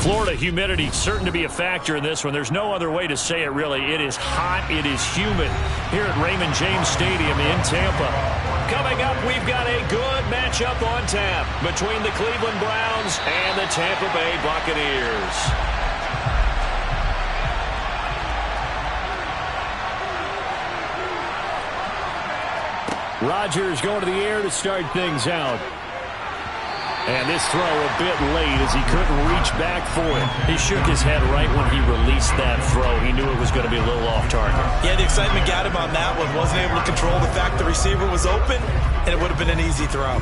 Florida humidity certain to be a factor in this one. There's no other way to say it, really. It is hot. It is humid here at Raymond James Stadium in Tampa. Coming up, we've got a good matchup on tap between the Cleveland Browns and the Tampa Bay Buccaneers. Rodgers going to the air to start things out. And this throw a bit late as he couldn't reach back for it. He shook his head right when he released that throw. He knew it was going to be a little off target. Yeah, the excitement got him on that one. Wasn't able to control the fact the receiver was open, and it would have been an easy throw.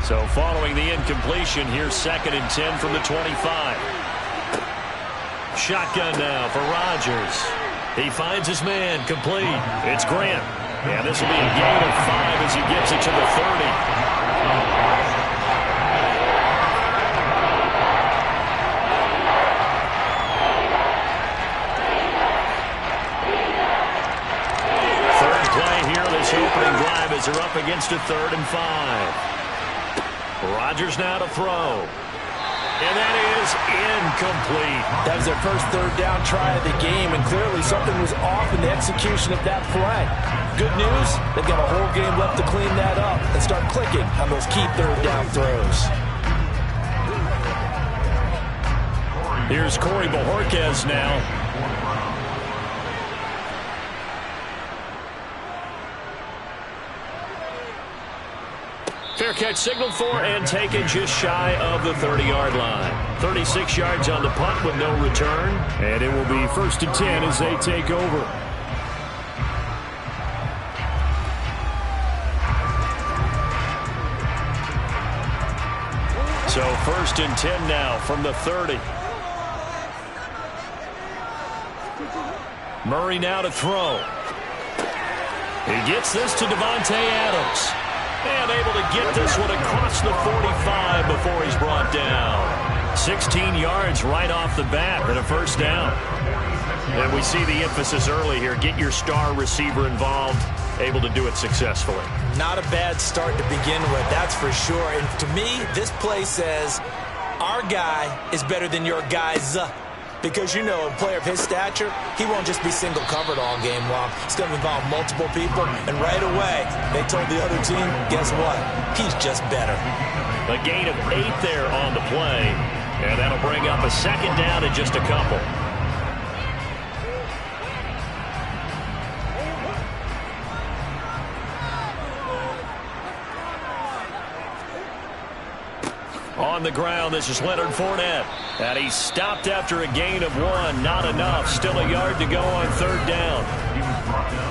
So following the incompletion, here's 2nd and 10 from the 25. Shotgun now for Rodgers. He finds his man complete. It's Grant. Yeah, this will be a gain of 5 as he gets it to the 30. Third play here, this opening drive as they're up against a 3rd and 5. Rodgers now to throw. And that is incomplete. That was their first 3rd down try of the game, and clearly something was off in the execution of that play. Good news, they've got a whole game left to clean that up and start clicking on those key 3rd down throws. Here's Corey Bojorquez now. Fair catch signaled for and taken just shy of the 30-yard line. 36 yards on the punt with no return. And it will be 1st and 10 as they take over. So 1st and 10 now from the 30. Murray now to throw. He gets this to Devontae Adams. And able to get this one across the 45 before he's brought down. 16 yards right off the bat and a 1st down. And we see the emphasis early here. Get your star receiver involved. Able to do it successfully. Not a bad start to begin with, that's for sure. And to me, this play says our guy is better than your guy's. Because, you know, a player of his stature, he won't just be single covered all game long. It's going to involve multiple people. And right away, they told the other team, guess what? He's just better. A gain of 8 there on the play. And that'll bring up a 2nd down in just a couple. On the ground, this is Leonard Fournette. And he stopped after a gain of 1. Not enough. Still a yard to go on 3rd down.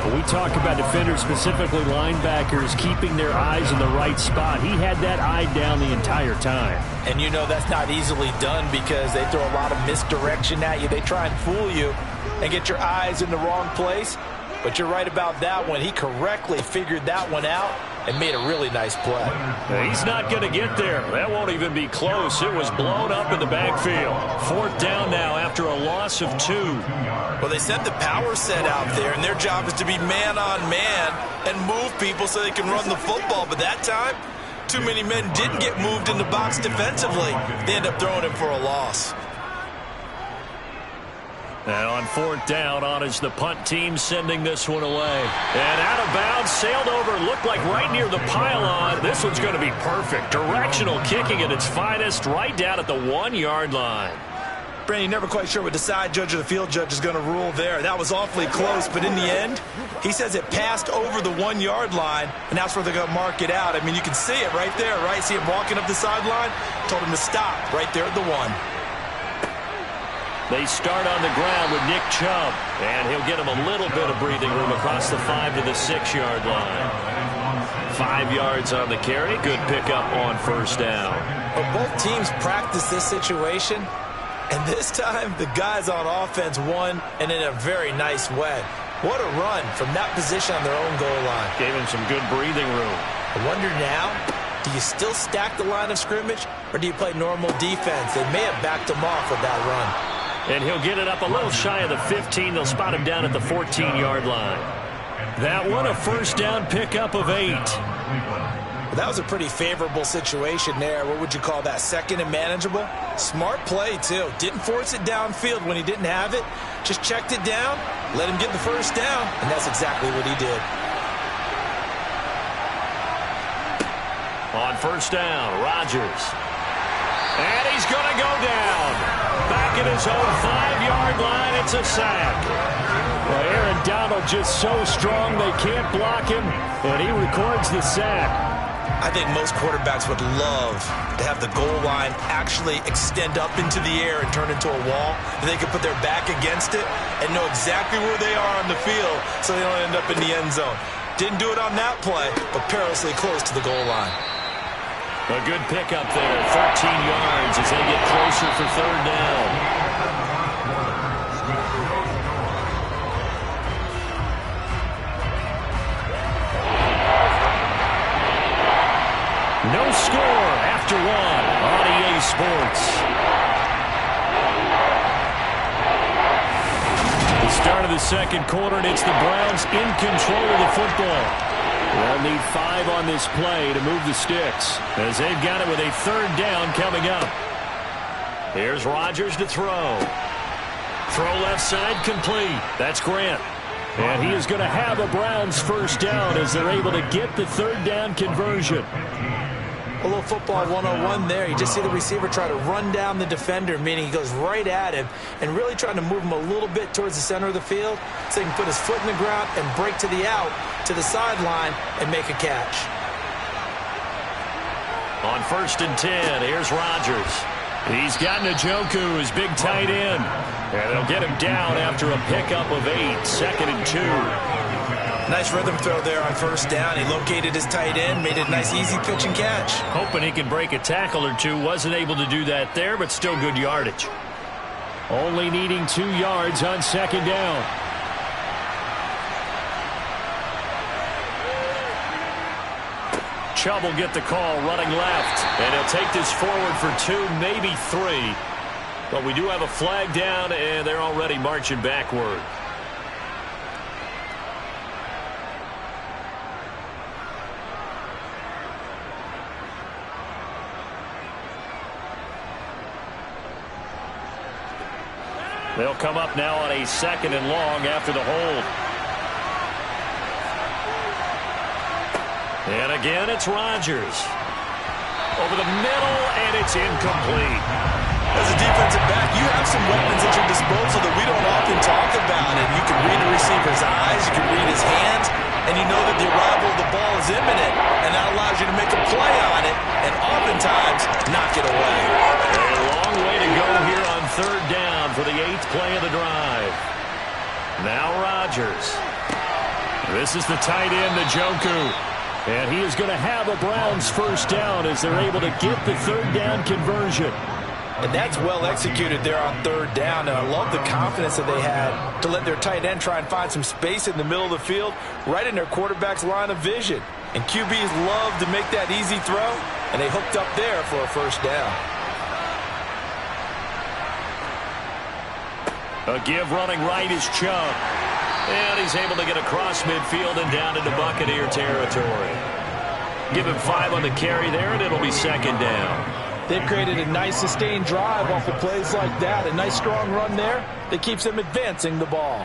When we talk about defenders, specifically linebackers, keeping their eyes in the right spot. He had that eye down the entire time. And you know that's not easily done because they throw a lot of misdirection at you. They try and fool you and get your eyes in the wrong place. But you're right about that one. He correctly figured that one out and made a really nice play. He's not going to get there. That won't even be close. It was blown up in the backfield. 4th down now after a loss of 2. Well, they sent the power set out there, and their job is to be man-on-man and move people so they can run the football. But that time, too many men didn't get moved in the box defensively. They end up throwing him for a loss. And on 4th down, on is the punt team sending this one away. And out of bounds, sailed over, looked like right near the pylon. This one's going to be perfect. Directional kicking at its finest, right down at the 1-yard line. Brandon, you're never quite sure what the side judge or the field judge is going to rule there. That was awfully close, but in the end, he says it passed over the 1-yard line, and that's where they're going to mark it out. I mean, you can see it right there, right? See him walking up the sideline? Told him to stop right there at the 1. They start on the ground with Nick Chubb, and he'll get him a little bit of breathing room across the 5 to the 6-yard line. 5 yards on the carry. Good pickup on 1st down. But both teams practice this situation, and this time the guys on offense won, and in a very nice way. What a run from that position on their own goal line. Gave him some good breathing room. I wonder now, do you still stack the line of scrimmage, or do you play normal defense? They may have backed him off with that run. And he'll get it up a little shy of the 15. They'll spot him down at the 14-yard line. That one, a 1st down pickup of 8. But that was a pretty favorable situation there. What would you call that? Second and manageable? Smart play, too. Didn't force it downfield when he didn't have it. Just checked it down, let him get the first down, and that's exactly what he did. On first down, Rodgers. And he's going to go down. Back at his own 5-yard line, it's a sack. Well, Aaron Donald just so strong they can't block him, and he records the sack. I think most quarterbacks would love to have the goal line actually extend up into the air and turn into a wall. They could put their back against it and know exactly where they are on the field so they don't end up in the end zone. Didn't do it on that play, but perilously close to the goal line. A good pickup there, 13 yards as they get closer for third down. No score after one on EA Sports. The start of the second quarter, and it's the Browns in control of the football. They'll need 5 on this play to move the sticks as they've got it with a third down coming up. Here's Rodgers to throw. Throw left side complete. That's Grant. And he is going to have a Browns first down as they're able to get the third down conversion. A little football 101 there. You just see the receiver try to run down the defender, meaning he goes right at him and really trying to move him a little bit towards the center of the field so he can put his foot in the ground and break to the out, to the sideline, and make a catch. On first and 10, here's Rodgers. He's got Njoku, his big tight end. And they'll get him down after a pickup of 8, second and 2. Nice rhythm throw there on first down. He located his tight end, made it a nice easy pitch and catch. Hoping he can break a tackle or two. Wasn't able to do that there, but still good yardage. Only needing 2 yards on second down. Chubb will get the call running left. And he'll take this forward for 2, maybe 3. But we do have a flag down, and they're already marching backward. They'll come up now on a second and long after the hold. And again, it's Rodgers. Over the middle, and it's incomplete. As a defensive back, you have some weapons at your disposal that we don't often talk about. And you can read the receiver's eyes, you can read his hands, and you know that the arrival of the ball is imminent. And that allows you to make a play on it and oftentimes knock it away. A long way to go here on third down for the 8th play of the drive. Now Rodgers. This is the tight end, Njoku. And he is going to have a Browns first down as they're able to get the third down conversion. And that's well executed there on third down. And I love the confidence that they had to let their tight end try and find some space in the middle of the field, right in their quarterback's line of vision. And QBs love to make that easy throw, and they hooked up there for a first down. A give running right is Chubb. And he's able to get across midfield and down into Buccaneer territory. Give him 5 on the carry there, and it'll be second down. They've created a nice sustained drive off of plays like that. A nice strong run there that keeps them advancing the ball.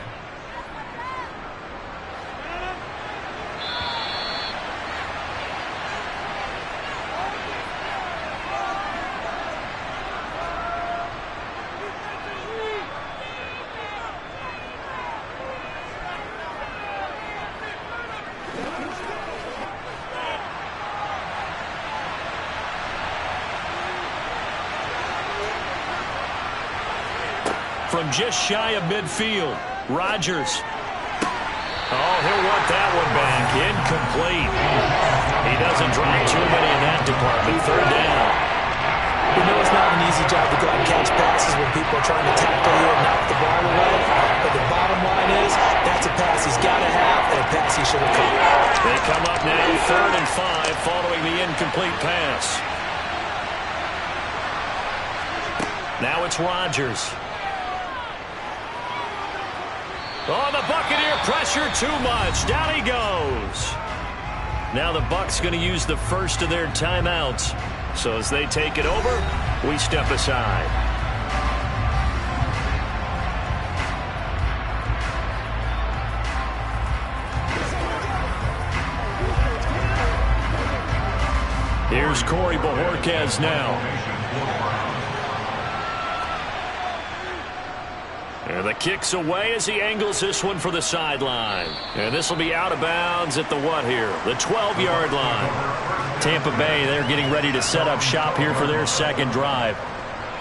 From just shy of midfield, Rodgers. Oh, he'll want that one back. Incomplete. He doesn't drop too many in that department. Third down. We know it's not an easy job to go out and catch passes when people are trying to tackle you and knock the ball away. But the bottom line is, that's a pass he's got to have and a pass he should have caught. They come up now, 3rd and 5, following the incomplete pass. Now it's Rodgers. Oh, the Buccaneer pressure too much. Down he goes. Now the Bucs going to use the first of their timeouts. So as they take it over, we step aside. Here's Corey Bojorquez now. And the kick's away as he angles this one for the sideline. And this will be out of bounds at the what here? The 12-yard line. Tampa Bay, they're getting ready to set up shop here for their second drive.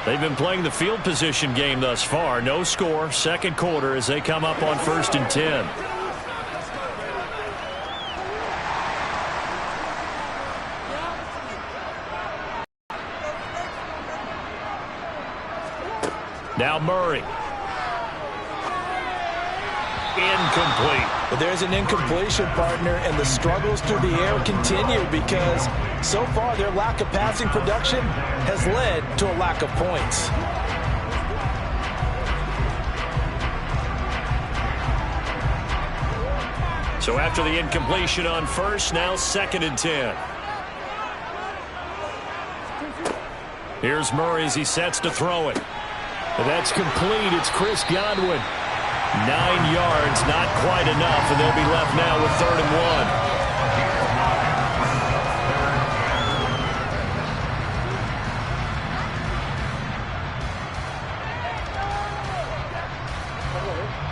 They've been playing the field position game thus far. No score, second quarter as they come up on 1st and 10. Now Murray. Incomplete. But there's an incompletion, partner, and the struggles through the air continue because so far their lack of passing production has led to a lack of points. So after the incompletion on first, now 2nd and 10. Here's Murray as he sets to throw it. That's complete. It's Chris Godwin. 9 yards, not quite enough, and they'll be left now with 3rd and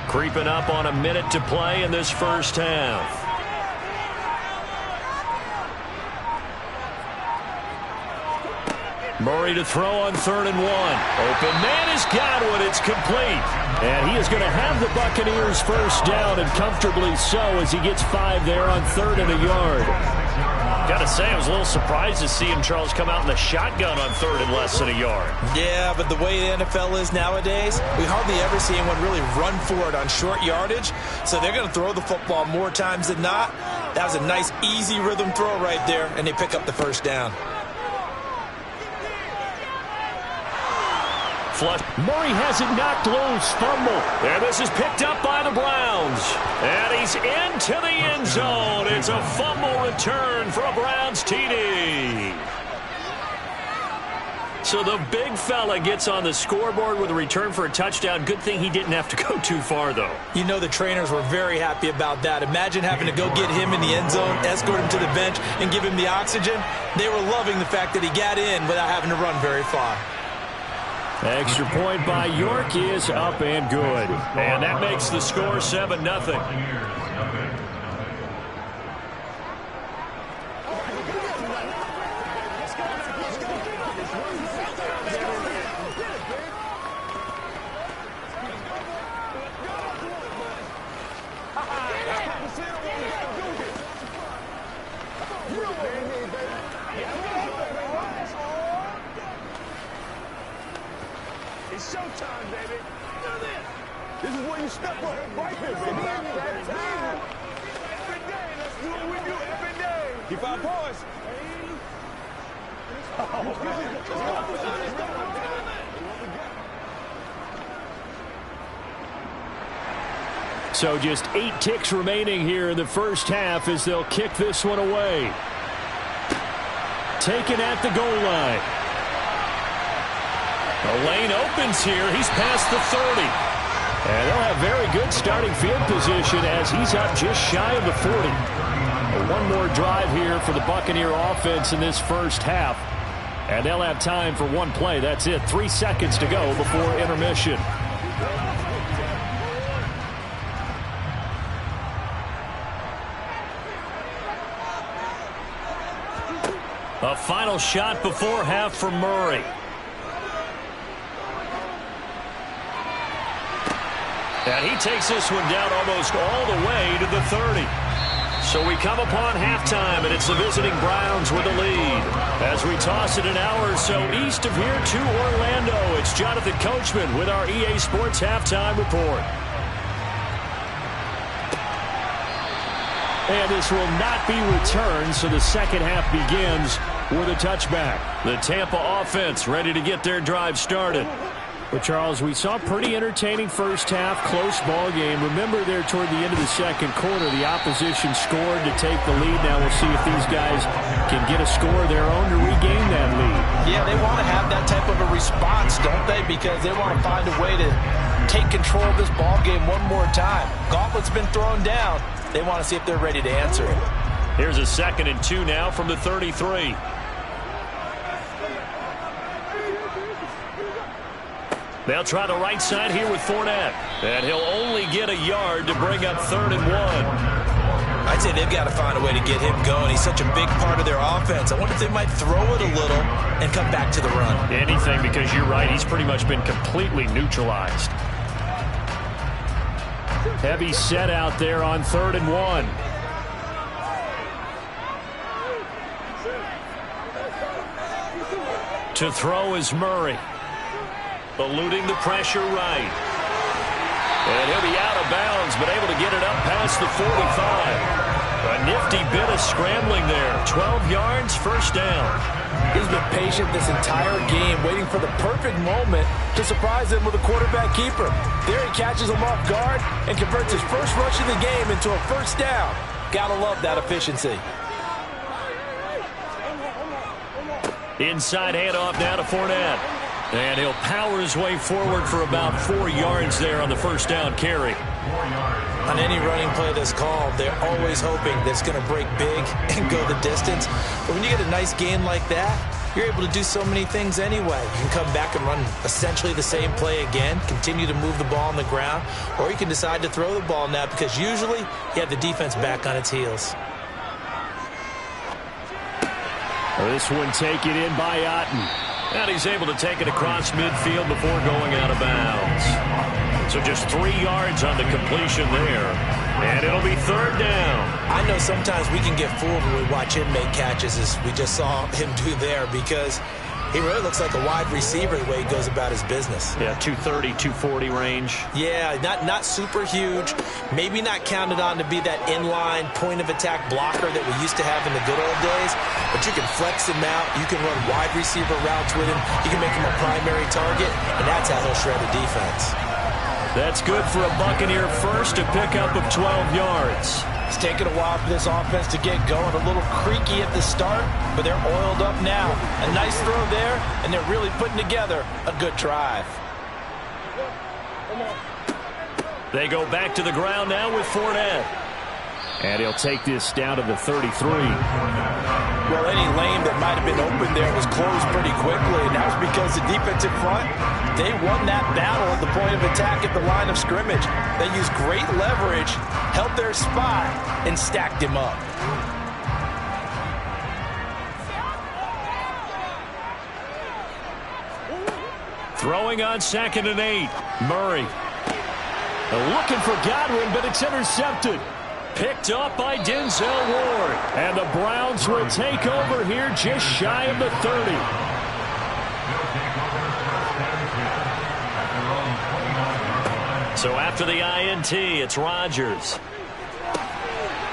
1. Creeping up on a minute to play in this first half. Murray to throw on 3rd and 1. Open man is Godwin. It's complete. And he is going to have the Buccaneers first down, and comfortably so, as he gets 5 there on 3rd and a yard. Got to say, I was a little surprised to see him, Charles, come out in the shotgun on 3rd and less than a yard. Yeah, but the way the NFL is nowadays, we hardly ever see anyone really run for it on short yardage. So they're going to throw the football more times than not. That was a nice, easy rhythm throw right there, and they pick up the first down. Murray has it knocked loose. Fumble. And this is picked up by the Browns. And he's into the end zone. It's a fumble return for a Browns TD. So the big fella gets on the scoreboard with a return for a touchdown. Good thing he didn't have to go too far, though. You know the trainers were very happy about that. Imagine having to go get him in the end zone, escort him to the bench, and give him the oxygen. They were loving the fact that he got in without having to run very far. Extra point by York is up and good. And that makes the score 7-0. It's showtime, baby. Do this. This is where you step up right here, baby. That time. Every day. Let's do what we do every day. Keep our boys. So just 8 ticks remaining here in the first half as they'll kick this one away. Taken at the goal line. The lane opens here. He's past the 30. And they'll have very good starting field position as he's up just shy of the 40. One more drive here for the Buccaneer offense in this first half. And they'll have time for one play. That's it. 3 seconds to go before intermission. A final shot before half for Murray. And he takes this one down almost all the way to the 30. So we come upon halftime, and it's the visiting Browns with the lead. As we toss it an hour or so east of here to Orlando, it's Jonathan Coachman with our EA Sports Halftime Report. And this will not be returned, so the second half begins with a touchback. The Tampa offense ready to get their drive started. Well, Charles, we saw a pretty entertaining first half, close ball game. Remember there toward the end of the second quarter, the opposition scored to take the lead. Now we'll see if these guys can get a score of their own to regain that lead. Yeah, they want to have that type of a response, don't they? Because they want to find a way to take control of this ball game one more time. Gauntlet's been thrown down. They want to see if they're ready to answer it. Here's a 2nd and 2 now from the 33. They'll try the right side here with Fournette. And he'll only get a yard to bring up 3rd and 1. I'd say they've got to find a way to get him going. He's such a big part of their offense. I wonder if they might throw it a little and come back to the run. Anything, because you're right. He's pretty much been completely neutralized. Heavy set out there on 3rd and 1. To throw is Murray. Eluding the pressure right. And he'll be out of bounds, but able to get it up past the 45. A nifty bit of scrambling there. 12 yards, 1st down. He's been patient this entire game, waiting for the perfect moment to surprise him with a quarterback keeper. There he catches him off guard and converts his first rush of the game into a 1st down. Gotta love that efficiency. Inside handoff now to Fournette. And he'll power his way forward for about 4 yards there on the 1st down carry. On any running play that's called, they're always hoping that it's going to break big and go the distance. But when you get a nice gain like that, you're able to do so many things anyway. You can come back and run essentially the same play again, continue to move the ball on the ground, or you can decide to throw the ball now because usually you have the defense back on its heels. This one taken in by Otten. And he's able to take it across midfield before going out of bounds. So just 3 yards on the completion there. And it'll be 3rd down. I know sometimes we can get fooled when we watch him make catches, as we just saw him do there, because he really looks like a wide receiver the way he goes about his business. Yeah, 230, 240 range. Yeah, not super huge. Maybe not counted on to be that inline point-of-attack blocker that we used to have in the good old days. But you can flex him out. You can run wide receiver routes with him. You can make him a primary target, and that's how he'll shred a defense. That's good for a Buccaneer first, a pickup of 12 yards. It's taken a while for this offense to get going. A little creaky at the start, but they're oiled up now. A nice throw there, and they're really putting together a good drive. They go back to the ground now with Fournette. And he'll take this down to the 33. Well, any lane that might have been open there was closed pretty quickly, and that was because the defensive front, they won that battle at the point of attack at the line of scrimmage. They used great leverage, held their spot, and stacked him up. Throwing on 2nd and 8. Murray. Looking for Godwin, but it's intercepted. Picked up by Denzel Ward. And the Browns will take over here just shy of the 30. So after the INT, it's Rodgers.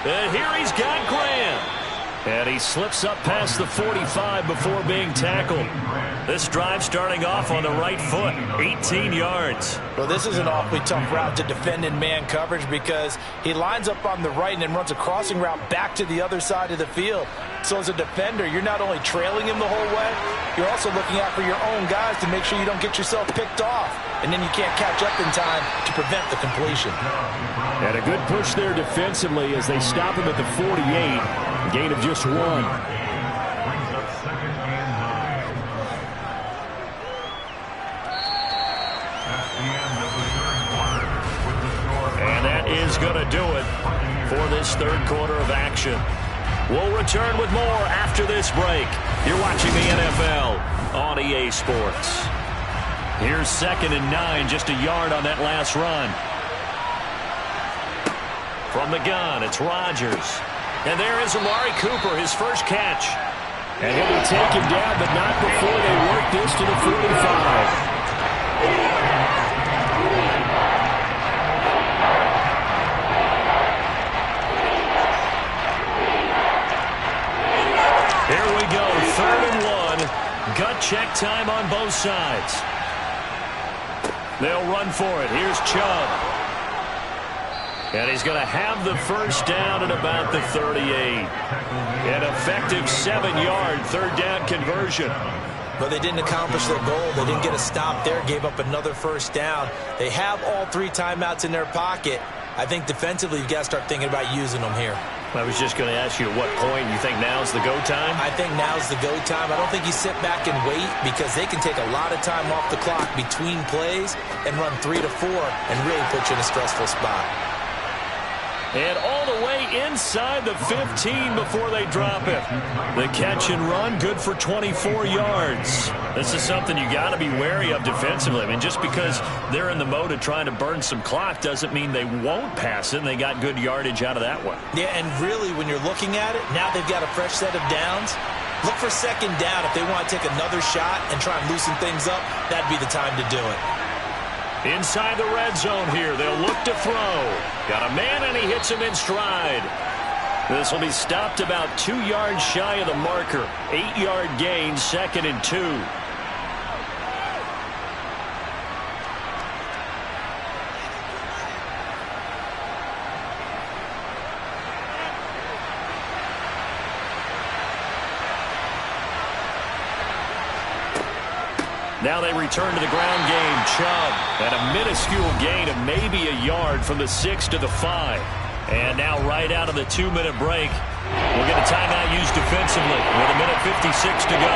And here he's got Graham. And he slips up past the 45 before being tackled. This drive starting off on the right foot, 18 yards. Well, this is an awfully tough route to defend in man coverage because he lines up on the right and then runs a crossing route back to the other side of the field. So as a defender, you're not only trailing him the whole way, you're also looking out for your own guys to make sure you don't get yourself picked off. And then you can't catch up in time to prevent the completion. And a good push there defensively as they stop him at the 48. A gain of just 1. And that is going to do it for this 3rd quarter of action. We'll return with more after this break. You're watching the NFL on EA Sports. Here's 2nd and 9, just a yard on that last run. From the gun, it's Rodgers. And there is Amari Cooper, his first catch. And he'll be taken down, but not before they work this to the 45. Here we go, 3rd and 1. Gut check time on both sides. They'll run for it. Here's Chubb. And he's going to have the first down at about the 38. An effective 7-yard third down conversion. But they didn't accomplish their goal. They didn't get a stop there, gave up another first down. They have all 3 timeouts in their pocket. I think defensively you've got to start thinking about using them here. I was just going to ask you at what point you think now's the go time? I think now's the go time. I don't think you sit back and wait because they can take a lot of time off the clock between plays and run 3 to 4 and really put you in a stressful spot. And all the way inside the 15 before they drop it. The catch and run, good for 24 yards. This is something you got to be wary of defensively. I mean, just because they're in the mode of trying to burn some clock doesn't mean they won't pass it, and they got good yardage out of that one. Yeah, and really, when you're looking at it, now they've got a fresh set of downs. Look for second down. If they want to take another shot and try and loosen things up, that'd be the time to do it. Inside the red zone here, they'll look to throw. Got a man, and he hits him in stride. This will be stopped about 2 yards shy of the marker. 8-yard gain, 2nd and 2. Now they return to the ground game. Chubb at a minuscule gain of maybe a yard from the 6 to the 5. And now right out of the 2-minute break, we'll get a timeout used defensively with 1:56 to go.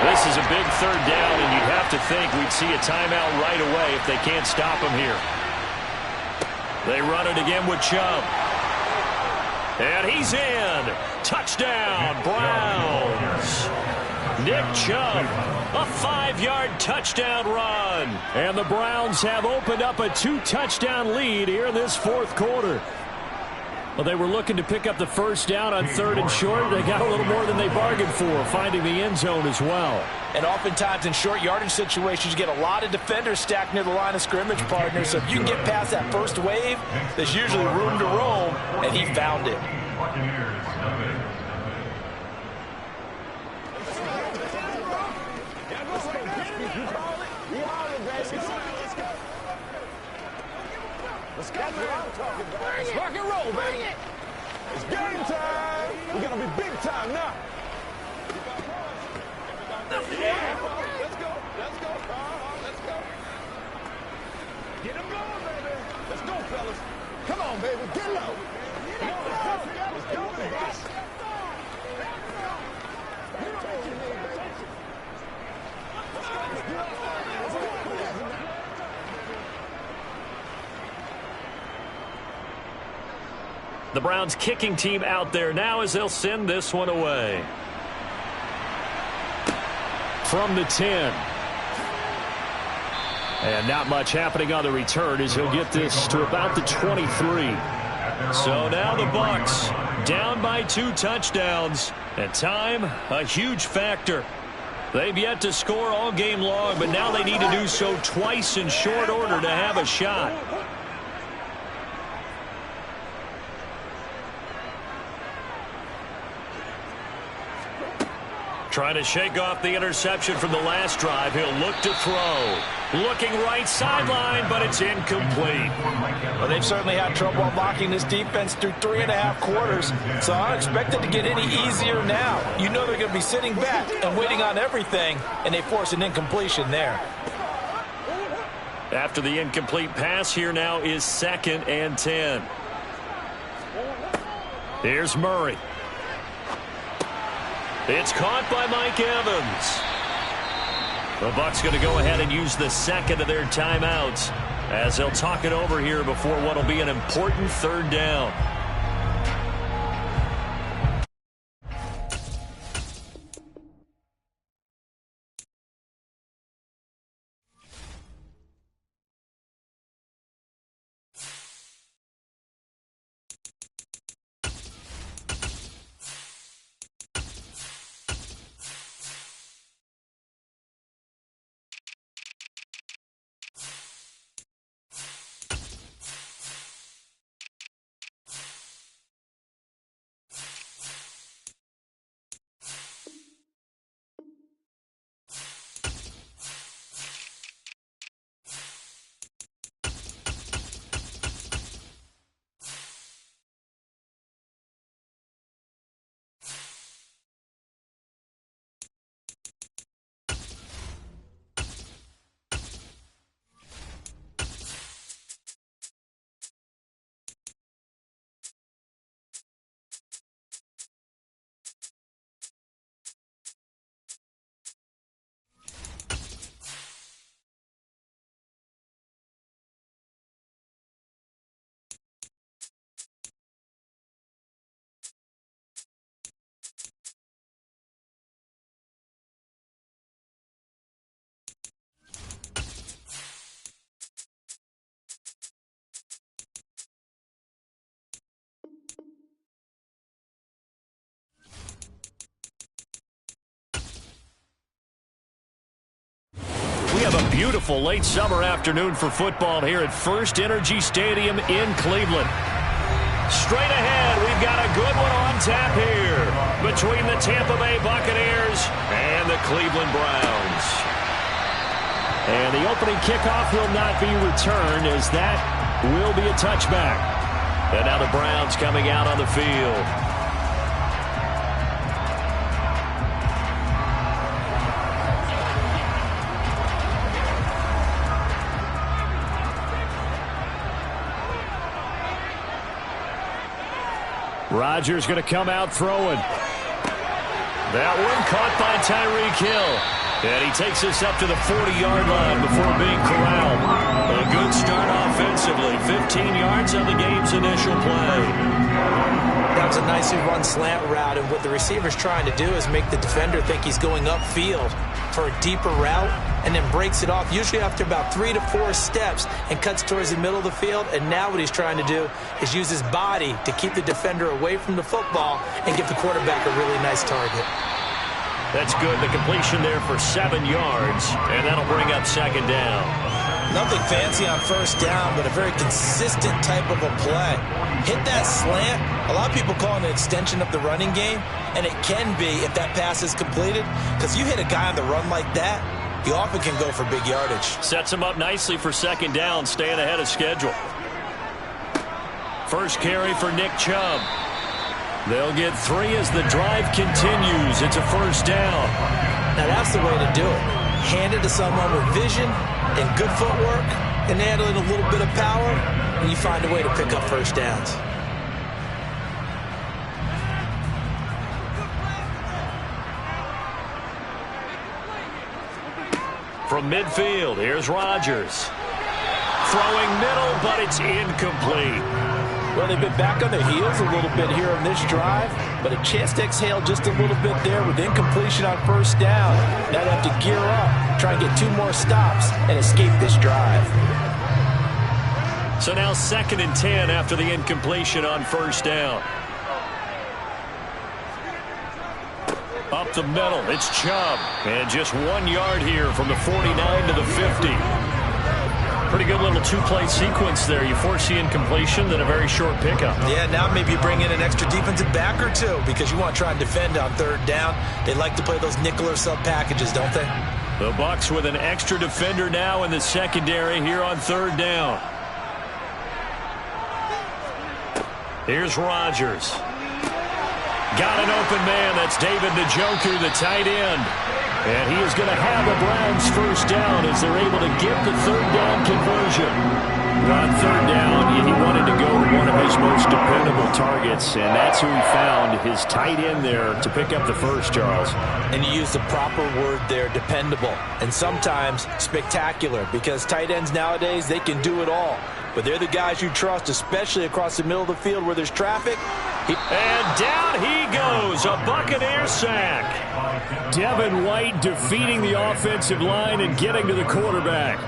This is a big third down, and you'd have to think we'd see a timeout right away if they can't stop him here. They run it again with Chubb. And he's in. Touchdown, Browns. Nick Chubb, a 5-yard touchdown run. And the Browns have opened up a 2-touchdown lead here in this 4th quarter. Well, they were looking to pick up the first down on 3rd and short. They got a little more than they bargained for, finding the end zone as well. And oftentimes in short yardage situations, you get a lot of defenders stacked near the line of scrimmage, partners. So if you can get past that first wave, there's usually room to roam, and he found it. Let's go, man. I'm talking about. Let's rock and roll, baby. It's game time. We're going to be big time now. Let's go. Let's go. Let's go. Get him going, baby. Let's go, fellas. Come on, baby. Get low. Let's go, baby. The Browns kicking team out there now as they'll send this one away. From the 10. And not much happening on the return as he'll get this to about the 23. So now the Bucs down by 2 touchdowns. And time, a huge factor. They've yet to score all game long, but now they need to do so twice in short order to have a shot. Trying to shake off the interception from the last drive. He'll look to throw. Looking right sideline, but it's incomplete. Well, they've certainly had trouble unlocking this defense through 3.5 quarters, so I don't expect it to get any easier now. You know they're going to be sitting back and waiting on everything, and they force an incompletion there. After the incomplete pass, here now is 2nd and 10. Here's Murray. It's caught by Mike Evans. The Bucs going to go ahead and use the 2nd of their timeouts as they'll talk it over here before what will be an important 3rd down. beautiful late summer afternoon for football here at First Energy Stadium in Cleveland. Straight ahead, we've got a good one on tap here between the Tampa Bay Buccaneers and the Cleveland Browns. And the opening kickoff will not be returned, as that will be a touchback. And now the Browns coming out on the field. Rodgers going to come out throwing. That one caught by Tyreek Hill. And he takes us up to the 40-yard line before being corralled. A good start offensively. 15 yards on the game's initial play. That was a nicely run slant route, and what the receiver's trying to do is make the defender think he's going upfield for a deeper route, and then breaks it off, usually after about 3 to 4 steps, and cuts towards the middle of the field. And now what he's trying to do is use his body to keep the defender away from the football and give the quarterback a really nice target. That's good. The completion there for 7 yards, and that'll bring up second down. Nothing fancy on first down, but a very consistent type of a play. Hit that slant. A lot of people call it an extension of the running game, and it can be if that pass is completed, because you hit a guy on the run like that, he often can go for big yardage. Sets him up nicely for second down, staying ahead of schedule. First carry for Nick Chubb. They'll get 3 as the drive continues. It's a first down. Now that's the way to do it. Hand it to someone with vision and good footwork and handling a little bit of power, and you find a way to pick up first downs. From midfield, here's Rodgers. Throwing middle, but it's incomplete. Well, they've been back on their heels a little bit here on this drive, but a chance to exhale just a little bit there with incompletion on first down. Now they have to gear up, try and get 2 more stops, and escape this drive. So now 2nd and 10 after the incompletion on first down. Up the middle, it's Chubb. And just 1 yard here from the 49 to the 50. Pretty good little 2-play sequence there. You force the incompletion, then a very short pickup. Yeah, now maybe you bring in an extra defensive back or 2 because you want to try and defend on 3rd down. They like to play those nickel or sub packages, don't they? The Bucs with an extra defender now in the secondary here on 3rd down. Here's Rodgers. Got an open man. That's David Njoku, the tight end. And he is going to have the Browns first down as they're able to get the 3rd down conversion. On 3rd down, he wanted to go to one of his most dependable targets, and that's who he found, his tight end there, to pick up the first, Charles. And you use the proper word there, dependable, and sometimes spectacular, because tight ends nowadays, they can do it all. But they're the guys you trust, especially across the middle of the field where there's traffic. And down he goes, a Buccaneer sack. Devin White defeating the offensive line and getting to the quarterback.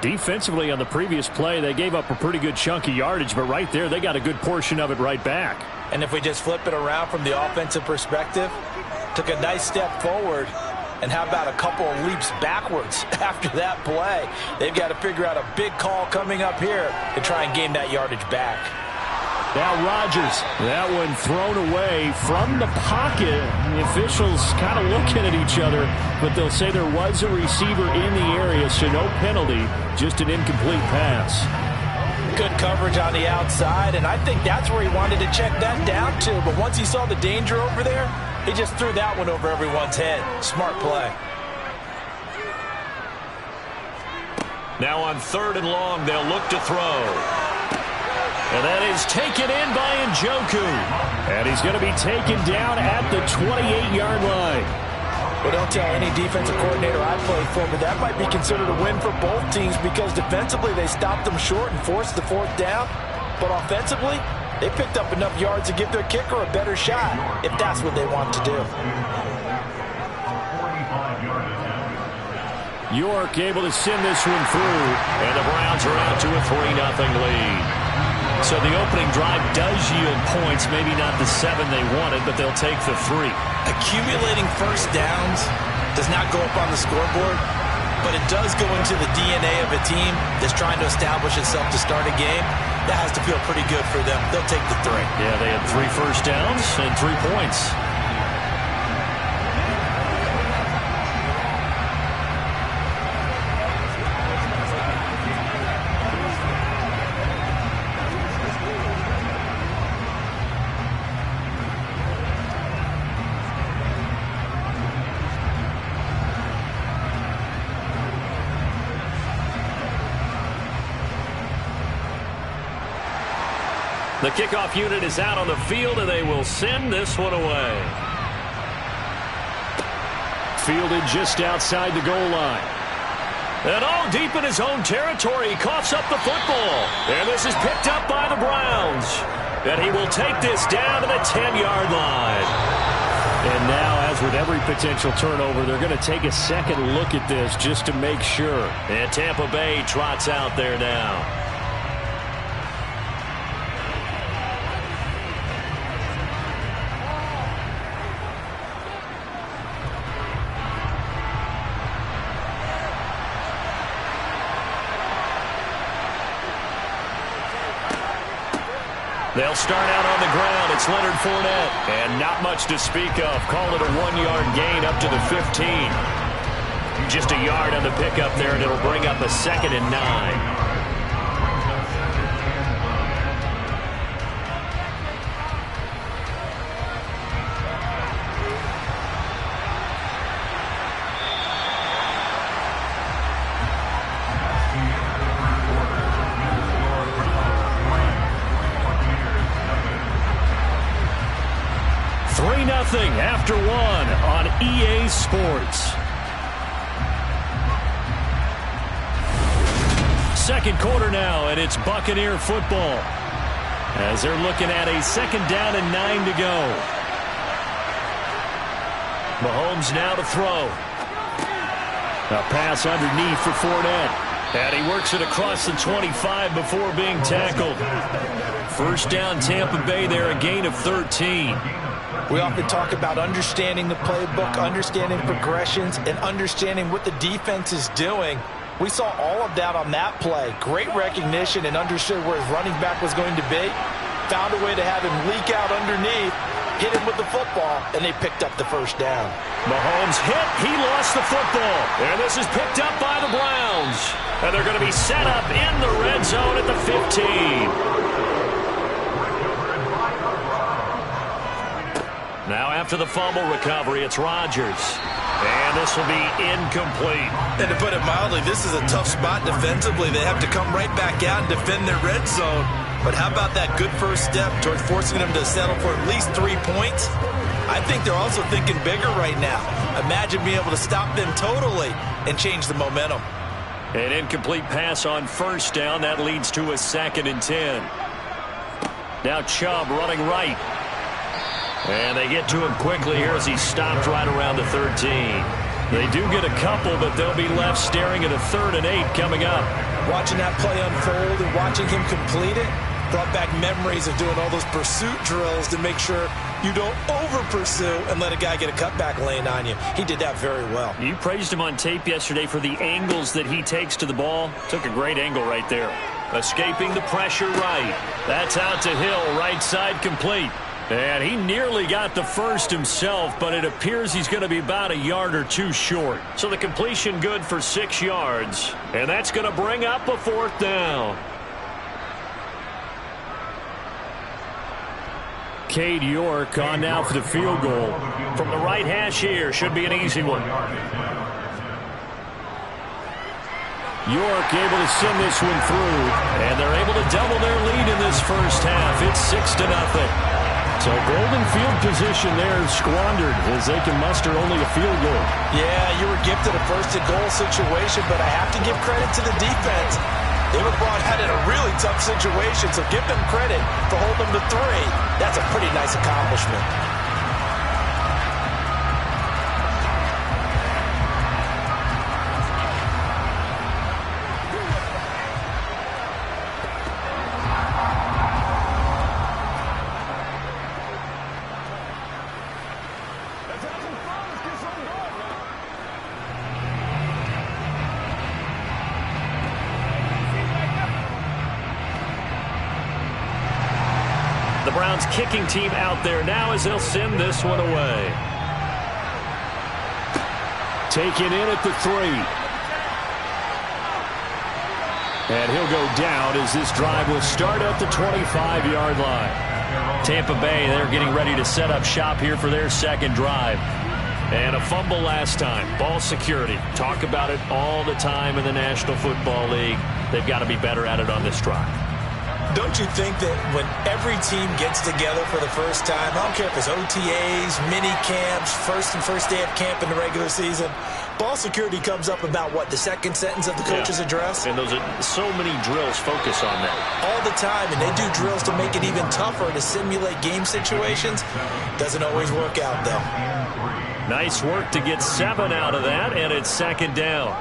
Defensively on the previous play, they gave up a pretty good chunk of yardage, but right there they got a good portion of it right back. And if we just flip it around from the offensive perspective, took a nice step forward, and how about a couple of leaps backwards after that play? They've got to figure out a big call coming up here to try and gain that yardage back. Now Rodgers, that one thrown away from the pocket. The officials kind of looking at each other, but they'll say there was a receiver in the area, so no penalty, just an incomplete pass. Good coverage on the outside, and I think that's where he wanted to check that down to. But once he saw the danger over there, he just threw that one over everyone's head. Smart play. Now on 3rd and long, they'll look to throw. And that is taken in by Njoku. And he's going to be taken down at the 28-yard line. Well, don't tell any defensive coordinator I played for, but that might be considered a win for both teams because defensively they stopped them short and forced the 4th down. But offensively, they picked up enough yards to give their kicker a better shot if that's what they want to do. York able to send this one through, and the Browns are out to a 3-0 lead. So the opening drive does yield points, maybe not the 7 they wanted, but they'll take the 3. Accumulating first downs does not go up on the scoreboard, but it does go into the DNA of a team that's trying to establish itself to start a game. That has to feel pretty good for them. They'll take the 3. Yeah, they had 3 first downs and 3 points. The kickoff unit is out on the field, and they will send this one away. Fielded just outside the goal line. And all deep in his own territory, he coughs up the football. And this is picked up by the Browns. And he will take this down to the 10-yard line. And now, as with every potential turnover, they're going to take a second look at this just to make sure. And Tampa Bay trots out there now. They'll start out on the ground. It's Leonard Fournette. And not much to speak of. Call it a 1-yard gain up to the 15. Just a yard on the pickup there, and it'll bring up a 2nd and 9. After 1 on EA Sports. Second quarter now, and it's Buccaneer football. As they're looking at a 2nd down and 9 to go. Mahomes now to throw. A pass underneath for Fournette. And he works it across the 25 before being tackled. First down, Tampa Bay there, a gain of 13. We often talk about understanding the playbook, understanding progressions, and understanding what the defense is doing. We saw all of that on that play. Great recognition and understood where his running back was going to be. Found a way to have him leak out underneath, hit him with the football, and they picked up the first down. Mahomes hit. He lost the football. And this is picked up by the Browns. And they're going to be set up in the red zone at the 15. Now after the fumble recovery, it's Rodgers. And this will be incomplete. And to put it mildly, this is a tough spot defensively. They have to come right back out and defend their red zone. But how about that good first step towards forcing them to settle for at least 3 points? I think they're also thinking bigger right now. Imagine being able to stop them totally and change the momentum. An incomplete pass on first down. That leads to a 2nd and 10. Now Chubb running right. And they get to him quickly here as he stopped right around the 13. They do get a couple, but they'll be left staring at a 3rd and 8 coming up. Watching that play unfold and watching him complete it brought back memories of doing all those pursuit drills to make sure you don't over-pursue and let a guy get a cutback lane on you. He did that very well. You praised him on tape yesterday for the angles that he takes to the ball. Took a great angle right there. Escaping the pressure right. That's out to Hill, right side complete. And he nearly got the first himself, but it appears he's going to be about a yard or 2 short. So the completion good for 6 yards. And that's going to bring up a 4th down. Cade York on now for the field goal. From the right hash here, should be an easy one. York able to send this one through. And they're able to double their lead in this first half. It's 6-0. So golden field position there squandered as they can muster only a field goal. Yeah, you were gifted a first-and-goal situation, but I have to give credit to the defense. They were brought out in a really tough situation, so give them credit for holding them to 3. That's a pretty nice accomplishment. Browns kicking team out there now as they'll send this one away. Taken in at the 3. And he'll go down as this drive will start at the 25-yard line. Tampa Bay, they're getting ready to set up shop here for their second drive. And a fumble last time. Ball security. Talk about it all the time in the National Football League. They've got to be better at it on this drive. Don't you think that when every team gets together for the first time, I don't care if it's OTAs, mini camps, first day of camp in the regular season, ball security comes up about, what, the second sentence of the coach's address? And those are so many drills focus on that. All the time, and they do drills to make it even tougher to simulate game situations. Doesn't always work out, though. Nice work to get 7 out of that, and it's second down.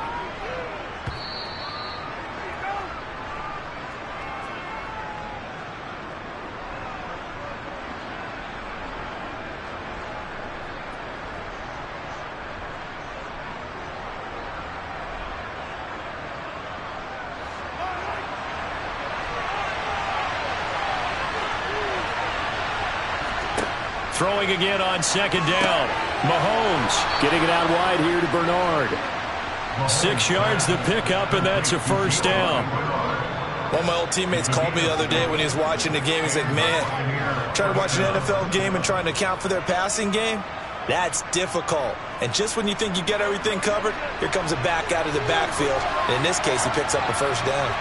Throwing again on second down. Mahomes getting it out wide here to Bernard. 6 yards the pickup, and that's a first down. One of my old teammates called me the other day when he was watching the game. He's like, man, trying to watch an NFL game and trying to account for their passing game, that's difficult. And just when you think you get everything covered, here comes a back out of the backfield. And in this case, he picks up a first down.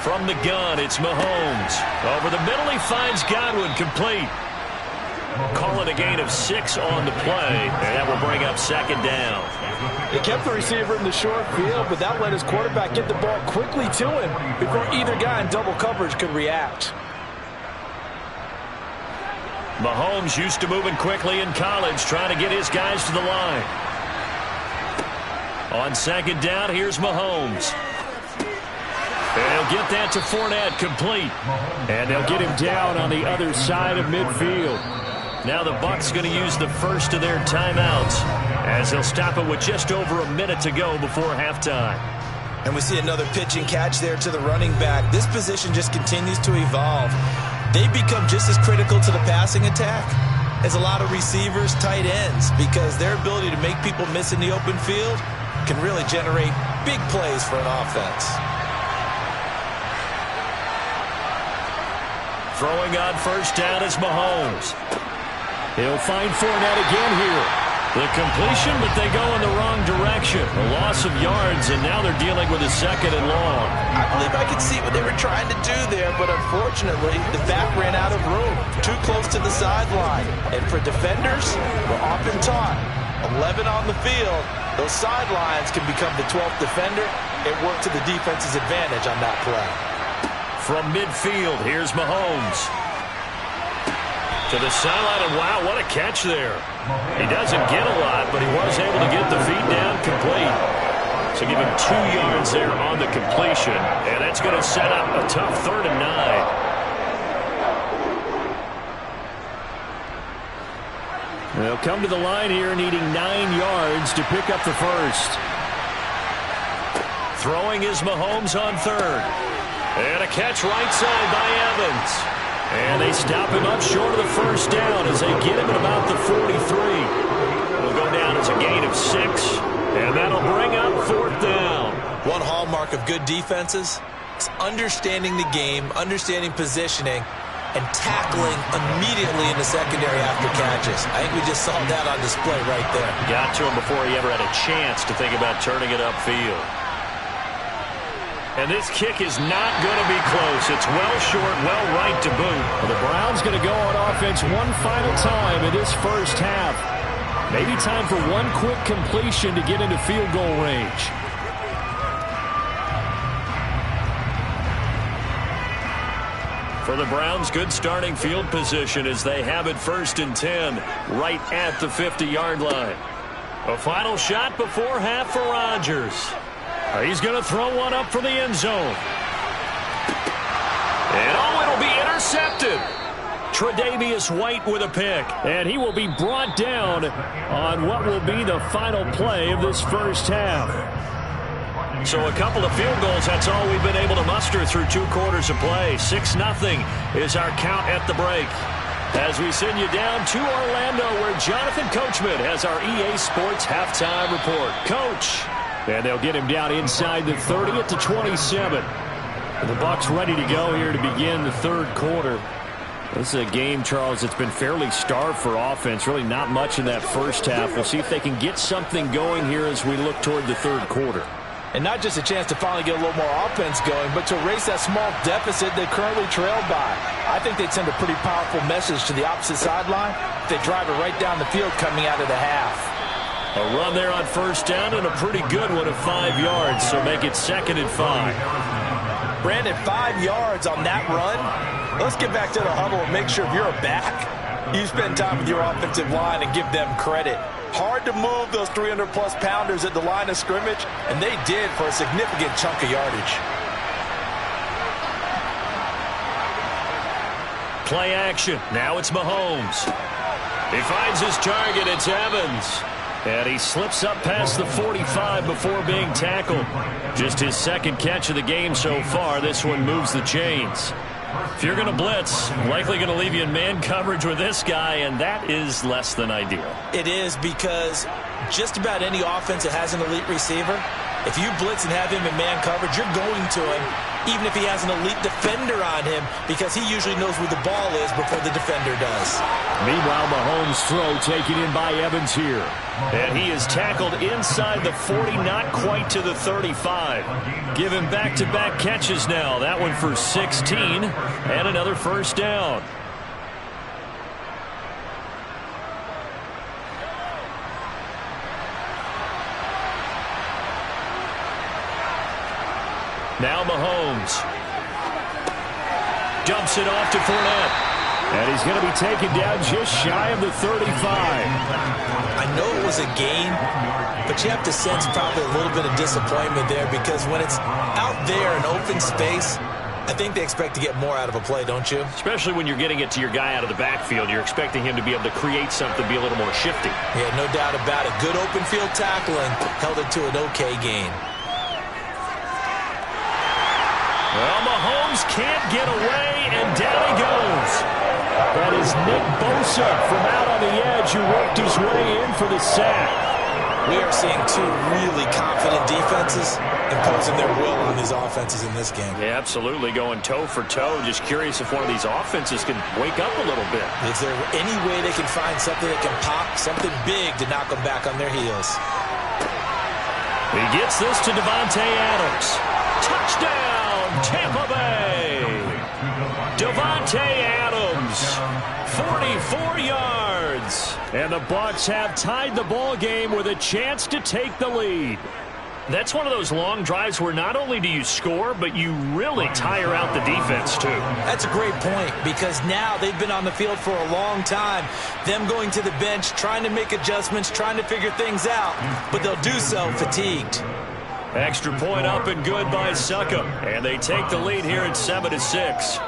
From the gun, it's Mahomes. Over the middle, he finds Godwin, complete. Call it a gain of 6 on the play, and that will bring up second down. He kept the receiver in the short field, but that let his quarterback get the ball quickly to him before either guy in double coverage could react. Mahomes used to moving quickly in college, trying to get his guys to the line. On second down, here's Mahomes. And he'll get that to Fournette, complete. And they'll get him down on the other side of midfield. Now the Bucs going to use the first of their timeouts as they'll stop it with just over a minute to go before halftime. And we see another pitch and catch there to the running back. This position just continues to evolve. They become just as critical to the passing attack as a lot of receivers, tight ends, because their ability to make people miss in the open field can really generate big plays for an offense. Throwing on first down is Mahomes. He'll find Fournette again here. The completion, but they go in the wrong direction. A loss of yards, and now they're dealing with a second and long. I believe I could see what they were trying to do there, but unfortunately, the back ran out of room. Too close to the sideline. And for defenders, we're often taught, 11 on the field, those sidelines can become the 12th defender. It worked to the defense's advantage on that play. From midfield, here's Mahomes. To the sideline, and wow, what a catch there. He doesn't get a lot, but he was able to get the feet down complete. So give him 2 yards there on the completion, and that's going to set up a tough 3rd and 9. They'll come to the line here needing 9 yards to pick up the first. Throwing is Mahomes on 3rd. And a catch right side by Evans. And they stop him up short of the first down as they get him at about the 43. It'll go down as a gain of 6, and that'll bring up 4th down. One hallmark of good defenses is understanding the game, understanding positioning, and tackling immediately in the secondary after catches. I think we just saw that on display right there. Got to him before he ever had a chance to think about turning it upfield. And this kick is not going to be close. It's well short, well right to boot. Well, the Browns going to go on offense one final time in this first half. Maybe time for one quick completion to get into field goal range. For the Browns, good starting field position as they have it 1st and 10 right at the 50-yard line. A final shot before half for Rodgers. He's going to throw one up for the end zone. And it'll be intercepted. Tre'Davious White with a pick. And he will be brought down on what will be the final play of this first half. So a couple of field goals, that's all we've been able to muster through 2 quarters of play. 6-0 is our count at the break. As we send you down to Orlando, where Jonathan Coachman has our EA Sports halftime report. Coach. And they'll get him down inside the 30 at the 27. The Bucs ready to go here to begin the third quarter. This is a game, Charles, that's been fairly starved for offense. Really not much in that first half. We'll see if they can get something going here as we look toward the third quarter. And not just a chance to finally get a little more offense going, but to erase that small deficit they currently trailed by. I think they'd send a pretty powerful message to the opposite sideline if they drive it right down the field coming out of the half. A run there on first down and a pretty good one of 5 yards, so make it 2nd and 5. Brandon, 5 yards on that run. Let's get back to the huddle and make sure if you're a back, you spend time with your offensive line and give them credit. Hard to move those 300-plus pounders at the line of scrimmage, and they did for a significant chunk of yardage. Play action. Now it's Mahomes. He finds his target. It's Evans. And he slips up past the 45 before being tackled. Just his 2nd catch of the game so far. This one moves the chains. If you're going to blitz, likely going to leave you in man coverage with this guy, and that is less than ideal. It is, because just about any offense that has an elite receiver, if you blitz and have him in man coverage, you're going to him, even if he has an elite defender on him, because he usually knows where the ball is before the defender does. Meanwhile, Mahomes' throw taken in by Evans here. And he is tackled inside the 40, not quite to the 35. Give him back-to-back catches now. That one for 16 and another first down. Now Mahomes dumps it off to Fournette. And he's going to be taken down just shy of the 35. I know it was a gain, but you have to sense probably a little bit of disappointment there, because when it's out there in open space, I think they expect to get more out of a play, don't you? Especially when you're getting it to your guy out of the backfield. You're expecting him to be able to create something, be a little more shifty. Yeah, no doubt about it. Good open field tackling, held it to an okay gain. Well, Mahomes can't get away, and down he goes. That is Nick Bosa from out on the edge, who worked his way in for the sack. We are seeing 2 really confident defenses imposing their will on these offenses in this game. Yeah, absolutely, going toe for toe. Just curious if one of these offenses can wake up a little bit. Is there any way they can find something that can pop, something big to knock them back on their heels? He gets this to Davante Adams. Touchdown, Tampa Bay. Davante Adams, 44 yards. And the Bucs have tied the ball game with a chance to take the lead. That's one of those long drives where not only do you score, but you really tire out the defense, too. That's a great point, because now they've been on the field for a long time. Them going to the bench, trying to make adjustments, trying to figure things out, but they'll do so fatigued. Extra point up and good by Succop. And they take the lead here at 7-6.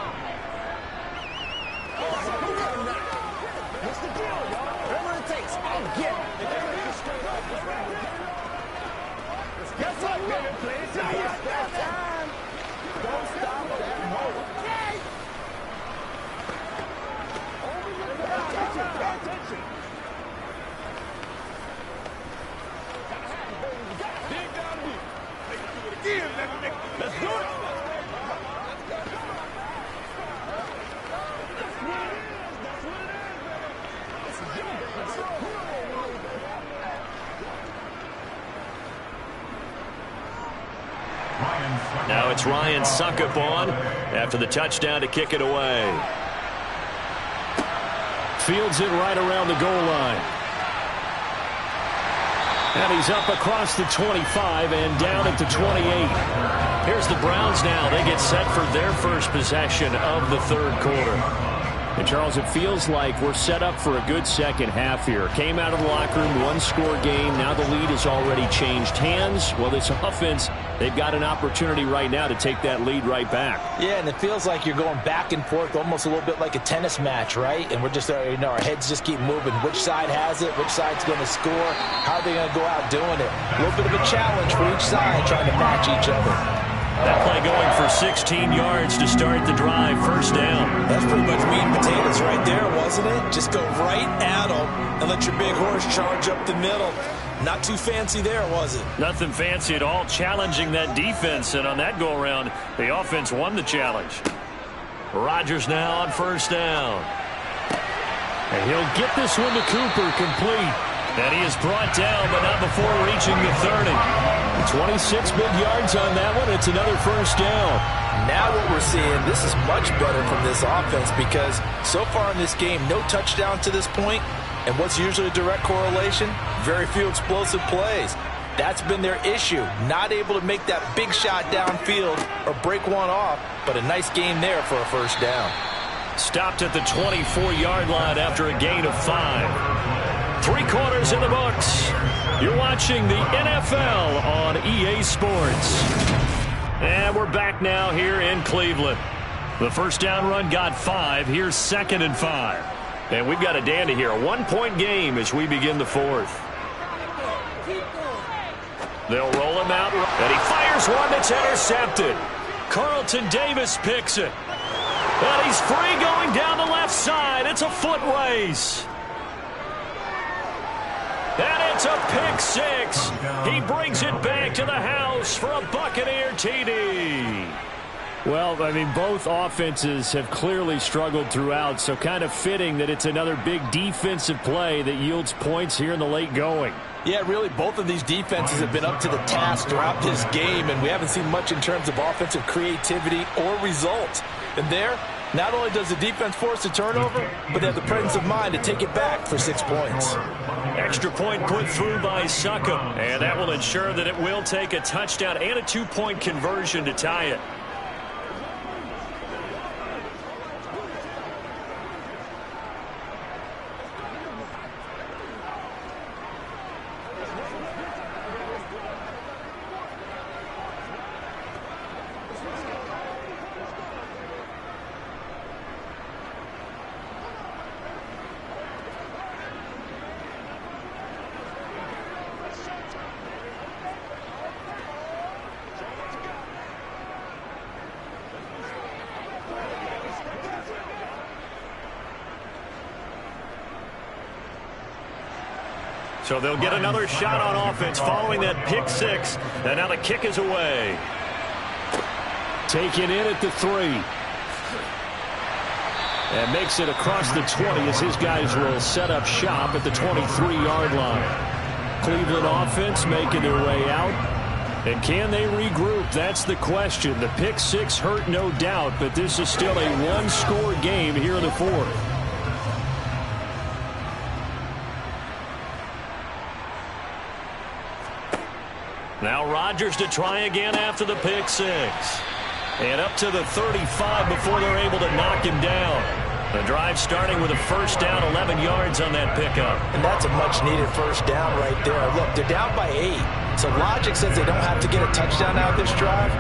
Let's do it. Now it's Ryan Succop on after the touchdown to kick it away. Fields it right around the goal line. And he's up across the 25 and down at the 28. Here's the Browns now. They get set for their first possession of the third quarter. And, Charles, it feels like we're set up for a good second half here. Came out of the locker room, one-score game. Now the lead has already changed hands. Well, this offense, they've got an opportunity right now to take that lead right back. Yeah, and it feels like you're going back and forth, almost a little bit like a tennis match, right? And we're just, our heads just keep moving. Which side has it? Which side's going to score? How are they going to go out doing it? A little bit of a challenge for each side trying to match each other. That play going for 16 yards to start the drive. First down. That's pretty much meat and potatoes right there, wasn't it? Just go right at them and let your big horse charge up the middle. Not too fancy there, was it? Nothing fancy at all, challenging that defense. And on that go-around, the offense won the challenge. Rodgers now on first down. And he'll get this one to Cooper, complete. And he is brought down, but not before reaching the 30. 26 big yards on that one. It's another first down. Now what we're seeing, this is much better from this offense because so far in this game, no touchdown to this point. And what's usually a direct correlation? Very few explosive plays. That's been their issue. Not able to make that big shot downfield or break one off, but a nice game there for a first down. Stopped at the 24-yard line after a gain of 5. 3 quarters in the books. You're watching the NFL on EA Sports. And we're back now here in Cleveland. The first down run got 5. Here's 2nd and 5. And we've got a dandy here. A 1-point game as we begin the 4th. They'll roll him out. And he fires one that's intercepted. Carlton Davis picks it. And he's free going down the left side. It's a foot race. And it's a pick 6. He brings it back to the house for a Buccaneer TD. Well, I mean, both offenses have clearly struggled throughout, so kind of fitting that it's another big defensive play that yields points here in the late going. Yeah, really, both of these defenses have been up to the task throughout this game, and we haven't seen much in terms of offensive creativity or results. And there, not only does the defense force a turnover, but they have the presence of mind to take it back for 6 points. Extra point put through by Succop, and that will ensure that it will take a touchdown and a 2-point conversion to tie it. So they'll get another shot on offense following that pick 6. And now the kick is away. Taken in at the 3. And makes it across the 20 as his guys will set up shop at the 23-yard line. Cleveland offense making their way out. And can they regroup? That's the question. The pick 6 hurt, no doubt, but this is still a one-score game here in the 4th. Now Rodgers to try again after the pick 6. And up to the 35 before they're able to knock him down. The drive starting with a first down, 11 yards on that pickup. And that's a much-needed first down right there. Look, they're down by 8. So logic says they don't have to get a touchdown out of this drive.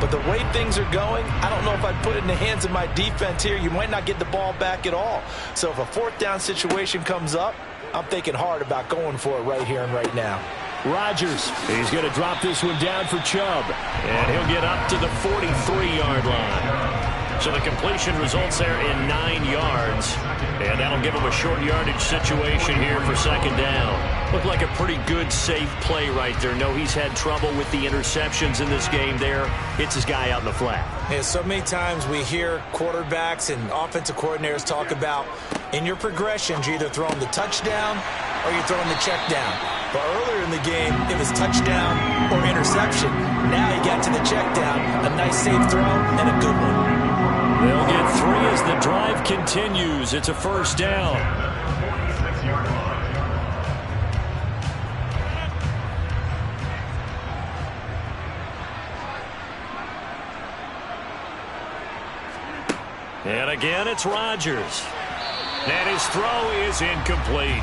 But the way things are going, I don't know if I'd put it in the hands of my defense here. You might not get the ball back at all. So if a 4th down situation comes up, I'm thinking hard about going for it right here and right now. Rodgers, he's going to drop this one down for Chubb. And he'll get up to the 43-yard line. So the completion results there in 9 yards. And that'll give him a short yardage situation here for 2nd down. Looked like a pretty good, safe play right there. No, he's had trouble with the interceptions in this game there. Hits his guy out in the flat. Yeah, so many times we hear quarterbacks and offensive coordinators talk about in your progressions, you're either throwing the touchdown or you're throwing the check down. But earlier in the game, it was touchdown or interception. Now he got to the check down. A nice safe throw and a good one. They'll get 3 as the drive continues. It's a first down. And again, it's Rodgers. And his throw is incomplete.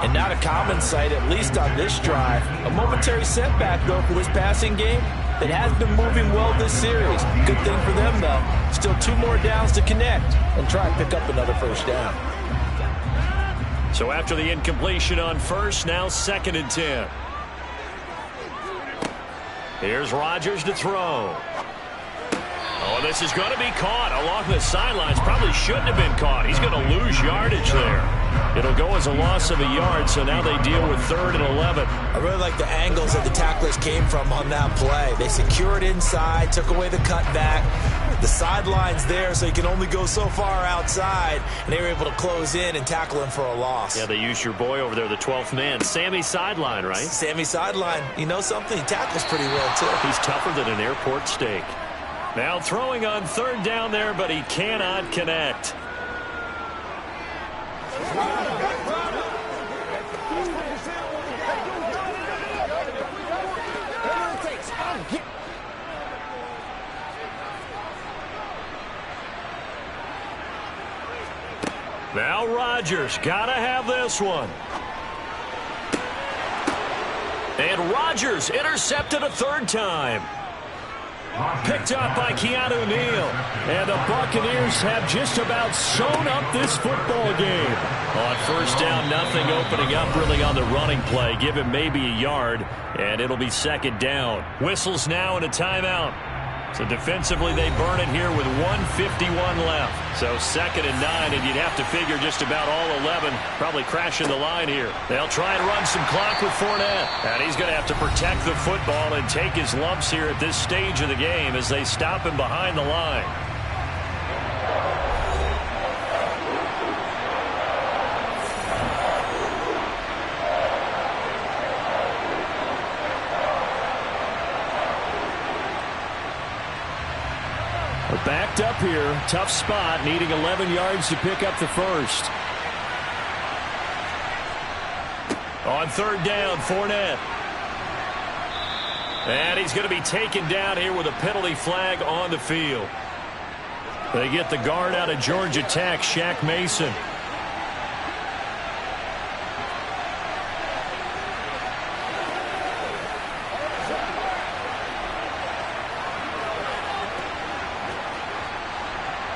And not a common sight, at least on this drive. A momentary setback, though, for this passing game. It has been moving well this series. Good thing for them, though. Still 2 more downs to connect and try and pick up another first down. So after the incompletion on first, now 2nd and 10. Here's Rodgers to throw. Oh, this is going to be caught along the sidelines. Probably shouldn't have been caught. He's going to lose yardage there. It'll go as a loss of a yard, so now they deal with 3rd and 11. I really like the angles that the tacklers came from on that play. They secured inside, took away the cutback. The sideline's there, so you can only go so far outside, and they were able to close in and tackle him for a loss. Yeah, they used your boy over there, the 12th man. Sammy Sideline, right? Sammy Sideline. You know something? He tackles pretty well, too. He's tougher than an airport steak. Now throwing on 3rd down there, but he cannot connect. Now Rodgers, gotta have this one. And Rodgers intercepted a 3rd time. Picked up by Keanu Neal. And the Buccaneers have just about sewn up this football game. On 1st down, nothing opening up really on the running play. Give him maybe a yard, and it'll be 2nd down. Whistles now and a timeout. So defensively, they burn it here with 1:51 left. So 2nd and 9, and you'd have to figure just about all 11 probably crashing the line here. They'll try and run some clock with Fournette. And he's going to have to protect the football and take his lumps here at this stage of the game as they stop him behind the line. We're backed up here. Tough spot, needing 11 yards to pick up the first. On 3rd down, Fournette. And he's going to be taken down here with a penalty flag on the field. They get the guard out of Georgia Tech, Shaq Mason.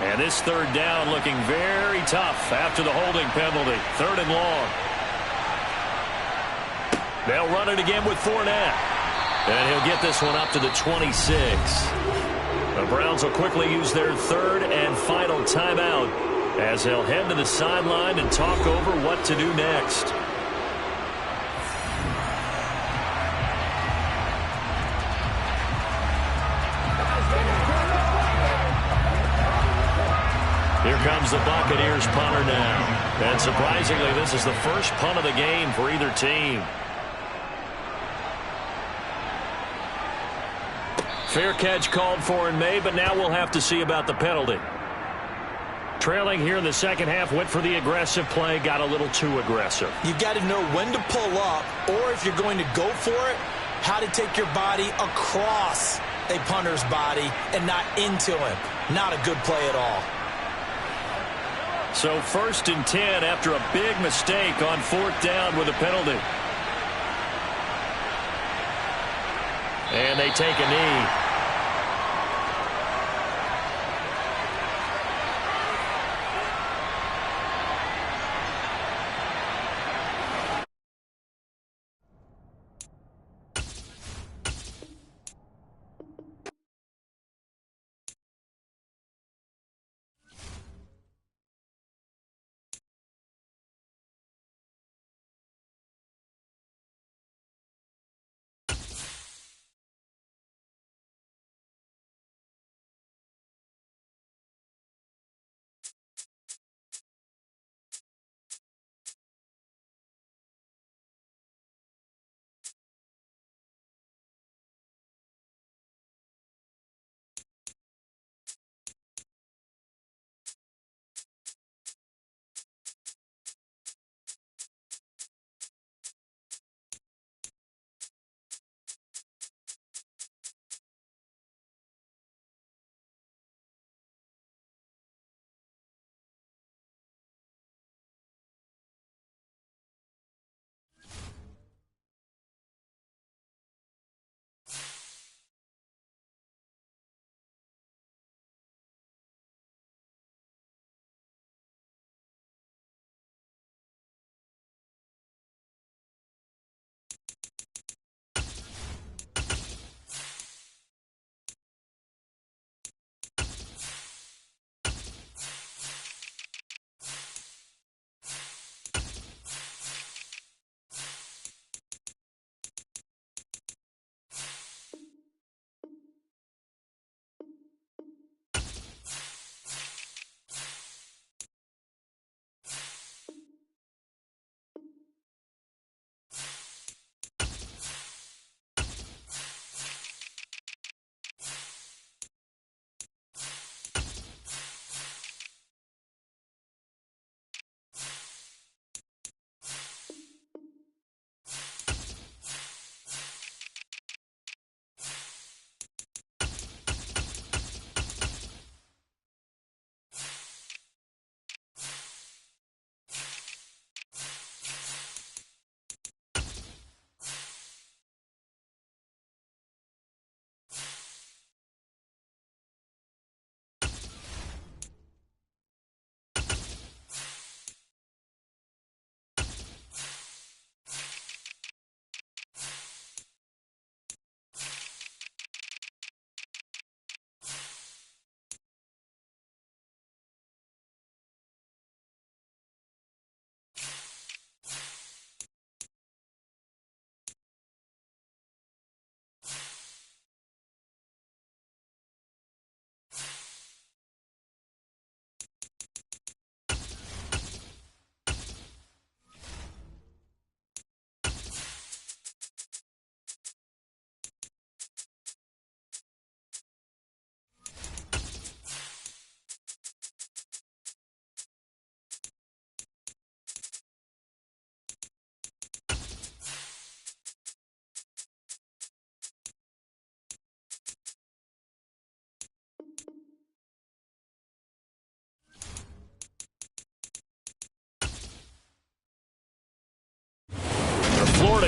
And this 3rd down looking very tough after the holding penalty. 3rd and long. They'll run it again with Fournette. And he'll get this one up to the 26. The Browns will quickly use their 3rd and final timeout as they'll head to the sideline and talk over what to do next. Here comes the Buccaneers punter now. And surprisingly, this is the first punt of the game for either team. Fair catch called for and made, but now we'll have to see about the penalty. Trailing here in the 2nd half, went for the aggressive play, got a little too aggressive. You've got to know when to pull up, or if you're going to go for it, how to take your body across a punter's body and not into him. Not a good play at all. So 1st and 10 after a big mistake on 4th down with a penalty. And they take a knee.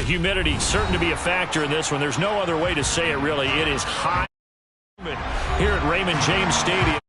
humidity certain to be a factor in this one. There's no other way to say it, really. It is hot here at Raymond James Stadium.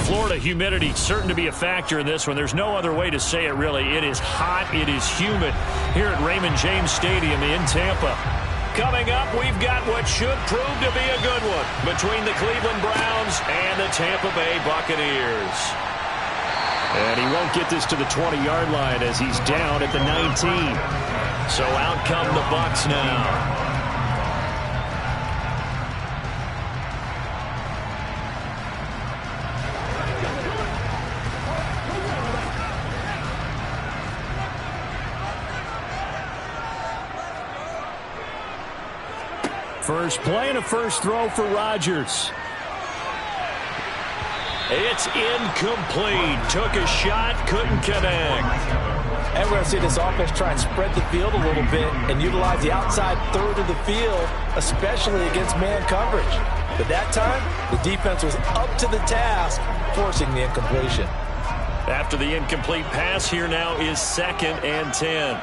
Florida humidity certain to be a factor in this one. There's no other way to say it, really. It is hot. It is humid here at Raymond James Stadium in Tampa. Coming up, we've got what should prove to be a good one between the Cleveland Browns and the Tampa Bay Buccaneers. And he won't get this to the 20-yard line as he's down at the 19. So out come the Bucs now. First play and a first throw for Rodgers. It's incomplete. Took a shot, couldn't connect. And we're going to see this offense try and spread the field a little bit and utilize the outside third of the field, especially against man coverage. But that time, the defense was up to the task, forcing the incompletion. After the incomplete pass, here now is 2nd and 10.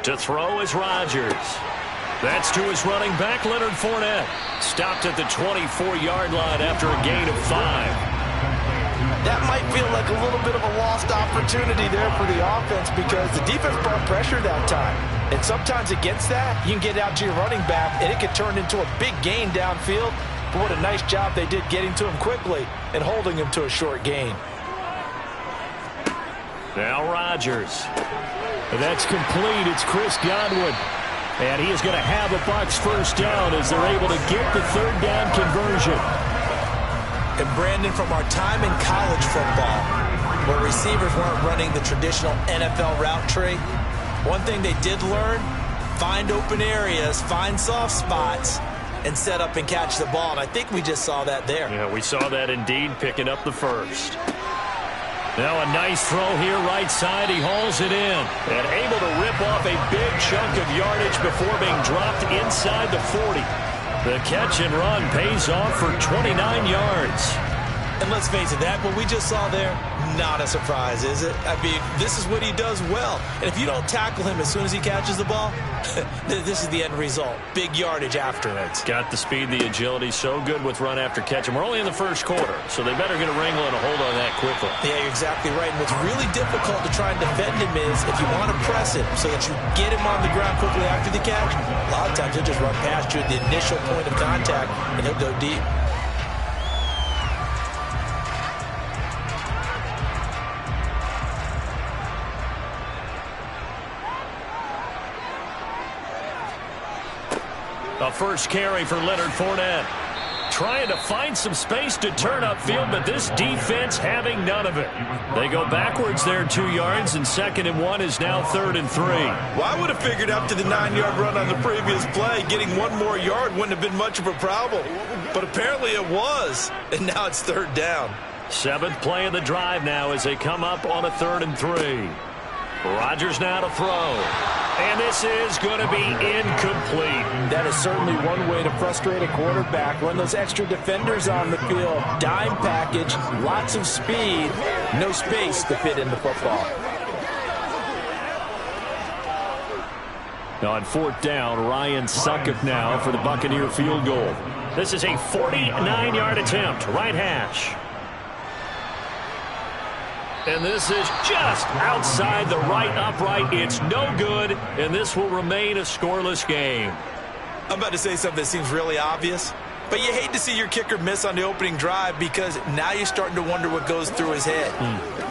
To throw is Rodgers. That's to his running back, Leonard Fournette. Stopped at the 24-yard line after a gain of 5. That might feel like a little bit of a lost opportunity there for the offense because the defense brought pressure that time. And sometimes against that, you can get out to your running back, and it can turn into a big gain downfield. But what a nice job they did getting to him quickly and holding him to a short gain. Now Rodgers. That's complete. It's Chris Godwin. And he is going to have a Bucs first down as they're able to get the third down conversion. And Brandon, from our time in college football, where receivers weren't running the traditional NFL route tree, one thing they did learn, find open areas, find soft spots, and set up and catch the ball. And I think we just saw that there. Yeah, we saw that indeed, picking up the first. Now a nice throw here right side. He hauls it in and able to rip off a big chunk of yardage before being dropped inside the 40. The catch and run pays off for 29 yards. And let's face it, that what we just saw there, not a surprise, is it? I mean, this is what he does well. And if you don't tackle him as soon as he catches the ball, this is the end result. Big yardage after it. Got the speed, the agility, so good with run after catch. And we're only in the first quarter, so they better get a wrangle and a hold on that quickly. Yeah, you're exactly right. And what's really difficult to try and defend him is if you want to press him so that you get him on the ground quickly after the catch, a lot of times he'll just run past you at the initial point of contact, and he'll go deep. A first carry for Leonard Fournette. Trying to find some space to turn upfield, but this defense having none of it. They go backwards there 2 yards, and 2nd and 1 is now 3rd and 3. Well, I would have figured after the 9-yard run on the previous play, getting one more yard wouldn't have been much of a problem. But apparently it was, and now it's 3rd down. Seventh play of the drive now as they come up on a 3rd and 3. Rodgers now to throw. And this is going to be incomplete. That is certainly one way to frustrate a quarterback. Run those extra defenders on the field. Dime package, lots of speed, no space to fit in the football. On 4th down, Ryan Succop now for the Buccaneer field goal. This is a 49-yard attempt, right hash. And this is just outside the right upright. It's no good, and this will remain a scoreless game. I'm about to say something that seems really obvious, but you hate to see your kicker miss on the opening drive because now you're starting to wonder what goes through his head.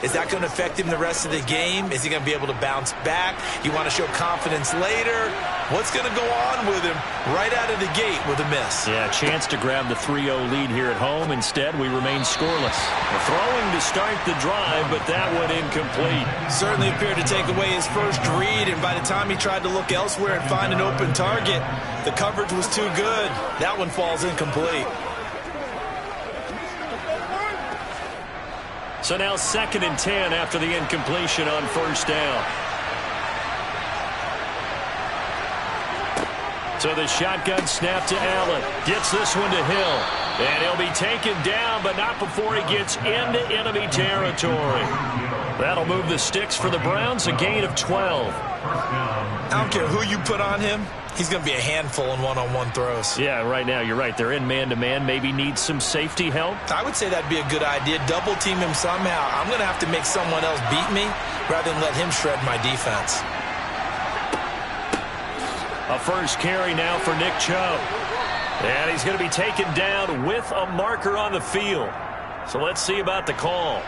Is that going to affect him the rest of the game? Is he going to be able to bounce back? You want to show confidence later? What's going to go on with him right out of the gate with a miss? Yeah, chance to grab the 3-0 lead here at home. Instead, we remain scoreless. Throwing to start the drive, but that one incomplete. Certainly appeared to take away his first read, and by the time he tried to look elsewhere and find an open target, the coverage was too good. That one falls incomplete. So now 2nd and 10 after the incompletion on 1st down. So the shotgun snap to Allen. Gets this one to Hill. And he'll be taken down, but not before he gets into enemy territory. That'll move the sticks for the Browns, a gain of 12. I don't care who you put on him. He's going to be a handful in one-on-one throws. Yeah, right now, you're right. They're in man-to-man. Maybe need some safety help. I would say that'd be a good idea. Double team him somehow. I'm going to have to make someone else beat me rather than let him shred my defense. A first carry now for Nick Chubb. And he's going to be taken down with a marker on the field. So let's see about the call.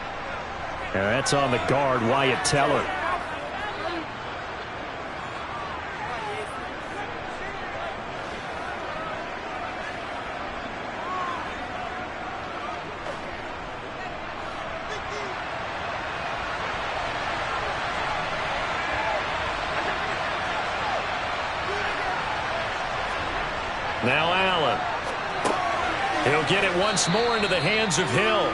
And that's on the guard, Wyatt Teller. Now Allen. He'll get it once more into the hands of Hill.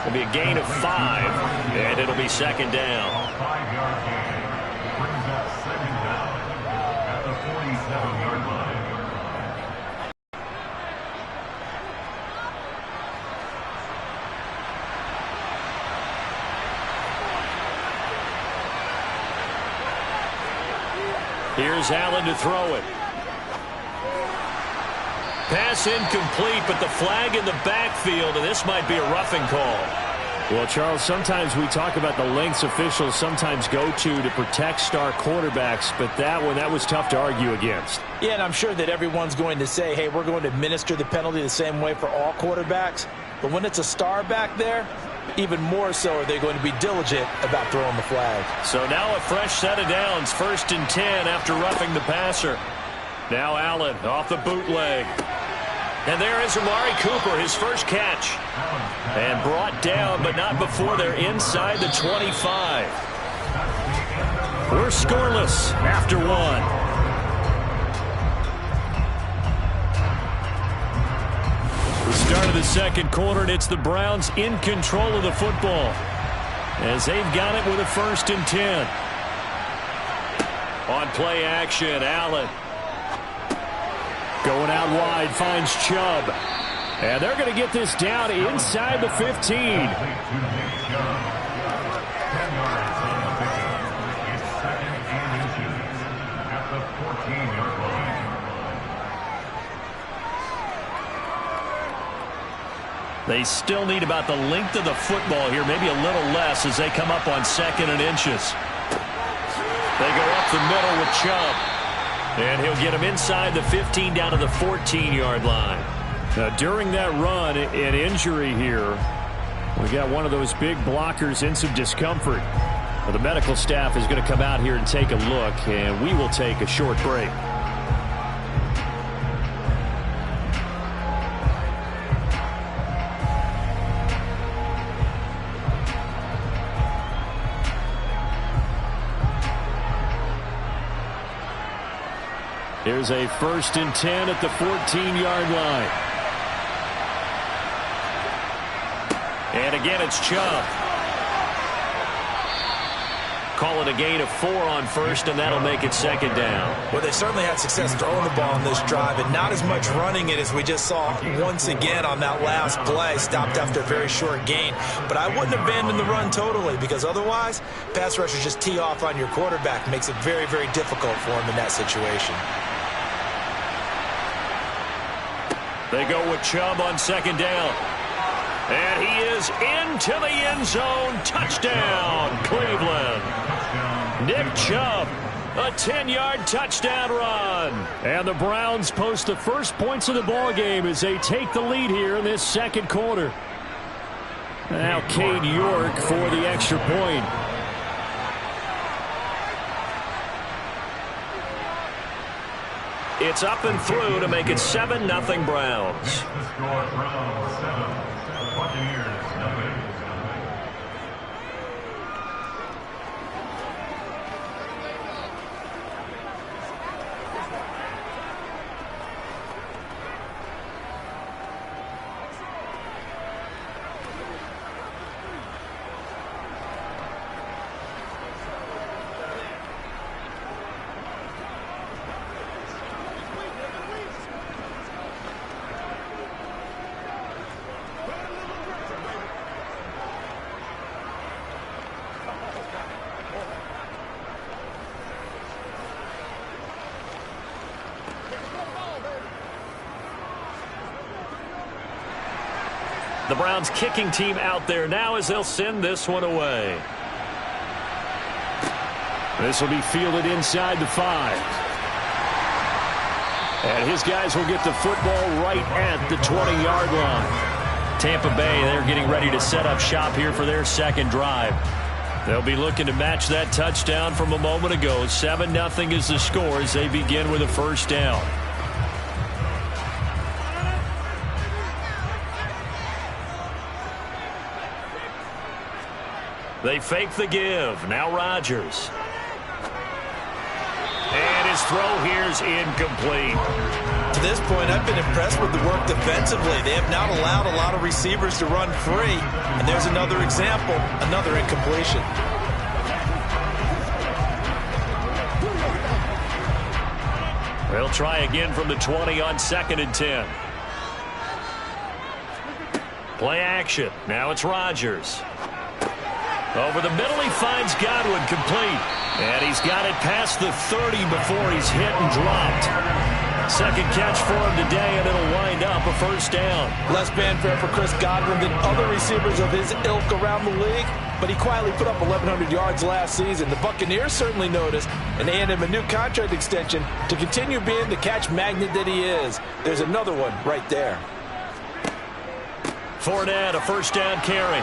It'll be a gain of 5, and it'll be 2nd down. Here's Allen to throw it. Pass incomplete, but the flag in the backfield, and this might be a roughing call. Well, Charles, sometimes we talk about the lengths officials sometimes go to protect star quarterbacks, but that was tough to argue against. Yeah, and I'm sure that everyone's going to say, hey, we're going to administer the penalty the same way for all quarterbacks. But when it's a star back there, even more so are they going to be diligent about throwing the flag. So now a fresh set of downs, 1st and 10 after roughing the passer. Now Allen off the bootleg. And there is Amari Cooper, his first catch. And brought down, but not before they're inside the 25. We're scoreless after 1. The start of the 2nd quarter, and it's the Browns in control of the football as they've got it with a 1st and 10. On play action, Allen. Going out wide, finds Chubb. And they're going to get this down inside the 15. They still need about the length of the football here, maybe a little less as they come up on 2nd and inches. They go up the middle with Chubb. And he'll get him inside the 15 down to the 14-yard line. Now, during that run, an injury here. We got one of those big blockers in some discomfort. Well, the medical staff is going to come out here and take a look, and we will take a short break. Here's a 1st and 10 at the 14-yard line. And again, it's Chubb. Call it a gain of 4 on first, and that'll make it second down. Well, they certainly had success throwing the ball on this drive, and not as much running it as we just saw once again on that last play. Stopped after a very short gain. But I wouldn't abandon the run totally, because otherwise, pass rushers just tee off on your quarterback. Makes it very, very difficult for him in that situation. They go with Chubb on second down. And he is into the end zone. Touchdown, Cleveland. Nick Chubb, a 10-yard touchdown run. And the Browns post the first points of the ball game as they take the lead here in this second quarter. Now Cade York for the extra point. It's up and through to make it 7-0 Browns. The Browns kicking team out there now as they'll send this one away. This will be fielded inside the 5. And his guys will get the football right at the 20-yard line. Tampa Bay, they're getting ready to set up shop here for their second drive. They'll be looking to match that touchdown from a moment ago. 7-0 is the score as they begin with a first down. They fake the give. Now Rodgers. And his throw here's incomplete. To this point, I've been impressed with the work defensively. They have not allowed a lot of receivers to run free. And there's another example, another incompletion. They'll try again from the 20 on 2nd and 10. Play action. Now it's Rodgers. Over the middle, he finds Godwin complete. And he's got it past the 30 before he's hit and dropped. Second catch for him today, and it'll wind up a first down. Less fanfare for Chris Godwin than other receivers of his ilk around the league, but he quietly put up 1,100 yards last season. The Buccaneers certainly noticed, and they handed him a new contract extension to continue being the catch magnet that he is. There's another one right there. Fournette, a first down carry.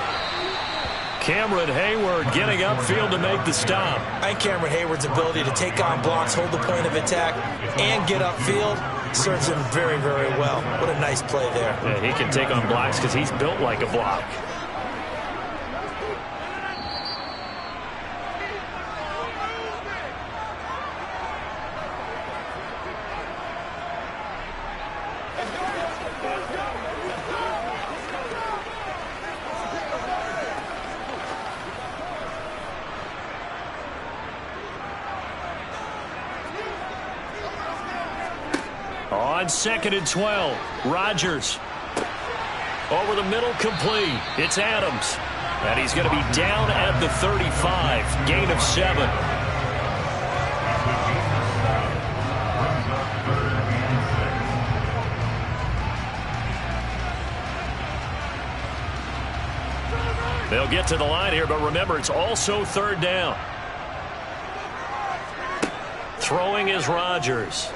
Cameron Hayward getting upfield to make the stop. I think Cameron Hayward's ability to take on blocks, hold the point of attack, and get upfield serves him very, very well. What a nice play there. Yeah, he can take on blocks because he's built like a block. On 2nd and 12, Rodgers. Over the middle, complete. It's Adams. And he's going to be down at the 35. Gain of 7. They'll get to the line here, but remember, it's also 3rd down. Throwing is Rodgers.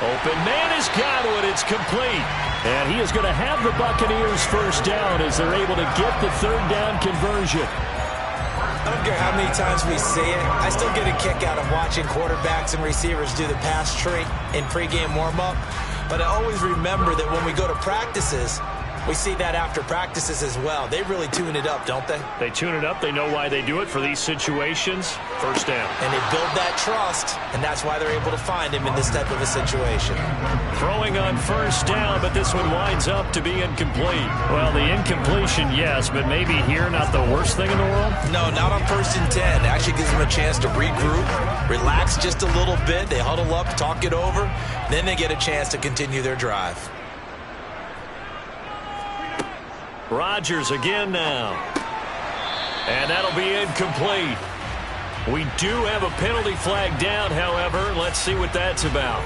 Open man is Godwin. It's complete. And he is going to have the Buccaneers first down as they're able to get the 3rd down conversion. I don't care how many times we see it. I still get a kick out of watching quarterbacks and receivers do the pass tree in pregame warm-up. But I always remember that when we go to practices, We see that after practices as well. They really tune it up, don't they? They tune it up. They know why they do it for these situations. First down. And they build that trust, and that's why they're able to find him in this type of a situation. Throwing on first down, but this one winds up to be incomplete. Well, the incompletion, yes, but maybe here not the worst thing in the world? No, not on 1st and 10. It actually gives them a chance to regroup, relax just a little bit. They huddle up, talk it over, then they get a chance to continue their drive. Rodgers again now. And that'll be incomplete. We do have a penalty flag down, however. Let's see what that's about.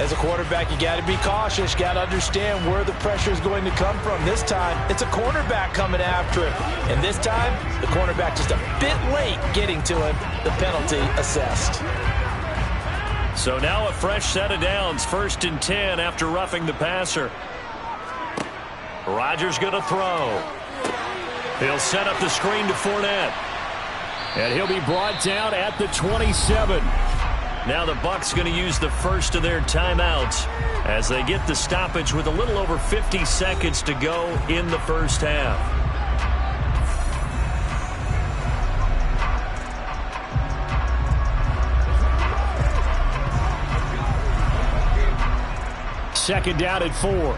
As a quarterback, you got to be cautious. You got to understand where the pressure is going to come from. This time, it's a cornerback coming after him. And this time, the cornerback just a bit late getting to him. The penalty assessed. So now a fresh set of downs. 1st and 10 after roughing the passer. Rodgers going to throw. He'll set up the screen to Fournette. And he'll be brought down at the 27. Now the Bucs going to use the first of their timeouts as they get the stoppage with a little over 50 seconds to go in the first half. Second down at 4.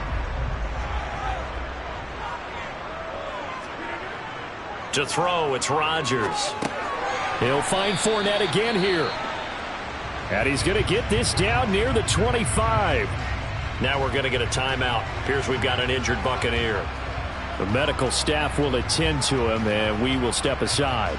To throw, it's Rodgers. He'll find Fournette again here. And he's going to get this down near the 25. Now we're going to get a timeout. Here's we've got an injured Buccaneer. The medical staff will attend to him, and we will step aside.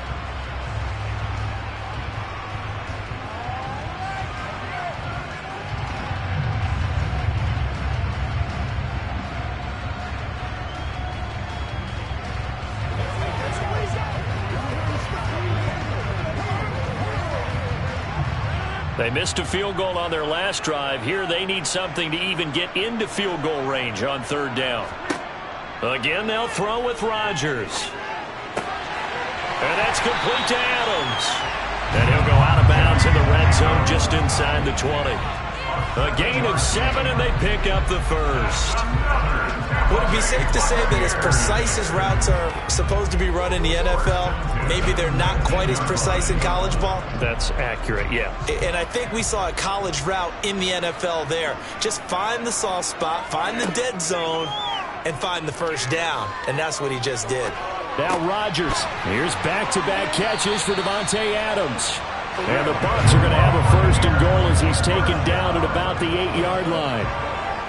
They missed a field goal on their last drive. Here they need something to even get into field goal range on 3rd down. Again, they'll throw with Rodgers. And that's complete to Adams. And he'll go out of bounds in the red zone just inside the 20. A gain of 7, and they pick up the first. Would it be safe to say that as precise as routes are supposed to be run in the NFL, maybe they're not quite as precise in college ball? That's accurate, yeah. And I think we saw a college route in the NFL there. Just find the soft spot, find the dead zone, and find the first down. And that's what he just did. Now Rodgers. Here's back-to-back catches for Davante Adams. And the Bucs are going to have a 1st and goal as he's taken down at about the 8-yard line.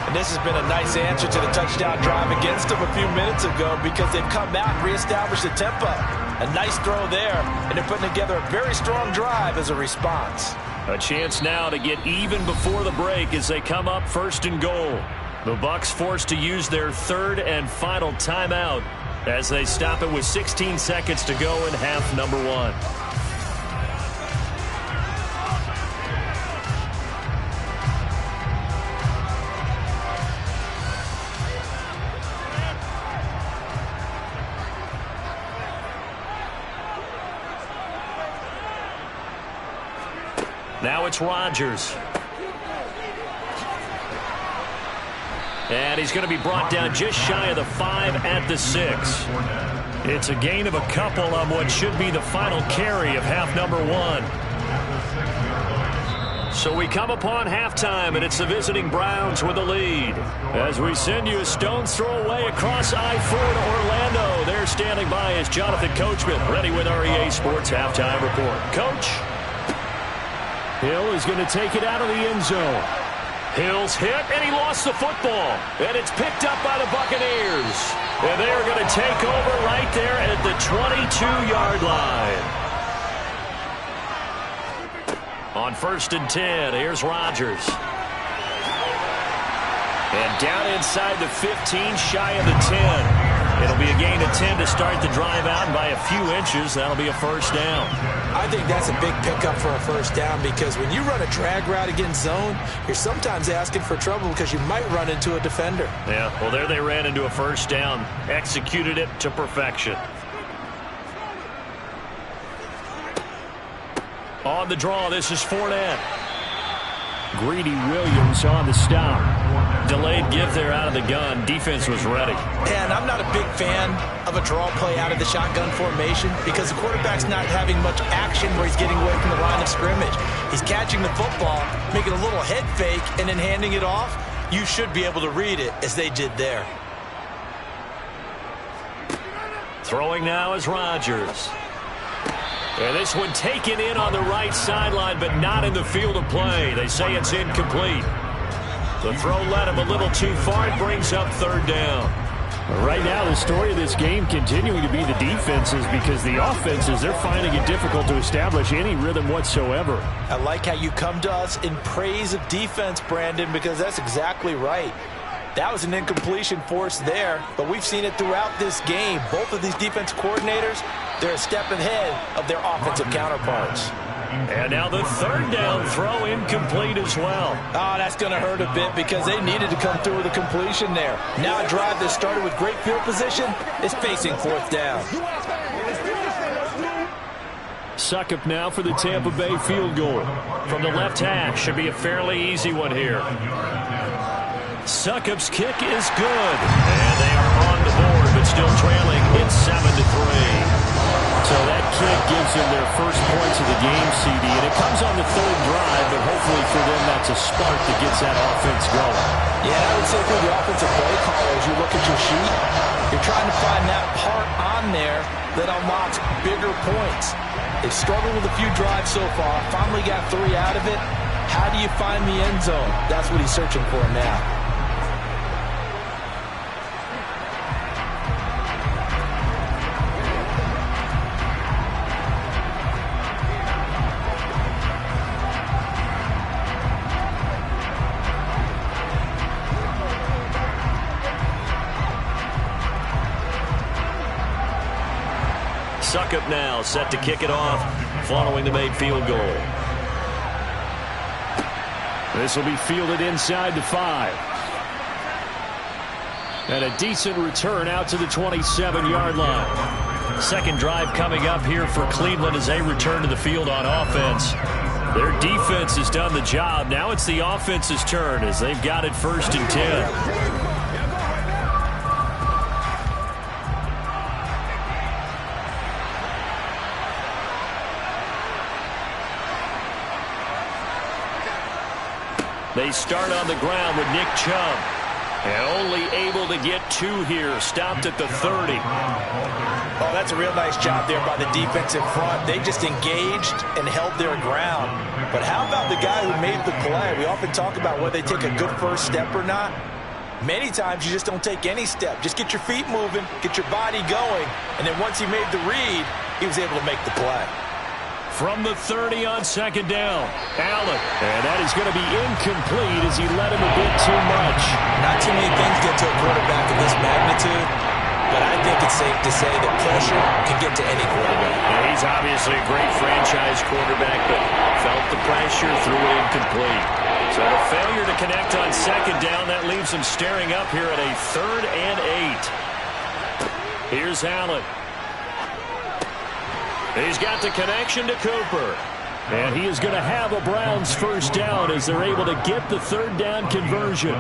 And this has been a nice answer to the touchdown drive against them a few minutes ago because they've come out and reestablished the tempo. A nice throw there, and they're putting together a very strong drive as a response. A chance now to get even before the break as they come up 1st and goal. The Bucs forced to use their 3rd and final timeout as they stop it with 16 seconds to go in half number 1. Now it's Rodgers. And he's going to be brought down just shy of the 5 at the 6. It's a gain of a couple on what should be the final carry of half number 1. So we come upon halftime, and it's the visiting Browns with the lead. As we send you a stone's throw away across I-4 to Orlando. There standing by is Jonathan Coachman, ready with our EA Sports Halftime Report. Coach? Hill is going to take it out of the end zone. Hill's hit, and he lost the football. And it's picked up by the Buccaneers. And they're going to take over right there at the 22-yard line. On 1st and 10, here's Rodgers. And down inside the 15, shy of the 10. It'll be a gain of 10 to start the drive out, and by a few inches, that'll be a 1st down. I think that's a big pickup for a 1st down because when you run a drag route against zone, you're sometimes asking for trouble because you might run into a defender. Yeah, well, there they ran into a 1st down, executed it to perfection. On the draw, this is Fournette. Greedy Williams on the stop. delayed give there out of the gun. Defense was ready. And I'm not a big fan of a draw play out of the shotgun formation because the quarterback's not having much action where he's getting away from the line of scrimmage. He's catching the football, making a little head fake, and then handing it off. You should be able to read it as they did there. Throwing now is Rodgers. And this one taken in on the right sideline, but not in the field of play. They say it's incomplete. The throw led him a little too far. It brings up third down. Right now, the story of this game continuing to be the defenses because the offenses, they're finding it difficult to establish any rhythm whatsoever. I like how you come to us in praise of defense, Brandon, because that's exactly right. That was an incompletion forced there, but we've seen it throughout this game. Both of these defense coordinators, they're a step ahead of their offensive counterparts. And now the third down throw incomplete as well. Oh, that's going to hurt a bit because they needed to come through with a completion there. Now a drive that started with great field position is facing fourth down. Succop now for the Tampa Bay field goal. From the left hash, should be a fairly easy one here. Succop's kick is good. And they are on the board, but still trailing. It's 7-3. So that kick gives them their first points of the game, CD, and it comes on the third drive, but hopefully for them that's a spark that gets that offense going. Yeah, I would say for the offensive play caller, as you look at your sheet, you're trying to find that part on there that unlocks bigger points. They've struggled with a few drives so far, finally got 3 out of it. How do you find the end zone? That's what he's searching for now. Succop now set to kick it off following the made field goal. This will be fielded inside the 5. And a decent return out to the 27-yard line. Second drive coming up here for Cleveland as they return to the field on offense. Their defense has done the job. Now it's the offense's turn as they've got it 1st and 10. They start on the ground with Nick Chubb. And only able to get 2 here. Stopped at the 30. Oh, that's a real nice job there by the defensive front. They just engaged and held their ground. But how about the guy who made the play? We often talk about whether they take a good first step or not. Many times you just don't take any step. Just get your feet moving, get your body going, and then once he made the read, he was able to make the play. From the 30 on second down, Allen. And that is going to be incomplete as he led him a bit too much. Not too many things get to a quarterback of this magnitude, but I think it's safe to say that pressure can get to any quarterback. Yeah, he's obviously a great franchise quarterback, but felt the pressure, threw it incomplete. So a failure to connect on second down, that leaves him staring up here at a 3rd and 8. Here's Allen. He's got the connection to Cooper. And he is going to have a Browns first down as they're able to get the 3rd down conversion.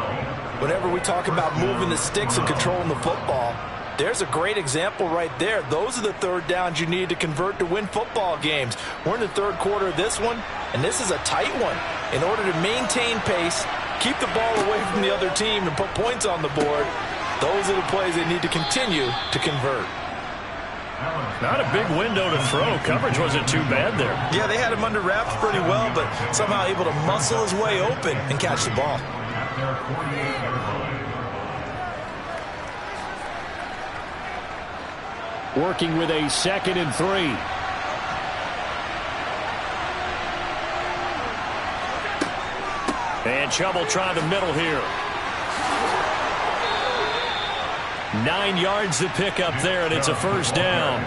Whenever we talk about moving the sticks and controlling the football, there's a great example right there. Those are the 3rd downs you need to convert to win football games. We're in the 3rd quarter of this one, and this is a tight one. In order to maintain pace, keep the ball away from the other team, and put points on the board, those are the plays they need to continue to convert. Not a big window to throw. Coverage wasn't too bad there. Yeah, they had him under wraps pretty well, but somehow able to muscle his way open and catch the ball. Working with a 2nd and 3. And Chubb will try the middle here. 9 yards to pick up there, and it's a first down.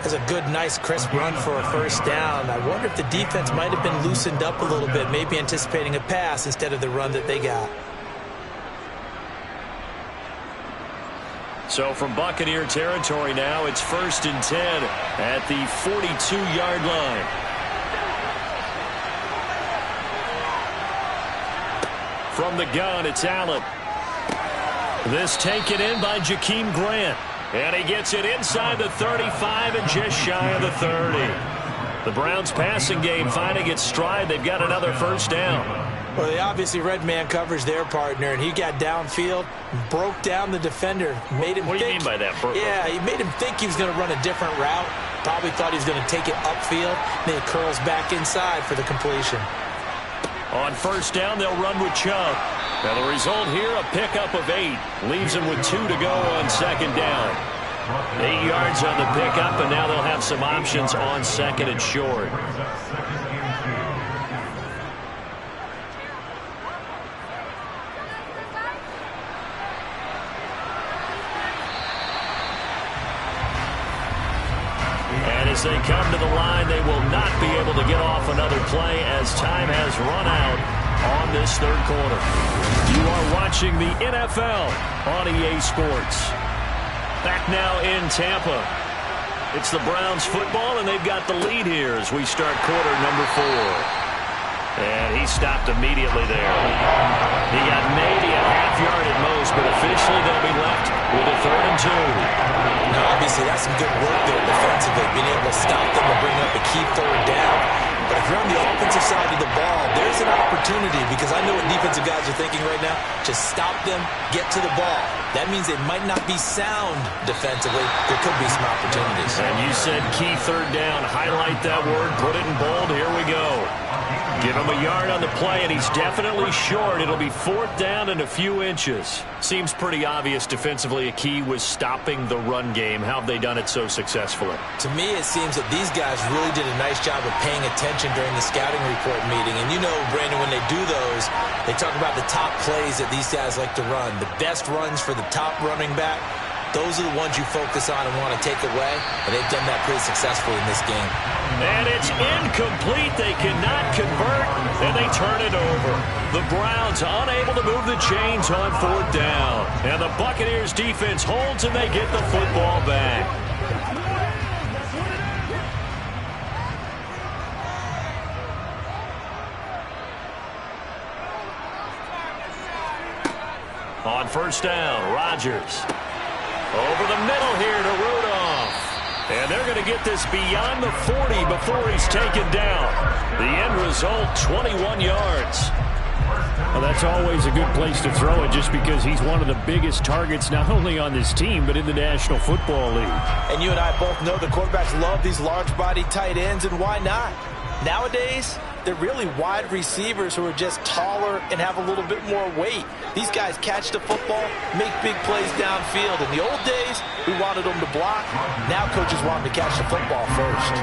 That's a good, nice, crisp run for a first down. I wonder if the defense might have been loosened up a little bit, maybe anticipating a pass instead of the run that they got. So from Buccaneer territory now, it's 1st and 10 at the 42-yard line. From the gun, it's Allen. This taken in by Jakeem Grant. And he gets it inside the 35 and just shy of the 30. The Browns passing game finding its stride. They've got another first down. Well, they obviously read man coverage their partner, and he got downfield, broke down the defender, made him What do you mean by that? Yeah, he made him think he was going to run a different route. Probably thought he was going to take it upfield. Then he curls back inside for the completion. On first down, they'll run with Chubb. Now the result here, a pickup of 8. Leaves them with 2 to go on second down. 8 yards on the pickup, and now they'll have some options on second and short. And as they come to the line, they will not be able to get off another play as time has run out on this third quarter. You are watching the NFL on EA Sports. Back now in Tampa. It's the Browns football, and they've got the lead here as we start quarter number 4. And he stopped immediately there. He got maybe a half yard at most, but officially they'll be left with a 3rd and 2. Now, obviously, that's some good work there defensively, being able to stop them and bring up a key 3rd down. But if you're on the offensive side of the ball, there's an opportunity, because I know what defensive guys are thinking right now. Just stop them, get to the ball. That means they might not be sound defensively. There could be some opportunities. And you said key 3rd down. Highlight that word. Put it in bold. Here we go. Give him a yard on the play, and he's definitely short. It'll be 4th down and a few inches. Seems pretty obvious defensively a key was stopping the run game. How have they done it so successfully? To me, it seems that these guys really did a nice job of paying attention during the scouting report meeting. And you know, Brandon, when they do those, they talk about the top plays that these guys like to run. The best runs for the top running back. Those are the ones you focus on and want to take away, and they've done that pretty successfully in this game. And it's incomplete. They cannot convert, and they turn it over. The Browns unable to move the chains on 4th down. And the Buccaneers defense holds, and they get the football back. On first down, Rodgers. Over the middle here to Rudolph. And they're going to get this beyond the 40 before he's taken down. The end result, 21 yards. Well, that's always a good place to throw it, just because he's one of the biggest targets not only on this team but in the National Football League. And you and I both know the quarterbacks love these large-body tight ends, and why not? Nowadays, they're really wide receivers who are just taller and have a little bit more weight. These guys catch the football, make big plays downfield. In the old days, we wanted them to block. Now coaches want them to catch the football first.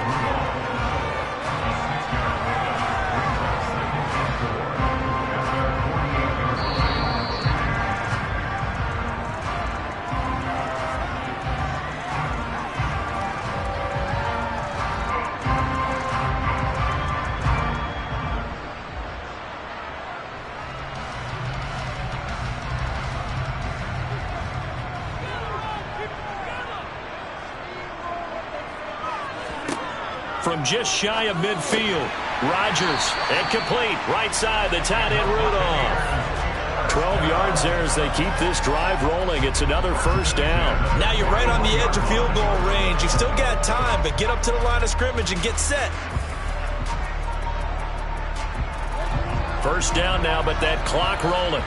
From just shy of midfield, Rodgers, incomplete, right side, the tight end Rudolph. 12 yards there as they keep this drive rolling. It's another first down. Now you're right on the edge of field goal range. You've still got time, but get up to the line of scrimmage and get set. First down now, but that clock rolling.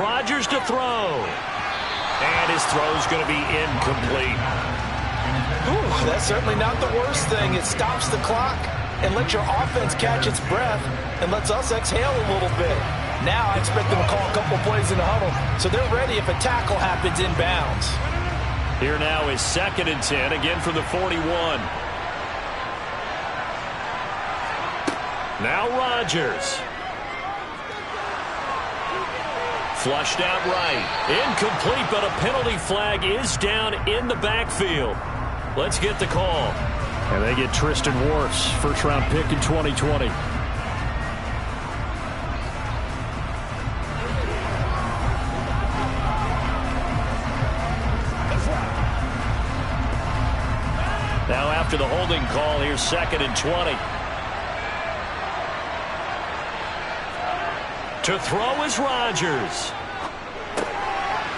Rodgers to throw. And his throw's going to be incomplete. Ooh, that's certainly not the worst thing. It stops the clock and lets your offense catch its breath and lets us exhale a little bit. Now I expect them to call a couple plays in the huddle, so they're ready if a tackle happens inbounds. Here now is 2nd and 10, again from the 41. Now Rodgers. Flushed out right. Incomplete, but a penalty flag is down in the backfield. Let's get the call. And they get Tristan Wirfs, first-round pick in 2020. Now after the holding call, here's 2nd and 20. To throw is Rodgers.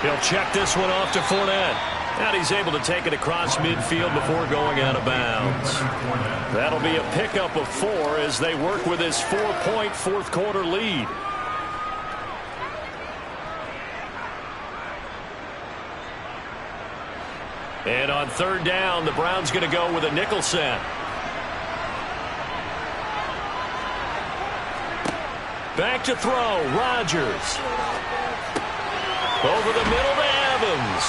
He'll check this one off to Fournette. And he's able to take it across midfield before going out of bounds. That'll be a pickup of 4 as they work with this 4-point fourth quarter lead. And on third down, the Browns going to go with a nickel set. Back to throw, Rodgers. Over the middle to Evans.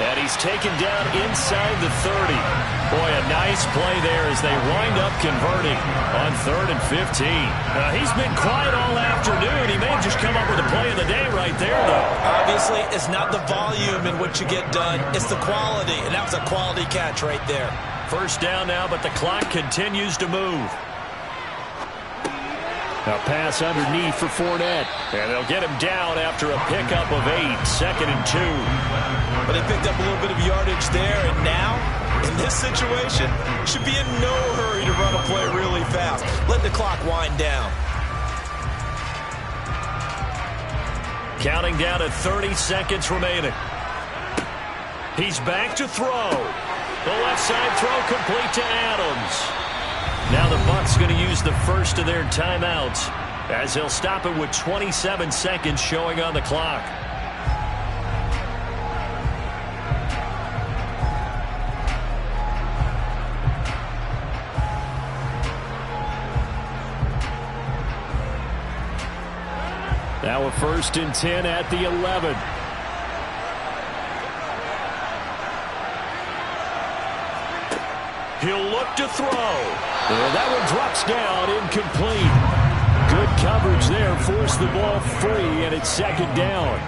And he's taken down inside the 30. Boy, a nice play there as they wind up converting on 3rd and 15. He's been quiet all afternoon. He may have just come up with a play of the day right there, though. Obviously, it's not the volume in what you get done. It's the quality, and that was a quality catch right there. First down now, but the clock continues to move. A pass underneath for Fournette. And they'll get him down after a pickup of 8, 2nd and 2. But they picked up a little bit of yardage there, and now, in this situation, should be in no hurry to run a play really fast. Let the clock wind down. Counting down at 30 seconds remaining. He's back to throw. The left side throw complete to Adams. Now the Bucs going to use the first of their timeouts as they'll stop it with 27 seconds showing on the clock. Now a 1st and 10 at the 11. He'll look to throw. And that one drops down, incomplete. Good coverage there, forced the ball free, and it's 2nd down.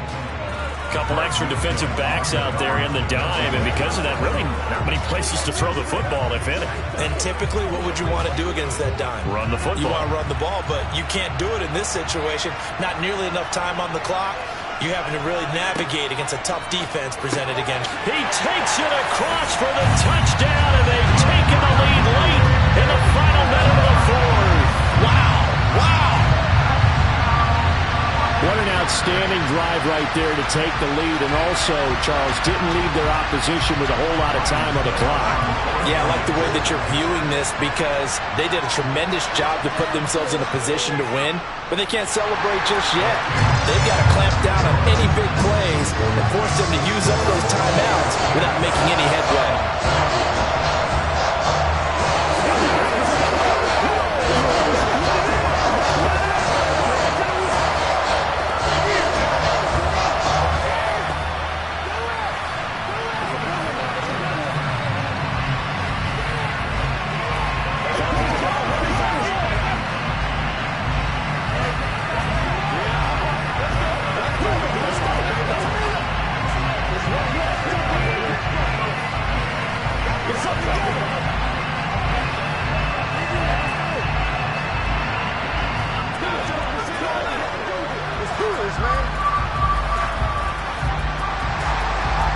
Couple extra defensive backs out there in the dime, and because of that, really not many places to throw the football, if any. And typically, what would you want to do against that dime? Run the football. You want to run the ball, but you can't do it in this situation. Not nearly enough time on the clock. You're having to really navigate against a tough defense presented against you. He takes it across for the touchdown, and they've taken the lead late in the final minute of the 4th. Wow. Wow. What an outstanding drive right there to take the lead, and also, Charles, didn't leave their opposition with a whole lot of time on the clock. Yeah, I like the way that you're viewing this because they did a tremendous job to put themselves in a position to win, but they can't celebrate just yet. They've got to clamp down on any big plays and force them to use up those timeouts without making any headway.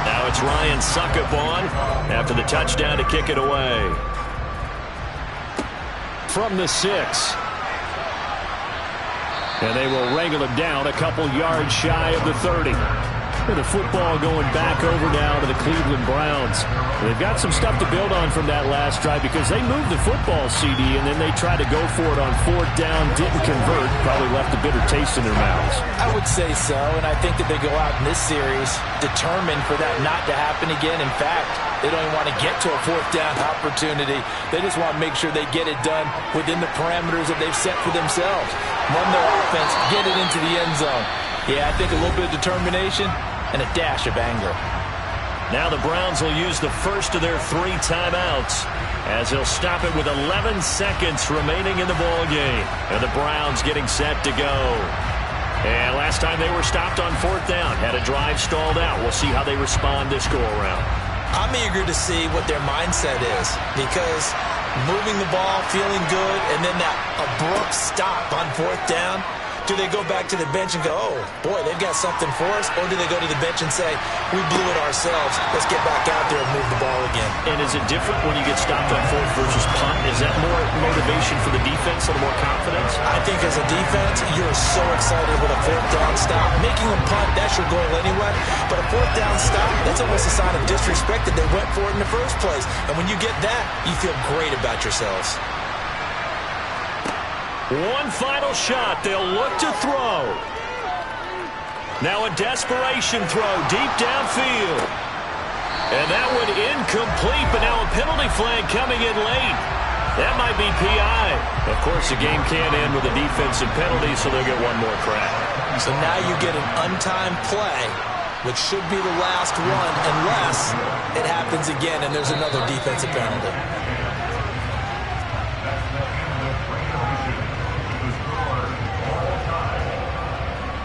Now it's Ryan Suckup on after the touchdown to kick it away. From the 6. And they will wrangle him down a couple yards shy of the 30. And the football going back over now to the Cleveland Browns. They've got some stuff to build on from that last drive because they moved the football, CD, and then they tried to go for it on 4th down, didn't convert, probably left a bitter taste in their mouths. I would say so, and I think that they go out in this series determined for that not to happen again. In fact, they don't even want to get to a 4th down opportunity. They just want to make sure they get it done within the parameters that they've set for themselves. Run their offense, get it into the end zone. Yeah, I think a little bit of determination and a dash of anger. Now the Browns will use the first of their 3 timeouts as they'll stop it with 11 seconds remaining in the ball game. And the Browns getting set to go. And last time they were stopped on 4th down, had a drive stalled out. We'll see how they respond this go-around. I'm eager to see what their mindset is because moving the ball, feeling good, and then that abrupt stop on 4th down, Do they go back to the bench and go, oh, boy, they've got something for us? Or do they go to the bench and say, we blew it ourselves. Let's get back out there and move the ball again. And is it different when you get stopped on fourth versus punt? Is that more motivation for the defense, a little more confidence? I think as a defense, you're so excited with a fourth down stop. Making a punt, that's your goal anyway. But a fourth down stop, that's almost a sign of disrespect that they went for it in the first place. And when you get that, you feel great about yourselves. One final shot. They'll look to throw. Now a desperation throw deep downfield. And that one incomplete, but now a penalty flag coming in late. That might be PI. Of course, the game can't end with a defensive penalty, so they'll get one more crack. So now you get an untimed play, which should be the last one, unless it happens again and there's another defensive penalty.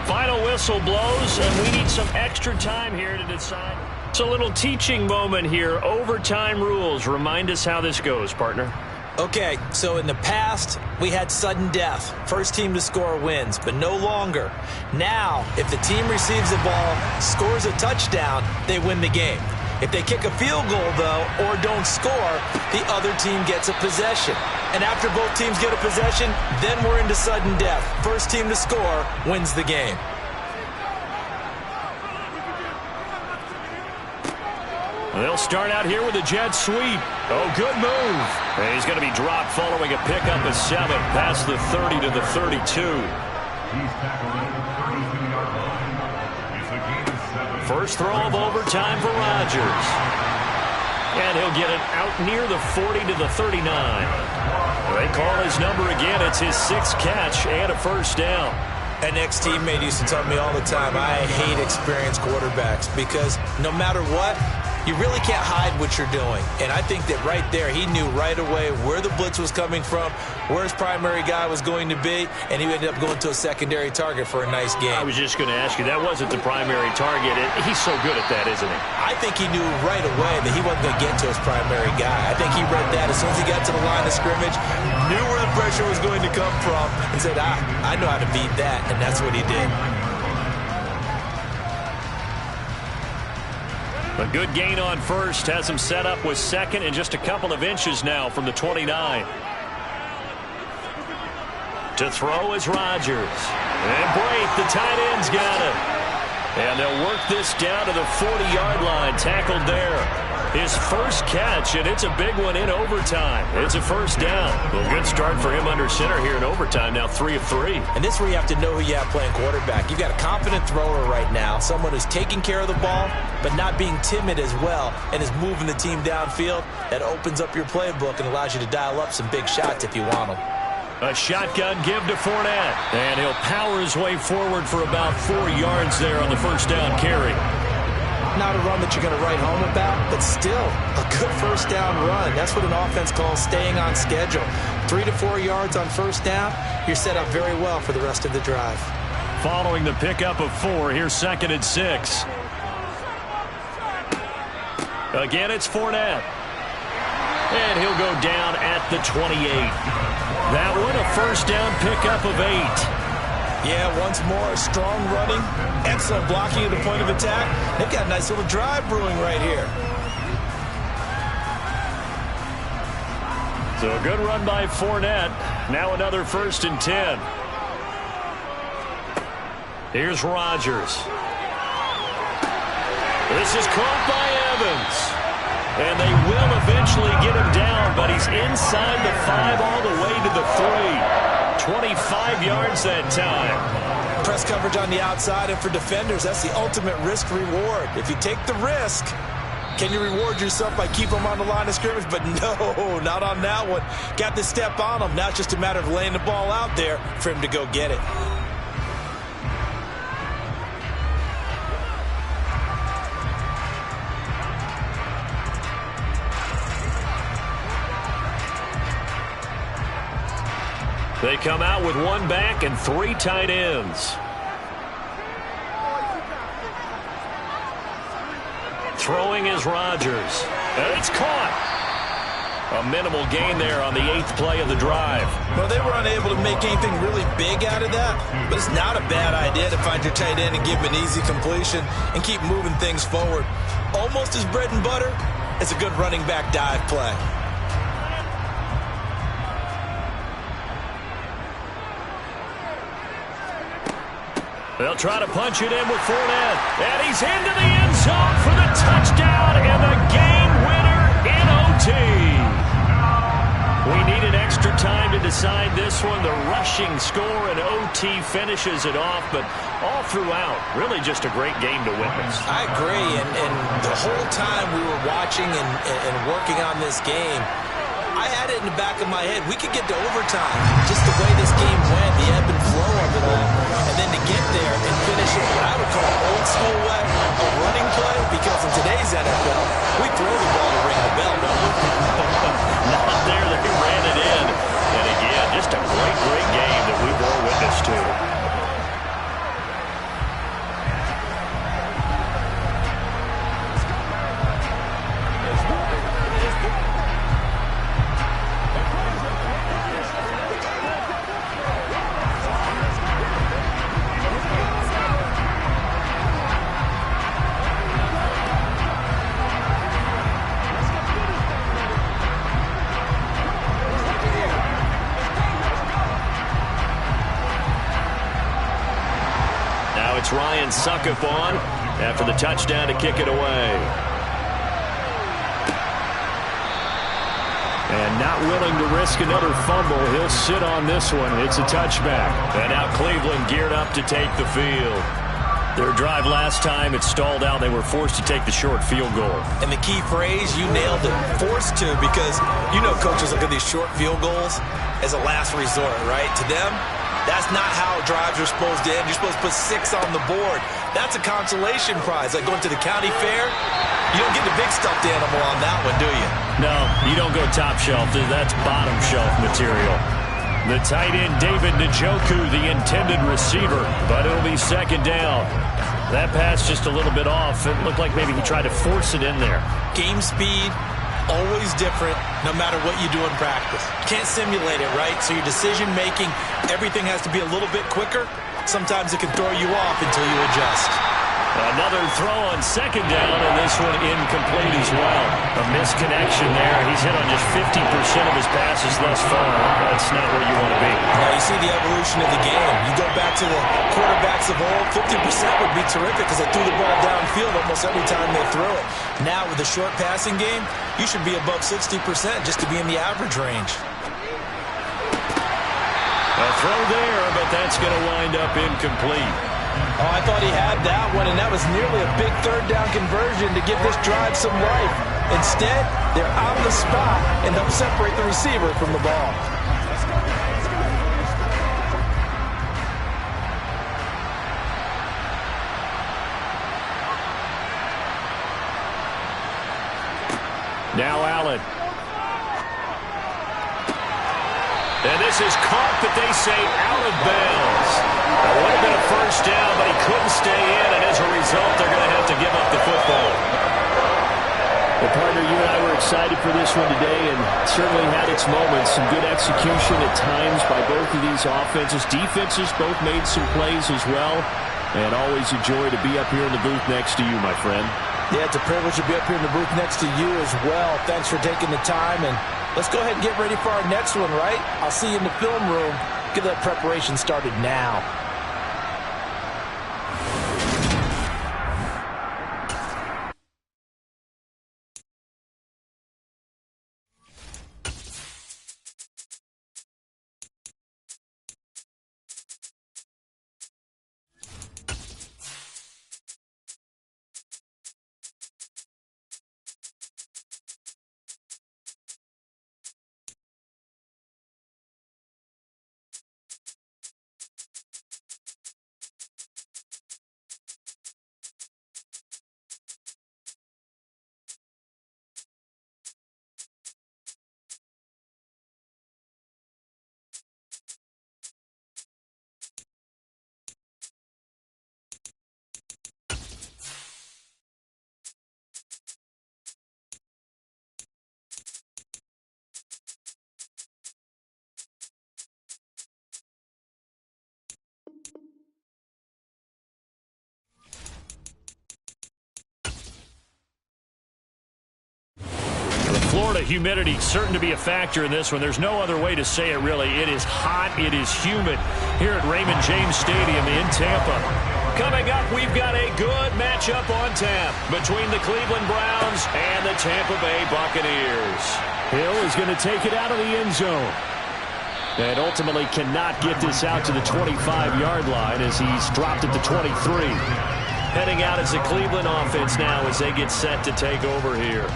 Final whistle blows, and we need some extra time here to decide. It's a little teaching moment here. Overtime rules. Remind us how this goes, partner. Okay, so in the past, we had sudden death. First team to score wins, but no longer. Now, if the team receives the ball, scores a touchdown, they win the game. If they kick a field goal, though, or don't score, the other team gets a possession. And after both teams get a possession, then we're into sudden death. First team to score wins the game. They'll start out here with a jet sweep. Oh, good move. And he's going to be dropped following a pickup of 7 past the 30 to the 32. First throw of overtime for Rodgers. And he'll get it out near the 40 to the 39. They call his number again. It's his 6th catch and a first down. An ex-teammate used to tell me all the time, I hate experienced quarterbacks because no matter what, you really can't hide what you're doing. And I think that right there, he knew right away where the blitz was coming from, where his primary guy was going to be, and he ended up going to a secondary target for a nice game. I was just going to ask you, that wasn't the primary target. He's so good at that, isn't he? I think he knew right away that he wasn't going to get to his primary guy. I think he read that as soon as he got to the line of scrimmage, knew where the pressure was going to come from, and said, I know how to beat that, and that's what he did. A good gain on first has him set up with second and just a couple of inches now from the 29. To throw is Rodgers. And break, the tight end's got it. And they'll work this down to the 40-yard line, tackled there. His first catch, and it's a big one in overtime. It's a first down. Well, good start for him under center here in overtime, now 3 of 3. And this is where you have to know who you have playing quarterback. You've got a confident thrower right now, someone who's taking care of the ball, but not being timid as well, and is moving the team downfield. That opens up your playbook and allows you to dial up some big shots if you want them. A shotgun give to Fournette, and he'll power his way forward for about 4 yards there on the first down carry. Not a run that you're going to write home about, but still a good first down run. That's what an offense calls staying on schedule. 3 to 4 yards on first down, you're set up very well for the rest of the drive. Following the pickup of 4, here's 2nd and 6. Again, it's Fournette. And he'll go down at the 28. That one, a first down pickup of 8. Yeah, once more, strong running, excellent blocking at the point of attack. They've got a nice little drive brewing right here. So a good run by Fournette. Now another 1st and 10. Here's Rodgers. This is caught by Evans. And they will eventually get him down, but he's inside the 5 all the way to the 3. 25 yards that time. Press coverage on the outside, and for defenders, that's the ultimate risk-reward. If you take the risk, can you reward yourself by keeping them on the line of scrimmage? But no, not on that one. Got to step on them. Now it's just a matter of laying the ball out there for him to go get it. They come out with 1 back and 3 tight ends. Throwing is Rodgers. And it's caught. A minimal gain there on the 8th play of the drive. Well, they were unable to make anything really big out of that, but it's not a bad idea to find your tight end and give him an easy completion and keep moving things forward. Almost as bread and butter as a good running back dive play. They'll try to punch it in with Fournette. And he's into the end zone for the touchdown and the game winner in OT. We need an extra time to decide this one. The rushing score and OT finishes it off, but all throughout, really just a great game to witness. I agree, and the whole time we were watching and working on this game, I had it in the back of my head. We could get to overtime. Just the way this game went, the ebb and flow of it all. And then to get there and finish it what I would call an old school way, a running play, because in today's NFL, we throw the ball to ring the bell, don't we? Not there. They ran it in. And again, just a great, great game that we bore witness to. It's Ryan Suckup on after the touchdown to kick it away. And not willing to risk another fumble. He'll sit on this one. It's a touchback. And now Cleveland geared up to take the field. Their drive last time, it stalled out. They were forced to take the short field goal. And the key phrase, you nailed it, forced to, because you know coaches look at these short field goals as a last resort, right? To them, that's not how drives are supposed to end. You're supposed to put 6 on the board. That's a consolation prize. Like going to the county fair, you don't get the big stuffed animal on that one, do you? No, you don't go top shelf. That's bottom shelf material. The tight end, David Njoku, the intended receiver, but it'll be second down. That pass just a little bit off. It looked like maybe he tried to force it in there. Game speed, always different, no matter what you do in practice. Can't simulate it, right? So your decision-making, everything has to be a little bit quicker. Sometimes it can throw you off until you adjust. Another throw on second down, and this one incomplete as well. A misconnection there. He's hit on just 50% of his passes thus far. That's not where you want to be. Now you see the evolution of the game. You go back to the quarterbacks of old, 50% would be terrific because they threw the ball downfield almost every time they threw it. Now with the short passing game, you should be above 60% just to be in the average range. A throw there, but that's going to wind up incomplete. Oh, I thought he had that one, and that was nearly a big third down conversion to give this drive some life. Instead, they're on the spot and help separate the receiver from the ball. Now Allen. And this is caught, but they say out of bounds. That would have been a first down, but he couldn't stay in, and as a result, they're going to have to give up the football. Well, partner, you and I were excited for this one today, and certainly had its moments. Some good execution at times by both of these offenses. Defenses both made some plays as well, and always a joy to be up here in the booth next to you, my friend. Yeah, it's a privilege to be up here in the booth next to you as well. Thanks for taking the time, and let's go ahead and get ready for our next one, right? I'll see you in the film room. Get that preparation started now. Florida humidity certain to be a factor in this one. There's no other way to say it, really. It is hot. It is humid here at Raymond James Stadium in Tampa. Coming up, we've got a good matchup on tap between the Cleveland Browns and the Tampa Bay Buccaneers. Hill is going to take it out of the end zone. And ultimately cannot get this out to the 25-yard line as he's dropped at the 23. Heading out as the Cleveland offense now as they get set to take over here.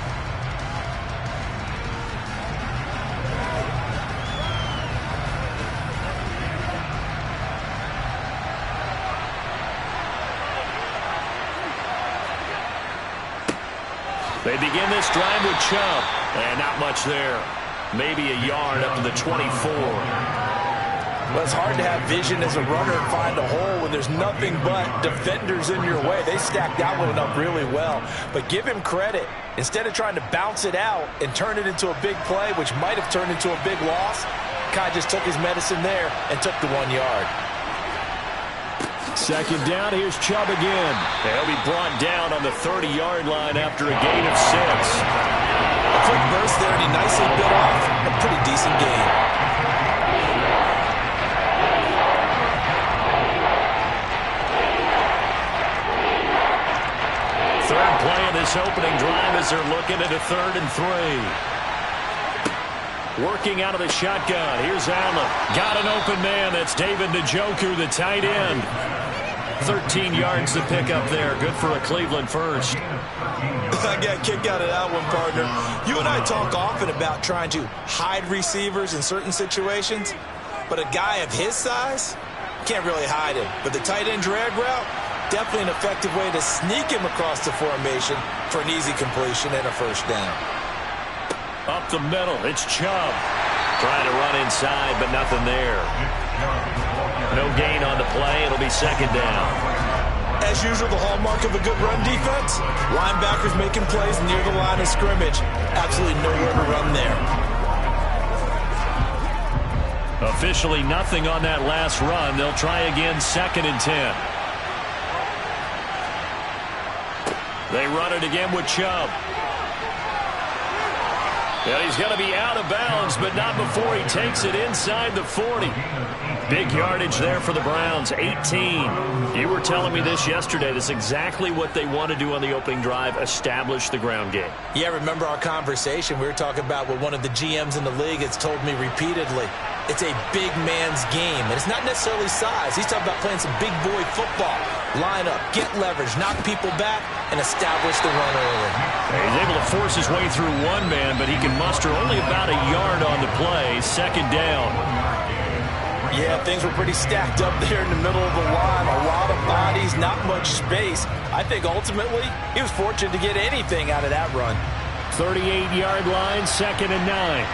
They begin this drive with Chubb. And not much there. Maybe a yard up to the 24. Well, it's hard to have vision as a runner and find a hole when there's nothing but defenders in your way. They stacked that one up really well. But give him credit. Instead of trying to bounce it out and turn it into a big play, which might have turned into a big loss, Kai just took his medicine there and took the 1 yard. Second down, here's Chubb again. He'll be brought down on the 30-yard line after a gain of 6. A quick burst there, and he nicely bit off a pretty decent gain. Third play of this opening drive as they're looking at a 3rd and 3. Working out of the shotgun. Here's Allen. Got an open man. That's David Njoku, the tight end. 13 yards to pick up there. Good for a Cleveland first. I got a kick out of that one, partner. You and I talk often about trying to hide receivers in certain situations, but a guy of his size can't really hide him. But the tight end drag route, definitely an effective way to sneak him across the formation for an easy completion and a first down. Up the middle, it's Chubb. Trying to run inside, but nothing there. No gain on the play. It'll be 2nd down. As usual, the hallmark of a good run defense, linebackers making plays near the line of scrimmage. Absolutely nowhere to run there. Officially nothing on that last run. They'll try again, 2nd and 10. They run it again with Chubb. And he's going to be out of bounds, but not before he takes it inside the 40. Big yardage there for the Browns, 18. You were telling me this yesterday. That's exactly what they want to do on the opening drive, establish the ground game. Yeah, remember our conversation? We were talking about what one of the GMs in the league has told me repeatedly. It's a big man's game, and it's not necessarily size. He's talking about playing some big boy football. Line up, get leverage, knock people back, and establish the run early. He's able to force his way through one man, but he can muster only about a yard on the play. 2nd down. Yeah, things were pretty stacked up there in the middle of the line. A lot of bodies, not much space. I think ultimately he was fortunate to get anything out of that run. 38-yard line, 2nd and 9.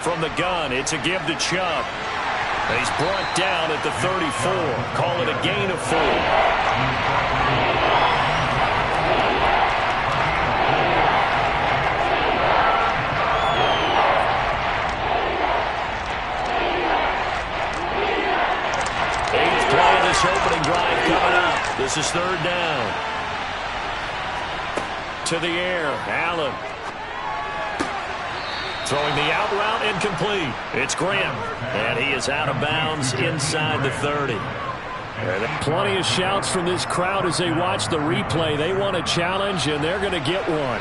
From the gun, it's a give to Chubb. He's brought down at the 34. Call it a gain of 4. Opening drive coming up. This is 3rd down. To the air, Allen. Throwing the out route incomplete. It's Graham. And he is out of bounds inside the 30. Plenty of shouts from this crowd as they watch the replay. They want a challenge, and they're going to get one.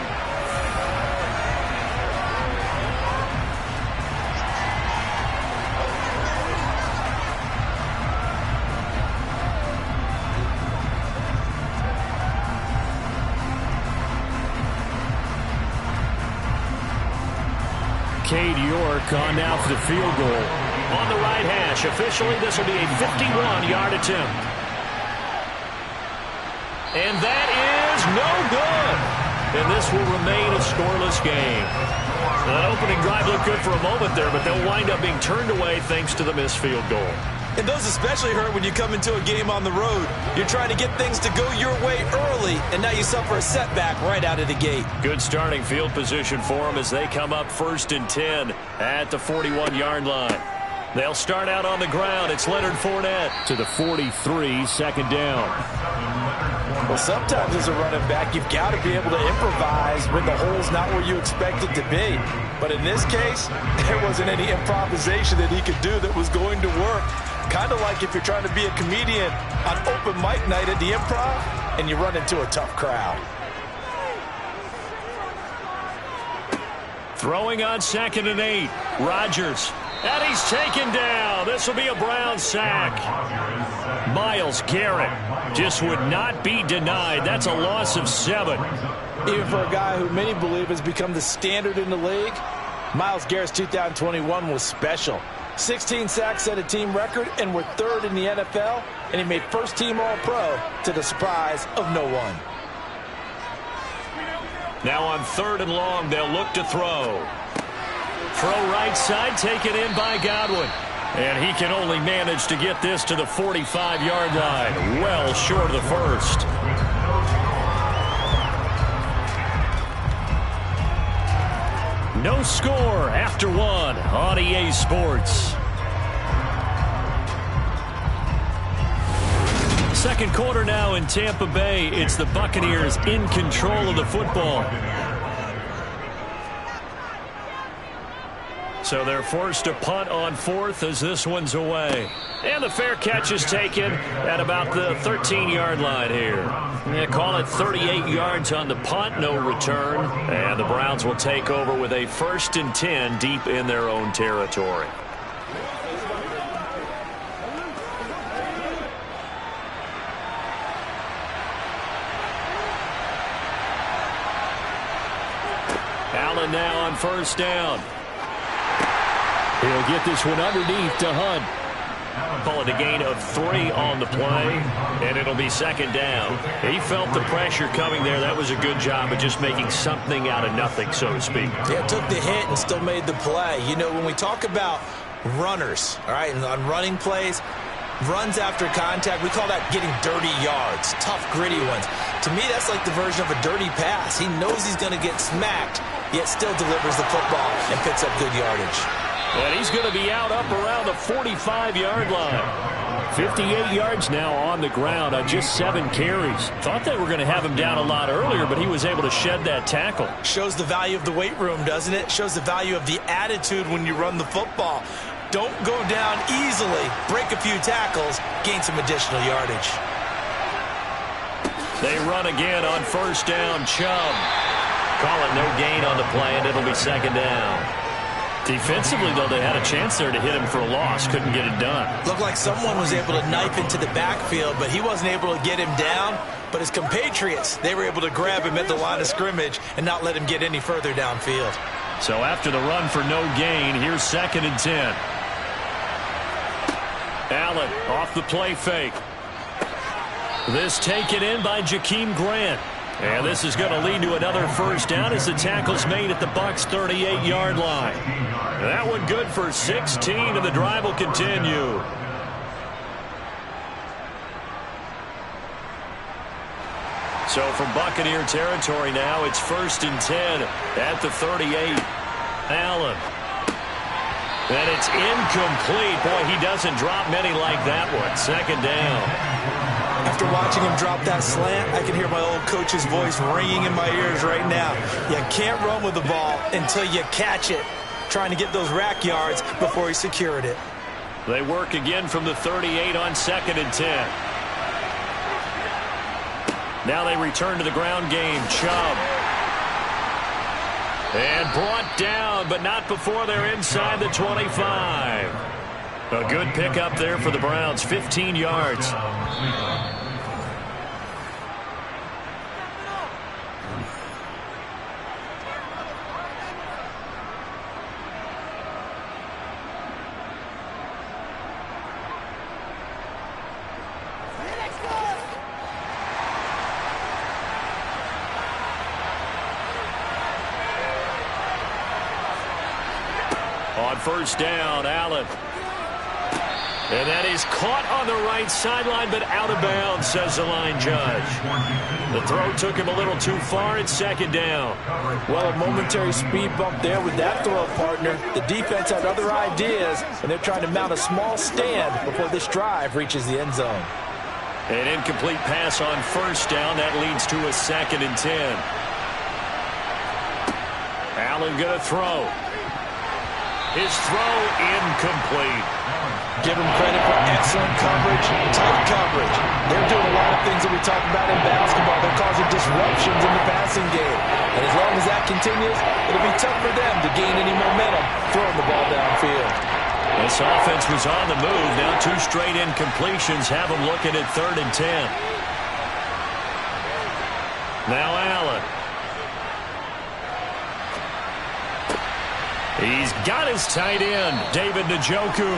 Cade York on now for the field goal. On the right hash. Officially, this will be a 51-yard attempt. And that is no good. And this will remain a scoreless game. That opening drive looked good for a moment there, but they'll wind up being turned away thanks to the missed field goal. And those especially hurt when you come into a game on the road. You're trying to get things to go your way early, and now you suffer a setback right out of the gate. Good starting field position for them as they come up 1st and 10 at the 41-yard line. They'll start out on the ground. It's Leonard Fournette. To the 43, 2nd down. Well, sometimes as a running back, you've got to be able to improvise when the hole's not where you expect it to be. But in this case, there wasn't any improvisation that he could do that was going to work. Kind of like if you're trying to be a comedian on open mic night at the Improv and you run into a tough crowd. Throwing on 2nd and 8. Rodgers. And he's taken down. This will be a Brown sack. Myles Garrett just would not be denied. That's a loss of 7. Even for a guy who many believe has become the standard in the league, Myles Garrett's 2021 was special. 16 sacks set a team record and were 3rd in the NFL, and he made first-team All-Pro to the surprise of no one. Now on 3rd and long, they'll look to throw. Throw right side, taken in by Godwin. And he can only manage to get this to the 45-yard line. Well short of the first. No score after 1 on EA Sports. Second quarter now in Tampa Bay. It's the Buccaneers in control of the football. So they're forced to punt on 4th as this one's away. And the fair catch is taken at about the 13-yard line here. They call it 38 yards on the punt, no return. And the Browns will take over with a 1st and 10 deep in their own territory. Allen now on 1st down. He'll get this one underneath to Hunt. Call it a gain of 3 on the play, and it'll be 2nd down. He felt the pressure coming there. That was a good job of just making something out of nothing, so to speak. Yeah, took the hit and still made the play. You know, when we talk about runners, all right, and on running plays, runs after contact, we call that getting dirty yards, tough, gritty ones. To me, that's like the version of a dirty pass. He knows he's going to get smacked, yet still delivers the football and picks up good yardage. And he's going to be out up around the 45-yard line. 58 yards now on the ground on just 7 carries. Thought they were going to have him down a lot earlier, but he was able to shed that tackle. Shows the value of the weight room, doesn't it? Shows the value of the attitude when you run the football. Don't go down easily. Break a few tackles. Gain some additional yardage. They run again on 1st down. Chubb. Call it no gain on the play, and it'll be 2nd down. Defensively, though, they had a chance there to hit him for a loss. Couldn't get it done. Looked like someone was able to knife into the backfield, but he wasn't able to get him down. But his compatriots, they were able to grab him at the line of scrimmage and not let him get any further downfield. So after the run for no gain, here's 2nd and 10. Allen off the play fake. This taken in by Jakeem Grant. And this is going to lead to another 1st down as the tackle's made at the Bucs' 38-yard line. And that one good for 16, and the drive will continue. So from Buccaneer territory now, it's 1st and 10 at the 38. Allen. And it's incomplete. Boy, he doesn't drop many like that one. 2nd down. After watching him drop that slant, I can hear my old coach's voice ringing in my ears right now. You can't run with the ball until you catch it. Trying to get those rack yards before he secured it. They work again from the 38 on 2nd and 10. Now they return to the ground game. Chubb. And brought down, but not before they're inside the 25. A good pickup there for the Browns, 15 yards. On 1st down, Allen. And that is caught on the right sideline, but out of bounds, says the line judge. The throw took him a little too far. It's 2nd down. Well, a momentary speed bump there with that throw, partner. The defense had other ideas, and they're trying to mount a small stand before this drive reaches the end zone. An incomplete pass on first down. That leads to a 2nd and 10. Allen going to throw. His throw incomplete. Give them credit for excellent coverage, tight coverage. They're doing a lot of things that we talk about in basketball. They're causing disruptions in the passing game. And as long as that continues, it'll be tough for them to gain any momentum throwing the ball downfield. This offense was on the move. Now 2 straight incompletions have them looking at 3rd and 10. Now Allen. He's got his tight end, David Njoku.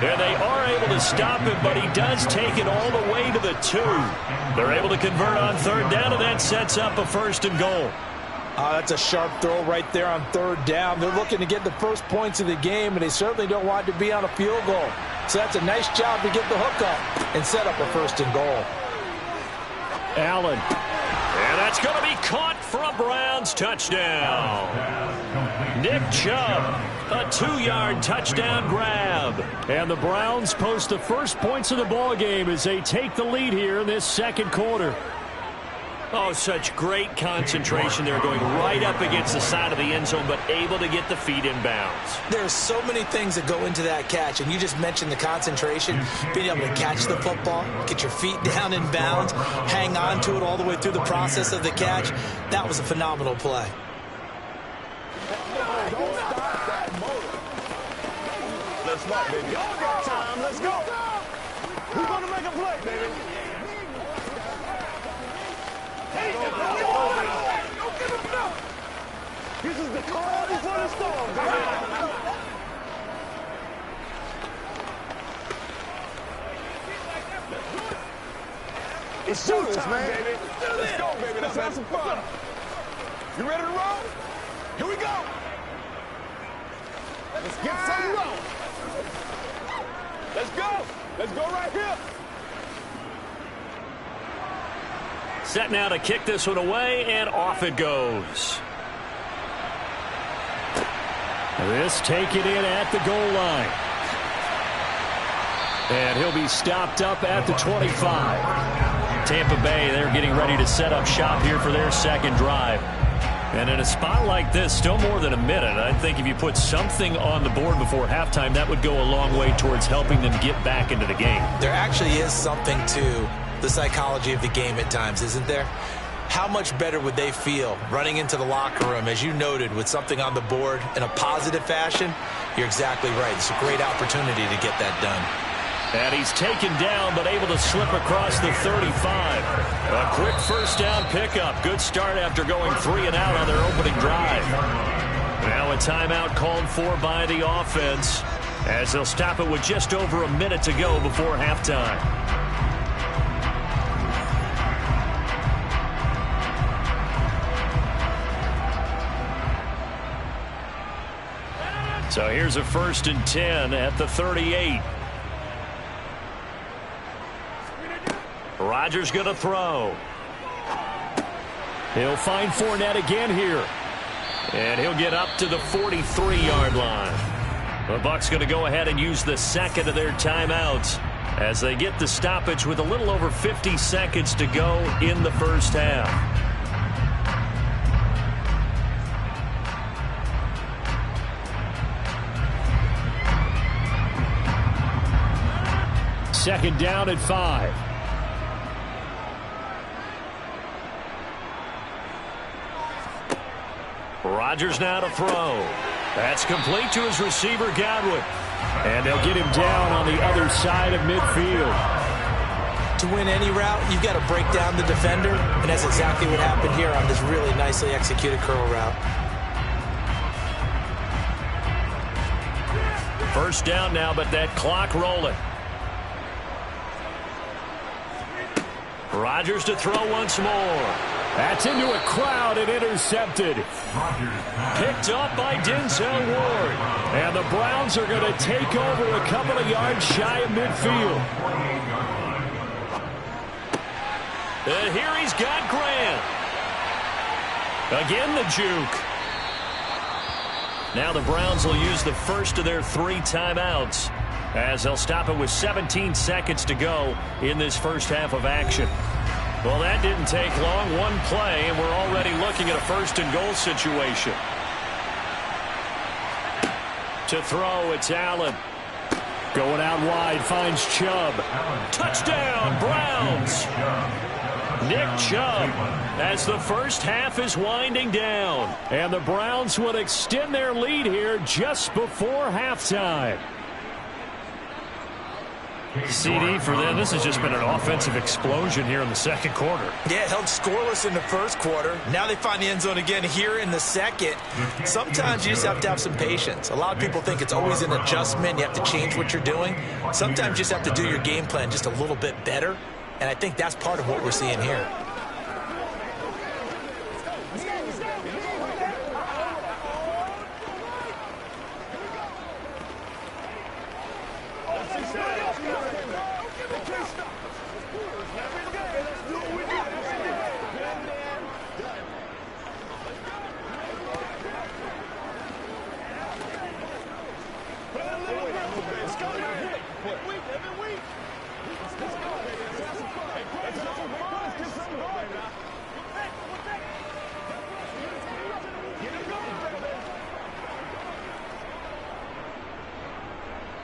And they are able to stop him, but he does take it all the way to the 2. They're able to convert on 3rd down, and that sets up a 1st and goal. That's a sharp throw right there on 3rd down. They're looking to get the first points of the game, and they certainly don't want to be on a field goal. So that's a nice job to get the hook up and set up a 1st and goal. Allen. And that's going to be caught for a Browns touchdown. Nick Chubb, a 2-yard touchdown grab. And the Browns post the first points of the ball game as they take the lead here in this 2nd quarter. Oh, such great concentration. They're going right up against the side of the end zone, but able to get the feet in bounds. There's so many things that go into that catch, and you just mentioned the concentration, being able to catch the football, get your feet down in bounds, hang on to it all the way through the process of the catch. That was a phenomenal play. Don't stop that motor. Let's go, baby. Y'all got time. Let's go. Who's going to make a play, baby? This is the calm before the storm, baby. It's showtime, man. Baby. Let's go, baby. Let's have some fun. You ready to roll? Here we go. Let's get some roll. Let's go. Let's go right here. Set now to kick this one away, and off it goes. This taken in at the goal line. And he'll be stopped up at the 25. Tampa Bay, they're getting ready to set up shop here for their 2nd drive. And in a spot like this, still more than a minute, I think if you put something on the board before halftime, that would go a long way towards helping them get back into the game. There actually is something to the psychology of the game at times, isn't there? How much better would they feel running into the locker room, as you noted, with something on the board in a positive fashion? You're exactly right. It's a great opportunity to get that done. And he's taken down, but able to slip across the 35. A quick 1st down pickup. Good start after going 3 and out on their opening drive. Now a timeout called for by the offense, as they'll stop it with just over a minute to go before halftime. So here's a 1st and 10 at the 38. Rodgers going to throw. He'll find Fournette again here. And he'll get up to the 43-yard line. The Bucs going to go ahead and use the 2nd of their timeouts as they get the stoppage with a little over 50 seconds to go in the 1st half. Second down at 5. Rodgers now to throw. That's complete to his receiver, Godwin. And they'll get him down on the other side of midfield. To win any route, you've got to break down the defender, and that's exactly what happened here on this really nicely executed curl route. 1st down now, but that clock rolling. Rodgers to throw once more. That's into a crowd and intercepted. Picked up by Denzel Ward. And the Browns are going to take over a couple of yards shy of midfield. And here he's got Grant. Again the juke. Now the Browns will use the 1st of their 3 timeouts as they'll stop it with 17 seconds to go in this first half of action. Well, that didn't take long. One play, and we're already looking at a first-and-goal situation. To throw, it's Allen. Going out wide, finds Chubb. Touchdown, Browns! Nick Chubb as the first half is winding down. And the Browns would extend their lead here just before halftime. CD for them, this has just been an offensive explosion here in the second quarter. Yeah, held scoreless in the first quarter. Now they find the end zone again here in the second. Sometimes you just have to have some patience. A lot of people think it's always an adjustment. You have to change what you're doing. Sometimes you just have to do your game plan just a little bit better. And I think that's part of what we're seeing here.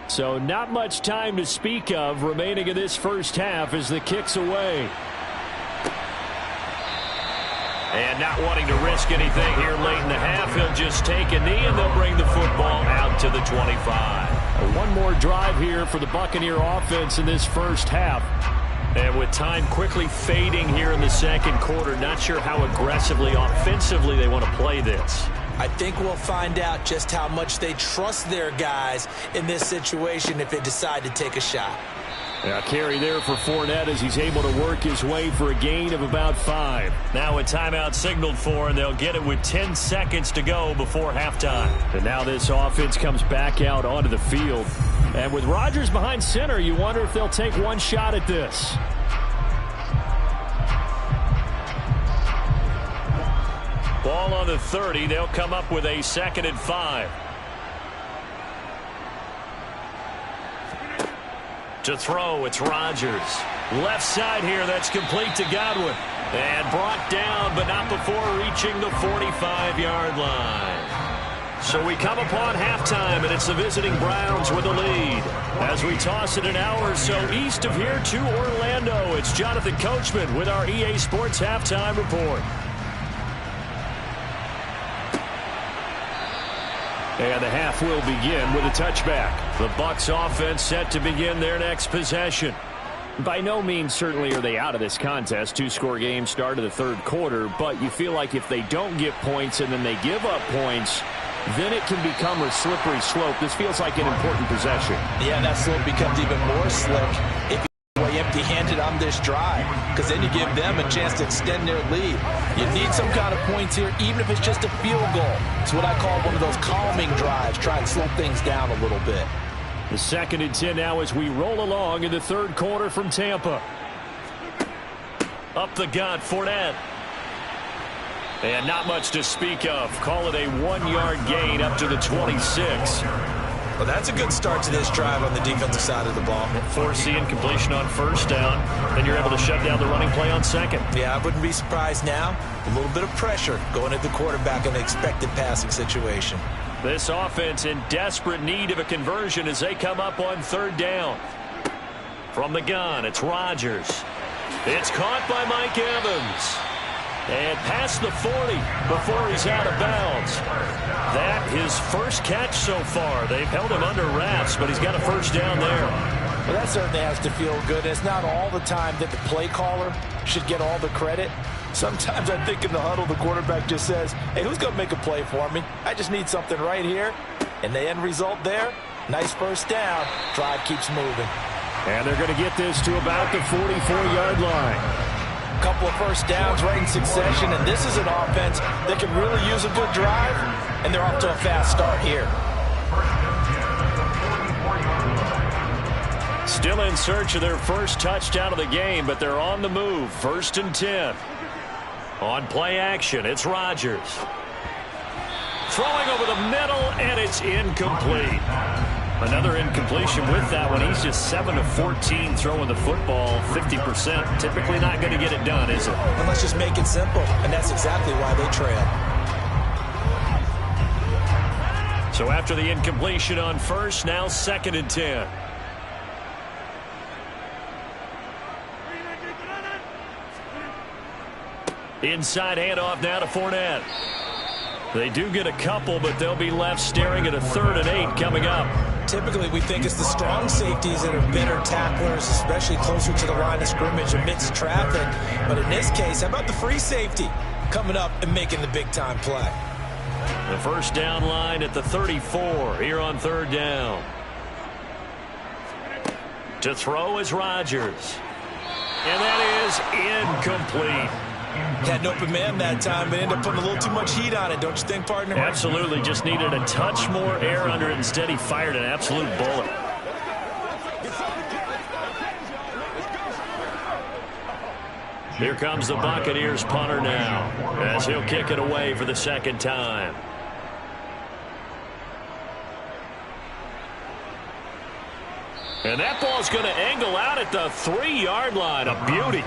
So not much time to speak of remaining in this first half as the kick's away. And not wanting to risk anything here late in the half, he'll just take a knee and they'll bring the football out to the 25. One more drive here for the Buccaneer offense in this first half. And with time quickly fading here in the second quarter, not sure how aggressively, offensively they want to play this. I think we'll find out just how much they trust their guys in this situation if they decide to take a shot. Now carry there for Fournette as he's able to work his way for a gain of about 5. Now a timeout signaled for, and they'll get it with 10 seconds to go before halftime. And now this offense comes back out onto the field. And with Rodgers behind center, you wonder if they'll take one shot at this. Ball on the 30. They'll come up with a 2nd and 5. To throw, it's Rodgers. Left side here, that's complete to Godwin. And brought down, but not before reaching the 45-yard line. So we come upon halftime, and it's the visiting Browns with the lead. As we toss it an hour or so east of here to Orlando, it's Jonathan Coachman with our EA Sports Halftime Report. And the half will begin with a touchback. The Bucs offense set to begin their next possession. By no means certainly are they out of this contest. 2-score game start of the third quarter, but you feel like if they don't get points and then they give up points, then it can become a slippery slope. This feels like an important possession. Yeah, that slope becomes even more slick if you go empty-handed on this drive, because then you give them a chance to extend their lead. You need some kind of points here, even if it's just a field goal. It's what I call one of those calming drives. Try and slow things down a little bit. The 2nd and 10 now as we roll along in the third quarter from Tampa. Up the gut, Fournette. And not much to speak of. Call it a 1-yard gain up to the 26. Well, that's a good start to this drive on the defensive side of the ball. Force the incompletion on first down. Then you're able to shut down the running play on second. Yeah, I wouldn't be surprised now. A little bit of pressure going at the quarterback in an expected passing situation. This offense in desperate need of a conversion as they come up on 3rd down. From the gun, it's Rodgers. It's caught by Mike Evans. And past the 40 before he's out of bounds. That his first catch so far. They've held him under wraps, but he's got a first down there. Well, that certainly has to feel good. It's not all the time that the play caller should get all the credit. Sometimes I think in the huddle, the quarterback just says, hey, who's going to make a play for me? I just need something right here. And the end result there, nice first down. Drive keeps moving. And they're going to get this to about the 44-yard line. A couple of first downs right in succession, and this is an offense that can really use a good drive, and they're off to a fast start here. Still in search of their first touchdown of the game, but they're on the move. 1st and 10. On play action, it's Rodgers. Throwing over the middle, and it's incomplete. Another incompletion with that one. He's just 7 of 14 throwing the football, 50%. Typically not going to get it done, is it? Well, let's just make it simple, and that's exactly why they trail. So after the incompletion on first, now 2nd and 10. Inside handoff now to Fournette. They do get a couple, but they'll be left staring at a 3rd and 8 coming up. Typically, we think it's the strong safeties that are better tacklers, especially closer to the line of scrimmage amidst traffic. But in this case, how about the free safety coming up and making the big-time play? The first down line at the 34 here on 3rd down. To throw is Rodgers. And that is incomplete. Had an open man that time, but ended up putting a little too much heat on it, don't you think, partner? Absolutely. Just needed a touch more air under it. Instead, he fired an absolute bullet. Here comes the Buccaneers punter now, as he'll kick it away for the 2nd time. And that ball's going to angle out at the 3-yard line. A beauty.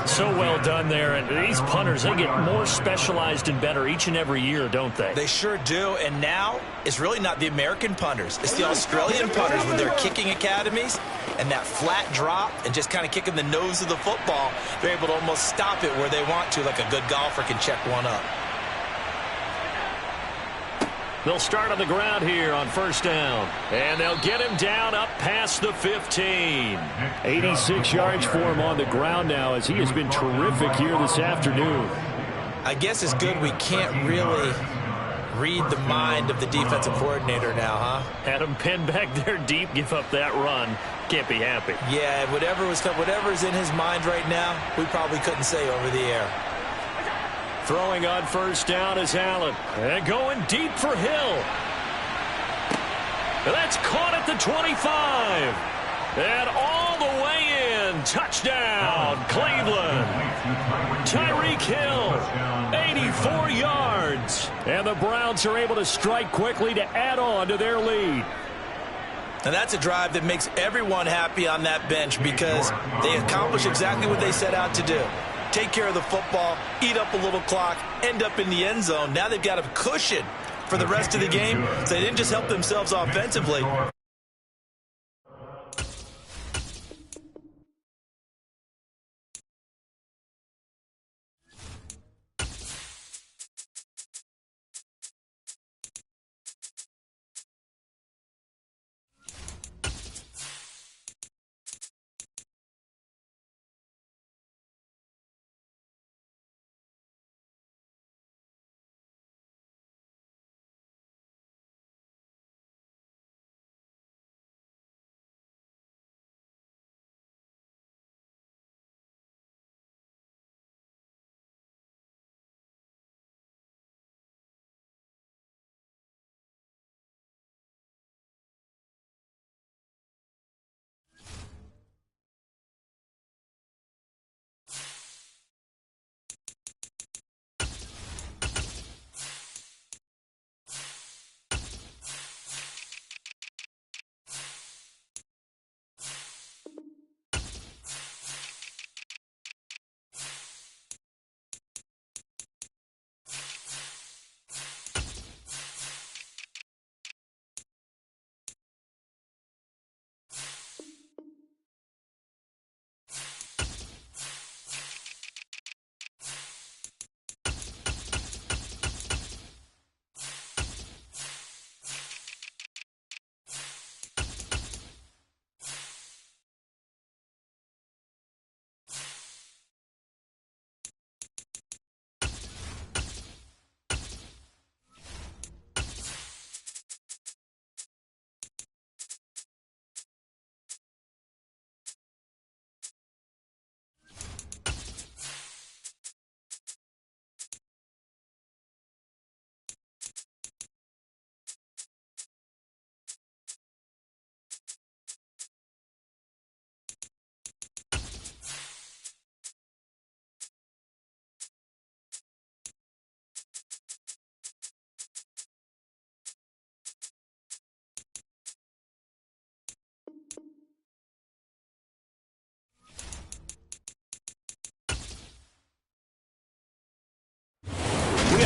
So well done there. And these punters, they get more specialized and better each and every year, don't they? They sure do. And now it's really not the American punters. It's the Australian punters with their kicking academies and that flat drop and just kind of kicking the nose of the football. They're able to almost stop it where they want to, like a good golfer can check one up. They'll start on the ground here on 1st down. And they'll get him down up past the 15. 86 yards for him on the ground now, as he has been terrific here this afternoon. I guess it's good we can't really read the mind of the defensive coordinator now, huh? Had him pinned back there deep, give up that run. Can't be happy. Yeah, whatever's in his mind right now, we probably couldn't say over the air. Throwing on 1st down is Allen. And going deep for Hill. And that's caught at the 25. And all the way in. Touchdown, Cleveland. Tyreek Hill, 84 yards. And the Browns are able to strike quickly to add on to their lead. And that's a drive that makes everyone happy on that bench because they accomplish exactly what they set out to do. Take care of the football, eat up a little clock, end up in the end zone. Now they've got a cushion for the rest of the game, so they didn't just help themselves offensively.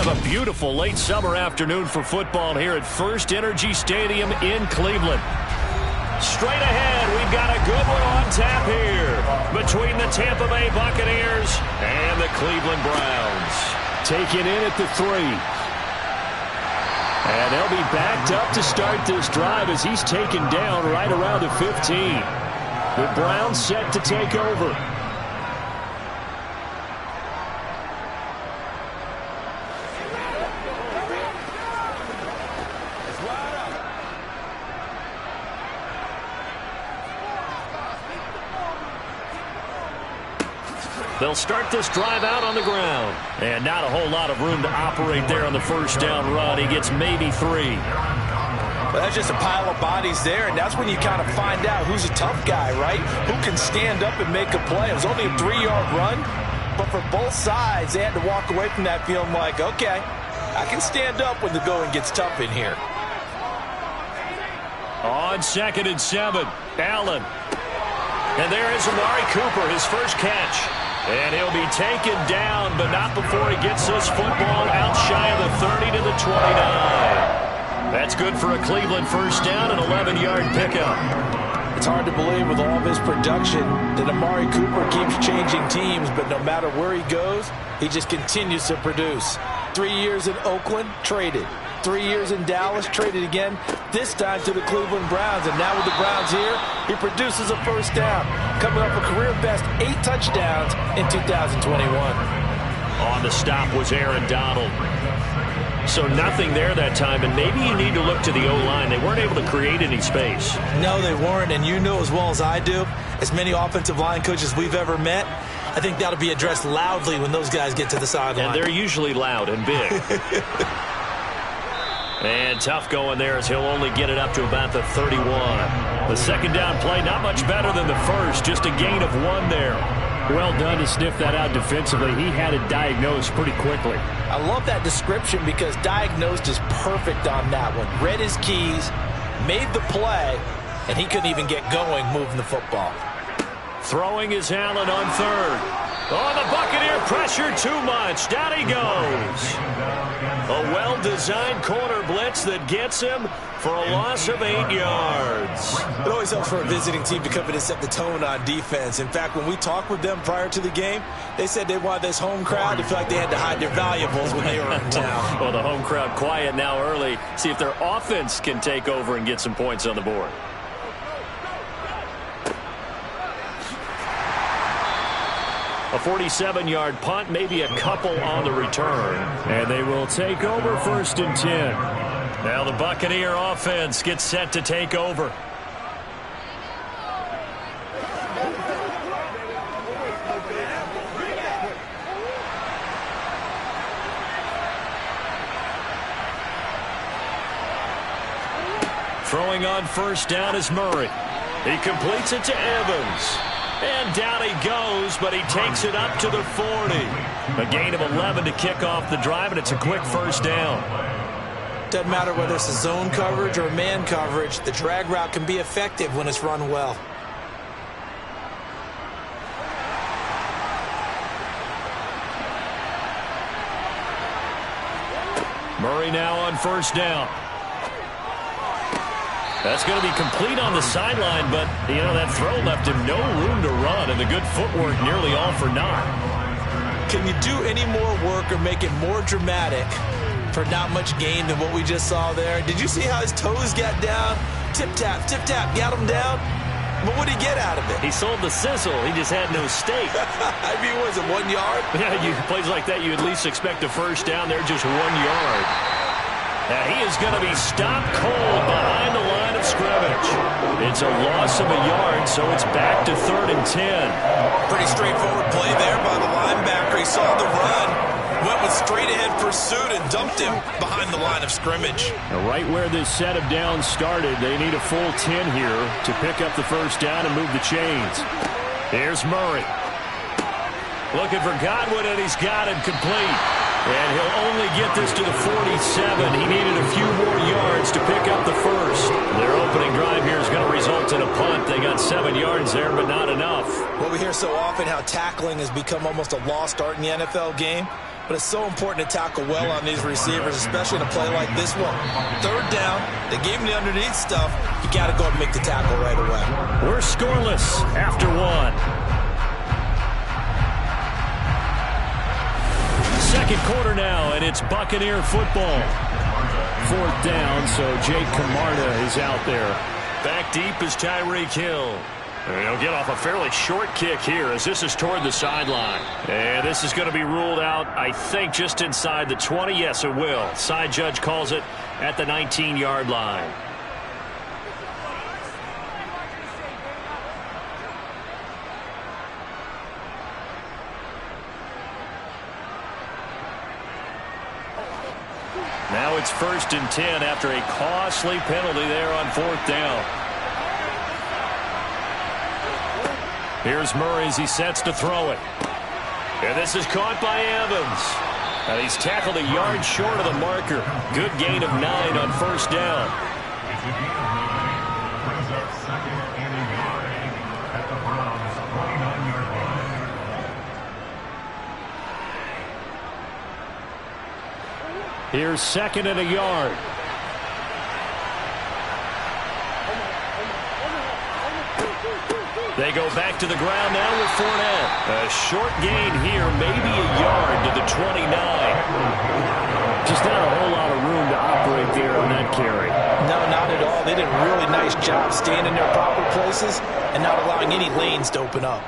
have a beautiful late summer afternoon for football here at First Energy Stadium in Cleveland. Straight ahead, we've got a good one on tap here between the Tampa Bay Buccaneers and the Cleveland Browns. Taken in at the 3. And they'll be backed up to start this drive as he's taken down right around the 15. The Browns set to take over. They'll start this drive out on the ground. And not a whole lot of room to operate there on the first down run. He gets maybe 3. Well, that's just a pile of bodies there, and that's when you kind of find out who's a tough guy, right? Who can stand up and make a play. It was only a 3-yard run, but for both sides, they had to walk away from that feeling like, okay, I can stand up when the going gets tough in here. On 2nd and 7, Allen. And there is Amari Cooper, his first catch. And he'll be taken down, but not before he gets this football out shy of the 30 to the 29. That's good for a Cleveland first down, an 11-yard pickup. It's hard to believe with all of his production that Amari Cooper keeps changing teams, but no matter where he goes, he just continues to produce. 3 years in Oakland, traded. 3 years in Dallas, traded again, this time to the Cleveland Browns. And now with the Browns here, he produces a first down, coming up a career-best 8 touchdowns in 2021. On the stop was Aaron Donald. So nothing there that time, and maybe you need to look to the O-line. They weren't able to create any space. No, they weren't, and you know as well as I do, as many offensive line coaches we've ever met, I think that'll be addressed loudly when those guys get to the sideline. And they're usually loud and big. And tough going there as he'll only get it up to about the 31. The second down play, not much better than the first, just a gain of 1 there. Well done to sniff that out defensively. He had it diagnosed pretty quickly. I love that description because diagnosed is perfect on that one. Read his keys, made the play, and he couldn't even get going moving the football. Throwing is Allen on 3rd. Oh, the Buccaneer pressure too much. Down he goes. A well-designed corner blitz that gets him for a loss of 8 yards. It always helps for a visiting team to come in and set the tone on defense. In fact, when we talked with them prior to the game, they said they wanted this home crowd to feel like they had to hide their valuables when they were in town. Well, the home crowd quiet now early. See if their offense can take over and get some points on the board. A 47-yard punt, maybe a couple on the return. And they will take over 1st and 10. Now the Buccaneer offense gets set to take over. Throwing on first down is Murray. He completes it to Evans. And down he goes, but he takes it up to the 40. A gain of 11 to kick off the drive, and it's a quick first down. Doesn't matter whether it's a zone coverage or man coverage, the drag route can be effective when it's run well. Murray now on first down. That's going to be complete on the sideline, but, you know, that throw left him no room to run, and the good footwork nearly all for naught. Can you do any more work or make it more dramatic for not much gain than what we just saw there? Did you see how his toes got down? Tip-tap, got him down. But what did he get out of it? He sold the sizzle. He just had no steak. I mean, was it 1 yard? Yeah, plays like that, you at least expect a first down there, just 1 yard. Now he is going to be stopped cold behind the line of scrimmage. It's a loss of a yard, so it's back to 3rd and 10. Pretty straightforward play there by the linebacker. He saw the run, went with straight-ahead pursuit, and dumped him behind the line of scrimmage. Now, right where this set of downs started, they need a full 10 here to pick up the first down and move the chains. Here's Murray. Looking for Godwin, and he's got him complete. And he'll only get this to the 47. He needed a few more yards to pick up the first. Their opening drive here is going to result in a punt. They got 7 yards there, but not enough. Well, we hear so often how tackling has become almost a lost art in the NFL game. But it's so important to tackle well on these receivers, especially in a play like this one. Third down, they gave him the underneath stuff. You got to go and make the tackle right away. We're scoreless after one. Second quarter now, and it's Buccaneer football. Fourth down, so Jake Camarda is out there. Back deep is Tyreek Hill. And he'll get off a fairly short kick here as this is toward the sideline. And this is going to be ruled out, I think, just inside the 20. Yes, it will. Side judge calls it at the 19-yard line. Now it's 1st and 10 after a costly penalty there on 4th down. Here's Murray as he sets to throw it. And this is caught by Evans. And he's tackled a yard short of the marker. Good gain of 9 on 1st down. Here's 2nd and a yard. They go back to the ground now with Fournette. A short gain here, maybe a yard to the 29. Just not a whole lot of room to operate there on that carry. No, not at all. They did a really nice job staying in their proper places and not allowing any lanes to open up.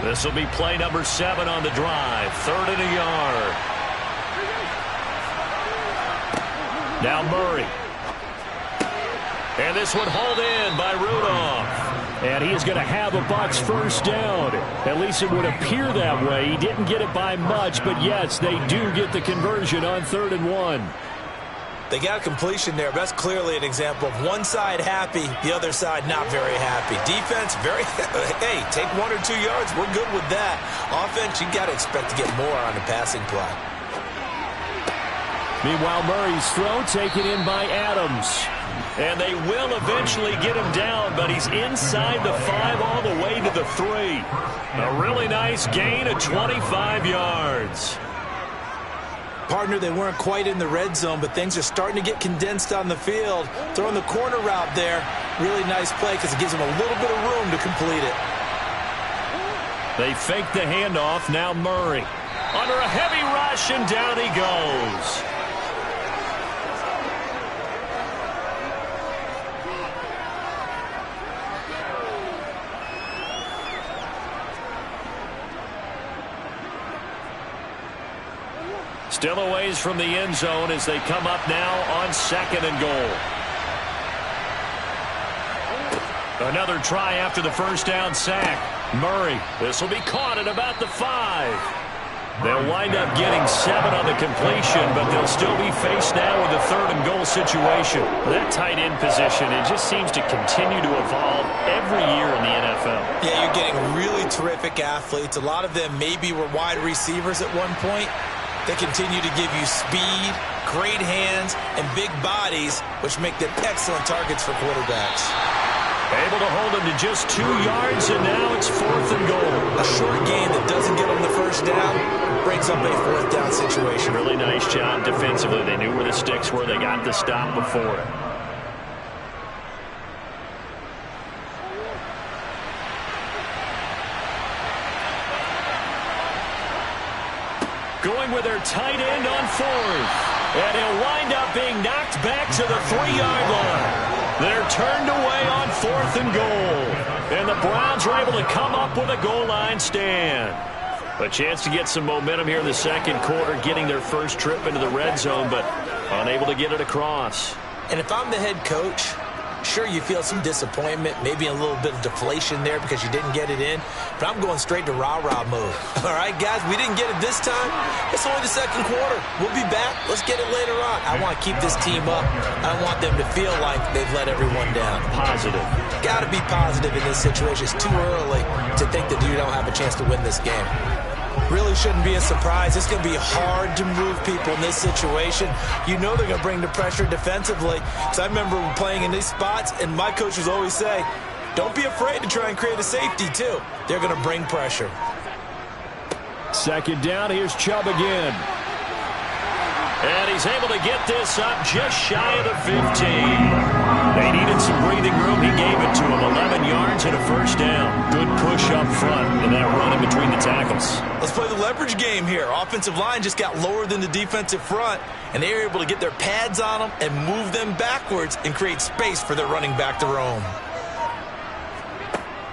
This will be play number 7 on the drive. 3rd and a yard. Now Murray. And this one hauled in by Rudolph. And he is going to have a Bucs first down. At least it would appear that way. He didn't get it by much, but yes, they do get the conversion on 3rd and 1. They got a completion there, but that's clearly an example of one side happy, the other side not very happy. Defense, very, hey, take 1 or 2 yards, we're good with that. Offense, you got to expect to get more on the passing play. Meanwhile, Murray's throw taken in by Adams. And they will eventually get him down, but he's inside the 5 all the way to the 3. A really nice gain of 25 yards. Partner, they weren't quite in the red zone, but things are starting to get condensed on the field. Throwing the corner route there, really nice play because it gives them a little bit of room to complete it. They fake the handoff, now Murray. Under a heavy rush, and down he goes. Still a ways from the end zone as they come up now on 2nd and goal. Another try after the first down sack. Murray, this will be caught at about the 5. They'll wind up getting 7 on the completion, but they'll still be faced now with a 3rd and goal situation. That tight end position, it just seems to continue to evolve every year in the NFL. Yeah, you're getting really terrific athletes. A lot of them maybe were wide receivers at one point. They continue to give you speed, great hands, and big bodies, which make them excellent targets for quarterbacks. Able to hold him to just 2 yards, and now it's 4th and goal. A short gain that doesn't get them the first down brings up a 4th down situation. Really nice job defensively. They knew where the sticks were. They got the stop before it. Going with their tight end on 4th. And he'll wind up being knocked back to the 3-yard line. They're turned away on 4th and goal. And the Browns are able to come up with a goal line stand. A chance to get some momentum here in the second quarter, getting their first trip into the red zone, but unable to get it across. And if I'm the head coach, sure, you feel some disappointment, maybe a little bit of deflation there because you didn't get it in, but I'm going straight to rah-rah mode. All right, guys, we didn't get it this time. It's only the second quarter. We'll be back. Let's get it later on. I want to keep this team up. I want them to feel like they've let everyone down. Positive. Got to be positive in this situation. It's too early to think that you don't have a chance to win this game. Really shouldn't be a surprise. It's going to be hard to move people in this situation. You know they're going to bring the pressure defensively. Because I remember playing in these spots, and my coaches always say, don't be afraid to try and create a safety, too. They're going to bring pressure. Second down, here's Chubb again. And he's able to get this up just shy of the 15. They needed some breathing room. He gave it to him. 11 yards and a first down. Good push up front in that run in between the tackles. Let's play the leverage game here. Offensive line just got lower than the defensive front, and they were able to get their pads on them and move them backwards and create space for their running back to roam.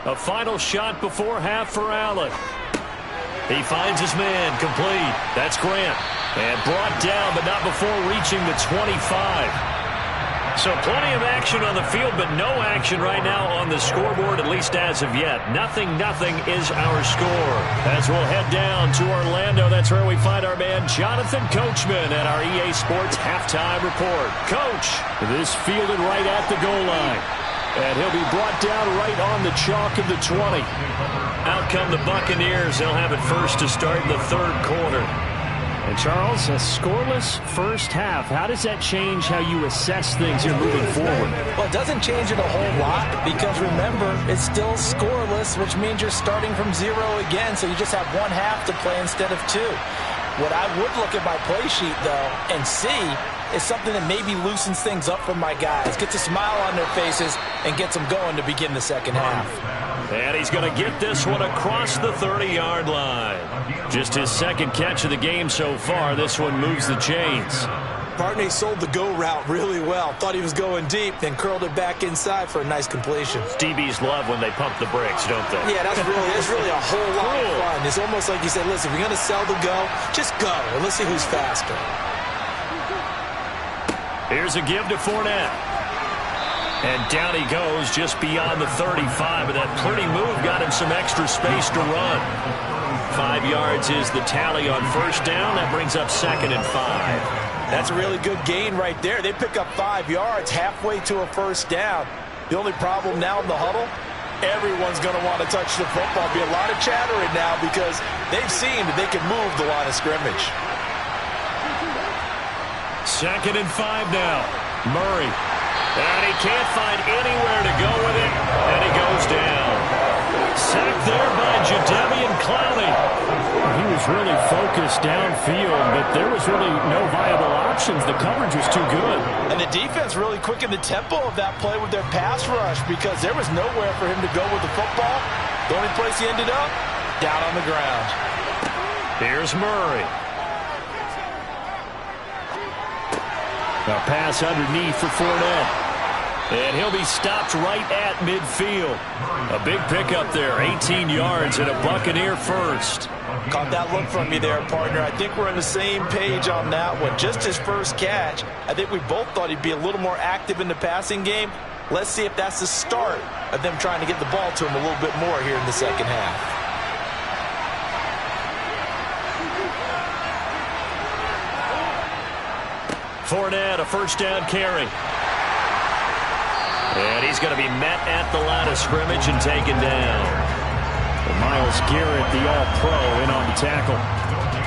A final shot before half for Allen. He finds his man, complete. That's Grant. And brought down, but not before reaching the 25. So plenty of action on the field, but no action right now on the scoreboard, at least as of yet. Nothing is our score. As we'll head down to Orlando, that's where we find our man Jonathan Coachman at our EA Sports Halftime Report. Coach, this fielded right at the goal line. And he'll be brought down right on the chalk of the 20. Out come the Buccaneers. They'll have it first to start in the third quarter. And Charles, a scoreless first half. How does that change how you assess things here moving forward? Well, it doesn't change it a whole lot because, remember, it's still scoreless, which means you're starting from 0 again, so you just have one half to play instead of 2. What I would look at my play sheet, though, and see is something that maybe loosens things up for my guys, gets a smile on their faces, and gets them going to begin the second half. And he's going to get this one across the 30-yard line. Just his second catch of the game so far. This one moves the chains. Partney sold the go route really well. Thought he was going deep, then curled it back inside for a nice completion. DBs love when they pump the brakes, don't they? Yeah, that's really a whole lot of fun. It's almost like you said, listen, if you're going to sell the go, just go, and let's see who's faster. Here's a give to Fournette. And down he goes just beyond the 35. But that pretty move got him some extra space to run. 5 yards is the tally on first down. That brings up 2nd and 5. That's a really good gain right there. They pick up 5 yards halfway to a first down. The only problem now in the huddle, everyone's going to want to touch the football. Be a lot of chattering now because they've seen that they can move the line of scrimmage. 2nd and 5 now. Murray. And he can't find anywhere to go with it. And he goes down. Sacked there by Jadeveon Clowney. He was really focused downfield, but there was really no viable options. The coverage was too good. And the defense really quickened the tempo of that play with their pass rush because there was nowhere for him to go with the football. The only place he ended up, down on the ground. Here's Murray. A pass underneath for Fournette. And he'll be stopped right at midfield. A big pickup there, 18 yards and a Buccaneer first. Caught that look from you there, partner. I think we're on the same page on that one. Just his first catch. I think we both thought he'd be a little more active in the passing game. Let's see if that's the start of them trying to get the ball to him a little bit more here in the second half. Fournette, a first down carry. And he's going to be met at the line of scrimmage and taken down. Myles Garrett, the all-pro, in on the tackle.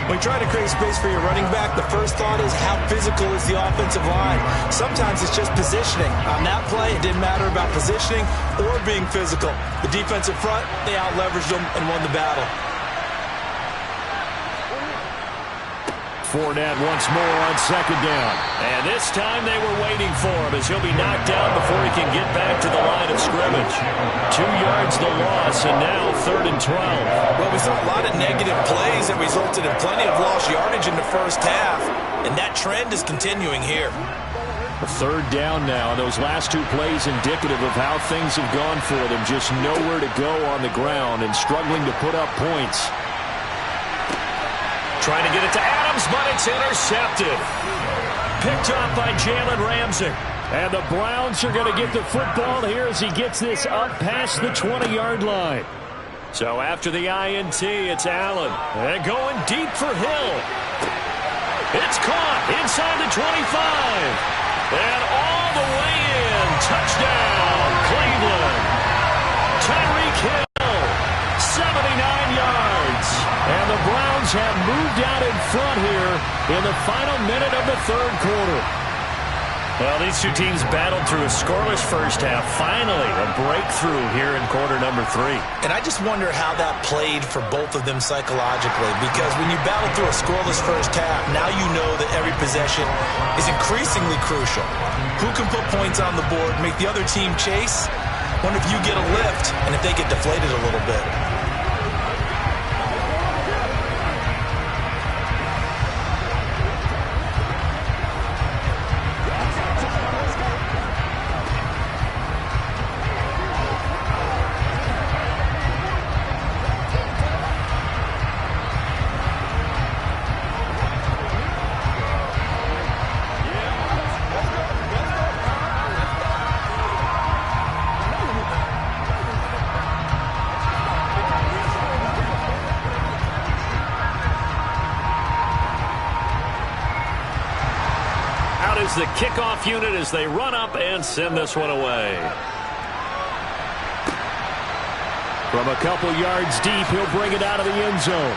When you try to create space for your running back, the first thought is how physical is the offensive line. Sometimes it's just positioning. On that play, it didn't matter about positioning or being physical. The defensive front, they out-leveraged them and won the battle. Fournette once more on second down. And this time they were waiting for him as he'll be knocked down before he can get back to the line of scrimmage. 2 yards the loss, and now 3rd and 12. Well, we saw a lot of negative plays that resulted in plenty of lost yardage in the first half, and that trend is continuing here. A 3rd down now. Those last 2 plays indicative of how things have gone for them. Just nowhere to go on the ground and struggling to put up points. Trying to get it to Adams, but it's intercepted. Picked off by Jalen Ramsey. And the Browns are going to get the football here as he gets this up past the 20-yard line. So after the INT, it's Allen. And going deep for Hill. It's caught inside the 25. And all the way in. Touchdown, Cleveland. Tyreek Hill, 79 yards. And the Browns have moved out in front here in the final minute of the third quarter. Well, these two teams battled through a scoreless first half. Finally, a breakthrough here in quarter number 3. And I just wonder how that played for both of them psychologically, because when you battle through a scoreless first half, now you know that every possession is increasingly crucial. Who can put points on the board, make the other team chase? Wonder if you get a lift and if they get deflated a little bit. The kickoff unit as they run up and send this one away. From a couple yards deep, he'll bring it out of the end zone.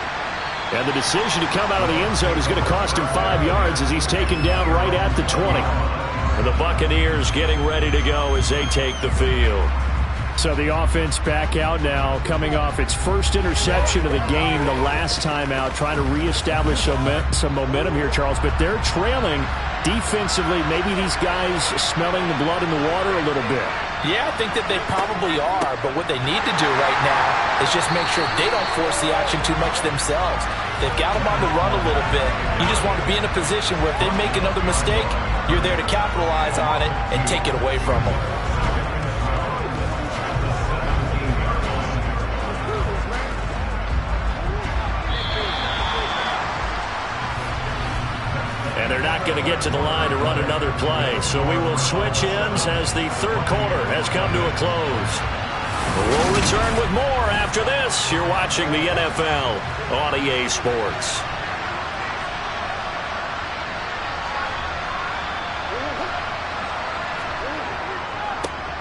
And the decision to come out of the end zone is going to cost him 5 yards as he's taken down right at the 20. And the Buccaneers getting ready to go as they take the field. So the offense back out now, coming off its first interception of the game the last time out, trying to reestablish some momentum here, Charles. But they're trailing defensively. Maybe these guys smelling the blood in the water a little bit. Yeah, I think that they probably are. But what they need to do right now is just make sure they don't force the action too much themselves. They've got them on the run a little bit. You just want to be in a position where if they make another mistake, you're there to capitalize on it and take it away from them. And they're not going to get to the line to run another play. So we will switch ends as the third quarter has come to a close. We'll return with more after this. You're watching the NFL on EA Sports.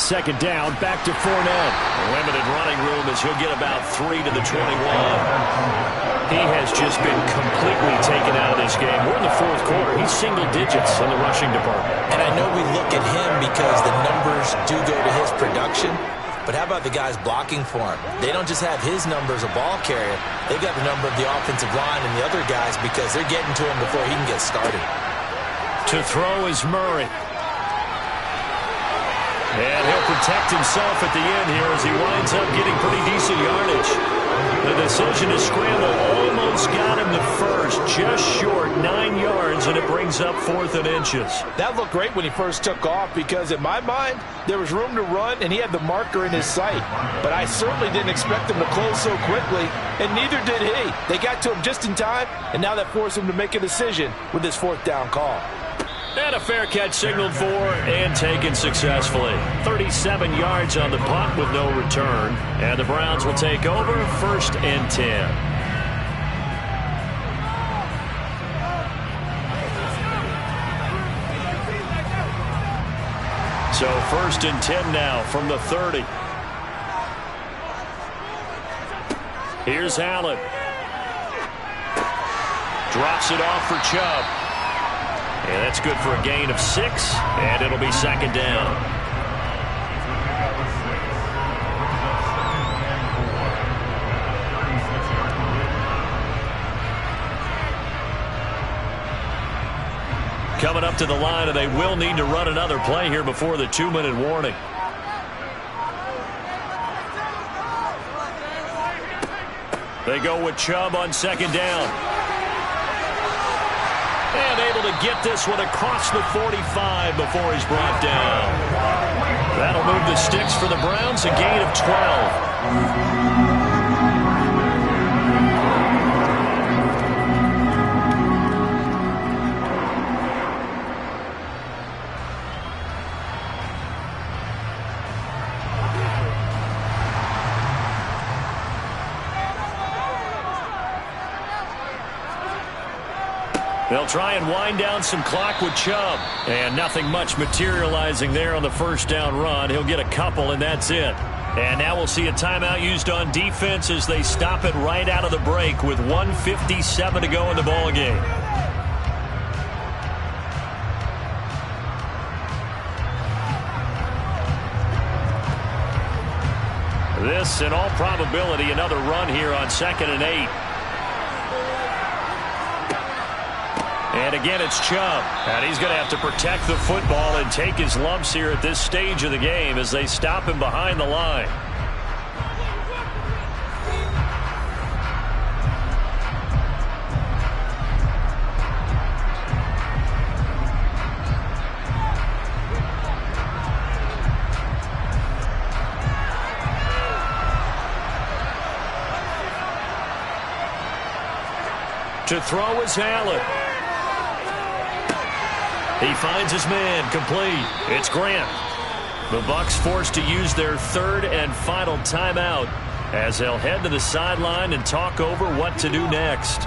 Second down, back to Fournette. Limited running room as he'll get about 3 to the 21. He has just been completely taken out of this game. We're in the fourth quarter. He's single digits in the rushing department. And I know we look at him because the numbers do go to his production. But how about the guys blocking for him? They don't just have his number as a ball carrier. They've got the number of the offensive line and the other guys because they're getting to him before he can get started. To throw is Murray. And he'll protect himself at the end here as he winds up getting pretty decent yardage. The decision to scramble almost got him the first, just short 9 yards, and it brings up 4th and inches. That looked great when he first took off because in my mind, there was room to run and he had the marker in his sight. But I certainly didn't expect him to close so quickly, and neither did he. They got to him just in time, and now that forced him to make a decision with his 4th down call. And a fair catch signaled for and taken successfully. 37 yards on the punt with no return. And the Browns will take over 1st and 10. So 1st and 10 now from the 30. Here's Allen. Drops it off for Chubb. And that's good for a gain of 6, and it'll be 2nd down. Coming up to the line, and they will need to run another play here before the 2-minute warning. They go with Chubb on 2nd down. And able to get this one across the 45 before he's brought down. That'll move the sticks for the Browns, a gain of 12. They'll try and wind down some clock with Chubb. And nothing much materializing there on the 1st down run. He'll get a couple, and that's it. And now we'll see a timeout used on defense as they stop it right out of the break with 1:57 to go in the ballgame. This, in all probability, another run here on 2nd and 8. And again, it's Chubb. And he's going to have to protect the football and take his lumps here at this stage of the game as they stop him behind the line. To throw is Allen. He finds his man, complete. It's Grant. The Bucs forced to use their 3rd and final timeout as they'll head to the sideline and talk over what to do next.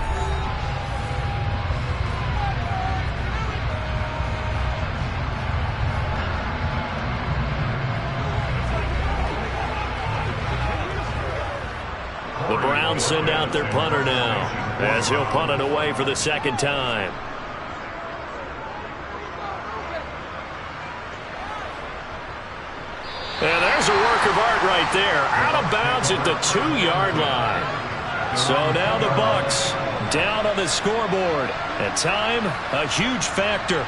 The Browns send out their punter now as he'll punt it away for the 2nd time. And there's a work of art right there. Out of bounds at the 2-yard line. So now the Bucs down on the scoreboard. And time, a huge factor.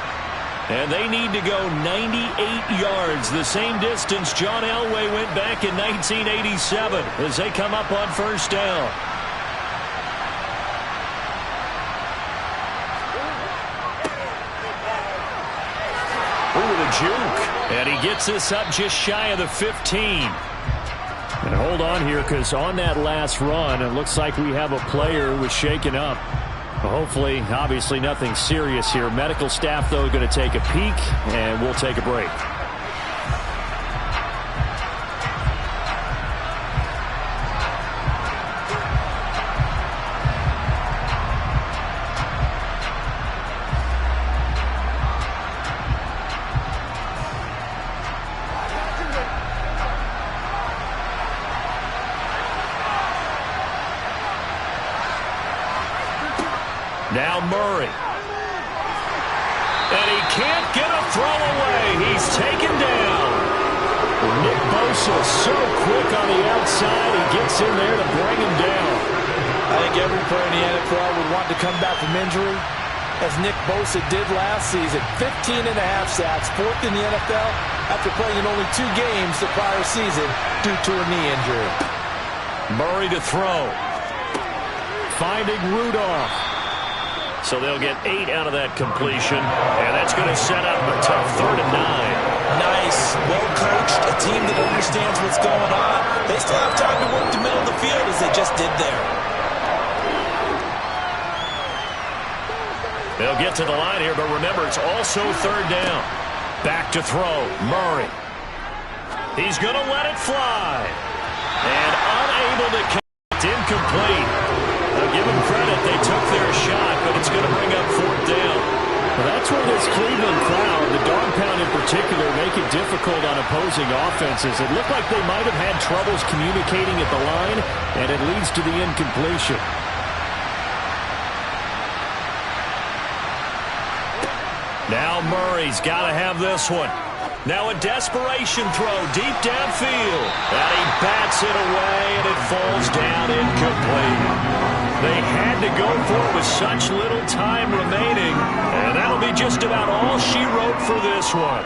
And they need to go 98 yards, the same distance John Elway went back in 1987 as they come up on 1st down. Ooh, the juke. And he gets this up just shy of the 15. And hold on here, because on that last run, it looks like we have a player who was shaken up. Hopefully, obviously nothing serious here. Medical staff, though, going to take a peek, and we'll take a break. Now Murray. And he can't get a throw away. He's taken down. Nick Bosa so quick on the outside. He gets in there to bring him down. I think every player in the NFL would want to come back from injury, as Nick Bosa did last season. 15 and a half sacks, 4th in the NFL after playing in only 2 games the prior season due to a knee injury. Murray to throw. Finding Rudolph. So they'll get 8 out of that completion, and that's going to set up a tough 3rd and 9. Nice, well-coached, a team that understands what's going on. They still have time to work the middle of the field as they just did there. They'll get to the line here, but remember, it's also 3rd down. Back to throw, Murray. He's going to let it fly. And unable to catch, incomplete. Now give them credit, they took their shot, but it's going to bring up 4th down. Well, that's where this Cleveland crowd, the dog pound in particular, make it difficult on opposing offenses. It looked like they might have had troubles communicating at the line, and it leads to the incompletion. Now Murray's got to have this one. Now a desperation throw deep downfield. And he bats it away, and it falls down incomplete. They had to go for it with such little time remaining, and that'll be just about all she wrote for this one.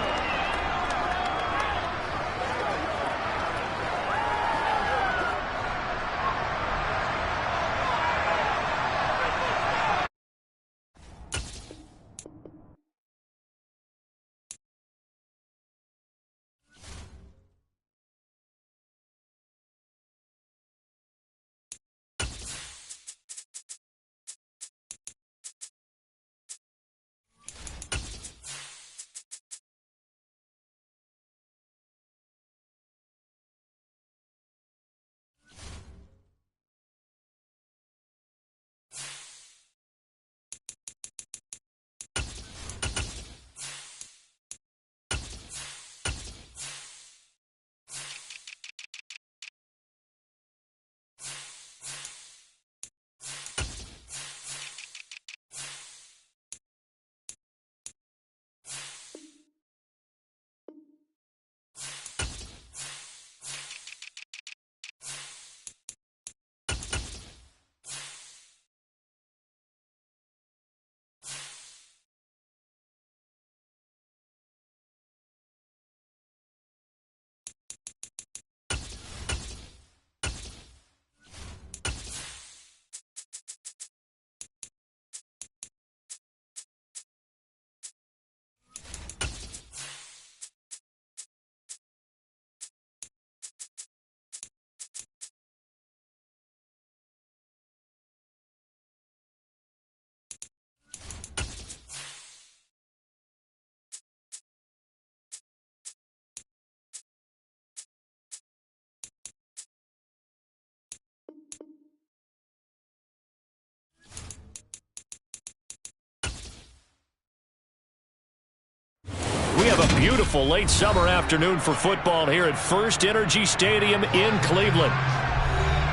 beautiful late summer afternoon for football here at First Energy Stadium in Cleveland.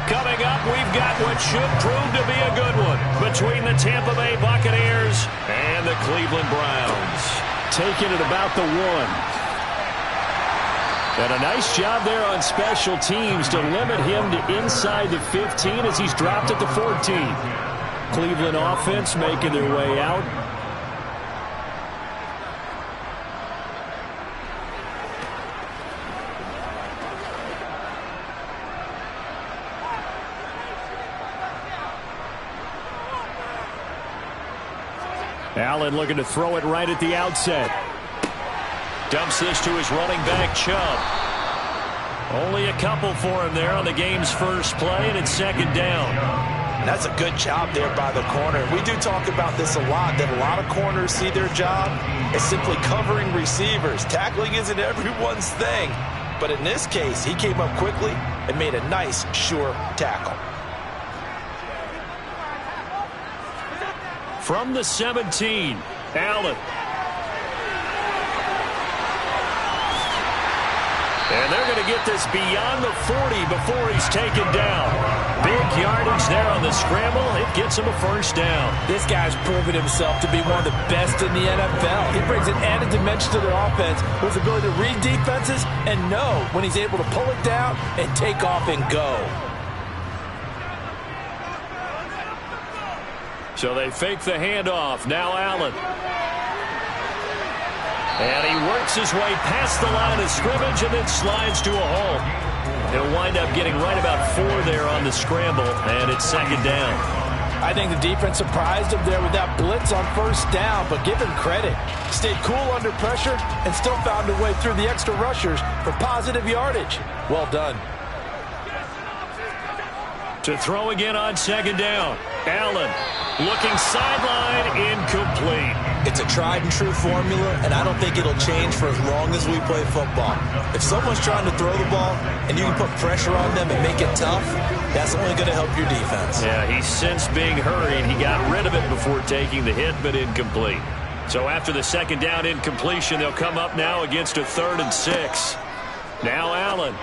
Coming up, we've got what should prove to be a good one between the Tampa Bay Buccaneers and the Cleveland Browns. Taking it about the 1. And a nice job there on special teams to limit him to inside the 15 as he's dropped at the 14. Cleveland offense making their way out. Allen looking to throw it right at the outset. Dumps this to his running back, Chubb. Only a couple for him there on the game's first play, and it's second down. That's a good job there by the corner. We do talk about this a lot, that a lot of corners see their job as simply covering receivers. Tackling isn't everyone's thing. But in this case, he came up quickly and made a nice, sure tackle. From the 17, Allen. And they're going to get this beyond the 40 before he's taken down. Big yardage there on the scramble. It gets him a first down. This guy's proven himself to be one of the best in the NFL. He brings an added dimension to their offense with his ability to read defenses and know when he's able to pull it down and take off and go. So they fake the handoff. Now Allen. And he works his way past the line of scrimmage and then slides to a halt. He'll wind up getting right about 4 there on the scramble, and it's second down. I think the defense surprised him there with that blitz on first down, but give him credit. Stayed cool under pressure and still found a way through the extra rushers for positive yardage. Well done. To throw again on second down. Allen looking sideline, incomplete. It's a tried and true formula, and I don't think it'll change for as long as we play football. If someone's trying to throw the ball and you can put pressure on them and make it tough, that's only going to help your defense. Yeah, he's since being hurried. He got rid of it before taking the hit, but incomplete. So after the second down incompletion, they'll come up now against a 3rd and 6. Now Allen.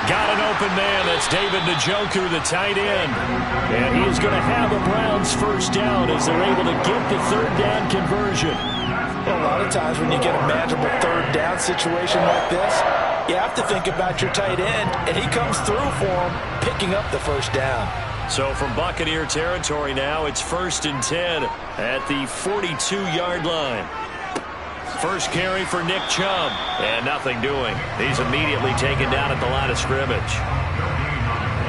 Got an open man. That's David Njoku, the tight end. And he is going to have the Browns first down as they're able to get the 3rd down conversion. Well, a lot of times when you get a manageable 3rd down situation like this, you have to think about your tight end, and he comes through for him, picking up the first down. So from Buccaneer territory now, it's 1st and 10 at the 42-yard line. First carry for Nick Chubb, and nothing doing. He's immediately taken down at the line of scrimmage.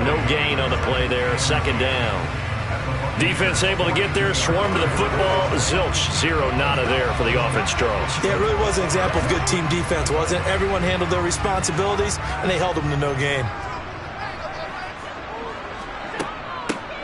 No gain on the play there, second down. Defense able to get there, swarm to the football. Zilch, 0 nada there for the offense, Charles. Yeah, it really was an example of good team defense, wasn't it? Everyone handled their responsibilities, and they held them to no gain.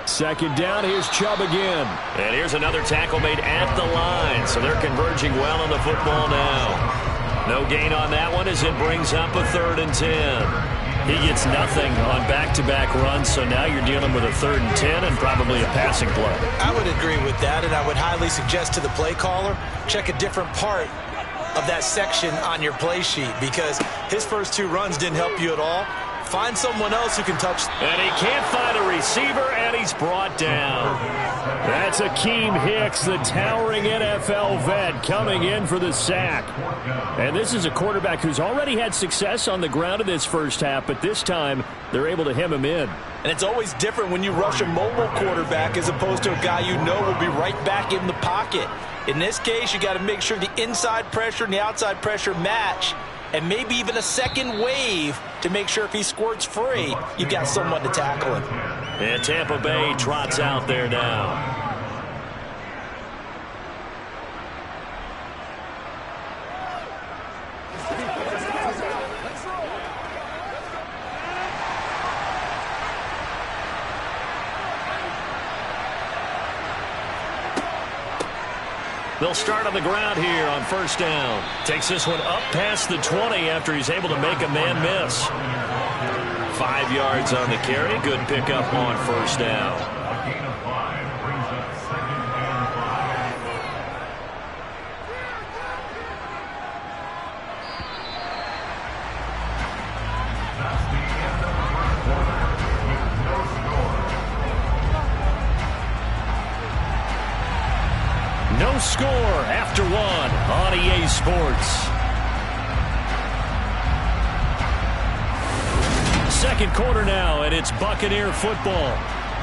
Second down, here's Chubb again. And here's another tackle made at the line, so they're converging well on the football now. No gain on that one as it brings up a 3rd and 10. He gets nothing on back-to-back runs, so now you're dealing with a 3rd and 10 and probably a passing play. I would agree with that, and I would highly suggest to the play caller, check a different part of that section on your play sheet, because his first 2 runs didn't help you at all. Find someone else who can touch. And he can't find a receiver, and he's brought down. That's Akeem Hicks, the towering NFL vet, coming in for the sack. And this is a quarterback who's already had success on the ground in this first half, but this time they're able to hem him in. And it's always different when you rush a mobile quarterback as opposed to a guy you know will be right back in the pocket. In this case, you got to make sure the inside pressure and the outside pressure match, and maybe even a second wave to make sure if he squirts free, you've got someone to tackle him. And Tampa Bay trots out there now. They'll start on the ground here on first down. Takes this one up past the 20 after he's able to make a man miss. 5 yards on the carry. Good pickup on first down. No score after one on EA Sports. Second quarter now, and it's Buccaneer football.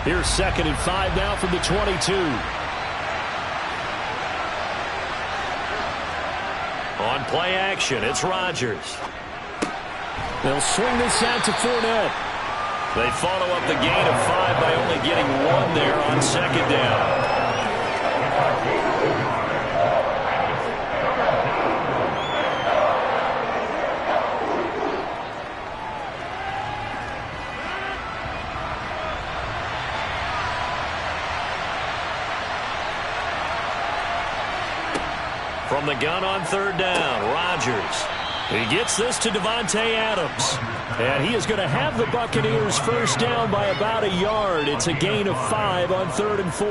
Here's 2nd and 5 now from the 22. On play action, it's Rodgers. They'll swing this out to Fournette. They follow up the gain of 5 by only getting 1 there on 2nd down. From the gun on 3rd down, Rodgers. He gets this to Davante Adams. And he is going to have the Buccaneers first down by about a yard. It's a gain of 5 on 3rd and 4.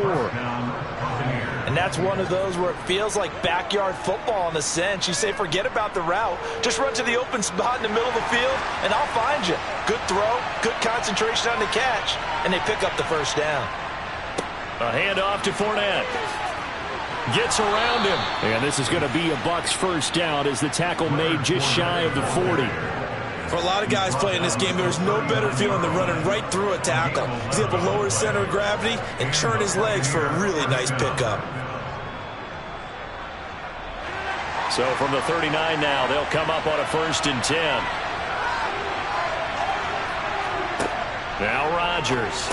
And that's one of those where it feels like backyard football in a sense. You say, forget about the route. Just run to the open spot in the middle of the field, and I'll find you. Good throw, good concentration on the catch, and they pick up the first down. A handoff to Fournette. Gets around him. And this is going to be a Bucs first down as the tackle made just shy of the 40. For a lot of guys playing this game, there's no better feeling than running right through a tackle. He's able to lower his center of gravity and churn his legs for a really nice pickup. So from the 39 now, they'll come up on a 1st and 10. Now Rodgers.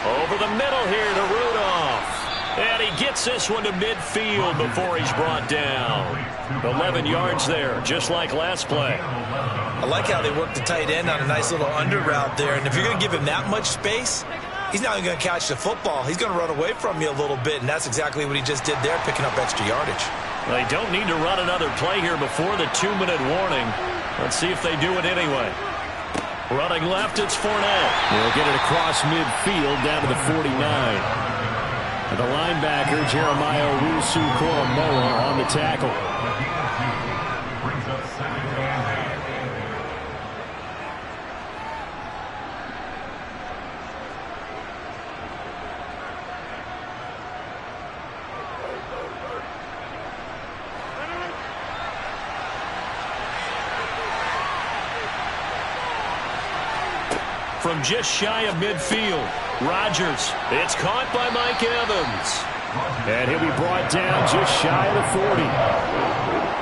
Over the middle here to Rudolph. And he gets this one to midfield before he's brought down. 11 yards there, just like last play. I like how they work the tight end on a nice little under route there. And if you're going to give him that much space, he's not even going to catch the football. He's going to run away from you a little bit, and that's exactly what he just did there, picking up extra yardage. They don't need to run another play here before the 2-minute warning. Let's see if they do it anyway. Running left, it's Fournette. They'll get it across midfield down to the 49. And the linebacker, Jeremiah Owusu-Koramoah, on the tackle. From just shy of midfield, Rodgers. It's caught by Mike Evans. And he'll be brought down just shy of the 40.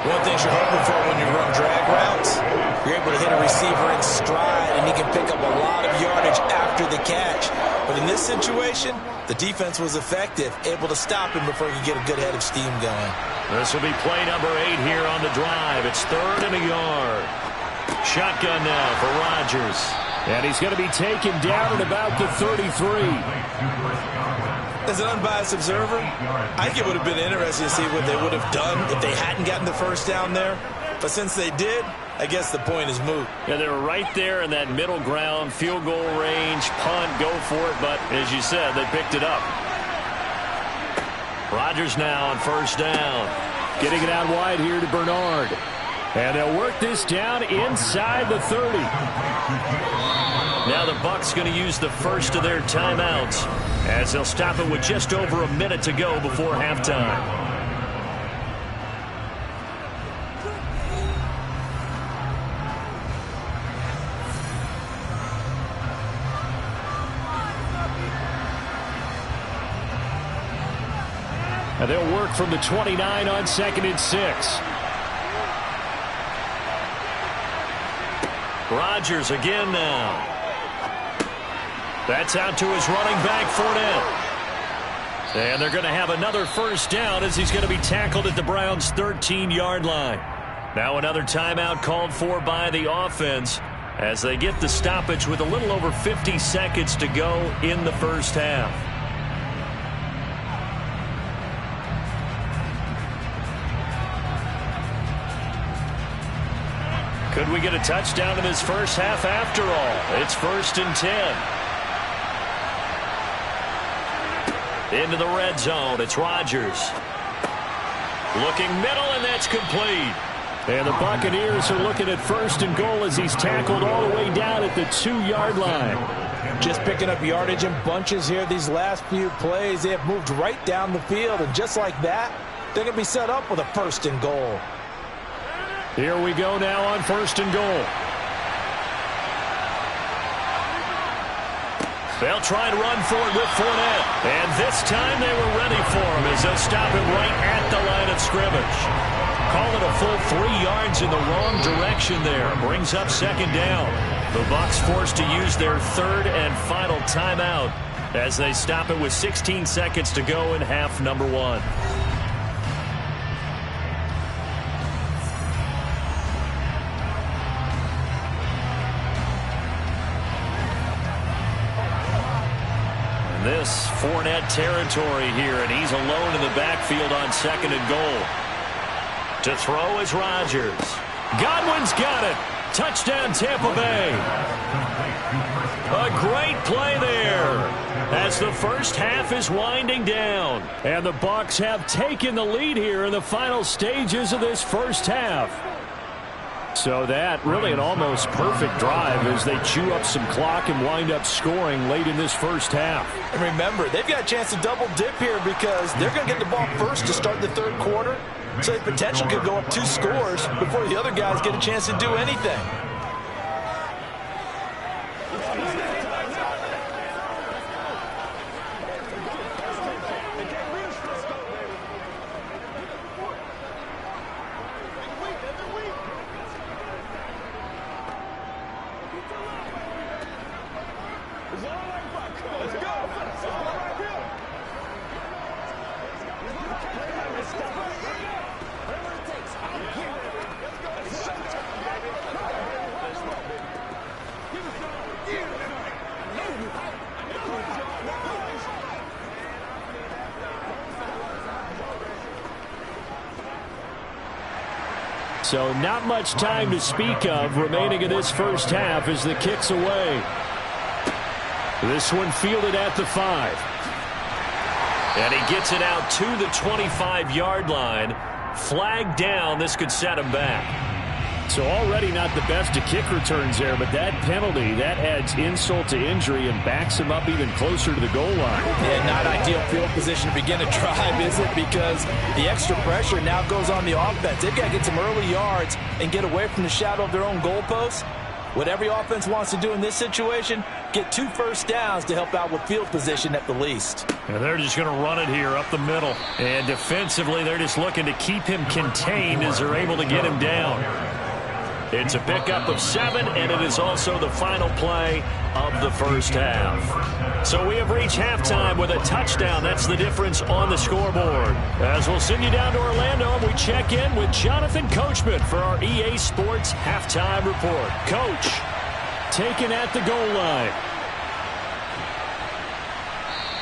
One thing you're hoping for when you run drag routes, you're able to hit a receiver in stride, and he can pick up a lot of yardage after the catch. But in this situation, the defense was effective, able to stop him before he could get a good head of steam going. This will be play number 8 here on the drive. It's 3rd and a yard. Shotgun now for Rodgers. And he's going to be taken down at about the 33. As an unbiased observer, I think it would have been interesting to see what they would have done if they hadn't gotten the first down there. But since they did, I guess the point is moot. Yeah, they were right there in that middle ground, field goal range, punt, go for it. But as you said, they picked it up. Rodgers now on 1st down. Getting it out wide here to Bernard. And they'll work this down inside the 30. Now the Bucs going to use the first of their timeouts as they'll stop it with just over a minute to go before halftime. And they'll work from the 29 on 2nd and 6. Rodgers again now. That's out to his running back, Fournette. And they're going to have another first down as he's going to be tackled at the Browns' 13-yard line. Now another timeout called for by the offense as they get the stoppage with a little over 50 seconds to go in the first half. Could we get a touchdown in this first half after all? It's 1st and 10. Into the red zone. It's Rodgers. Looking middle, and that's complete. And the Buccaneers are looking at 1st and goal as he's tackled all the way down at the 2-yard line. Just picking up yardage in bunches here these last few plays. They have moved right down the field, and just like that, they're going to be set up with a 1st and goal. Here we go now on 1st and goal. They'll try and run for it with Fournette. And this time they were ready for him as they'll stop him right at the line of scrimmage. Call it a full 3 yards in the wrong direction there. Brings up 2nd down. The Bucs forced to use their 3rd and final timeout as they stop it with 16 seconds to go in half number 1. This Fournette territory here, and he's alone in the backfield on 2nd and goal. To throw is Rodgers. Godwin's got it. Touchdown, Tampa Bay. A great play there as the first half is winding down. And the Bucs have taken the lead here in the final stages of this first half. So that really an almost perfect drive as they chew up some clock and wind up scoring late in this first half. And remember, they've got a chance to double dip here because they're going to get the ball first to start the 3rd quarter. So they potentially could go up 2 scores before the other guys get a chance to do anything. So not much time to speak of remaining in this first half as the kick's away. This one fielded at the 5. And he gets it out to the 25-yard line. Flag down. This could set him back. So already not the best of kick returns there, but that penalty, that adds insult to injury and backs him up even closer to the goal line. Yeah, not ideal field position to begin a drive, is it? Because the extra pressure now goes on the offense. They've got to get some early yards and get away from the shadow of their own goalposts. What every offense wants to do in this situation, get 2 first downs to help out with field position at the least. And they're just going to run it here up the middle. And defensively, they're just looking to keep him contained as they're able to get him down. It's a pickup of 7, and it is also the final play of the first half. So we have reached halftime with a touchdown. That's the difference on the scoreboard. As we'll send you down to Orlando, and we check in with Jonathan Coachman for our EA Sports Halftime Report. Coach, taken at the goal line.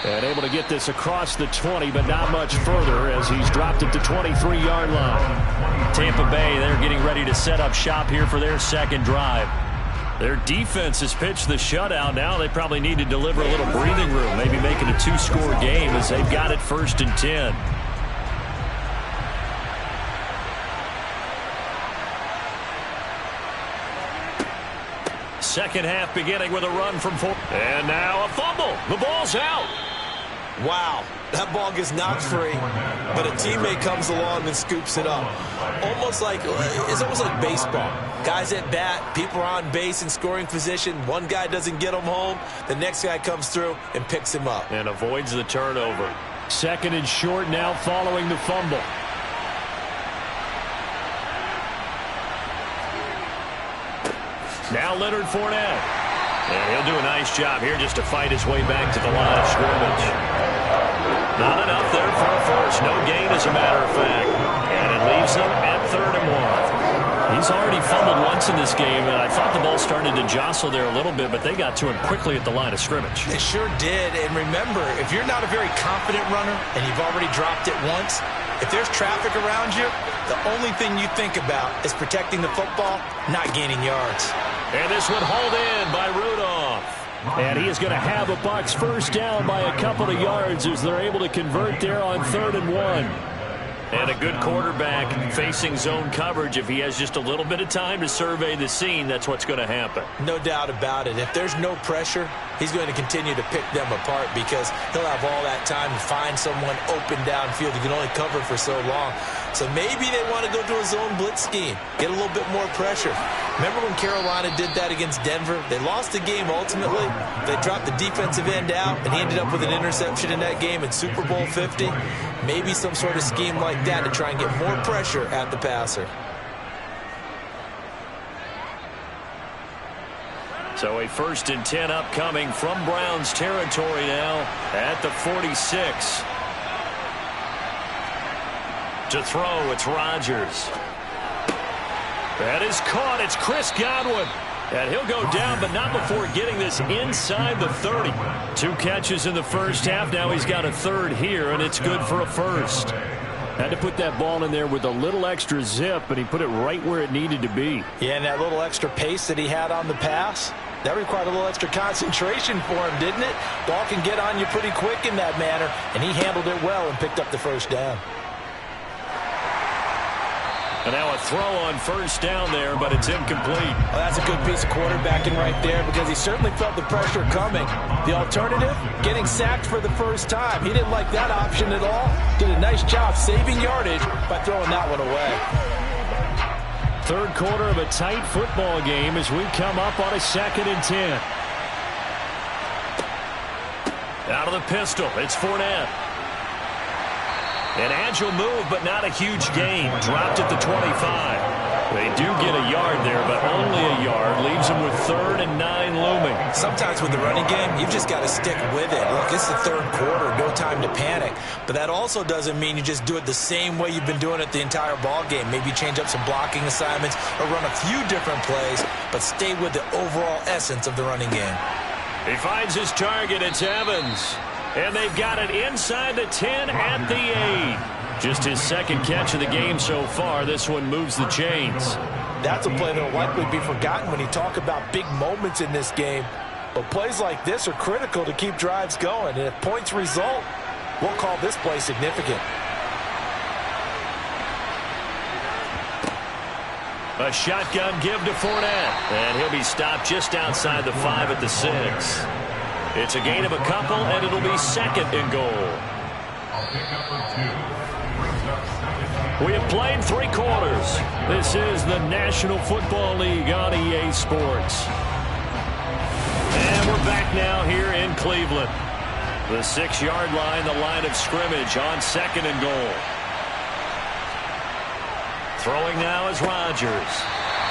And able to get this across the 20, but not much further as he's dropped it to 23-yard line. Tampa Bay, they're getting ready to set up shop here for their 2nd drive. Their defense has pitched the shutout. Now they probably need to deliver a little breathing room, maybe make it a 2-score game as they've got it 1st and 10. Second half beginning with a run from 4. And now a fumble. The ball's out. Wow, that ball gets knocked free, but a teammate comes along and scoops it up. It's almost like baseball. Guys at bat, people are on base in scoring position. One guy doesn't get him home. The next guy comes through and picks him up. And avoids the turnover. 2nd and short now following the fumble. Now Leonard Fournette. And he'll do a nice job here just to fight his way back to the line of scrimmage. Not enough there for a first. No gain, as a matter of fact. And it leaves them at 3rd and 1. He's already fumbled once in this game, and I thought the ball started to jostle there a little bit, but they got to him quickly at the line of scrimmage. They sure did. And remember, if you're not a very confident runner and you've already dropped it once, if there's traffic around you, the only thing you think about is protecting the football, not gaining yards. And this one hauled in by Rudolph. And he is going to have a Bucs first down by a couple of yards as they're able to convert there on 3rd and 1. And a good quarterback facing zone coverage. If he has just a little bit of time to survey the scene, that's what's going to happen. No doubt about it. If there's no pressure, he's going to continue to pick them apart because he'll have all that time to find someone open downfield. He can only cover for so long. So maybe they want to go to a zone blitz scheme, get a little bit more pressure. Remember when Carolina did that against Denver? They lost the game ultimately. They dropped the defensive end out, and he ended up with an interception in that game in Super Bowl 50. Maybe some sort of scheme like that to try and get more pressure at the passer. So a 1st and 10 upcoming from Browns territory now at the 46. To throw, it's Rodgers. That is caught. It's Chris Godwin. And he'll go down, but not before getting this inside the 30. 2 catches in the first half. Now he's got a third here, and it's good for a first. Had to put that ball in there with a little extra zip, and he put it right where it needed to be. Yeah, and that little extra pace that he had on the pass, that required a little extra concentration for him, didn't it? Ball can get on you pretty quick in that manner, and he handled it well and picked up the first down. And now a throw on first down there, but it's incomplete. Well, that's a good piece of quarterbacking right there because he certainly felt the pressure coming. The alternative, getting sacked for the first time. He didn't like that option at all. Did a nice job saving yardage by throwing that one away. Third quarter of a tight football game as we come up on a 2nd and 10. Out of the pistol, it's Fournette. An agile move, but not a huge gain. Dropped at the 25. They do get a yard there, but only a yard. Leaves them with 3rd and 9 looming. Sometimes with the running game, you've just got to stick with it. Look, it's the 3rd quarter, no time to panic. But that also doesn't mean you just do it the same way you've been doing it the entire ball game. Maybe change up some blocking assignments or run a few different plays, but stay with the overall essence of the running game. He finds his target. It's Evans. And they've got it inside the 10 at the 8. Just his 2nd catch of the game so far. This one moves the chains. That's a play that will likely be forgotten when you talk about big moments in this game. But plays like this are critical to keep drives going. And if points result, we'll call this play significant. A shotgun give to Fournette. And he'll be stopped just outside the 5 at the 6. It's a gain of a couple, and it'll be 2nd and goal. We have played 3 quarters. This is the National Football League on EA Sports. And we're back now here in Cleveland. The 6-yard line, the line of scrimmage on 2nd and goal. Throwing now is Rodgers.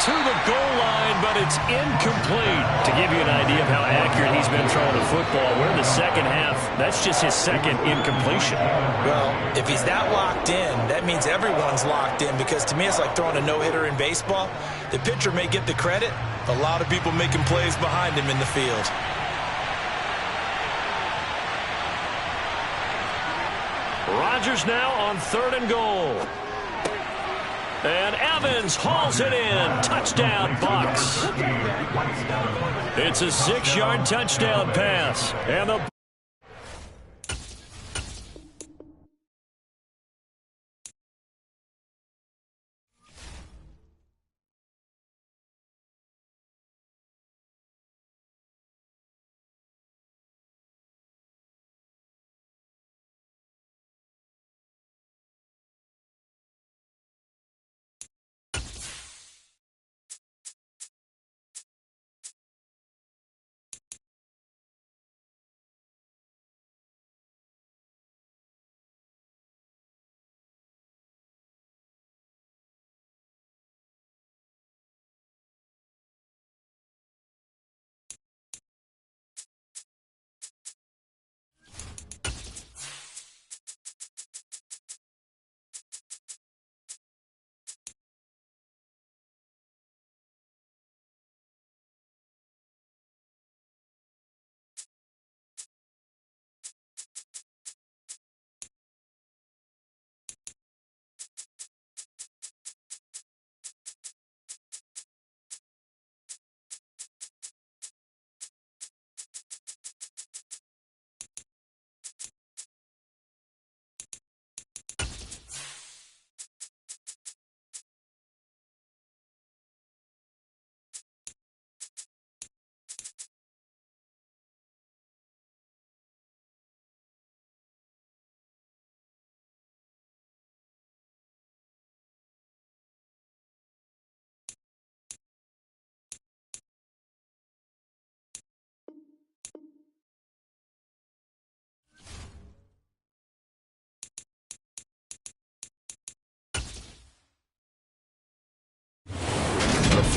To the goal line, but it's incomplete. To give you an idea of how accurate he's been throwing the football, we're in the second half. That's just his 2nd incompletion. Well, if he's that locked in, that means everyone's locked in because to me it's like throwing a no-hitter in baseball. The pitcher may get the credit. A lot of people making plays behind him in the field. Rodgers now on 3rd and goal. And Evans hauls it in. Touchdown, Bucs. It's a 6-yard touchdown pass. And the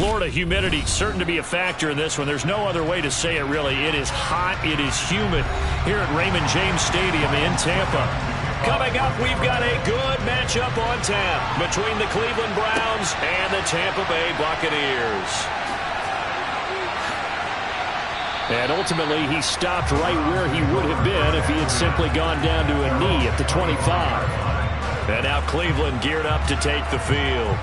Florida humidity certain to be a factor in this one. There's no other way to say it, really. It is hot. It is humid here at Raymond James Stadium in Tampa. Coming up, we've got a good matchup on tap between the Cleveland Browns and the Tampa Bay Buccaneers. And ultimately, he stopped right where he would have been if he had simply gone down to a knee at the 25. And now Cleveland geared up to take the field.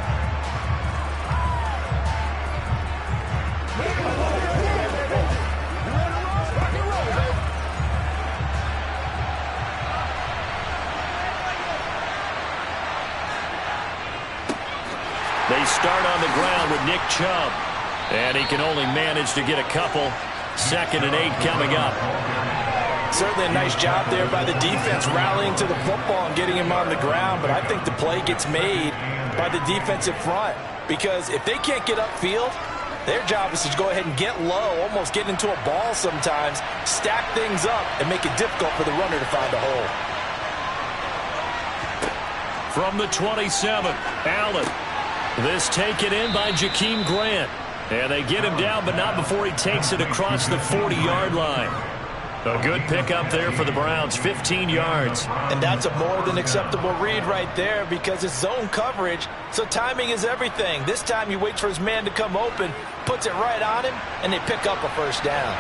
They start on the ground with Nick Chubb. And he can only manage to get a couple. 2nd and 8 coming up. Certainly a nice job there by the defense rallying to the football and getting him on the ground. But I think the play gets made by the defensive front. Because if they can't get upfield, their job is to go ahead and get low, almost get into a ball sometimes, stack things up, and make it difficult for the runner to find a hole. From the 27, Allen. This taken in by Jakeem Grant. And they get him down, but not before he takes it across the 40-yard line. A good pickup there for the Browns, 15 yards. And that's a more than acceptable read right there because it's zone coverage, so timing is everything. This time he waits for his man to come open, puts it right on him, and they pick up a first down.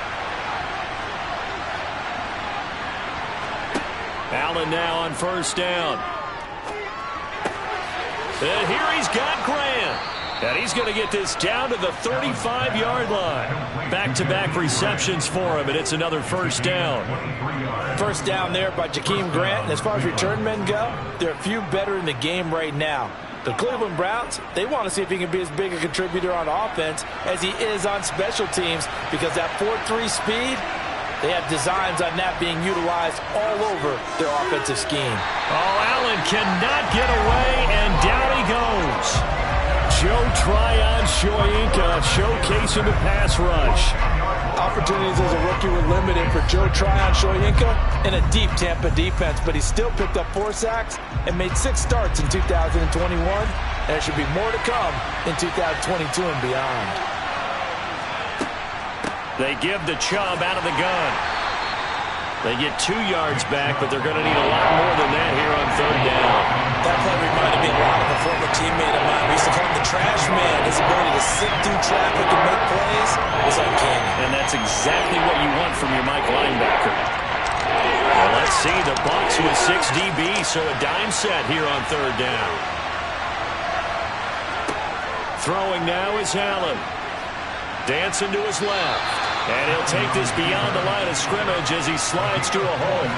Allen now on first down. And here he's got Grant. And he's going to get this down to the 35-yard line. Back-to-back receptions for him, and it's another first down. First down there by Jakeem Grant. And as far as return men go, there are a few better in the game right now. The Cleveland Browns, they want to see if he can be as big a contributor on offense as he is on special teams because that 4-3 speed, they have designs on that being utilized all over their offensive scheme. Oh, Allen cannot get away, and down he goes. Joe Tryon-Shoyinka showcasing the pass rush. Opportunities as a rookie were limited for Joe Tryon-Shoyinka in a deep Tampa defense, but he still picked up 4 sacks and made 6 starts in 2021. And there should be more to come in 2022 and beyond. They give the Chubb out of the gun. They get 2 yards back, but they're going to need a lot more than that here on third down. That play reminded me a lot of a former teammate of mine. We used to call him the trash man. His ability to sift through traffic and make plays was uncanny. And that's exactly what you want from your Mike linebacker. Well, let's see. The Bucs with 6 DB, so a dime set here on third down. Throwing now is Allen. Dancing to his left. And he'll take this beyond the line of scrimmage as he slides to a hole.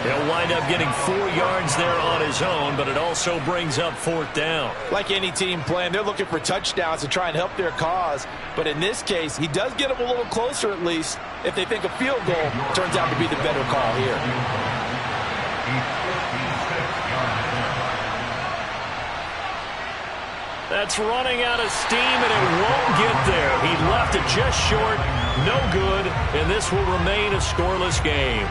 He'll wind up getting 4 yards there on his own, but it also brings up 4th down. Like any team playing, they're looking for touchdowns to try and help their cause. But in this case, he does get them a little closer at least if they think a field goal turns out to be the better call here. That's running out of steam, and it won't get there. He left it just short, no good, and this will remain a scoreless game.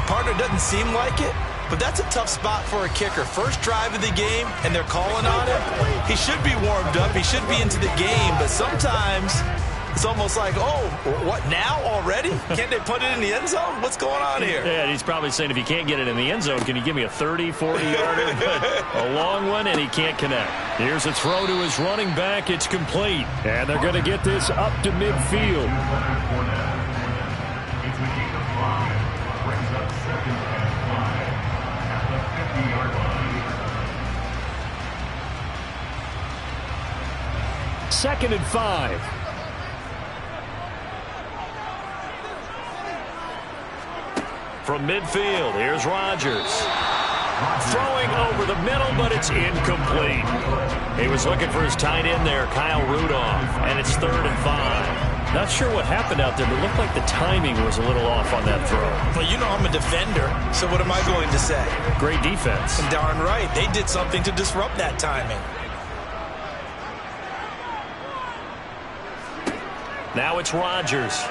Partner, doesn't seem like it, but that's a tough spot for a kicker. First drive of the game, and they're calling on him. He should be warmed up. He should be into the game, but sometimes it's almost like, oh, what, now already? Can't they put it in the end zone? What's going on here? Yeah, he's probably saying if you can't get it in the end zone, can you give me a 30, 40-yarder? But a long one, and he can't connect. Here's a throw to his running back. It's complete. And they're going to get this up to midfield. Second and 5. From midfield, here's Rodgers. Throwing over the middle, but it's incomplete. He was looking for his tight end there, Kyle Rudolph, and it's 3rd and 5. Not sure what happened out there, but it looked like the timing was a little off on that throw. Well, you know I'm a defender, so what am I going to say? Great defense. And darn right, they did something to disrupt that timing. Now it's Rodgers.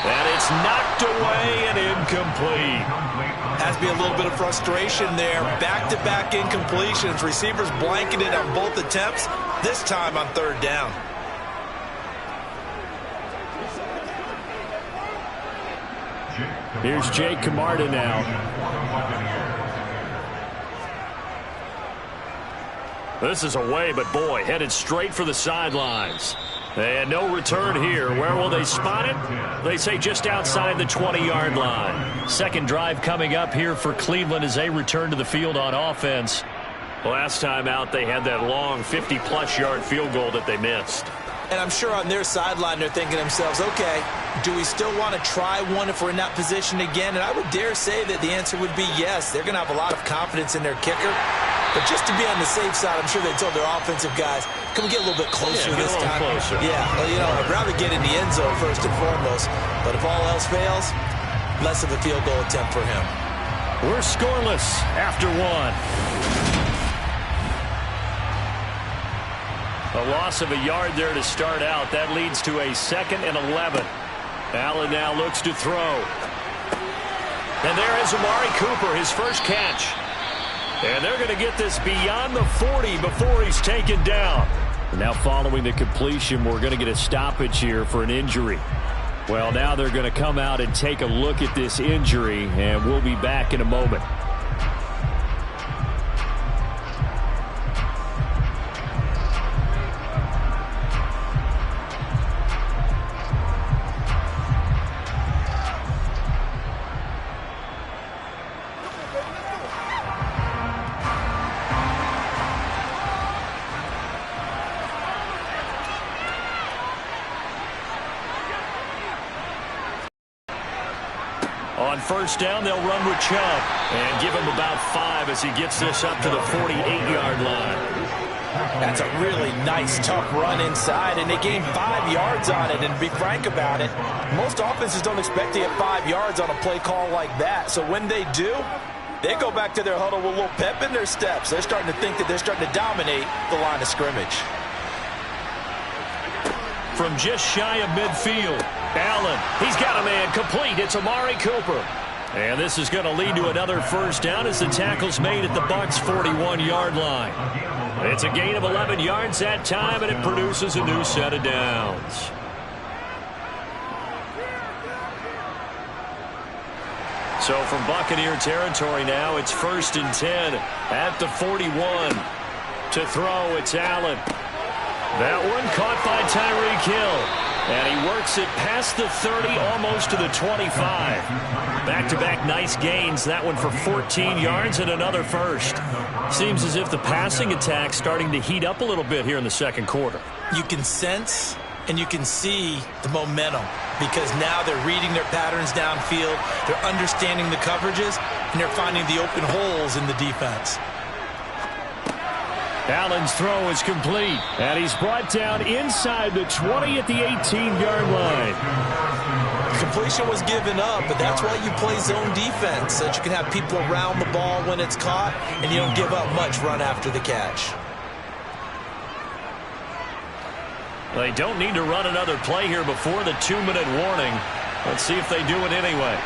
And it's knocked away and incomplete. Has to be a little bit of frustration there. Back-to-back incompletions. Receivers blanketed on both attempts, this time on third down. Here's Jake Camarda now. This is away, but boy, headed straight for the sidelines. And no return here. Where will they spot it? They say just outside the 20-yard line. Second drive coming up here for Cleveland as they return to the field on offense. Last time out, they had that long 50-plus yard field goal that they missed. And I'm sure on their sideline they're thinking to themselves, okay, do we still want to try one if we're in that position again? And I would dare say that the answer would be yes. They're going to have a lot of confidence in their kicker. But just to be on the safe side, I'm sure they told their offensive guys, can we get a little bit closer this time? Closer. Yeah, well, you know, I'd rather get in the end zone first and foremost. But if all else fails, less of a field goal attempt for him. We're scoreless after one. A loss of a yard there to start out. That leads to a 2nd and 11. Allen now looks to throw. And there is Amari Cooper, his first catch. And they're going to get this beyond the 40 before he's taken down. Now following the completion, we're going to get a stoppage here for an injury. Well, now they're going to come out and take a look at this injury, and we'll be back in a moment. On first down, they'll run with Chubb and give him about 5 as he gets this up to the 48-yard line. That's a really nice, tough run inside, and they gained 5 yards on it. And to be frank about it, most offenses don't expect to get 5 yards on a play call like that. So when they do, they go back to their huddle with a little pep in their steps. They're starting to think that they're starting to dominate the line of scrimmage. From just shy of midfield, Allen, he's got a man complete. It's Amari Cooper. And this is going to lead to another first down as the tackle's made at the Bucs' 41-yard line. It's a gain of 11 yards that time, and it produces a new set of downs. So from Buccaneer territory now, it's 1st and 10 at the 41. To throw, it's Allen. That one caught by Tyreek Hill. And he works it past the 30, almost to the 25. Back-to-back nice gains. That one for 14 yards and another first. Seems as if the passing attack's starting to heat up a little bit here in the second quarter. You can sense and you can see the momentum because now they're reading their patterns downfield. They're understanding the coverages, and they're finding the open holes in the defense. Allen's throw is complete, and he's brought down inside the 20 at the 18-yard line. Completion was given up, but that's why you play zone defense, so that you can have people around the ball when it's caught, and you don't give up much run after the catch. They don't need to run another play here before the 2-minute warning. Let's see if they do it anyway.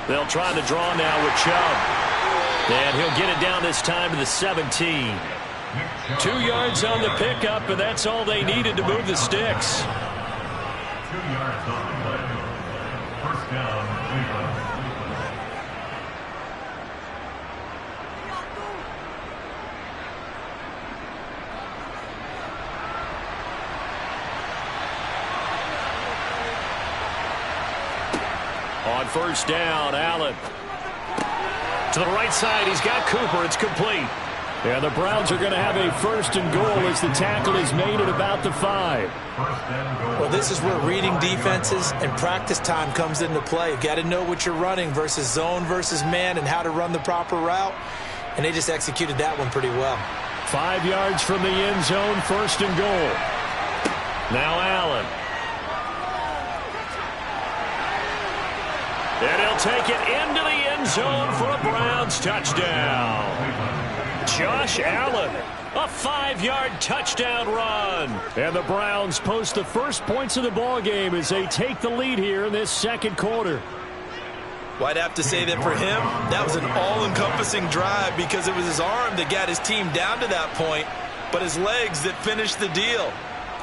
They'll try to draw now with Chubb. And he'll get it down this time to the 17. 2 yards on the pickup, and that's all they needed to move the sticks. 2 yards on the play. First down, Cleveland. On first down, Allen. To the right side, he's got Cooper. It's complete. And the Browns are going to have a 1st and goal as the tackle is made at about the 5. Well, this is where reading defenses and practice time comes into play. You've got to know what you're running versus zone versus man and how to run the proper route. And they just executed that one pretty well. 5 yards from the end zone, 1st and goal. Now Allen. And he'll take it into the end zone for a Browns touchdown. Josh Allen, a 5-yard touchdown run. And the Browns post the first points of the ball game as they take the lead here in this second quarter. Well, I'd have to say that for him, that was an all-encompassing drive because it was his arm that got his team down to that point, but his legs that finished the deal.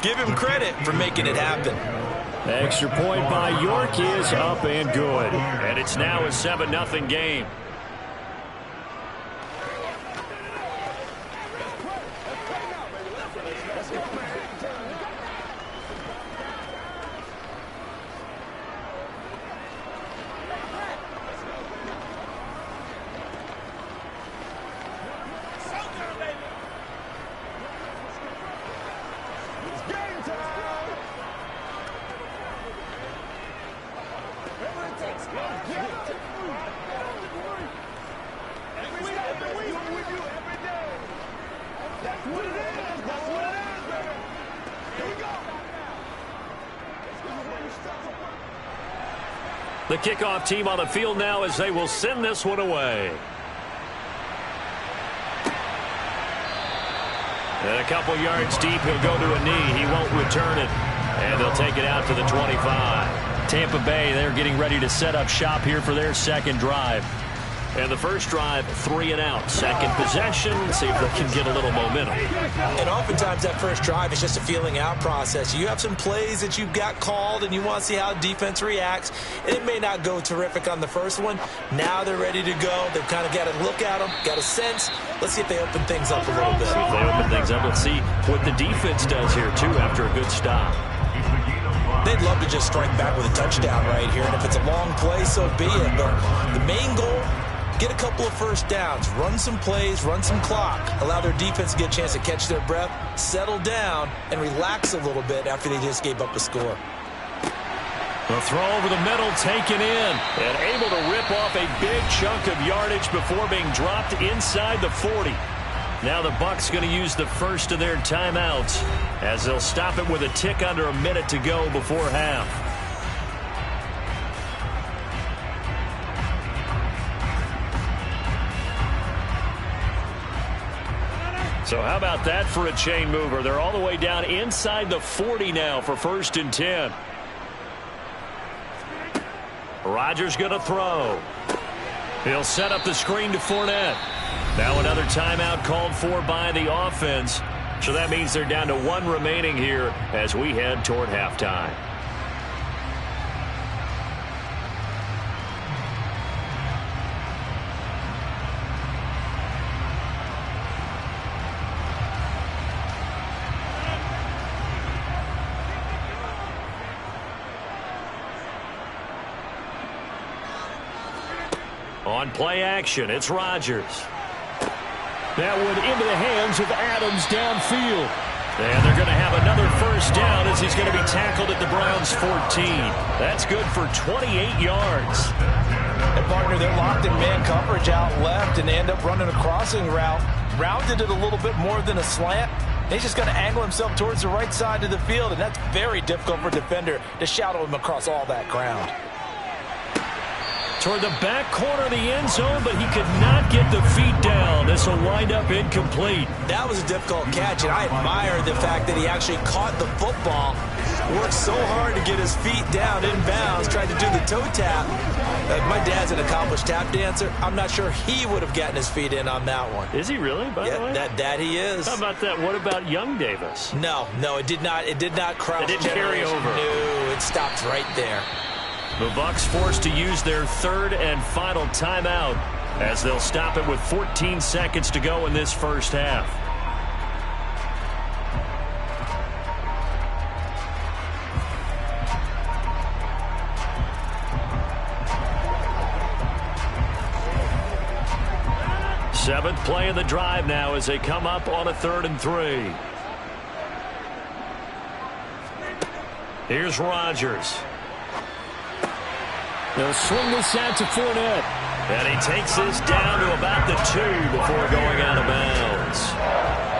Give him credit for making it happen. Extra point by York is up and good. And it's now a 7-0 game. The kickoff team on the field now as they will send this one away. And a couple yards deep, he'll go to a knee. He won't return it. And they'll take it out to the 25. Tampa Bay, they're getting ready to set up shop here for their second drive. And the first drive, 3 and out. Second possession, see if they can get a little momentum. And oftentimes that first drive is just a feeling out process. You have some plays that you've got called and you want to see how defense reacts. It may not go terrific on the first one. Now they're ready to go. They've kind of got to look at them, got a sense. Let's see if they open things up a little bit. See if they open things up. Let's see what the defense does here, too, after a good stop. They'd love to just strike back with a touchdown right here. And if it's a long play, so be it. But the main goal, get a couple of first downs, run some plays, run some clock, allow their defense to get a chance to catch their breath, settle down, and relax a little bit after they just gave up a score. The throw over the middle, taken in, and able to rip off a big chunk of yardage before being dropped inside the 40. Now the Bucs going to use the first of their timeouts as they'll stop it with a tick under a minute to go before half. So how about that for a chain mover? They're all the way down inside the 40 now for 1st and 10. Rodgers going to throw. He'll set up the screen to Fournette. Now another timeout called for by the offense. So that means they're down to 1 remaining here as we head toward halftime. On play action, it's Rodgers. That one into the hands of Adams downfield. And they're going to have another first down as he's going to be tackled at the Browns' 14. That's good for 28 yards. And partner, they're locked in man coverage out left, and they end up running a crossing route. Rounded it a little bit more than a slant. He's just going to angle himself towards the right side of the field, and that's very difficult for a defender to shadow him across all that ground. Toward the back corner of the end zone, but he could not get the feet down. This will wind up incomplete. That was a difficult catch, and I admire the fact that he actually caught the football, worked so hard to get his feet down in bounds, tried to do the toe tap. My dad's an accomplished tap dancer. I'm not sure he would have gotten his feet in on that one. Is he really, by the way? That he is. How about that? What about young Davis? No, it did not. It did not crouch. It didn't carry over. No, it stopped right there. The Bucs forced to use their third and final timeout as they'll stop it with 14 seconds to go in this first half. Seventh play of the drive now as they come up on a 3rd and 3. Here's Rodgers. They'll swing this out to Fournette. And he takes this down to about the 2 before going out of bounds.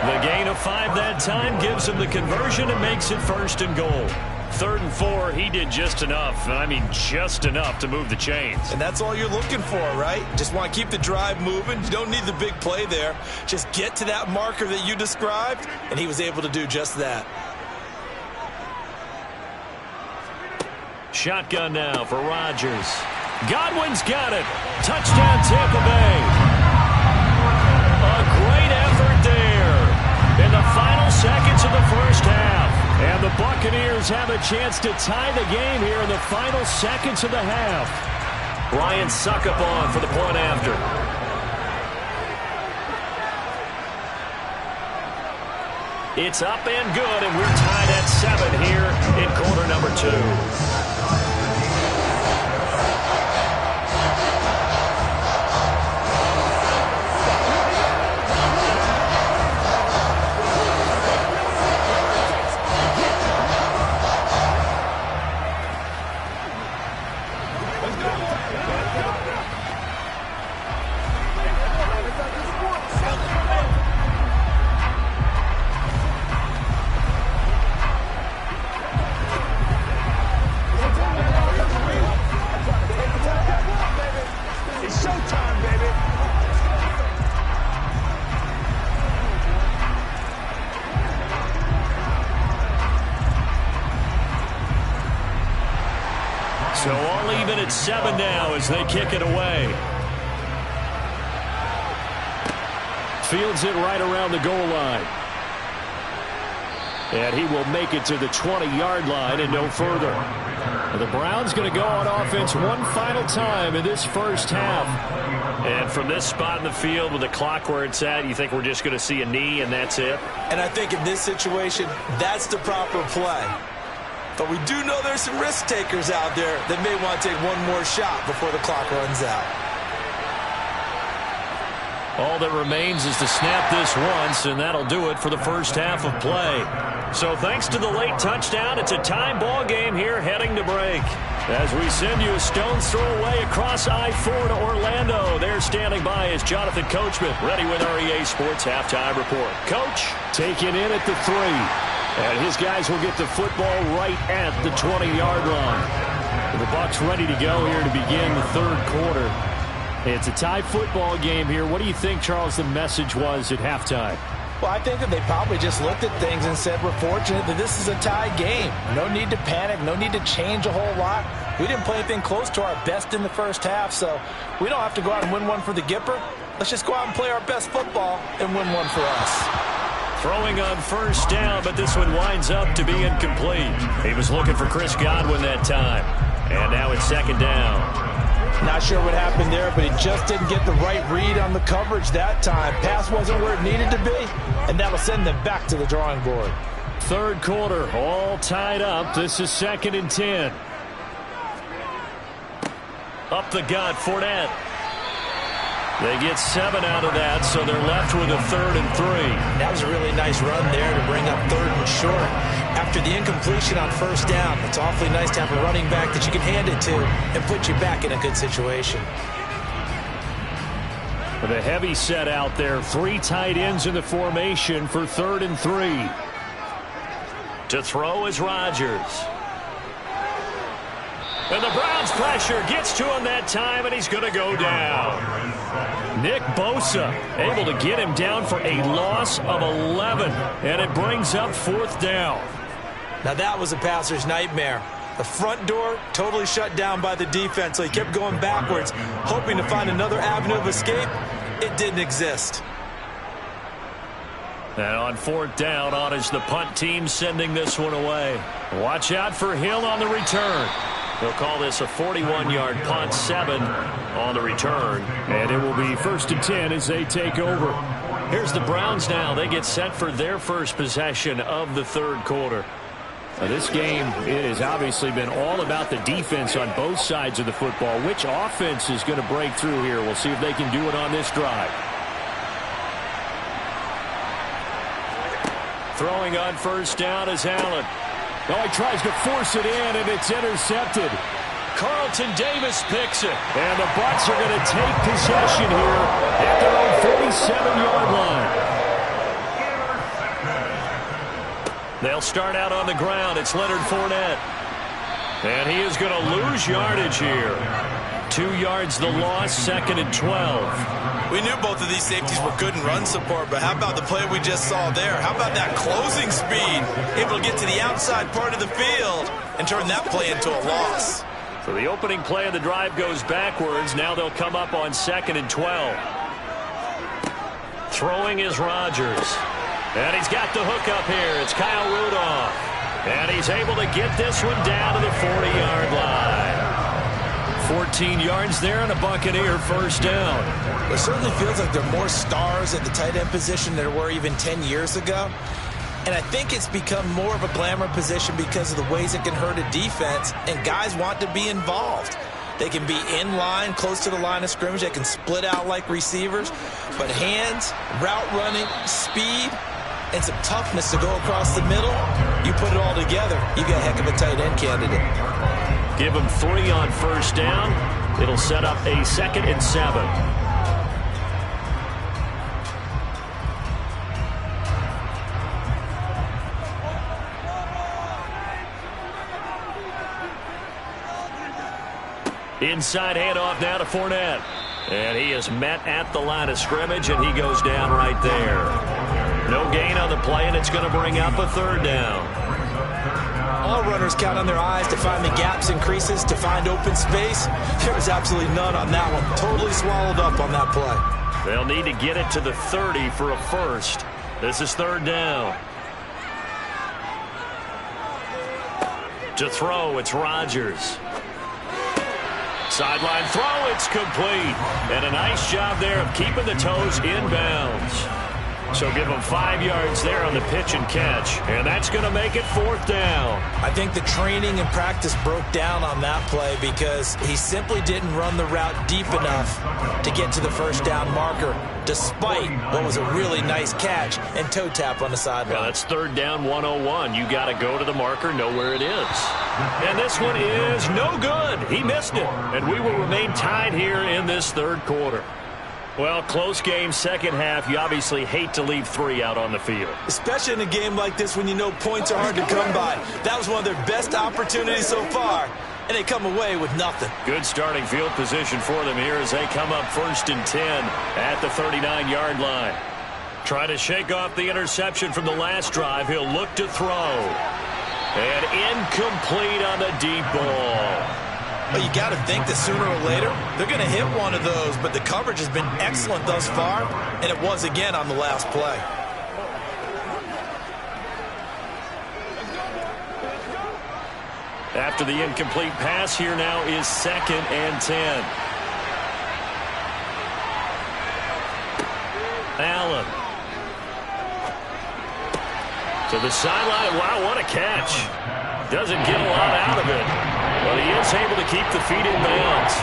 The gain of 5 that time gives him the conversion and makes it 1st and goal. 3rd and 4, he did just enough, and I mean just enough to move the chains. And that's all you're looking for, right? Just want to keep the drive moving. You don't need the big play there. Just get to that marker that you described, and he was able to do just that. Shotgun now for Rodgers. Godwin's got it. Touchdown, Tampa Bay. A great effort there in the final seconds of the first half. And the Buccaneers have a chance to tie the game here in the final seconds of the half. Ryan Suckup on for the point after. It's up and good, and we're tied at 7 here in quarter number 2. So all even at 7 now as they kick it away. Fields it right around the goal line. And he will make it to the 20-yard line and no further. The Browns going to go on offense one final time in this first half. And from this spot in the field with the clock where it's at, you think we're just going to see a knee and that's it? And I think in this situation, that's the proper play. But we do know there's some risk takers out there that may want to take one more shot before the clock runs out. All that remains is to snap this once, and that'll do it for the first half of play. So thanks to the late touchdown, it's a tie ball game here heading to break. As we send you a stone's throw away across I-4 to Orlando. There standing by is Jonathan Coachman, ready with our EA Sports Halftime Report. Coach, taken in at the 3. And his guys will get the football right at the 20-yard line. The Bucs ready to go here to begin the third quarter. It's a tie football game here. What do you think, Charles, the message was at halftime? Well, I think that they probably just looked at things and said, we're fortunate that this is a tie game. No need to panic. No need to change a whole lot. We didn't play anything close to our best in the first half, so we don't have to go out and win one for the Gipper. Let's just go out and play our best football and win one for us. Throwing on first down, but this one winds up to be incomplete. He was looking for Chris Godwin that time. And now it's second down. Not sure what happened there, but he just didn't get the right read on the coverage that time. Pass wasn't where it needed to be, and that'll send them back to the drawing board. Third quarter, all tied up. This is 2nd and 10. Up the gut, Fournette. They get 7 out of that, so they're left with a 3rd and 3. That was a really nice run there to bring up 3rd and short. After the incompletion on first down, it's awfully nice to have a running back that you can hand it to and put you back in a good situation. With a heavy set out there, 3 tight ends in the formation for 3rd and 3. To throw is Rodgers. And the Browns pressure gets to him that time, and he's going to go down. Nick Bosa able to get him down for a loss of 11, and it brings up 4th down. Now that was a passer's nightmare. The front door totally shut down by the defense, so he kept going backwards, hoping to find another avenue of escape. It didn't exist. And on 4th down, on is the punt team sending this one away. Watch out for Hill on the return. They'll call this a 41-yard punt, 7 on the return. And it will be 1st and 10 as they take over. Here's the Browns now. They get set for their first possession of the third quarter. Now this game, it has obviously been all about the defense on both sides of the football. Which offense is going to break through here? We'll see if they can do it on this drive. Throwing on first down is Allen. Oh, he tries to force it in, and it's intercepted. Carlton Davis picks it. And the Bucs are going to take possession here at their own 47-yard line. They'll start out on the ground. It's Leonard Fournette. And he is going to lose yardage here. 2 yards the loss, 2nd and 12. We knew both of these safeties were good in run support, but how about the play we just saw there? How about that closing speed? Able to get to the outside part of the field and turn that play into a loss. So the opening play of the drive goes backwards. Now they'll come up on 2nd and 12. Throwing is Rodgers. And he's got the hook up here. It's Kyle Rudolph. And he's able to get this one down to the 40-yard line. 14 yards there and a Buccaneer first down. It certainly feels like there are more stars at the tight end position than there were even 10 years ago. And I think it's become more of a glamour position because of the ways it can hurt a defense, and guys want to be involved. They can be in line, close to the line of scrimmage. They can split out like receivers. But hands, route running, speed, and some toughness to go across the middle, you put it all together, you got a heck of a tight end candidate. Give him 3 on first down. It'll set up a 2nd and 7. Inside handoff now to Fournette. And he is met at the line of scrimmage, and he goes down right there. No gain on the play, and it's going to bring up a 3rd down. All runners count on their eyes to find the gaps and creases, to find open space. There was absolutely none on that one. Totally swallowed up on that play. They'll need to get it to the 30 for a first. This is 3rd down. To throw, it's Rodgers. Sideline throw, it's complete. And a nice job there of keeping the toes inbounds. So give him 5 yards there on the pitch and catch. And that's going to make it 4th down. I think the training and practice broke down on that play because he simply didn't run the route deep enough to get to the first down marker, despite what was a really nice catch and toe tap on the sideline. Well, that's 3rd down 101. You got to go to the marker, know where it is. And this one is no good. He missed it. And we will remain tied here in this 3rd quarter. Well, close game, second half. You obviously hate to leave 3 out on the field. Especially in a game like this when you know points are hard to come by. That was one of their best opportunities so far, and they come away with nothing. Good starting field position for them here as they come up 1st and 10 at the 39-yard line. Try to shake off the interception from the last drive. He'll look to throw. And incomplete on the deep ball. Well, you got to think that sooner or later they're going to hit one of those, but the coverage has been excellent thus far, and it was again on the last play. After the incomplete pass, here now is 2nd and 10. Allen. To the sideline. Wow, what a catch. Doesn't get a lot out of it. But he is able to keep the feet in bounds.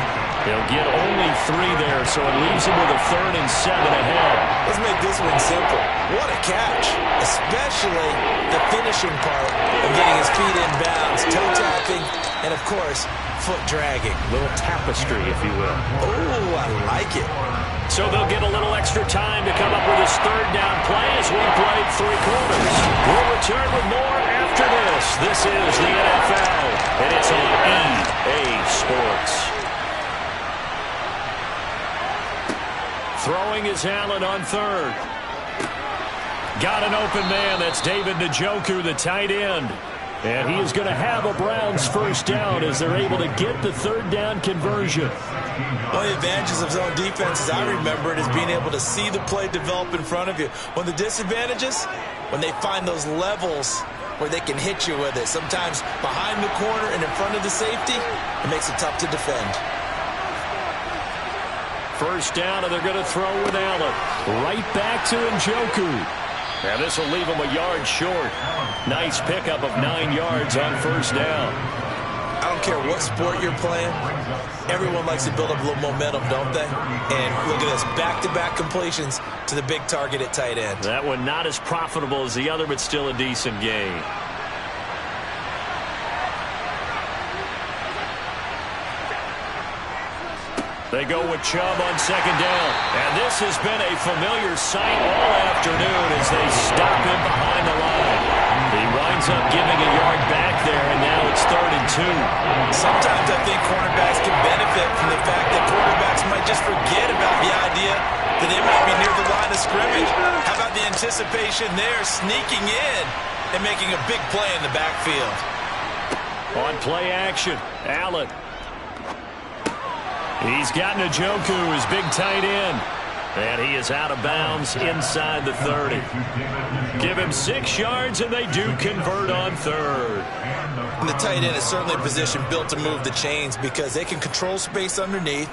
He'll get only 3 there, so it leaves him with a 3rd and 7 ahead. Let's make this one simple. What a catch, especially the finishing part of getting his feet in bounds, toe tapping, and of course, foot dragging. A little tapestry, if you will. Oh, I like it. So they'll get a little extra time to come up with his 3rd down play as we played 3 quarters. We'll return with more after this. This is the NFL, and it's on EA Sports. Throwing is Allen on 3rd. Got an open man. That's David Njoku, the tight end. And he is going to have a Browns first down as they're able to get the 3rd down conversion. One of the advantages of zone defense, as I remember it, is being able to see the play develop in front of you. One of the disadvantages, when they find those levels where they can hit you with it. Sometimes behind the corner and in front of the safety, it makes it tough to defend. First down, and they're going to throw with Allen. Right back to Njoku. And this will leave him a yard short. Nice pickup of 9 yards on first down. I don't care what sport you're playing. Everyone likes to build up a little momentum, don't they? And look at this, back-to-back completions to the big target at tight end. That one not as profitable as the other, but still a decent gain. They go with Chubb on second down. And this has been a familiar sight all afternoon as they stop him behind the line. He winds up giving a yard back there, and now it's 3rd and 2. Sometimes I think cornerbacks can benefit from the fact that quarterbacks might just forget about the idea that they might be near the line of scrimmage. How about the anticipation there, sneaking in and making a big play in the backfield? On play action, Allen. He's got Njoku, his big tight end. And he is out of bounds inside the 30. Give him 6 yards, and they do convert on third. And the tight end is certainly a position built to move the chains because they can control space underneath.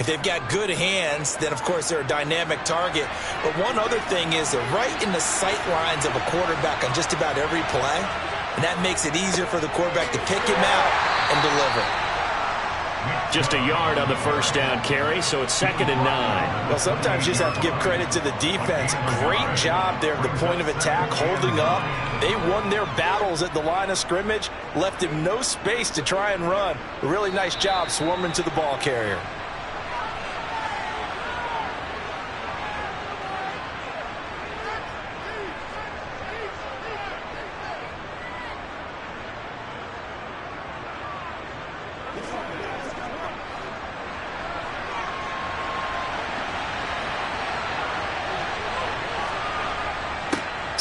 If they've got good hands, then, of course, they're a dynamic target. But one other thing is they're right in the sight lines of a quarterback on just about every play. And that makes it easier for the quarterback to pick him out and deliver. Just a yard on the first down carry, so it's 2nd and 9. Well, sometimes you just have to give credit to the defense. Great job there at the point of attack, holding up. They won their battles at the line of scrimmage, left him no space to try and run. A really nice job swarming to the ball carrier.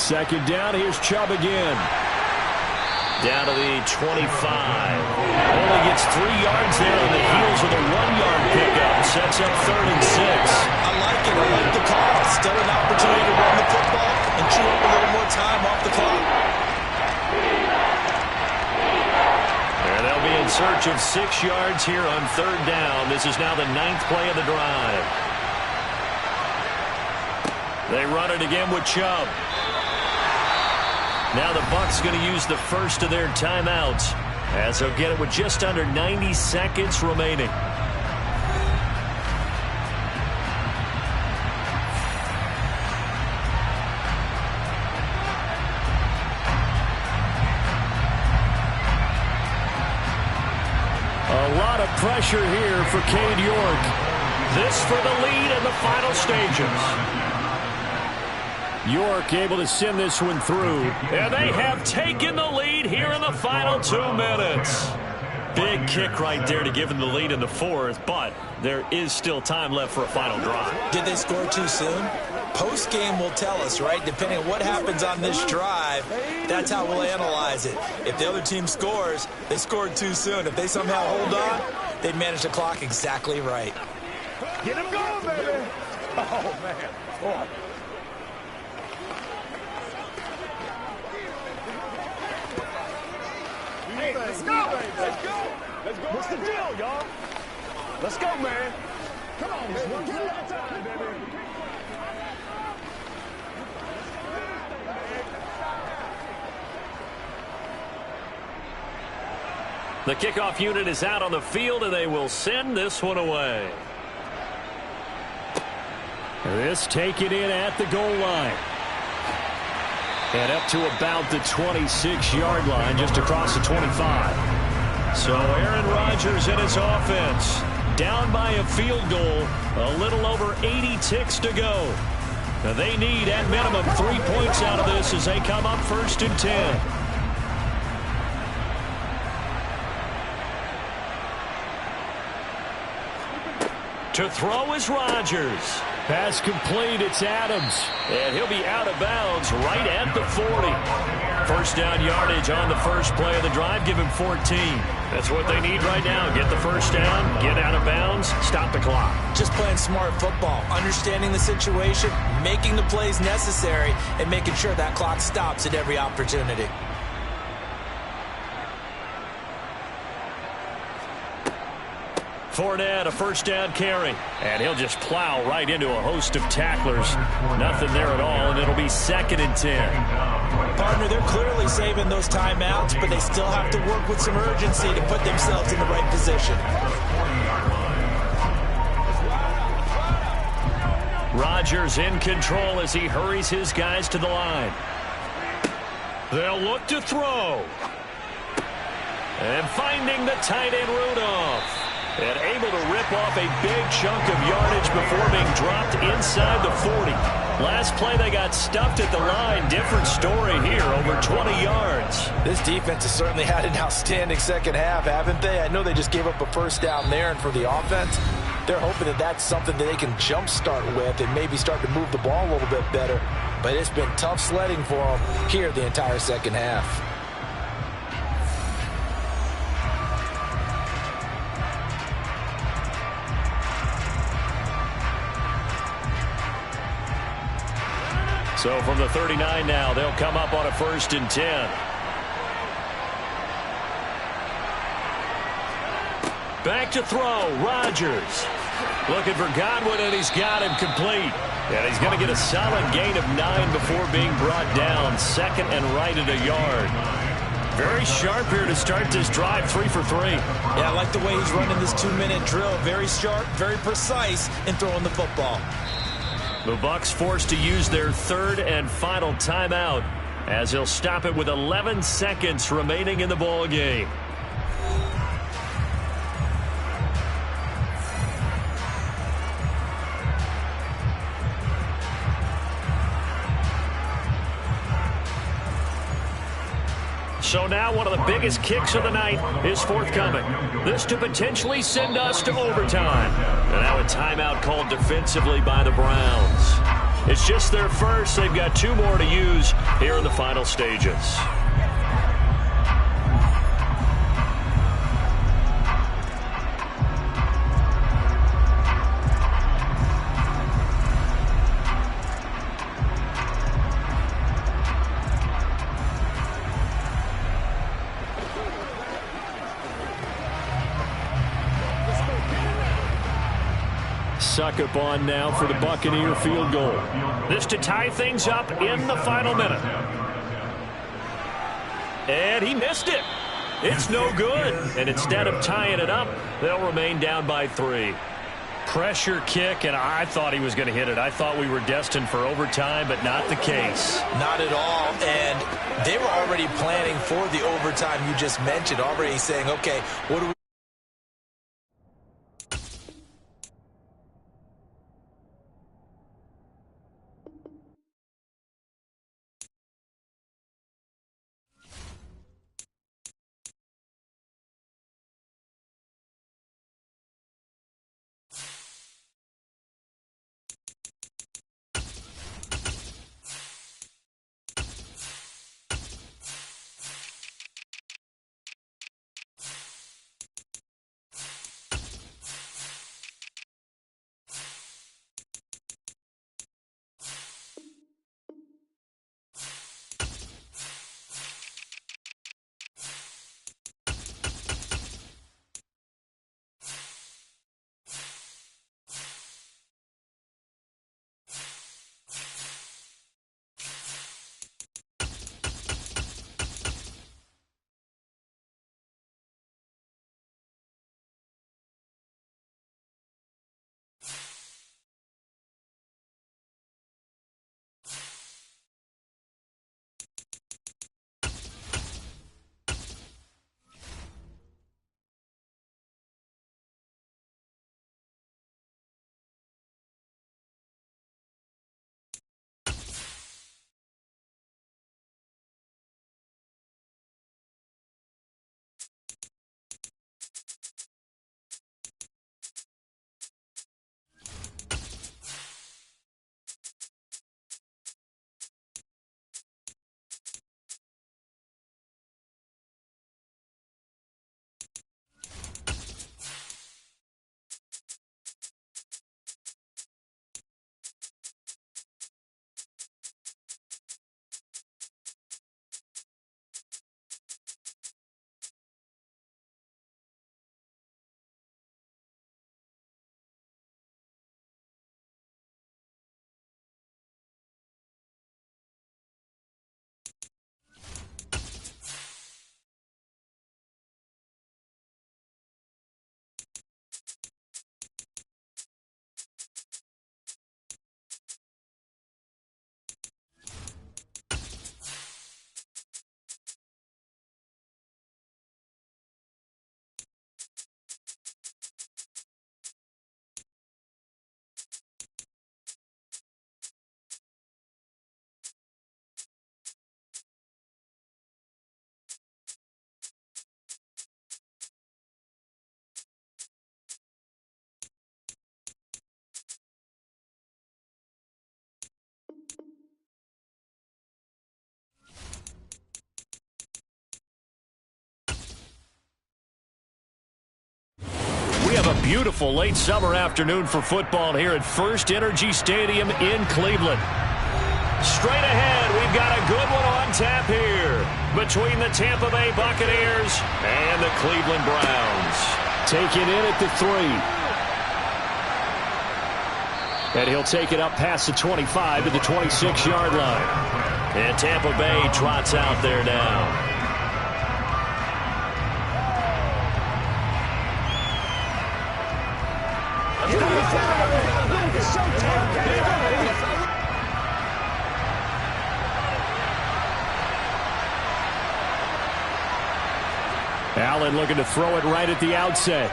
Second down, here's Chubb again. Down to the 25. Only gets 3 yards there on the heels of a 1-yard pickup. Sets up 3rd and 6. I like it. I like the call. Still an opportunity to run the football and chew up a little more time off the clock. And they'll be in search of 6 yards here on 3rd down. This is now the 9th play of the drive. They run it again with Chubb. Now the Bucs going to use the first of their timeouts as they'll get it with just under 90 seconds remaining. A lot of pressure here for Cade York. This for the lead in the final stages. York able to send this one through. And they have taken the lead here in the final 2 minutes. Big kick right there to give them the lead in the 4th, but there is still time left for a final drive. Did they score too soon? Post-game will tell us, right? Depending on what happens on this drive, that's how we'll analyze it. If the other team scores, they scored too soon. If they somehow hold on, they manage the clock exactly right. Get him going, baby. Oh, man. Oh. Hey, let's go. Let's go. Let's go. What's the deal, y'all? Let's go, man. Come on, man. One kill at a time, baby. The kickoff unit is out on the field, and they will send this one away. This taken in at the goal line. And up to about the 26-yard line, just across the 25. So Aaron Rodgers and his offense down by a field goal, a little over 80 ticks to go. Now they need at minimum 3 points out of this as they come up 1st and 10. To throw is Rodgers. Pass complete, it's Adams. And he'll be out of bounds right at the 40. First down yardage on the first play of the drive. Give him 14. That's what they need right now. Get the first down, get out of bounds, stop the clock. Just playing smart football, understanding the situation, making the plays necessary, and making sure that clock stops at every opportunity. Fournette, a first down carry. And he'll just plow right into a host of tacklers. Nothing there at all, and it'll be 2nd and 10. Partner, they're clearly saving those timeouts, but they still have to work with some urgency to put themselves in the right position. Rodgers in control as he hurries his guys to the line. They'll look to throw. And finding the tight end Rudolph. And able to rip off a big chunk of yardage before being dropped inside the 40. Last play they got stuffed at the line. Different story here, over 20 yards. This defense has certainly had an outstanding second half, haven't they? I know they just gave up a first down there, and for the offense, they're hoping that that's something that they can jumpstart with and maybe start to move the ball a little bit better. But it's been tough sledding for them here the entire second half. So from the 39 now, they'll come up on a 1st and 10. Back to throw, Rodgers. Looking for Godwin, and he's got him complete. And he's going to get a solid gain of 9 before being brought down. Second and right at a yard. Very sharp here to start this drive, 3 for 3. Yeah, I like the way he's running this 2-minute drill. Very sharp, very precise in throwing the football. The Bucs forced to use their 3rd and final timeout as he'll stop it with 11 seconds remaining in the ball game. So now one of the biggest kicks of the night is forthcoming. This to potentially send us to overtime. And now a timeout called defensively by the Browns. It's just their first. They've got 2 more to use here in the final stages. Suck up on now for the Buccaneer field goal. This to tie things up in the final minute. And he missed it. It's no good. And instead of tying it up, they'll remain down by 3. Pressure kick, and I thought he was going to hit it. I thought we were destined for overtime, but not the case. Not at all. And they were already planning for the overtime you just mentioned, already saying, okay, what do we have a beautiful late summer afternoon for football here at First Energy Stadium in Cleveland. Straight ahead, we've got a good one on tap here between the Tampa Bay Buccaneers and the Cleveland Browns. Taken in at the 3. And he'll take it up past the 25 to the 26-yard line. And Tampa Bay trots out there now. Allen looking to throw it right at the outset.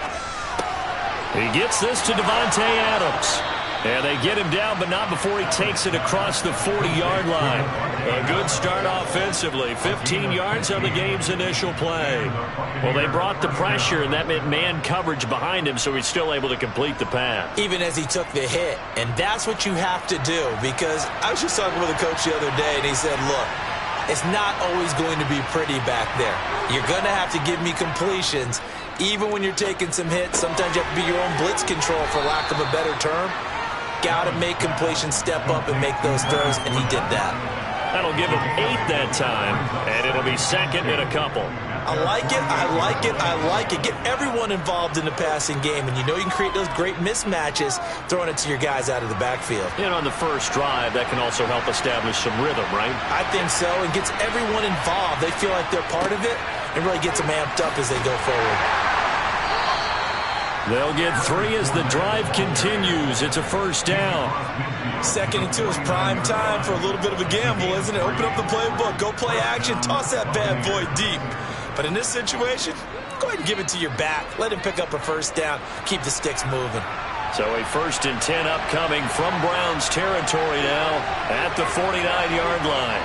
He gets this to Davante Adams. And they get him down, but not before he takes it across the 40-yard line. A good start offensively. 15 yards on the game's initial play. Well, they brought the pressure, and that meant man coverage behind him, so he's still able to complete the pass. Even as he took the hit. And that's what you have to do, because I was just talking with a coach the other day, and he said, look, it's not always going to be pretty back there. You're going to have to give me completions. Even when you're taking some hits, sometimes you have to be your own blitz control, for lack of a better term. Got to make completions, step up and make those throws, and he did that. That'll give him 8 that time, and it'll be second and a couple. I like it, I like it, I like it. Get everyone involved in the passing game, and you know you can create those great mismatches throwing it to your guys out of the backfield. And on the first drive, that can also help establish some rhythm, right? I think so, and gets everyone involved. They feel like they're part of it, and really gets them amped up as they go forward. They'll get 3 as the drive continues. It's a first down. 2nd and 2 is prime time for a little bit of a gamble, isn't it? Open up the playbook, go play action, toss that bad boy deep. But in this situation, go ahead and give it to your back. Let him pick up a first down. Keep the sticks moving. So a 1st and 10 upcoming from Browns territory now at the 49-yard line.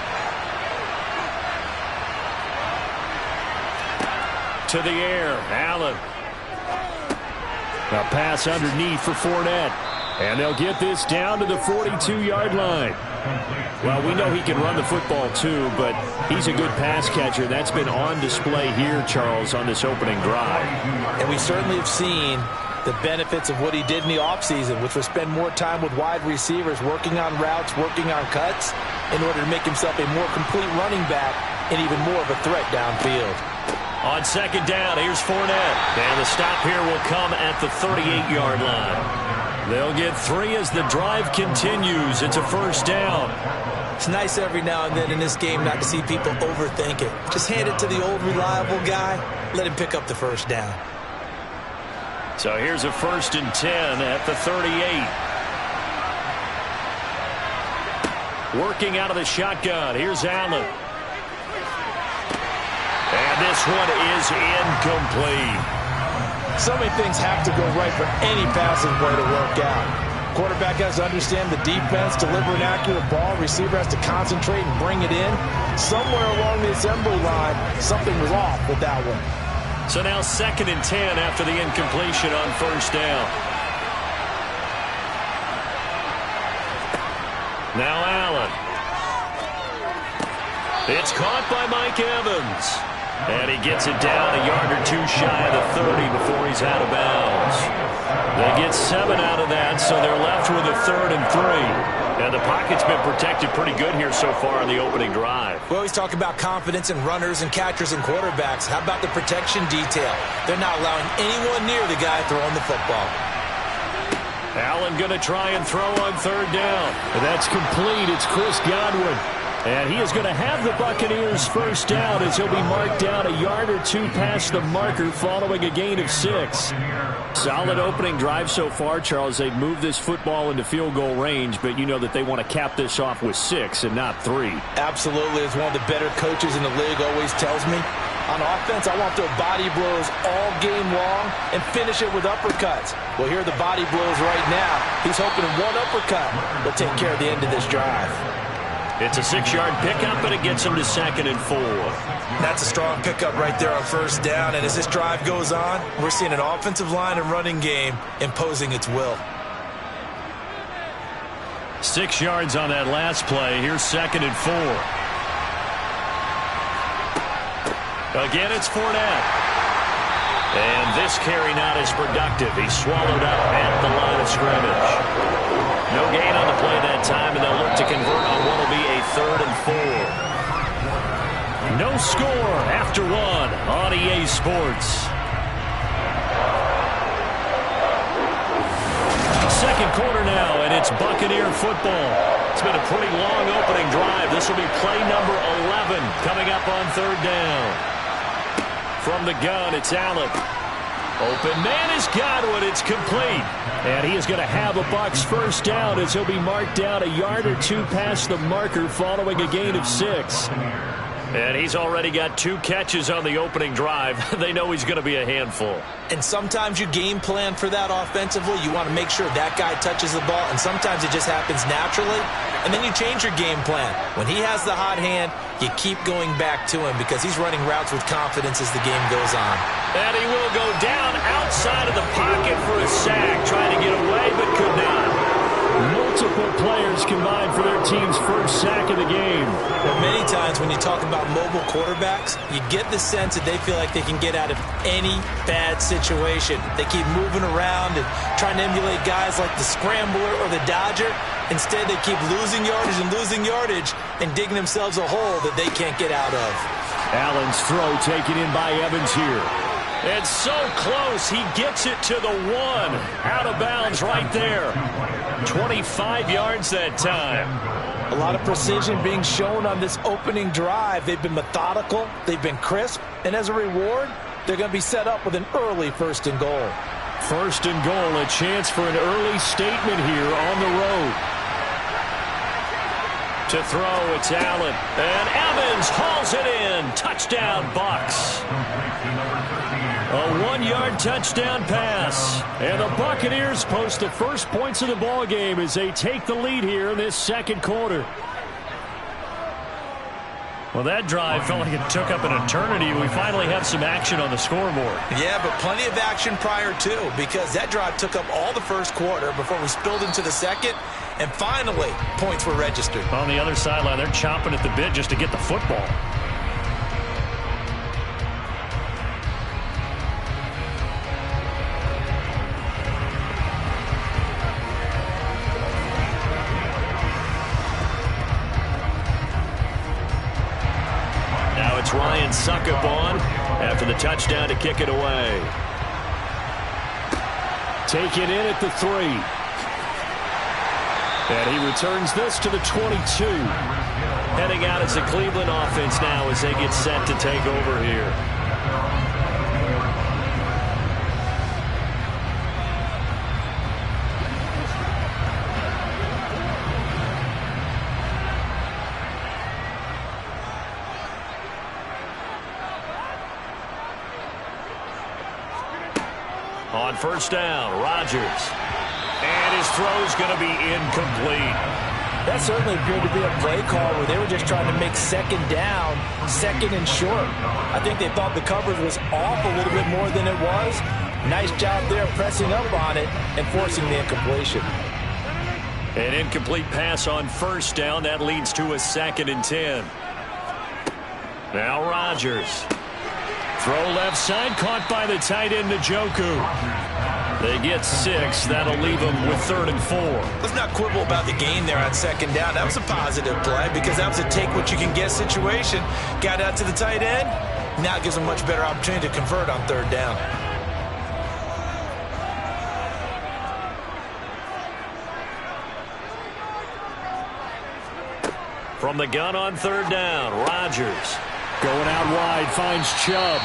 To the air, Allen. A pass underneath for Fournette. And they'll get this down to the 42-yard line. Well, we know he can run the football too, but he's a good pass catcher. That's been on display here, Charles, on this opening drive. And we certainly have seen the benefits of what he did in the offseason, which was spend more time with wide receivers, working on routes, working on cuts, in order to make himself a more complete running back and even more of a threat downfield. On 2nd down, here's Fournette. And the stop here will come at the 38-yard line. They'll get 3 as the drive continues. It's a first down. It's nice every now and then in this game not to see people overthink it. Just hand it to the old reliable guy. Let him pick up the first down. So here's a 1st and 10 at the 38. Working out of the shotgun. Here's Allen. And this one is incomplete. So many things have to go right for any passing play to work out. Quarterback has to understand the defense, deliver an accurate ball. Receiver has to concentrate and bring it in. Somewhere along the assembly line, something was off with that one. So now 2nd and 10 after the incompletion on first down. Now Allen. It's caught by Mike Evans. And he gets it down a yard or 2 shy of the 30 before he's out of bounds. They get 7 out of that, so they're left with a 3rd and 3. And the pocket's been protected pretty good here so far in the opening drive. We always talk about confidence in runners and catchers and quarterbacks. How about the protection detail? They're not allowing anyone near the guy throwing the football. Allen going to try and throw on 3rd down. And that's complete. It's Chris Godwin. And he is going to have the Buccaneers first down as he'll be marked down a yard or 2 past the marker following a gain of 6. Solid opening drive so far, Charles. They've moved this football into field goal range, but you know that they want to cap this off with 6 and not 3. Absolutely. As one of the better coaches in the league always tells me, on offense, I want their body blows all game long and finish it with uppercuts. Well, here are the body blows right now. He's hoping one uppercut will take care of the end of this drive. It's a 6-yard pickup, but it gets him to 2nd and 4. That's a strong pickup right there on first down. And as this drive goes on, we're seeing an offensive line and running game imposing its will. 6 yards on that last play. Here's 2nd and 4. Again, it's Fournette. And this carry not as productive. He's swallowed up at the line of scrimmage. No gain on the play that time, and they'll look to convert on what will be a Buccaneer football. It's been a pretty long opening drive. This will be play number 11 coming up on third down. From the gun, it's Allen. Open man has got it. It's complete. And he is going to have a Bucs first down as he'll be marked down a yard or two past the marker following a gain of 6. And he's already got 2 catches on the opening drive. They know he's going to be a handful. And sometimes you game plan for that offensively. You want to make sure that guy touches the ball, and sometimes it just happens naturally. And then you change your game plan. When he has the hot hand, you keep going back to him because he's running routes with confidence as the game goes on. And he will go down outside of the pocket for a sack, trying to get away but could not. Multiple players combined for their team's first sack of the game. Well, many times when you talk about mobile quarterbacks, you get the sense that they feel like they can get out of any bad situation. They keep moving around and trying to emulate guys like the scrambler or the dodger. Instead, they keep losing yardage and digging themselves a hole that they can't get out of. Allen's throw taken in by Evans here. It's so close. He gets it to the 1. Out of bounds right there. 25 yards that time. A lot of precision being shown on this opening drive. They've been methodical. They've been crisp. And as a reward, they're going to be set up with an early 1st and goal. 1st and goal, a chance for an early statement here on the road. To throw, it's Allen. And Evans hauls it in. Touchdown, Bucs. A 1-yard touchdown pass. And the Buccaneers post the first points of the ball game as they take the lead here in this second quarter. Well, that drive felt like it took up an eternity. We finally have some action on the scoreboard. Yeah, but plenty of action prior to, because that drive took up all the first quarter before we spilled into the second, and finally, points were registered. On the other sideline, they're chomping at the bit just to get the football. It's Ryan Suckup on after the touchdown to kick it away. Taken in at the 3. And he returns this to the 22. Heading out as the Cleveland offense now as they get set to take over here. On first down, Rodgers. And his throw's going to be incomplete. That certainly appeared to be a play call where they were just trying to make second down, 2nd and short. I think they thought the coverage was off a little bit more than it was. Nice job there pressing up on it and forcing the incompletion. An incomplete pass on first down. That leads to a 2nd and 10. Now Rodgers. Throw left side, caught by the tight end, Njoku. They get 6. That'll leave them with 3rd and 4. Let's not quibble about the gain there on 2nd down. That was a positive play because that was a take-what-you-can-get situation. Got out to the tight end. Now it gives them a much better opportunity to convert on 3rd down. From the gun on 3rd down, Rodgers. Going out wide, finds Chubb.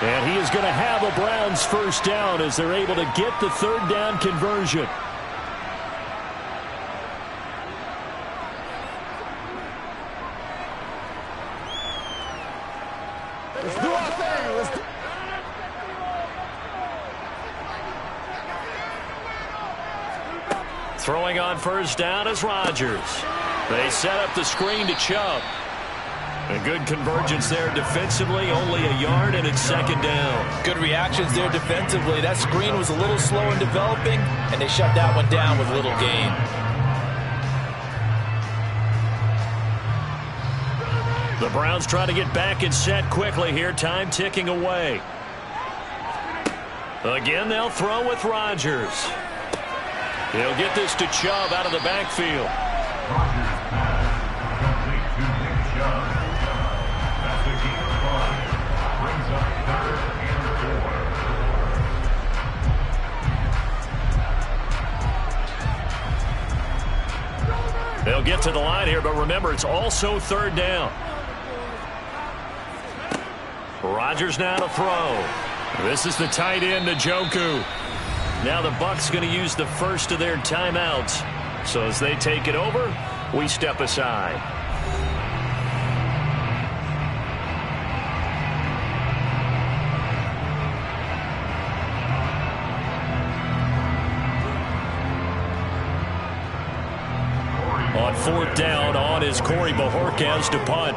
And he is going to have a Browns first down as they're able to get the 3rd down conversion. Let's do our thing. Let's do Throwing on first down is Rodgers. They set up the screen to Chubb. A good convergence there defensively, only a yard, and it's 2nd down. Good reactions there defensively. That screen was a little slow in developing, and they shut that one down with little gain. The Browns try to get back and set quickly here, time ticking away. Again, they'll throw with Rodgers. He'll get this to Chubb out of the backfield. They'll get to the line here, but remember, it's also third down. Rodgers now to throw. This is the tight end, Njoku. Now the Bucs going to use the first of their timeouts. So as they take it over, we step aside. On fourth down, on is Corey Bojorquez to punt.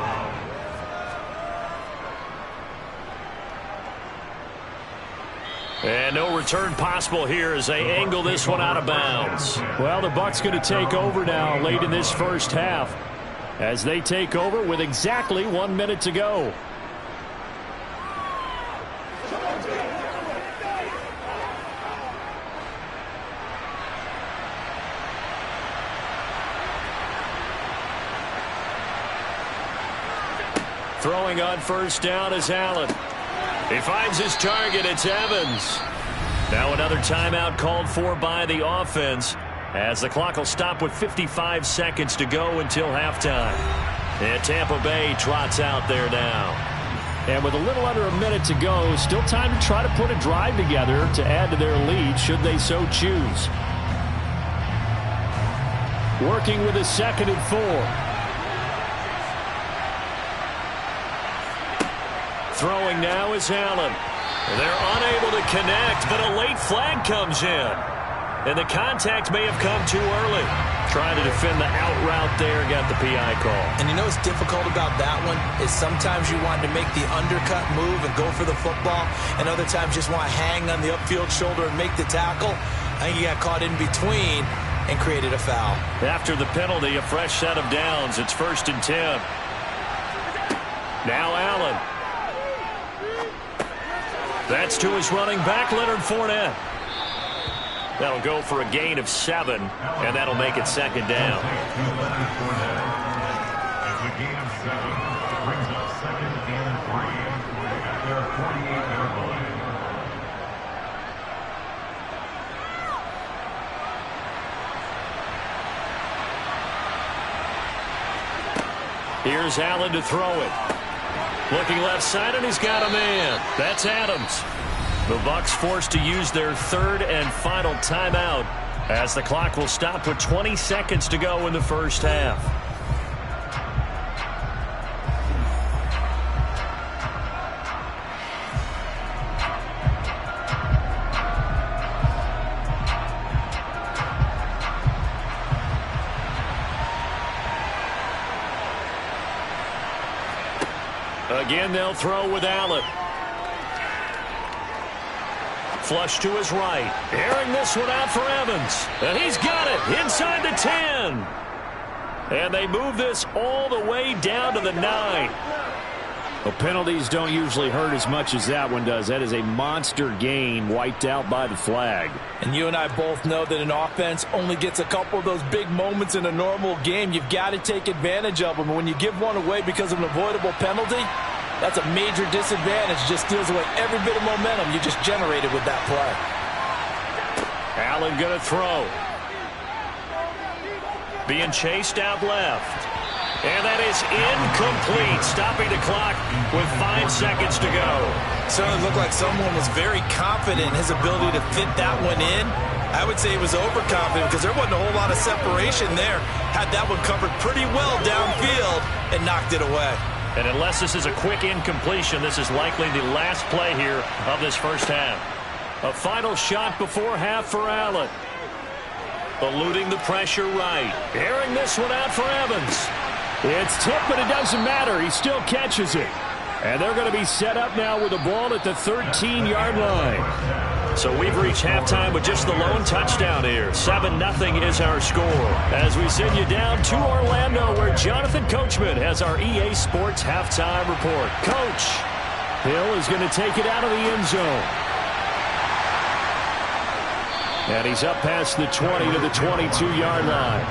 And no return possible here as they angle this one out of bounds. Well, the Bucs going to take over now late in this first half as they take over with exactly 1 minute to go. Throwing on first down is Allen. He finds his target. It's Evans. Now another timeout called for by the offense as the clock will stop with 55 seconds to go until halftime. And Tampa Bay trots out there now. And with a little under a minute to go, still time to try to put a drive together to add to their lead should they so choose. Working with a 2nd and 4. Throwing now is Allen. They're unable to connect, but a late flag comes in. And the contact may have come too early. Trying to defend the out route there, got the PI call. And you know what's difficult about that one is sometimes you want to make the undercut move and go for the football, and other times just want to hang on the upfield shoulder and make the tackle. I think he got caught in between and created a foul. After the penalty, a fresh set of downs. It's 1st and 10. Now Allen. That's to his running back, Leonard Fournette. That'll go for a gain of 7, and that'll make it 2nd down. As a gain of 7 brings up 2nd and 3 at their 48-yard line. Here's Allen to throw it. Looking left side, and he's got a man. That's Adams. The Bucs forced to use their 3rd and final timeout as the clock will stop with 20 seconds to go in the first half. Again, they'll throw with Allen. Flush to his right. Airing this one out for Evans. And he's got it inside the 10. And they move this all the way down to the 9. Well, penalties don't usually hurt as much as that one does. That is a monster gain wiped out by the flag. And you and I both know that an offense only gets a couple of those big moments in a normal game. You've got to take advantage of them. And when you give one away because of an avoidable penalty, that's a major disadvantage. Just steals away every bit of momentum you just generated with that play. Allen going to throw. Being chased out left. And that is incomplete, stopping the clock with 5 seconds to go. Certainly looked like someone was very confident in his ability to fit that one in. I would say he was overconfident because there wasn't a whole lot of separation there. Had that one covered pretty well downfield and knocked it away. And unless this is a quick incompletion, this is likely the last play here of this first half. A final shot before half for Allen. Eluding the pressure right. Airing this one out for Evans. It's tipped, but it doesn't matter. He still catches it. And they're going to be set up now with the ball at the 13-yard line. So we've reached halftime with just the lone touchdown here. 7-0 is our score. As we send you down to Orlando, where Jonathan Coachman has our EA Sports halftime report. Coach. Hill is going to take it out of the end zone. And he's up past the 20 to the 22-yard line.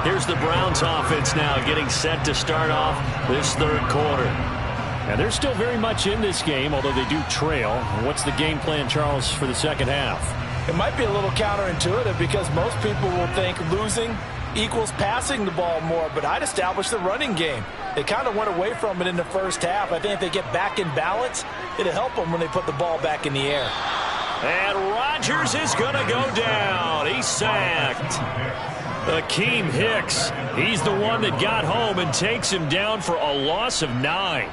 Here's the Browns offense now getting set to start off this third quarter. And they're still very much in this game, although they do trail. What's the game plan, Charles, for the second half? It might be a little counterintuitive because most people will think losing equals passing the ball more, but I'd establish the running game. They kind of went away from it in the first half. I think if they get back in balance, it'll help them when they put the ball back in the air. And Rodgers is going to go down. He's sacked. Akeem Hicks, he's the one that got home and takes him down for a loss of 9.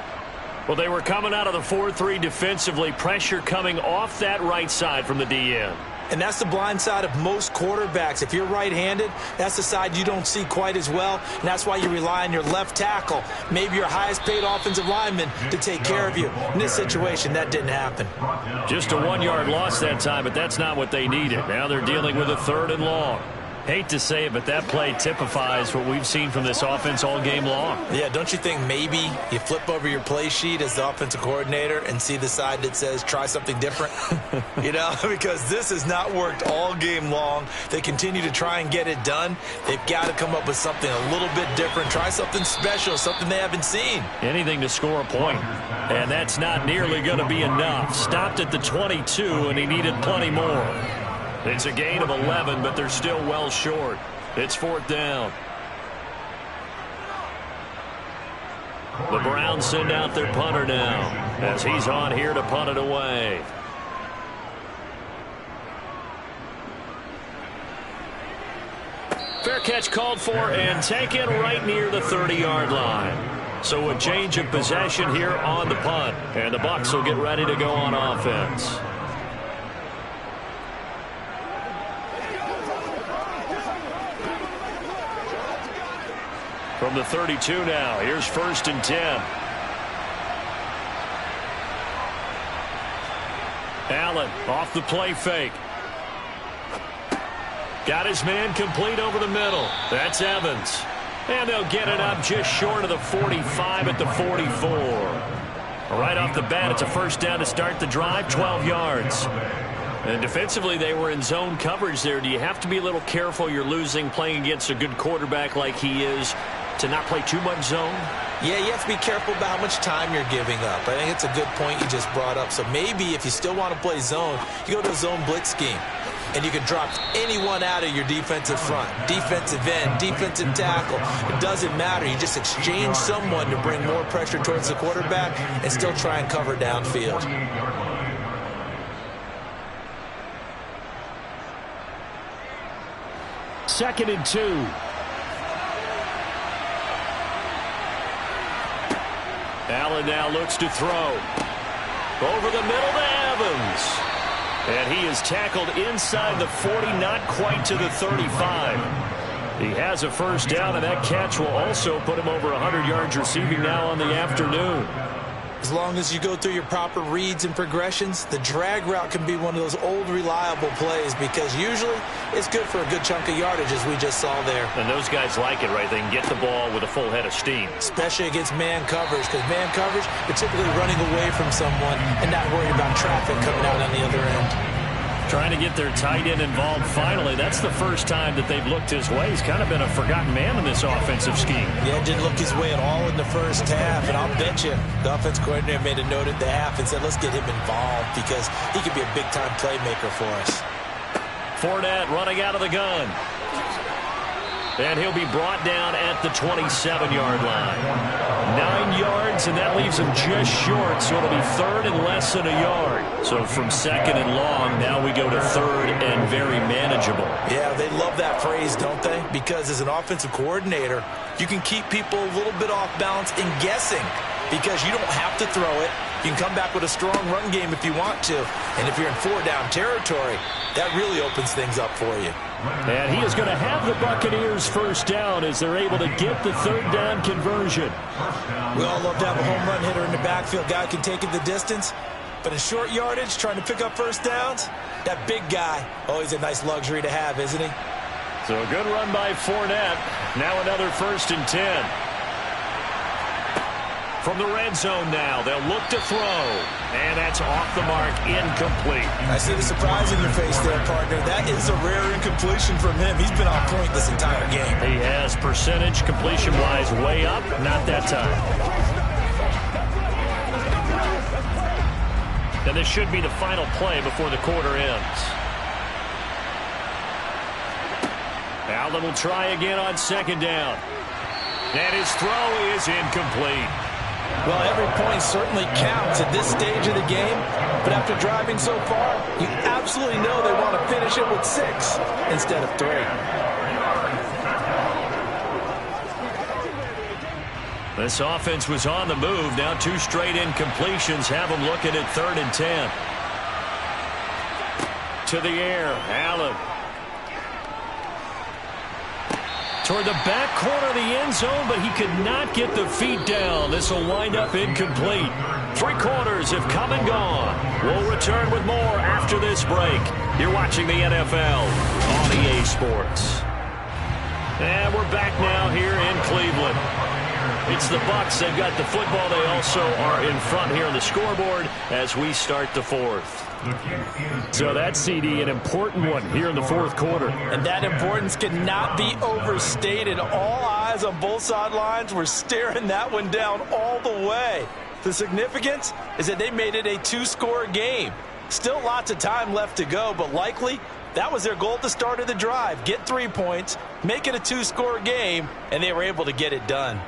Well, they were coming out of the 4-3 defensively. Pressure coming off that right side from the DN. And that's the blind side of most quarterbacks. If you're right-handed, that's the side you don't see quite as well, and that's why you rely on your left tackle, maybe your highest-paid offensive lineman, to take care of you. In this situation, that didn't happen. Just a 1-yard loss that time, but that's not what they needed. Now they're dealing with a 3rd and long. Hate to say it, but that play typifies what we've seen from this offense all game long. Yeah, don't you think maybe you flip over your play sheet as the offensive coordinator and see the side that says try something different? You know, because this has not worked all game long. They continue to try and get it done. They've got to come up with something a little bit different. Try something special, something they haven't seen. Anything to score a point. And that's not nearly going to be enough. Stopped at the 22, and he needed plenty more. It's a gain of 11, but they're still well short. It's 4th down. The Browns send out their punter now as he's on here to punt it away. Fair catch called for and taken right near the 30-yard line. So a change of possession here on the punt. And the Bucs will get ready to go on offense. From the 32 now, here's 1st and 10. Allen off the play fake. Got his man complete over the middle. That's Evans. And they'll get it up just short of the 45 at the 44. Right off the bat, it's a 1st down to start the drive, 12 yards. And defensively, they were in zone coverage there. Do you have to be a little careful you're losing playing against a good quarterback like he is to not play too much zone? Yeah, you have to be careful about how much time you're giving up. I think it's a good point you just brought up. So maybe if you still want to play zone, you go to a zone blitz scheme. And you can drop anyone out of your defensive front. Defensive end, defensive tackle. It doesn't matter. You just exchange someone to bring more pressure towards the quarterback and still try and cover downfield. 2nd and 2. Allen now looks to throw. Over the middle to Evans. And he is tackled inside the 40, not quite to the 35. He has a 1st down, and that catch will also put him over 100 yards receiving now on the afternoon. As long as you go through your proper reads and progressions, the drag route can be one of those old reliable plays because usually it's good for a good chunk of yardage as we just saw there. And those guys like it, right? They can get the ball with a full head of steam. Especially against man coverage, because man coverage, they're typically running away from someone and not worried about traffic coming out on the other end. Trying to get their tight end involved finally. That's the first time that they've looked his way. He's kind of been a forgotten man in this offensive scheme. Yeah, didn't look his way at all in the first half. And I'll bet you the offense coordinator made a note at the half and said, let's get him involved because he could be a big-time playmaker for us. Fournette running out of the gun. And he'll be brought down at the 27-yard line. 9 yards, and that leaves him just short, so it'll be 3rd and less than a yard. So from 2nd and long, now we go to 3rd and very manageable. Yeah, they love that phrase, don't they? Because as an offensive coordinator, you can keep people a little bit off balance in guessing because you don't have to throw it. You can come back with a strong run game if you want to. And if you're in 4-down territory, that really opens things up for you. And he is going to have the Buccaneers 1st down as they're able to get the 3rd down conversion. We all love to have a home run hitter in the backfield. Guy can take it the distance. But in short yardage, trying to pick up 1st downs, that big guy, always a nice luxury to have, isn't he? So a good run by Fournette. Now another 1st and 10. From the red zone now, they'll look to throw. And that's off the mark, incomplete. I see the surprise in your face there, partner. That is a rare incompletion from him. He's been on point this entire game. He has percentage completion-wise way up, not that time. And this should be the final play before the quarter ends. Allen will try again on second down. And his throw is incomplete. Well, every point certainly counts at this stage of the game, but after driving so far, you absolutely know they want to finish it with 6 instead of 3. This offense was on the move. Now 2 straight incompletions have them looking at 3rd and 10. To the air, Allen. Toward the back corner of the end zone, but he could not get the feet down. This will wind up incomplete. 3 quarters have come and gone. We'll return with more after this break. You're watching the NFL on EA Sports. And we're back now here in Cleveland. It's the Bucs. They've got the football. They also are in front here on the scoreboard as we start the 4th. So that CD, an important one here in the 4th quarter. And that importance cannot be overstated. All eyes on both sidelines were staring that one down all the way. The significance is that they made it a 2-score game. Still lots of time left to go, but likely that was their goal at the start of the drive. Get 3 points, make it a 2-score game, and they were able to get it done.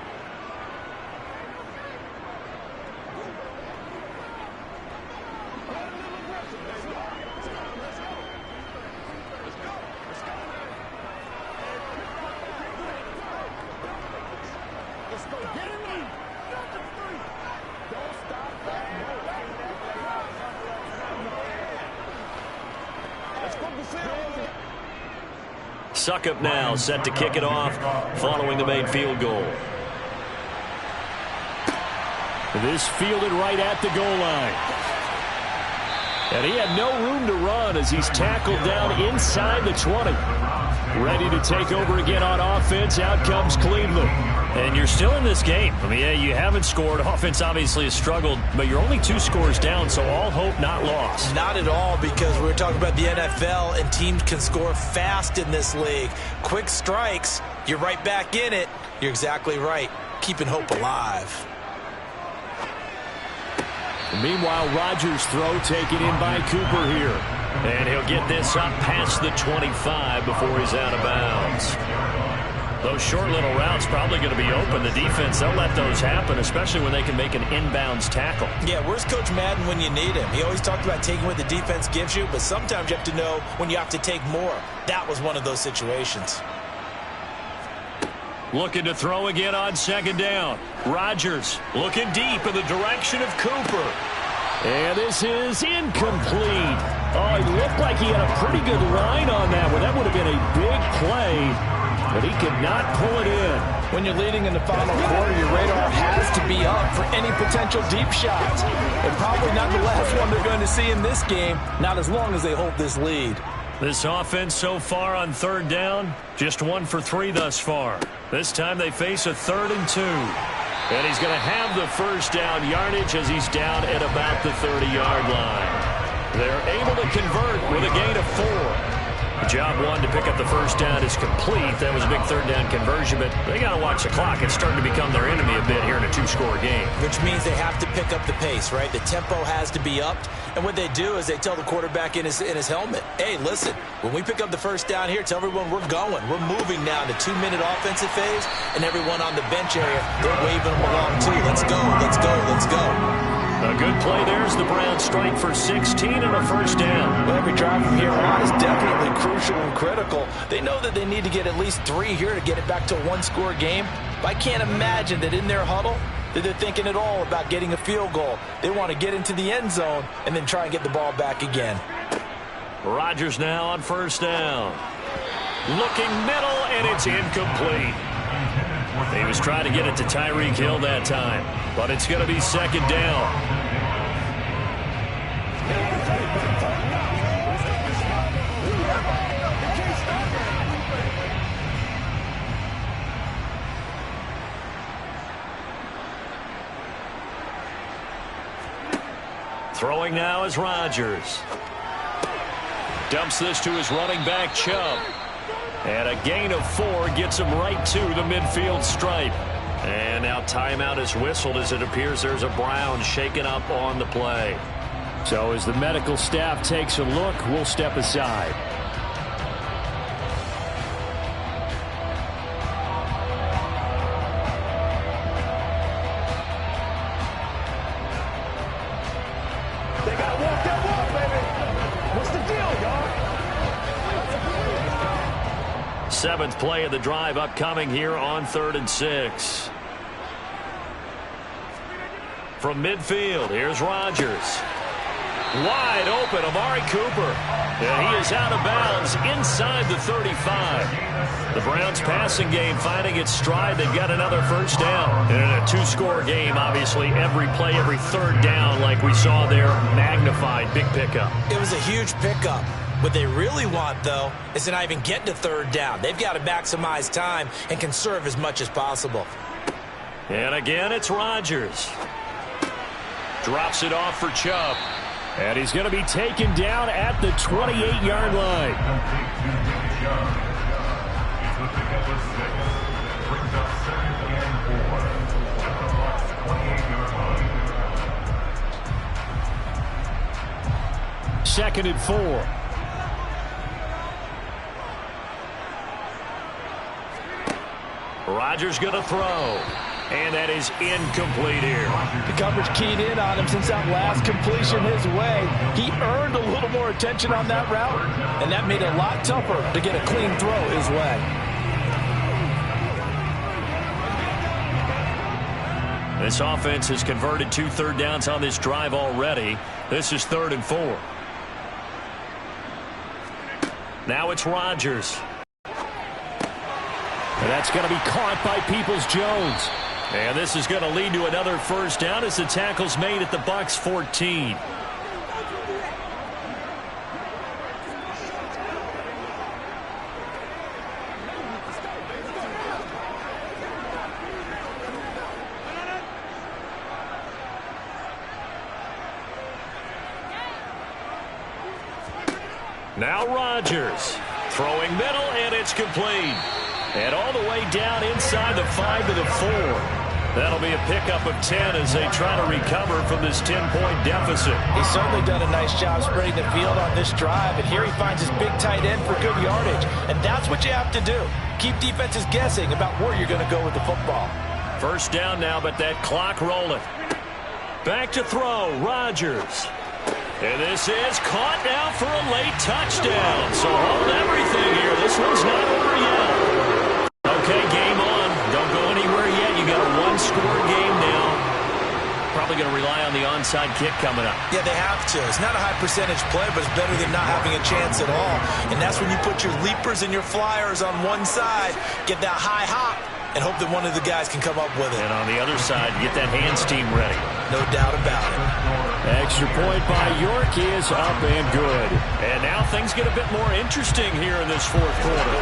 Suckup now set to kick it off following the made field goal. This fielded right at the goal line. And he had no room to run as he's tackled down inside the 20. Ready to take over again on offense. Out comes Cleveland. And you're still in this game. I mean, yeah, you haven't scored. Offense obviously has struggled, but you're only 2 scores down, so all hope not lost. Not at all, because we were talking about the NFL, and teams can score fast in this league. Quick strikes, you're right back in it. You're exactly right. Keeping hope alive. Meanwhile, Rodgers' throw taken in by Cooper here. And he'll get this up past the 25 before he's out of bounds. Those short little routes probably going to be open. The defense, they'll let those happen, especially when they can make an inbounds tackle. Yeah, where's Coach Madden when you need him? He always talked about taking what the defense gives you, but sometimes you have to know when you have to take more. That was one of those situations. Looking to throw again on second down. Rodgers looking deep in the direction of Cooper. And this is incomplete. Oh, it looked like he had a pretty good line on that one. That would have been a big play, but he could not pull it in. When you're leading in the final quarter, your radar has to be up for any potential deep shots. And probably not the last one they're going to see in this game, not as long as they hold this lead. This offense so far on 3rd down, just 1 for 3 thus far. This time they face a 3rd and 2. And he's going to have the first down yardage as he's down at about the 30-yard line. They're able to convert with a gain of 4. Job 1 to pick up the first down is complete. That was a big 3rd down conversion, but they got to watch the clock. It's starting to become their enemy a bit here in a 2-score game. Which means they have to pick up the pace, right? The tempo has to be upped. And what they do is they tell the quarterback in his helmet, hey, listen, when we pick up the first down here, tell everyone we're going. We're moving now to 2-minute offensive phase, and everyone on the bench area, they're waving them along too. Let's go, let's go, let's go. A good play there as the Browns strike for 16 and a first down. Well, every drive from here on is definitely crucial and critical. They know that they need to get at least 3 here to get it back to a 1-score game. But I can't imagine that in their huddle that they're thinking at all about getting a field goal. They want to get into the end zone and then try and get the ball back again. Rodgers now on first down. Looking middle, and it's incomplete. He was trying to get it to Tyreek Hill that time, but it's going to be second down. Throwing now is Rodgers. Dumps this to his running back, Chubb. And a gain of 4 gets him right to the midfield stripe. And now timeout is whistled as it appears there's a Brown shaken up on the play. So as the medical staff takes a look, we'll step aside. 7th play of the drive upcoming here on 3rd and 6. From midfield, here's Rodgers. Wide open, Amari Cooper. And he is out of bounds inside the 35. The Browns passing game finding its stride. They've got another first down. And in a two-score game, obviously, every play, every third down, like we saw there, magnified. Big pickup. It was a huge pickup. What they really want, though, is to not even get to third down. They've got to maximize time and conserve as much as possible. And again, it's Rodgers. Drops it off for Chubb. And he's going to be taken down at the 28-yard line. Second and 4. Rodgers going to throw. And that is incomplete here. The coverage keyed in on him since that last completion his way. He earned a little more attention on that route, and that made it a lot tougher to get a clean throw his way. This offense has converted 2 third downs on this drive already. This is 3rd and 4. Now it's Rodgers. And that's going to be caught by Peoples-Jones. And this is going to lead to another first down as the tackle's made at the Bucs 14. Now Rodgers throwing middle, and it's complete. And all the way down inside the 5 to the 4. That'll be a pickup of 10 as they try to recover from this 10-point deficit. He's certainly done a nice job spreading the field on this drive, and here he finds his big tight end for good yardage. And that's what you have to do. Keep defenses guessing about where you're going to go with the football. First down now, but that clock rolling. Back to throw, Rodgers. And this is caught now for a late touchdown. So hold everything here. This one's not over yet. Okay, game on. Don't go anywhere yet. You got a one-score game now. Probably going to rely on the onside kick coming up. Yeah, they have to. It's not a high percentage play, but it's better than not having a chance at all. And that's when you put your leapers and your flyers on one side, get that high hop, and hope that one of the guys can come up with it. And on the other side, get that hands team ready. No doubt about it. Extra point by York is up and good. And now things get a bit more interesting here in this fourth quarter.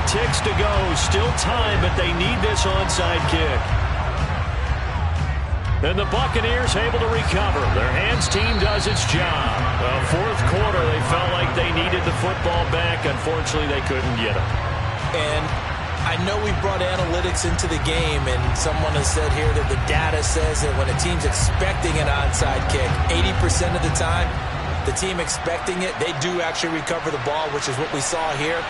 Ticks to go. Still time, but they need this onside kick. And the Buccaneers able to recover. Their hands team does its job. Fourth quarter, they felt like they needed the football back. Unfortunately, they couldn't get it. And I know we brought analytics into the game, and someone has said here that the data says that when a team's expecting an onside kick, 80% of the time, the team expecting it, they do actually recover the ball, which is what we saw here.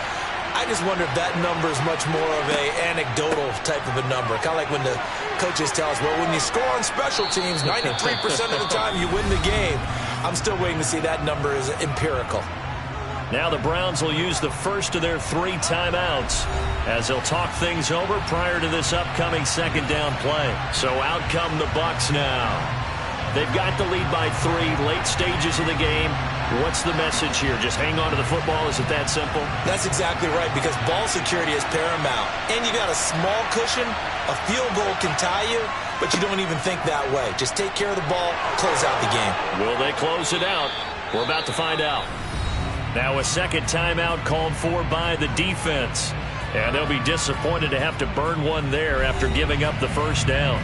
I just wonder if that number is much more of a anecdotal type of a number. Kind of like when the coaches tell us, well, when you score on special teams, 93% of the time you win the game. I'm still waiting to see that number is empirical. Now the Browns will use the first of their 3 timeouts as they'll talk things over prior to this upcoming second down play. So out come the Bucs now. They've got the lead by 3, late stages of the game. What's the message here? Just hang on to the football? Is it that simple? That's exactly right, because ball security is paramount. And you got a small cushion. A field goal can tie you, but you don't even think that way. Just take care of the ball, close out the game. Will they close it out? We're about to find out. Now a second timeout called for by the defense. And they'll be disappointed to have to burn one there after giving up the first down.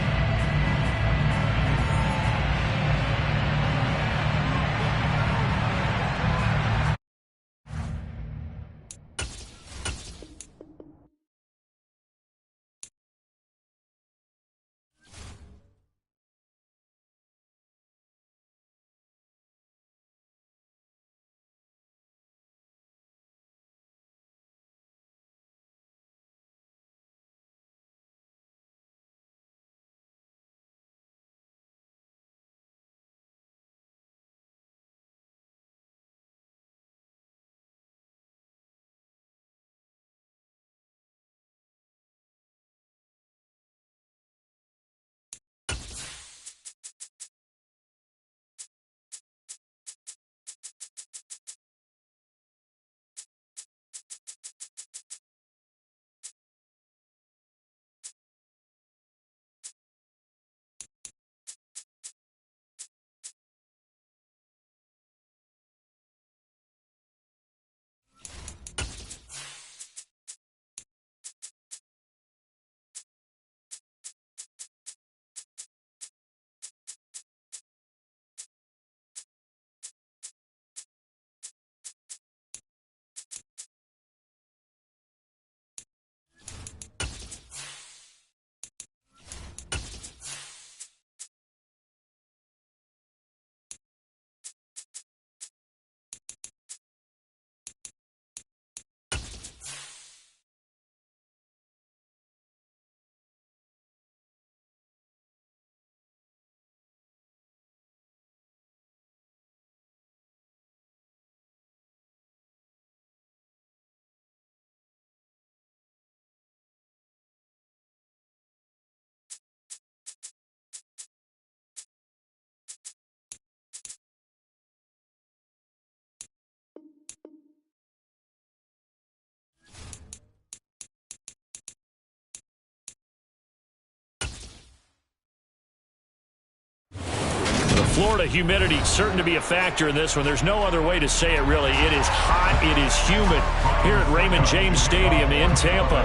Florida humidity certain to be a factor in this one. There's no other way to say it, really. It is hot. It is humid here at Raymond James Stadium in Tampa.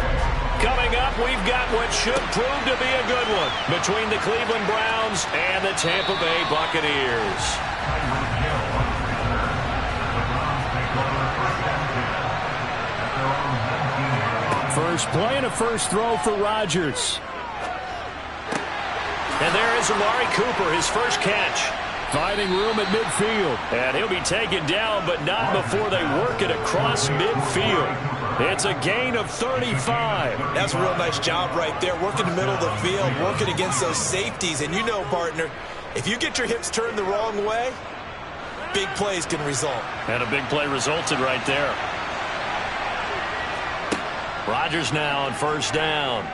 Coming up, we've got what should prove to be a good one between the Cleveland Browns and the Tampa Bay Buccaneers. First play and a first throw for Rodgers. And there is Amari Cooper, his first catch. Finding room at midfield. And he'll be taken down, but not before they work it across midfield. It's a gain of 35. That's a real nice job right there, working the middle of the field, working against those safeties. And you know, partner, if you get your hips turned the wrong way, big plays can result. And a big play resulted right there. Rodgers now on first down.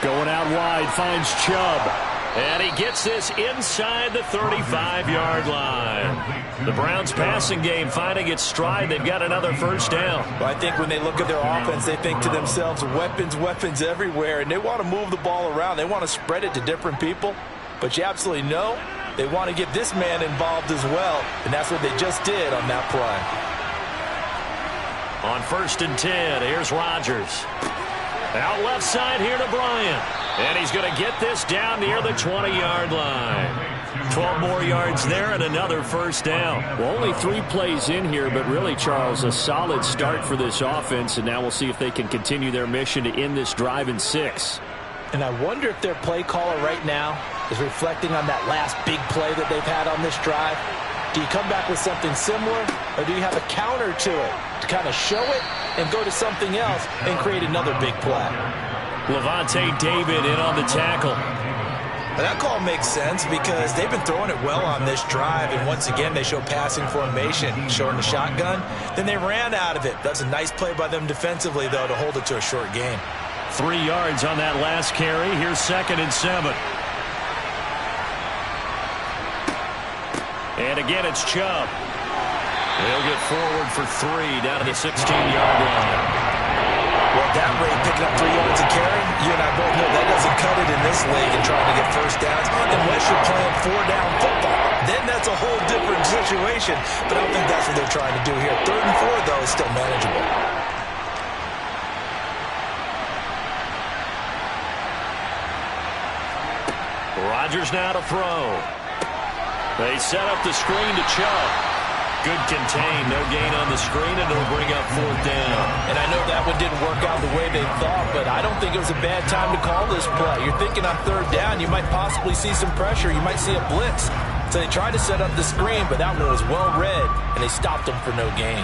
Going out wide, finds Chubb. And he gets this inside the 35-yard line. The Browns passing game finding its stride. They've got another first down. Well, I think when they look at their offense, they think to themselves, weapons, weapons everywhere. And they want to move the ball around. They want to spread it to different people. But you absolutely know they want to get this man involved as well. And that's what they just did on that play. On 1st and 10, here's Rodgers. Out left side here to Bryant. And he's going to get this down near the 20-yard line. 12 more yards there and another first down. Well, only 3 plays in here, but really, Charles, a solid start for this offense. And now we'll see if they can continue their mission to end this drive in 6. And I wonder if their play caller right now is reflecting on that last big play that they've had on this drive. Do you come back with something similar, or do you have a counter to it to kind of show it and go to something else and create another big play? Levante David in on the tackle. That call makes sense because they've been throwing it well on this drive, and once again they show passing formation, showing the shotgun. Then they ran out of it. That's a nice play by them defensively, though, to hold it to a short game. 3 yards on that last carry. Here's 2nd and 7. And again, it's Chubb. He'll get forward for 3 down to the 16-yard line. Well, at that rate, picking up 3 yards a carry, you and I both know that doesn't cut it in this league and trying to get first downs unless you're playing 4-down football. Then that's a whole different situation. But I don't think that's what they're trying to do here. 3rd and 4, though, is still manageable. Rodgers now to throw. They set up the screen to Chubb. Good contain, no gain on the screen, and it'll bring up 4th down. And I know that one didn't work out the way they thought, but I don't think it was a bad time to call this play. You're thinking on 3rd down, you might possibly see some pressure. You might see a blitz. So they tried to set up the screen, but that one was well read, and they stopped them for no gain.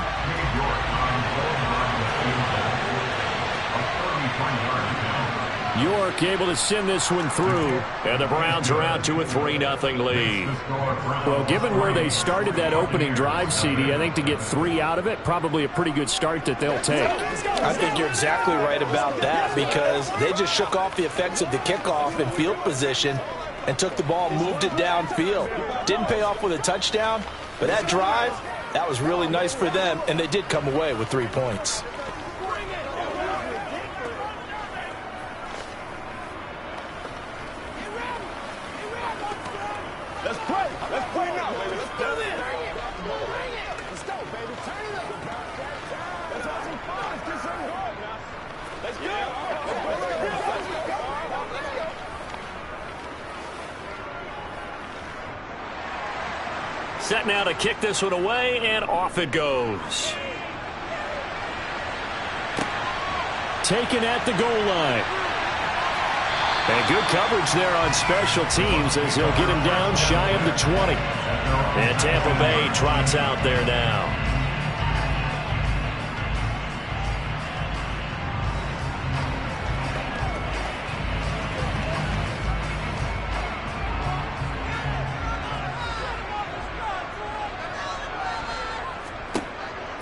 York able to send this one through. And the Browns are out to a 3-0 lead. Well, given where they started that opening drive, CD, I think to get 3 out of it, probably a pretty good start that they'll take. I think you're exactly right about that because they just shook off the effects of the kickoff and field position and took the ball, moved it downfield. Didn't pay off with a touchdown, but that drive, that was really nice for them, and they did come away with 3 points. Let's play. Let's play now, baby. Let's do this. Let's go, baby. Turn it up. Let's have some fun. Let's get something going now. Let's go. Let's go. Set now to kick this one away, and off it goes. Taken at the goal line. And good coverage there on special teams as he'll get him down shy of the 20. And Tampa Bay trots out there now.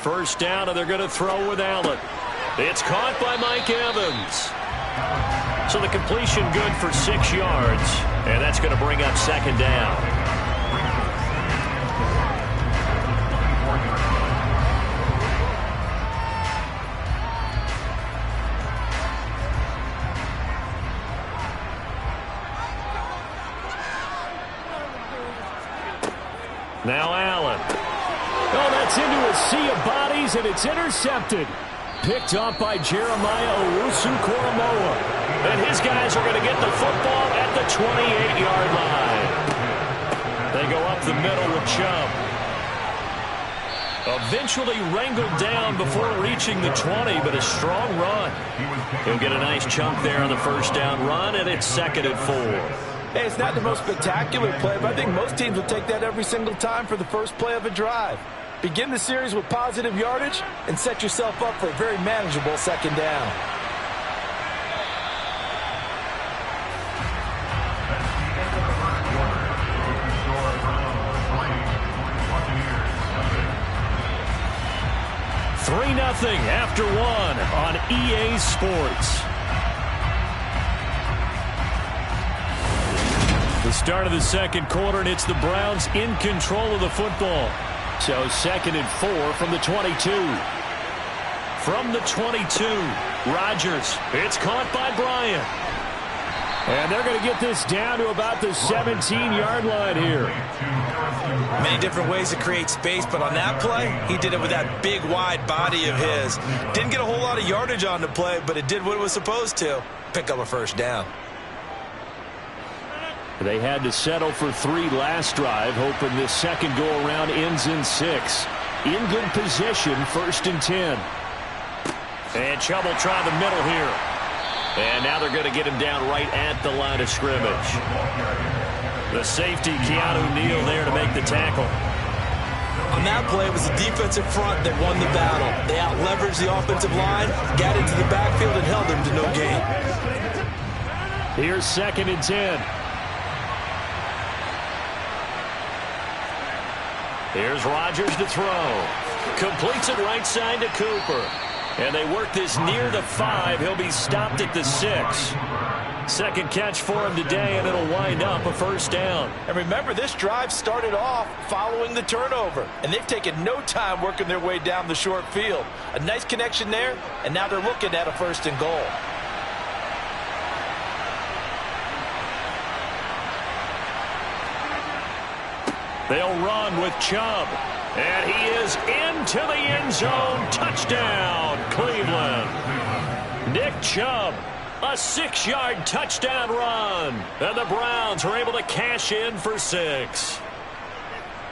First down, and they're going to throw with Allen. It's caught by Mike Evans. So the completion good for 6 yards, and that's going to bring up 2nd down. Now Allen. Oh, that's into a sea of bodies, and it's intercepted. Picked up by Jeremiah Owusu-Koramoah. And his guys are going to get the football at the 28-yard line. They go up the middle with Chubb. Eventually wrangled down before reaching the 20, but a strong run. He'll get a nice chunk there on the first down run, and it's 2nd and 4. Hey, it's not the most spectacular play, but I think most teams will take that every single time for the first play of a drive. Begin the series with positive yardage and set yourself up for a very manageable 2nd down. Nothing after 1 on EA Sports. The start of the second quarter, and it's the Browns in control of the football. So 2nd and 4 from the 22. From the 22, Rodgers. It's caught by Bryant. And they're going to get this down to about the 17-yard line here. Many different ways to create space, but on that play, he did it with that big, wide body of his. Didn't get a whole lot of yardage on the play, but it did what it was supposed to. Pick up a first down. They had to settle for 3 last drive, hoping this second go-around ends in 6. In good position, 1st and 10. And Chubb will try the middle here. And now they're going to get him down right at the line of scrimmage. The safety, Keanu Neal, there to make the tackle. On that play, it was the defensive front that won the battle. They out-leveraged the offensive line, got into the backfield, and held them to no gain. Here's 2nd and 10. Here's Rodgers to throw. Completes it right side to Cooper. And they work this near the 5. He'll be stopped at the 6. Second catch for him today, and it'll wind up a first down. And remember, this drive started off following the turnover, and they've taken no time working their way down the short field. A nice connection there, and now they're looking at a 1st and goal. They'll run with Chubb. And he is into the end zone. Touchdown, Cleveland. Nick Chubb, a 6-yard touchdown run. And the Browns are able to cash in for 6.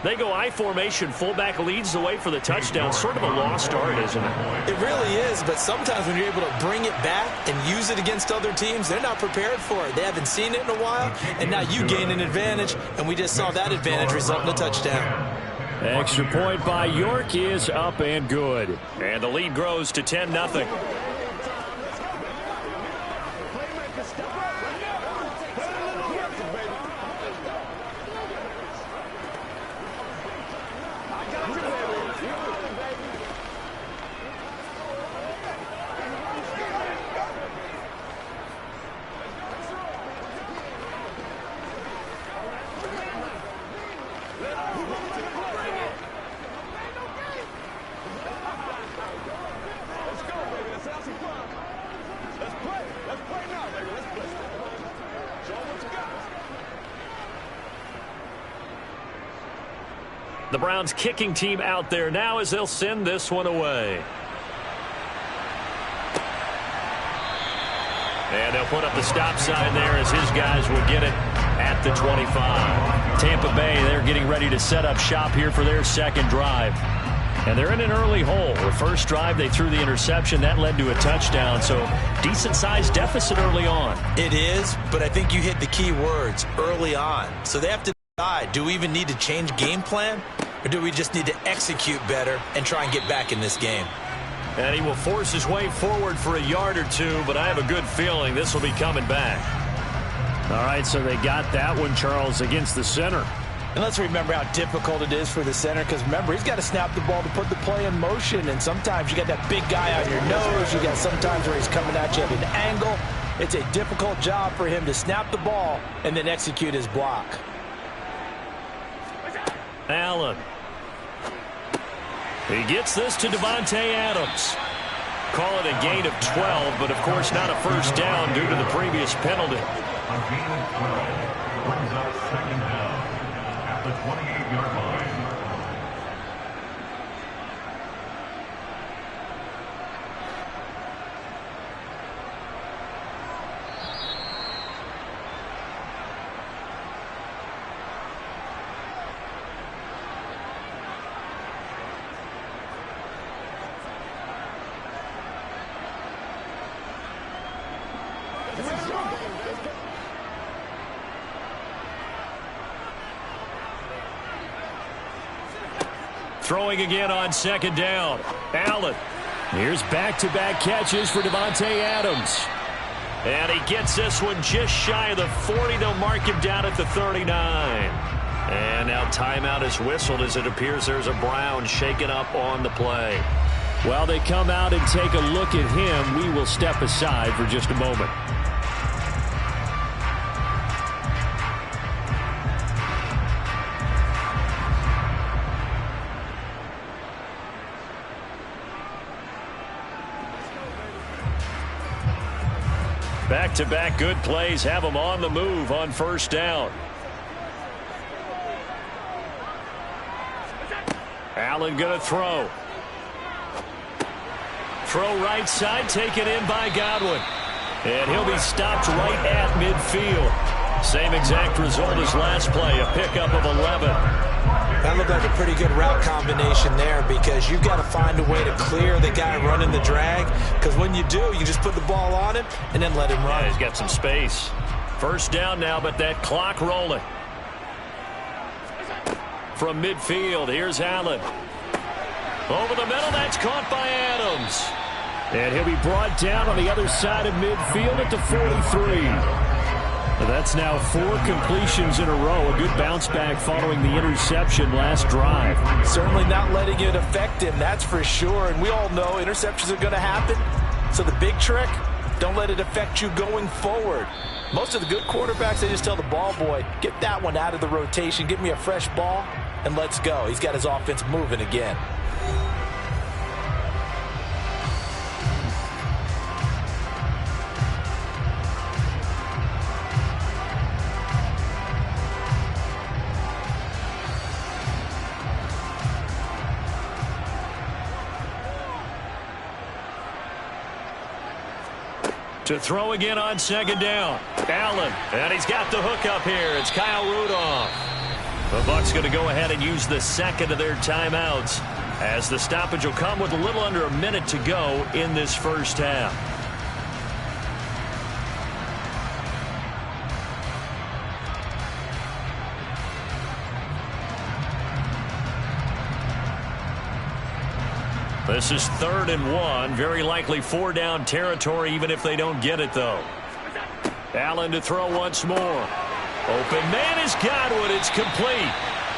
They go I formation. Fullback leads the way for the touchdown. Sort of a lost art, isn't it? It really is, but sometimes when you're able to bring it back and use it against other teams, they're not prepared for it. They haven't seen it in a while, and now you gain an advantage, and we just saw that advantage result in a touchdown. Extra point by York is up and good. And the lead grows to 10-0. The Browns kicking team out there now as they'll send this one away. And they'll put up the stop sign there as his guys will get it at the 25. Tampa Bay, they're getting ready to set up shop here for their second drive. And they're in an early hole. The first drive, they threw the interception. That led to a touchdown, so decent-sized deficit early on. It is, but I think you hit the key words, early on. So they have to decide, do we even need to change game plan, or do we just need to execute better and try and get back in this game? And he will force his way forward for a yard or two, but I have a good feeling this will be coming back. All right, so they got that one, Charles, against the center. And let's remember how difficult it is for the center, because remember, he's got to snap the ball to put the play in motion, and sometimes you got that big guy on your nose. You got sometimes where he's coming at you at an angle. It's a difficult job for him to snap the ball and then execute his block. Allen. He gets this to Davante Adams. Call it a gain of 12, but of course not a first down due to the previous penalty. A gain of 12 brings up second down at the 28-yard line. Throwing again on second down. Allen. Here's back-to-back catches for Davante Adams. And he gets this one just shy of the 40. They'll mark him down at the 39. And now timeout is whistled as it appears there's a Brown shaken up on the play. While they come out and take a look at him, we will step aside for just a moment. Back-to-back good plays have them on the move on first down. Allen going to throw. Throw right side, taken in by Godwin. And he'll be stopped right at midfield. Same exact result as last play, a pickup of 11. That looked like a pretty good route combination there because you've got to find a way to clear the guy running the drag, because when you do, you just put the ball on him and then let him run. Yeah, he's got some space. First down now, but that clock rolling. From midfield, here's Allen. Over the middle, that's caught by Adams. And he'll be brought down on the other side of midfield at the 43. That's now 4 completions in a row. A good bounce back following the interception last drive. Certainly not letting it affect him, that's for sure. And we all know interceptions are going to happen. So the big trick, don't let it affect you going forward. Most of the good quarterbacks, they just tell the ball boy, get that one out of the rotation, give me a fresh ball, and let's go. He's got his offense moving again. To throw again on second down. Allen, and he's got the hook up here. It's Kyle Rudolph. The Bucs going to go ahead and use the second of their timeouts, as the stoppage will come with a little under a minute to go in this first half. This is 3rd and 1. Very likely 4-down territory, even if they don't get it, though. Allen to throw once more. Open man is Godwin. It's complete.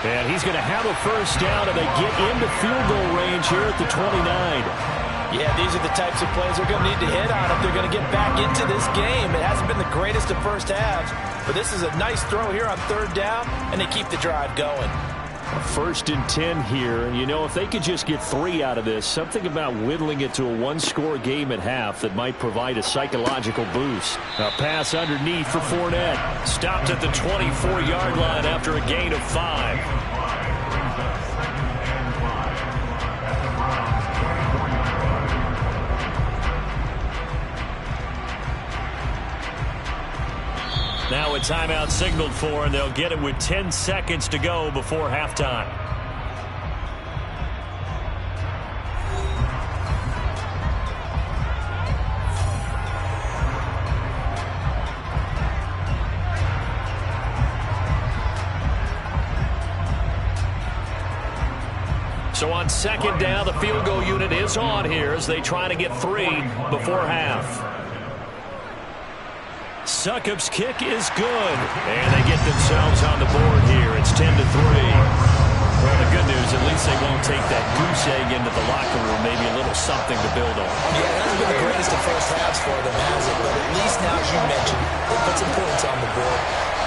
And he's going to have a first down, and they get into field goal range here at the 29. Yeah, these are the types of plays they're going to need to hit on if they're going to get back into this game. It hasn't been the greatest of first halves, but this is a nice throw here on 3rd down, and they keep the drive going. A 1st and 10 here, and you know, if they could just get 3 out of this, something about whittling it to a 1-score game at half that might provide a psychological boost. A pass underneath for Fournette. Stopped at the 24-yard line after a gain of 5. Now a timeout signaled for, and they'll get it with 10 seconds to go before halftime. So on second down, the field goal unit is on here as they try to get 3 before half. Succop's kick is good, and they get themselves on the board here. It's 10-3. Well, the good news, at least they won't take that goose egg into the locker room. Maybe a little something to build on. Yeah, it hasn't been the greatest of first halves for them, has it? But at least now, as you mentioned, they put some points on the board.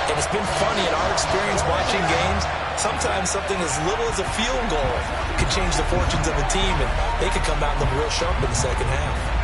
And it's been funny in our experience watching games. Sometimes something as little as a field goal could change the fortunes of a team, and they could come out and look real sharp in the second half.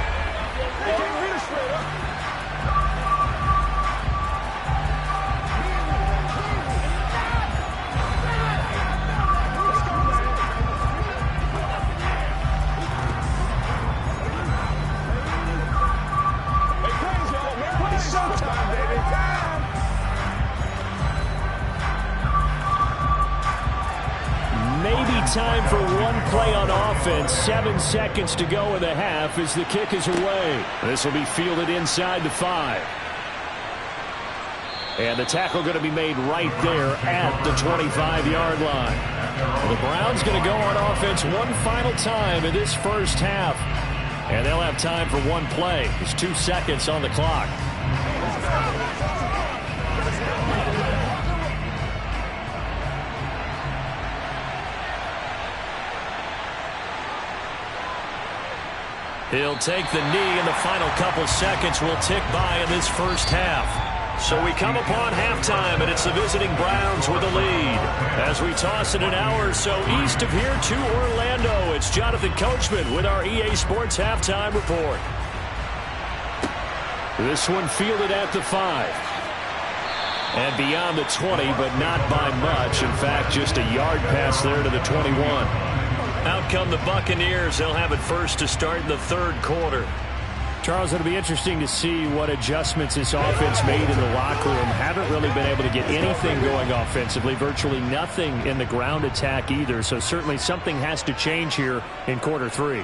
Time for one play on offense. 7 seconds to go in the half as the kick is away. This will be fielded inside the 5. And the tackle going to be made right there at the 25-yard line. The Browns going to go on offense one final time in this first half. And they'll have time for one play. There's 2 seconds on the clock. He'll take the knee, and the final couple seconds will tick by in this first half. So we come upon halftime, and it's the visiting Browns with the lead. As we toss it an hour or so east of here to Orlando, it's Jonathan Coachman with our EA Sports Halftime Report. This one fielded at the 5. And beyond the 20, but not by much. In fact, just a yard pass there to the 21. Out come the Buccaneers. They'll have it first to start in the third quarter. Charles, it'll be interesting to see what adjustments this offense made in the locker room. Haven't really been able to get anything going offensively. Virtually nothing in the ground attack either. So certainly something has to change here in quarter 3.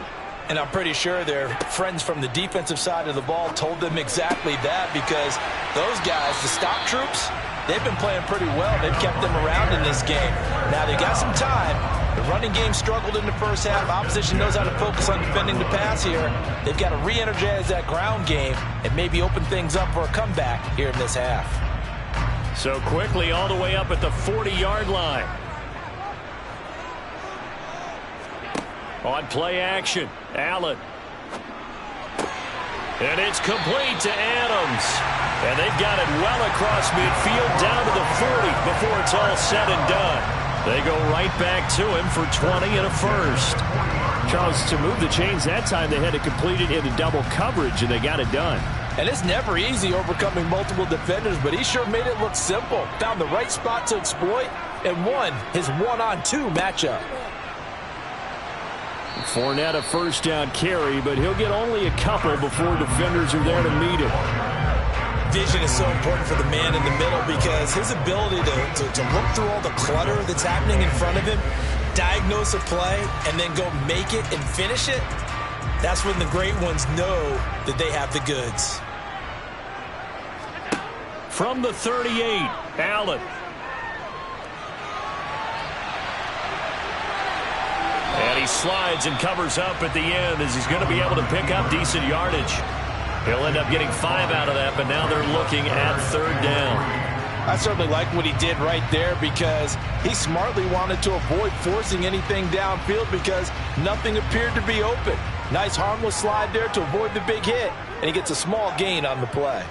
And I'm pretty sure their friends from the defensive side of the ball told them exactly that, because those guys, the stop troops, they've been playing pretty well. They've kept them around in this game. Now they got some time. The running game struggled in the first half. Opposition knows how to focus on defending the pass here. They've got to re-energize that ground game and maybe open things up for a comeback here in this half. So quickly all the way up at the 40-yard line. On play action, Allen. And it's complete to Adams. And they've got it well across midfield down to the 40 before it's all said and done. They go right back to him for 20 and a first. Charles, to move the chains that time, they had to complete it into double coverage, and they got it done. And it's never easy overcoming multiple defenders, but he sure made it look simple. Found the right spot to exploit and won his one-on-two matchup. Fournette a first down carry, but he'll get only a couple before defenders are there to meet him. Vision is so important for the man in the middle, because his ability to look through all the clutter that's happening in front of him, diagnose a play, and then go make it and finish it, that's when the great ones know that they have the goods. From the 38, Allen. And he slides and covers up at the end as he's going to be able to pick up decent yardage. He'll end up getting 5 out of that, but now they're looking at third down. I certainly like what he did right there, because he smartly wanted to avoid forcing anything downfield because nothing appeared to be open. Nice harmless slide there to avoid the big hit, and he gets a small gain on the play.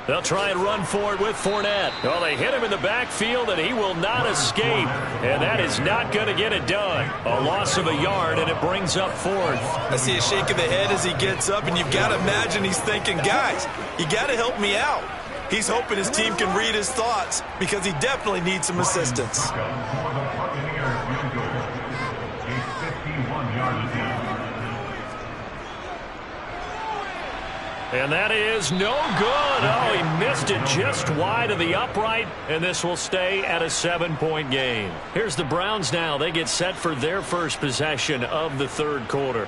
They'll try and run for it with Fournette. Well, they hit him in the backfield, and he will not escape. And that is not going to get it done. A loss of a yard, and it brings up fourth. I see a shake of the head as he gets up, and you've got to imagine he's thinking, guys, you got to help me out. He's hoping his team can read his thoughts, because he definitely needs some assistance. And that is no good. Oh, he missed it just wide of the upright, and this will stay at a 7-point game. Here's the Browns now. They get set for their first possession of the third quarter.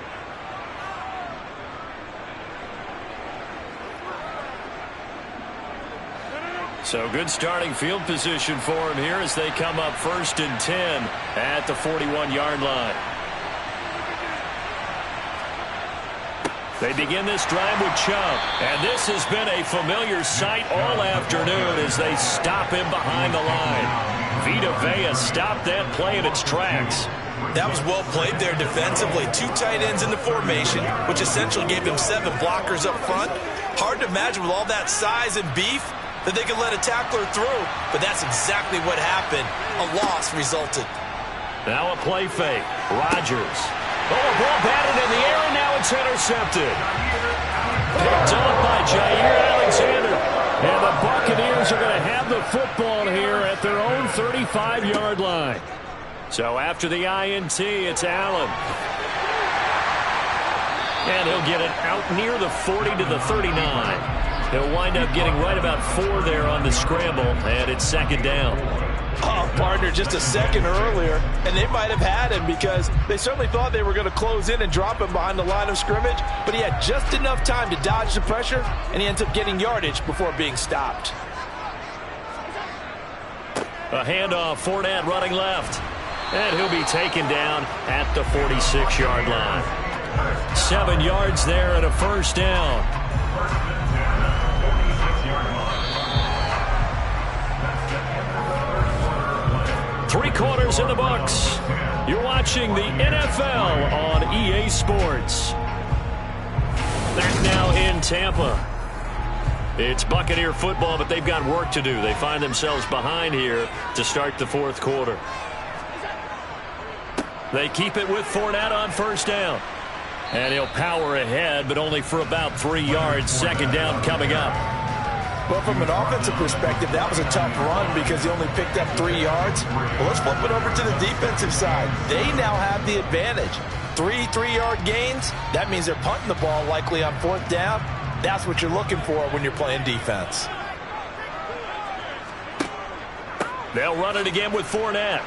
So good starting field position for him here as they come up 1st and 10 at the 41-yard line. They begin this drive with Chubb, and this has been a familiar sight all afternoon as they stop him behind the line. Vita Vea stopped that play in its tracks. That was well played there defensively. 2 tight ends in the formation, which essentially gave them 7 blockers up front. Hard to imagine with all that size and beef that they could let a tackler through, but that's exactly what happened. A loss resulted. Now a play fake. Rodgers. Oh, a ball batted in the air, and now it's intercepted. Picked up by Jair Alexander. And the Buccaneers are going to have the football here at their own 35-yard line. So after the INT, it's Allen. And he'll get it out near the 40 to the 39. He'll wind up getting right about 4 there on the scramble, and it's 2nd down. Oh, partner, just a second earlier, and they might have had him because they certainly thought they were going to close in and drop him behind the line of scrimmage, but he had just enough time to dodge the pressure, and he ends up getting yardage before being stopped. A handoff, Fournette running left. And he'll be taken down at the 46-yard line. 7 yards there and a first down. Three quarters in the books. You're watching the NFL on EA Sports. Back now in Tampa. It's Buccaneer football, but they've got work to do. They find themselves behind here to start the fourth quarter. They keep it with Fournette on first down. And he'll power ahead, but only for about 3 yards. Second down coming up. Well, from an offensive perspective, that was a tough run because he only picked up 3 yards. Well, let's flip it over to the defensive side. They now have the advantage. 3 3-yard gains, that means they're punting the ball likely on fourth down. That's what you're looking for when you're playing defense. They'll run it again with Fournette.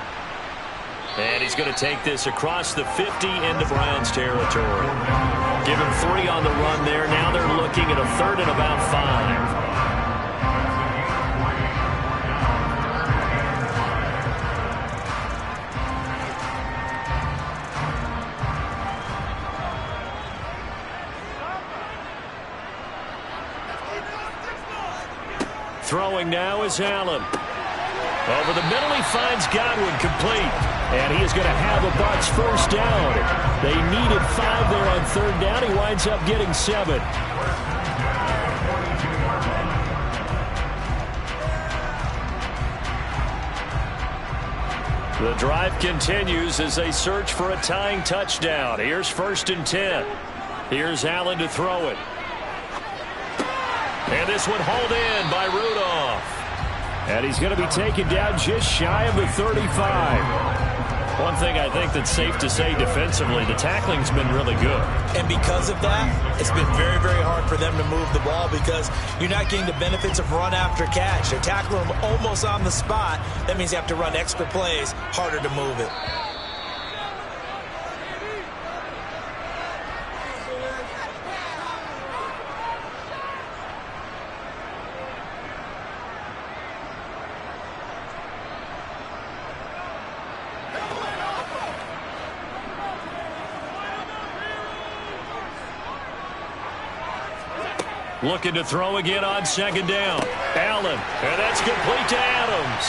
And he's going to take this across the 50 into Browns territory. Give him 3 on the run there. Now they're looking at a third and about 5. Throwing now is Allen. Over the middle, he finds Godwin complete. And he is going to have a Bucs first down. They needed 5 there on third down. He winds up getting 7. The drive continues as they search for a tying touchdown. Here's 1st and 10. Here's Allen to throw it. And this one hauled in by Rudolph. And he's going to be taken down just shy of the 35. One thing I think that's safe to say defensively, the tackling's been really good. And because of that, it's been very, very hard for them to move the ball because you're not getting the benefits of run after catch. They're tackling them almost on the spot. That means you have to run extra plays, harder to move it. Looking to throw again on second down. Allen, and that's complete to Adams.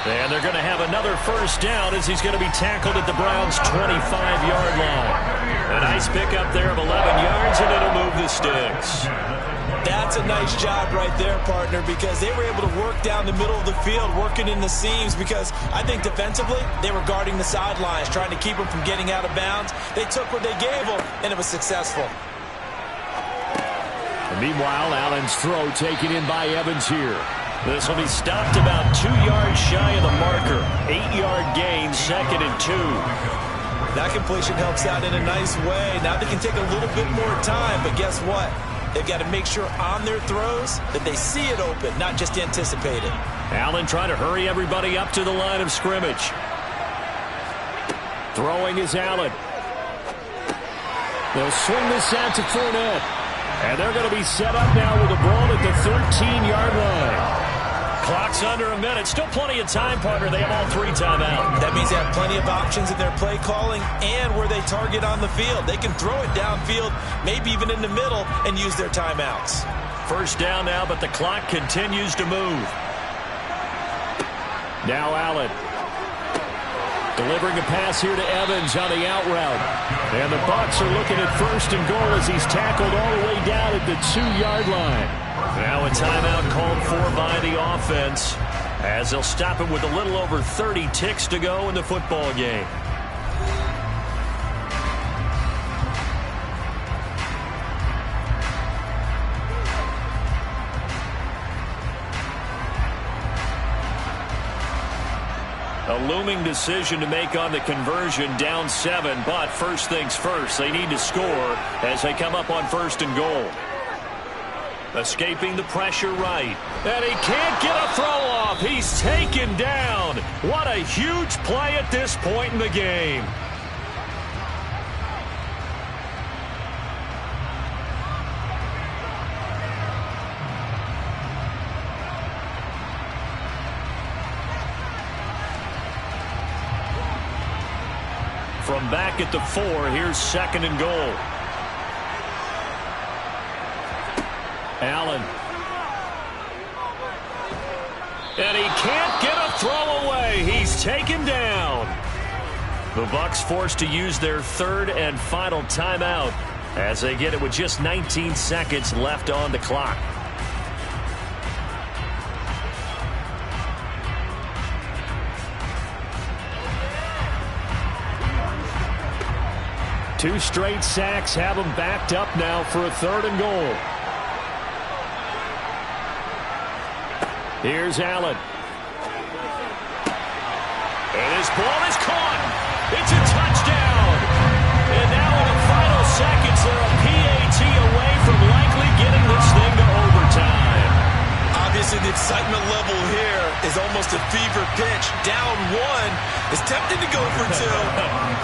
And they're going to have another first down as he's going to be tackled at the Browns' 25-yard line. A nice pickup there of 11 yards, and it'll move the sticks. That's a nice job right there, partner, because they were able to work down the middle of the field, working in the seams, because I think defensively they were guarding the sidelines, trying to keep them from getting out of bounds. They took what they gave them, and it was successful. Meanwhile, Allen's throw taken in by Evans here. This will be stopped about 2 yards shy of the marker. 8-yard gain, 2nd and 2. That completion helps out in a nice way. Now they can take a little bit more time, but guess what? They've got to make sure on their throws that they see it open, not just anticipate it. Allen trying to hurry everybody up to the line of scrimmage. Throwing is Allen. They'll swing this out to Fournette. And they're going to be set up now with the ball at the 13-yard line. Clock's under a minute. Still plenty of time, partner. They have all 3 timeouts. That means they have plenty of options in their play calling and where they target on the field. They can throw it downfield, maybe even in the middle, and use their timeouts. First down now, but the clock continues to move. Now Allen. Delivering a pass here to Evans on the out route. And the Bucs are looking at 1st and goal as he's tackled all the way down at the 2-yard line. Now a timeout called for by the offense as they'll stop it with a little over 30 ticks to go in the football game. A looming decision to make on the conversion, down 7, but first things first, they need to score as they come up on 1st and goal. Escaping the pressure right, and he can't get a throw off. He's taken down. What a huge play at this point in the game. from back at the 4. Here's 2nd and goal. Allen. And he can't get a throw away. He's taken down. The Bucs forced to use their 3rd and final timeout as they get it with just 19 seconds left on the clock. Two straight sacks have them backed up now for a 3rd and goal. Here's Allen. And his ball is caught. It's a touchdown. And now in the final seconds, they're a PAT away from likely getting this thing to overtime. Obviously, the excitement level here is almost a fever pitch. Down 1. It's tempting to go for 2.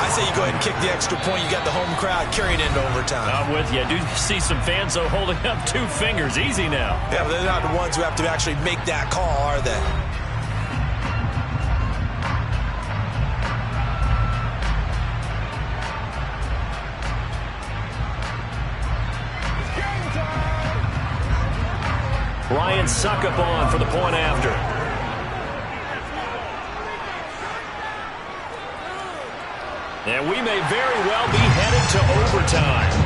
I say you go ahead and kick the extra point. You got the home crowd carrying into overtime. I'm with you. I do see some fans, though, holding up 2 fingers. Easy now. Yeah, but they're not the ones who have to actually make that call, are they? Ryan Suckup on for the point after. And we may very well be headed to overtime.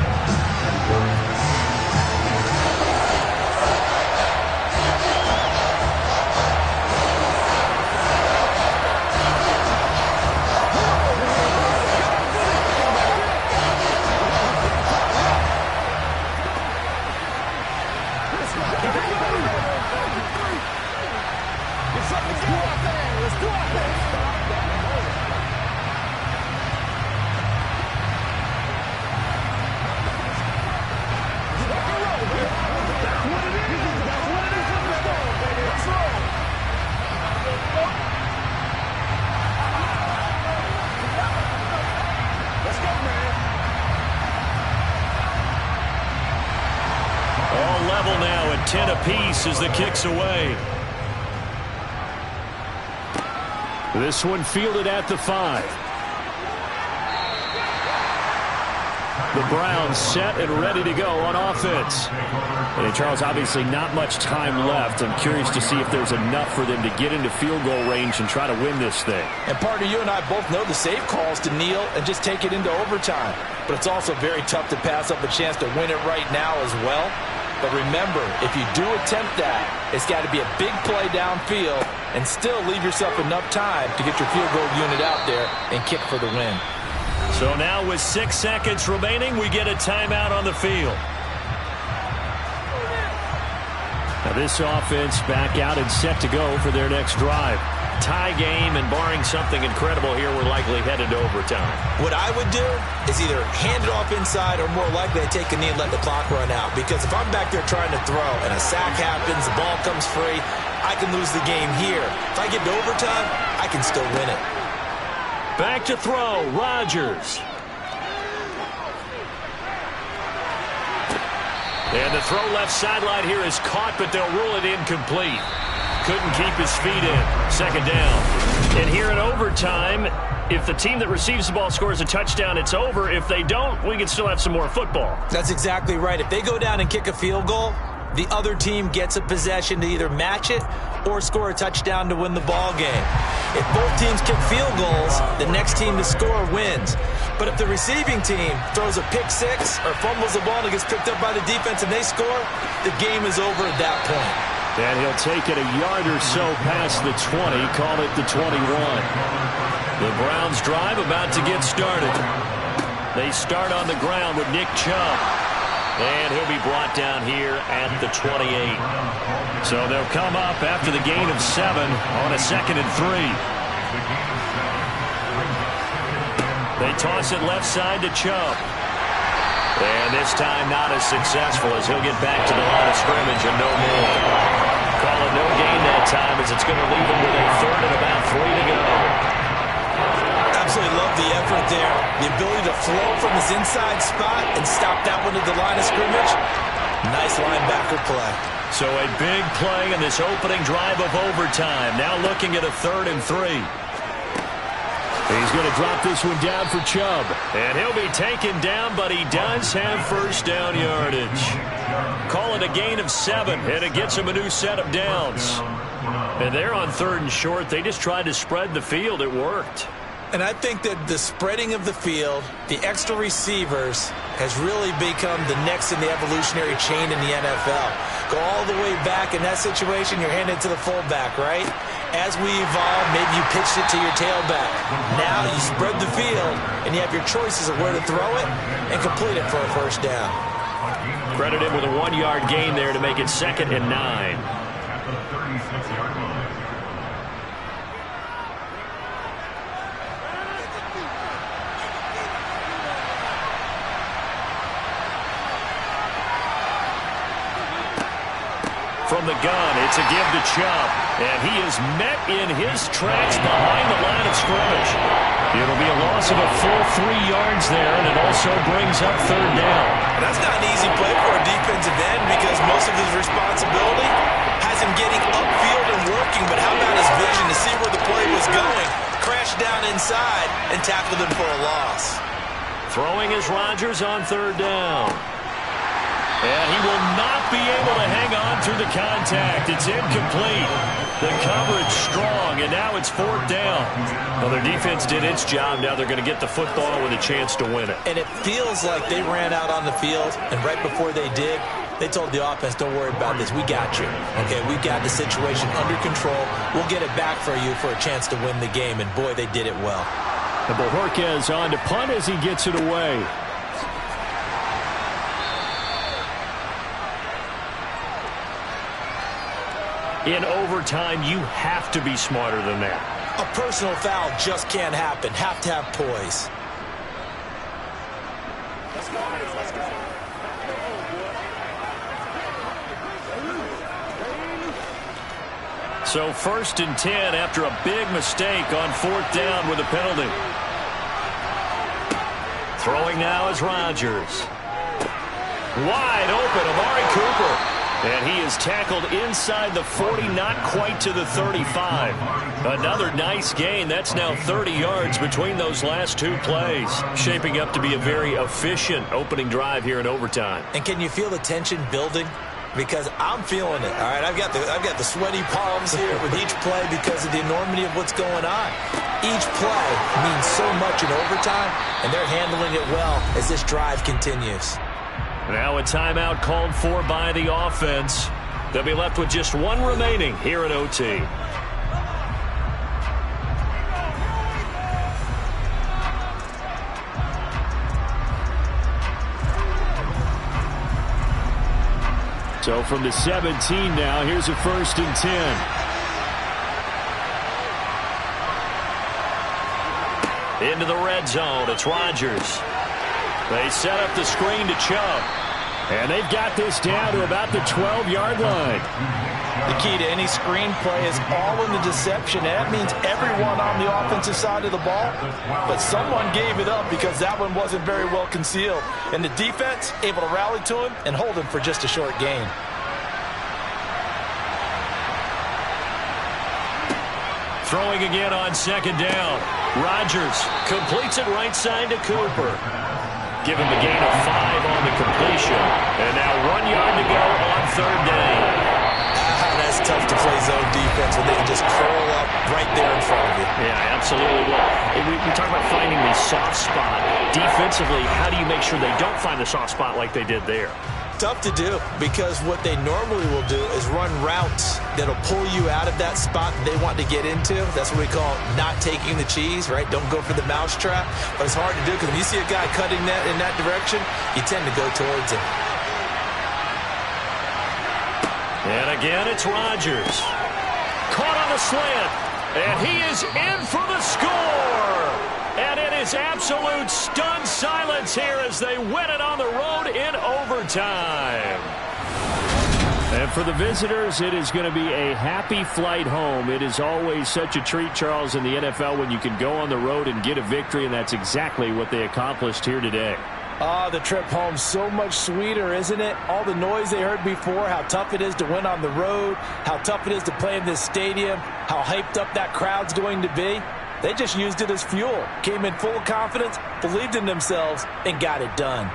Level now at 10 apiece as the kick's away. This one fielded at the 5. The Browns set and ready to go on offense. And Charles, obviously not much time left. I'm curious to see if there's enough for them to get into field goal range and try to win this thing. And partner, you and I both know the safe calls to kneel and just take it into overtime. But it's also very tough to pass up a chance to win it right now as well. But remember, if you do attempt that, it's got to be a big play downfield and still leave yourself enough time to get your field goal unit out there and kick for the win. So now with 6 seconds remaining, we get a timeout on the field. Now this offense back out and set to go for their next drive. Tie game, and barring something incredible here, we're likely headed to overtime. What I would do is either hand it off inside or more likely I take a knee and let the clock run out. Because if I'm back there trying to throw and a sack happens, the ball comes free, I can lose the game here. If I get to overtime, I can still win it. Back to throw, Rodgers. And the throw left sideline here is caught, but they'll rule it incomplete. Couldn't keep his feet in. 2nd down. And here in overtime, if the team that receives the ball scores a touchdown, it's over. If they don't, we can still have some more football. That's exactly right. If they go down and kick a field goal, the other team gets a possession to either match it or score a touchdown to win the ball game. If both teams kick field goals, the next team to score wins. But if the receiving team throws a pick 6 or fumbles the ball and it gets picked up by the defense and they score, the game is over at that point. And he'll take it a yard or so past the 20, call it the 21. The Browns drive about to get started. They start on the ground with Nick Chubb. And he'll be brought down here at the 28. So they'll come up after the gain of 7 on a 2nd and 3. They toss it left side to Chubb. And this time not as successful as he'll get back to the line of scrimmage and no more. Call it no gain that time as it's going to leave him with a 3rd and about 3 to go. Absolutely love the effort there. The ability to flow from his inside spot and stop that one at the line of scrimmage. Nice linebacker play. So a big play in this opening drive of overtime. Now looking at a 3rd and 3. He's going to drop this one down for Chubb. And he'll be taken down, but he does have first down yardage. Call it a gain of 7, and it gets him a new set of downs. And they're on 3rd and short. They just tried to spread the field. It worked. And I think that the spreading of the field, the extra receivers, has really become the next in the evolutionary chain in the NFL. Go all the way back in that situation, you're handed to the fullback, right? As we evolve, maybe you pitched it to your tailback. Now you spread the field, and you have your choices of where to throw it and complete it for a first down. Credit him with a 1-yard gain there to make it 2nd and 9. At the 36-yard line. From the gun, it's a give to Chubb. And he is met in his tracks behind the line of scrimmage. It'll be a loss of a full 3 yards there, and it also brings up 3rd down. And that's not an easy play for a defensive end because most of his responsibility has him getting upfield and working, but how about his vision to see where the play was going, crash down inside, and tackle him for a loss. Throwing is Rodgers on 3rd down. And he will not be able to hang on through the contact. It's incomplete. The coverage strong, and now it's 4th down. Well, their defense did its job. Now they're going to get the football with a chance to win it. And it feels like they ran out on the field, and right before they did, they told the offense, don't worry about this. We got you. Okay, we got the situation under control. We'll get it back for you for a chance to win the game. And, boy, they did it well. And Bojorquez on to punt as he gets it away. In overtime, you have to be smarter than that. A personal foul just can't happen. Have to have poise. So 1st and 10 after a big mistake on 4th down with a penalty. Throwing now is Rodgers. Wide open, Amari Cooper. And he is tackled inside the 40, not quite to the 35. Another nice gain. That's now 30 yards between those last 2 plays. Shaping up to be a very efficient opening drive here in overtime. And can you feel the tension building? Because I'm feeling it. All right, I've got the sweaty palms here with each play because of the enormity of what's going on. Each play means so much in overtime, and they're handling it well as this drive continues. Now a timeout called for by the offense. They'll be left with just 1 remaining here in OT. So from the 17 now, here's a 1st and 10. Into the red zone, it's Rodgers. They set up the screen to Chubb. And they've got this down to about the 12-yard line. The key to any screen play is all in the deception. And that means everyone on the offensive side of the ball. But someone gave it up because that one wasn't very well concealed. And the defense able to rally to him and hold him for just a short gain. Throwing again on 2nd down. Rodgers completes it right side to Cooper. Give him a gain of 5 on the completion. And now 1 yard to go on 3rd down. That's tough to play zone defense when they can just curl up right there in front of you. Yeah, absolutely. Well, we talk about finding the soft spot. Defensively, how do you make sure they don't find the soft spot like they did there? Tough to do because what they normally will do is run routes that'll pull you out of that spot that they want to get into. That's what we call not taking the cheese, right? Don't go for the mousetrap. But it's hard to do because when you see a guy cutting that in that direction, you tend to go towards him. And again, it's Rodgers. Caught on the slant. And he is in for the score. And it is absolute stunned silence here as they win it on the road in overtime. And for the visitors, it is going to be a happy flight home. It is always such a treat, Charles, in the NFL when you can go on the road and get a victory, and that's exactly what they accomplished here today. The trip home so much sweeter, isn't it? All the noise they heard before, how tough it is to win on the road, how tough it is to play in this stadium, how hyped up that crowd's going to be. They just used it as fuel. Came in full of confidence, believed in themselves, and got it done.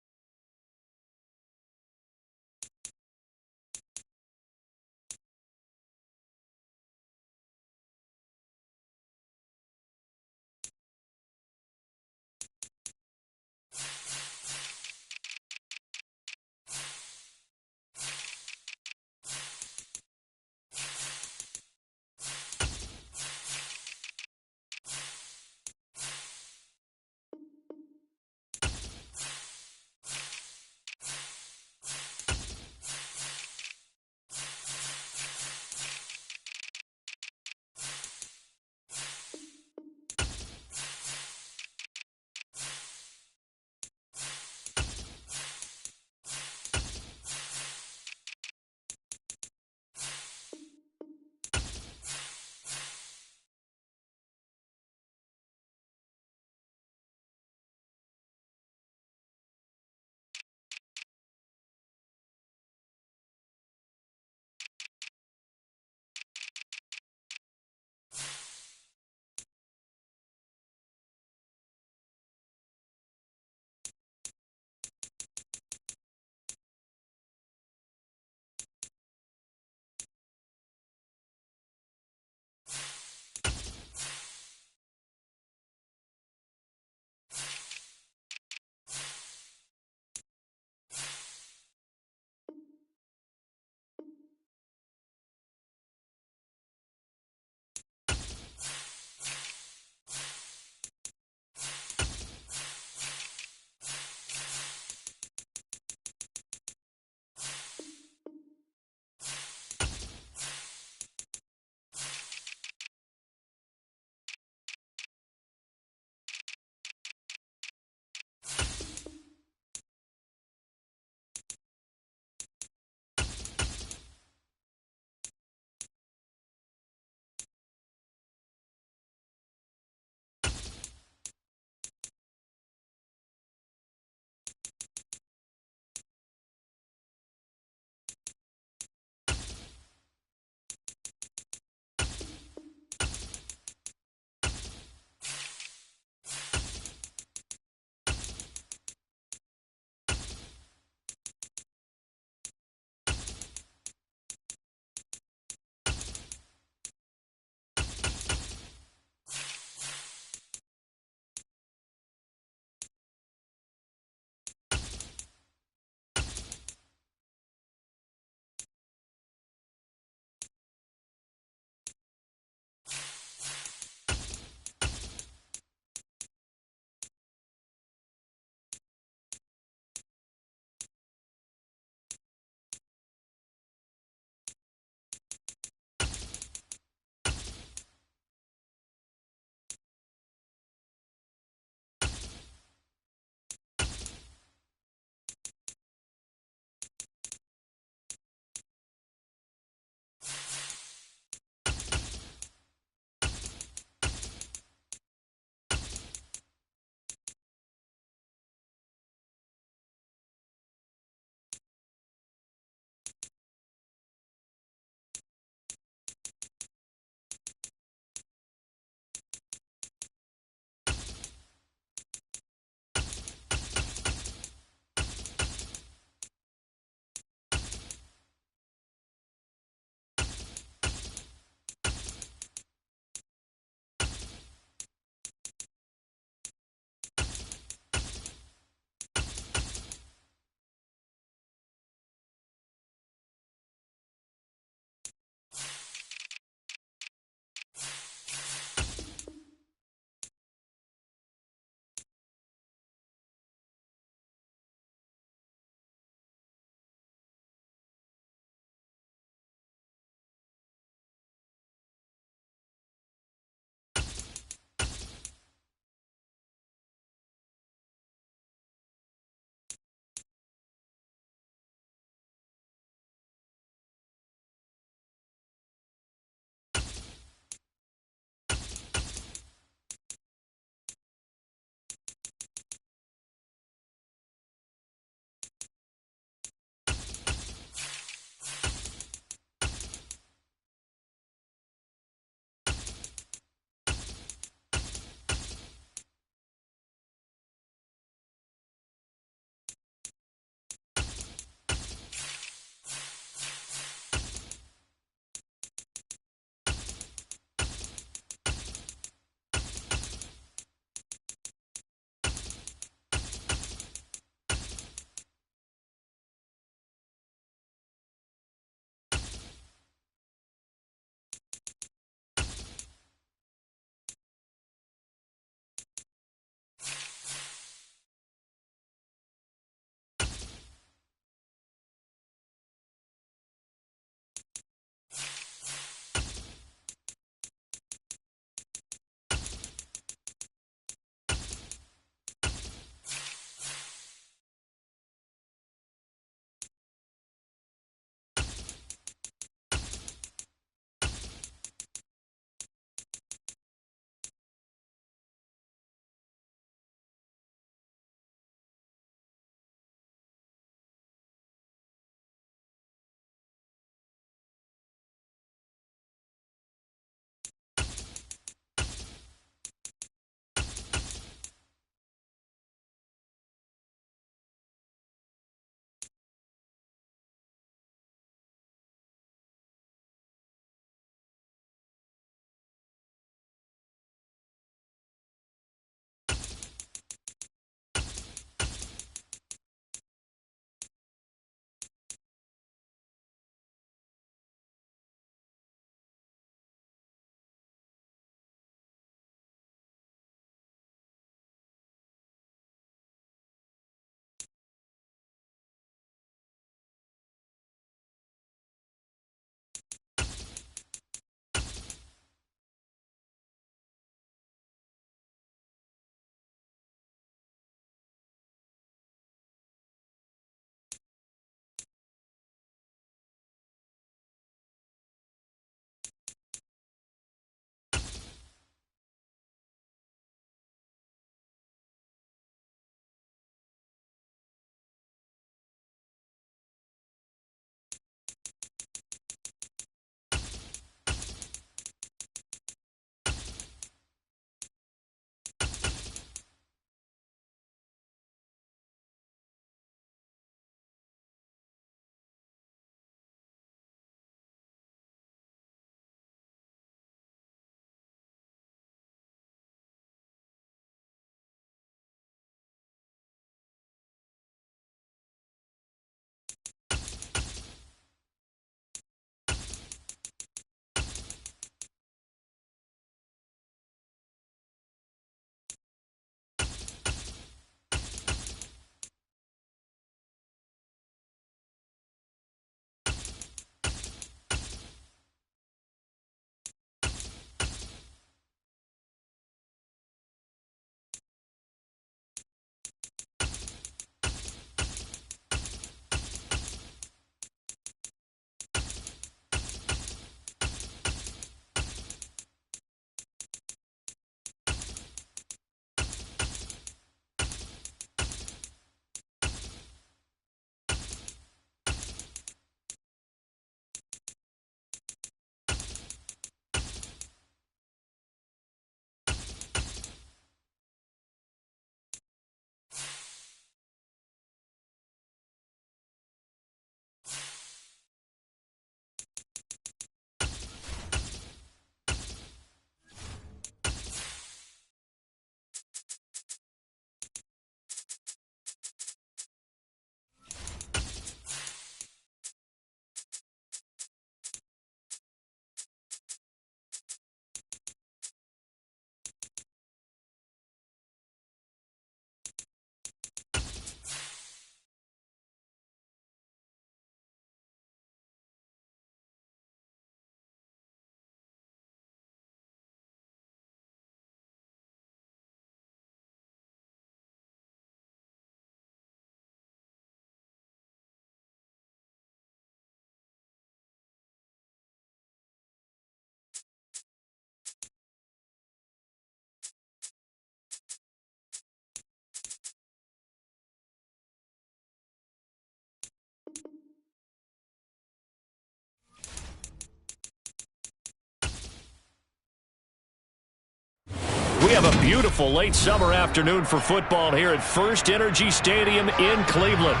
We have a beautiful late summer afternoon for football here at First Energy Stadium in Cleveland.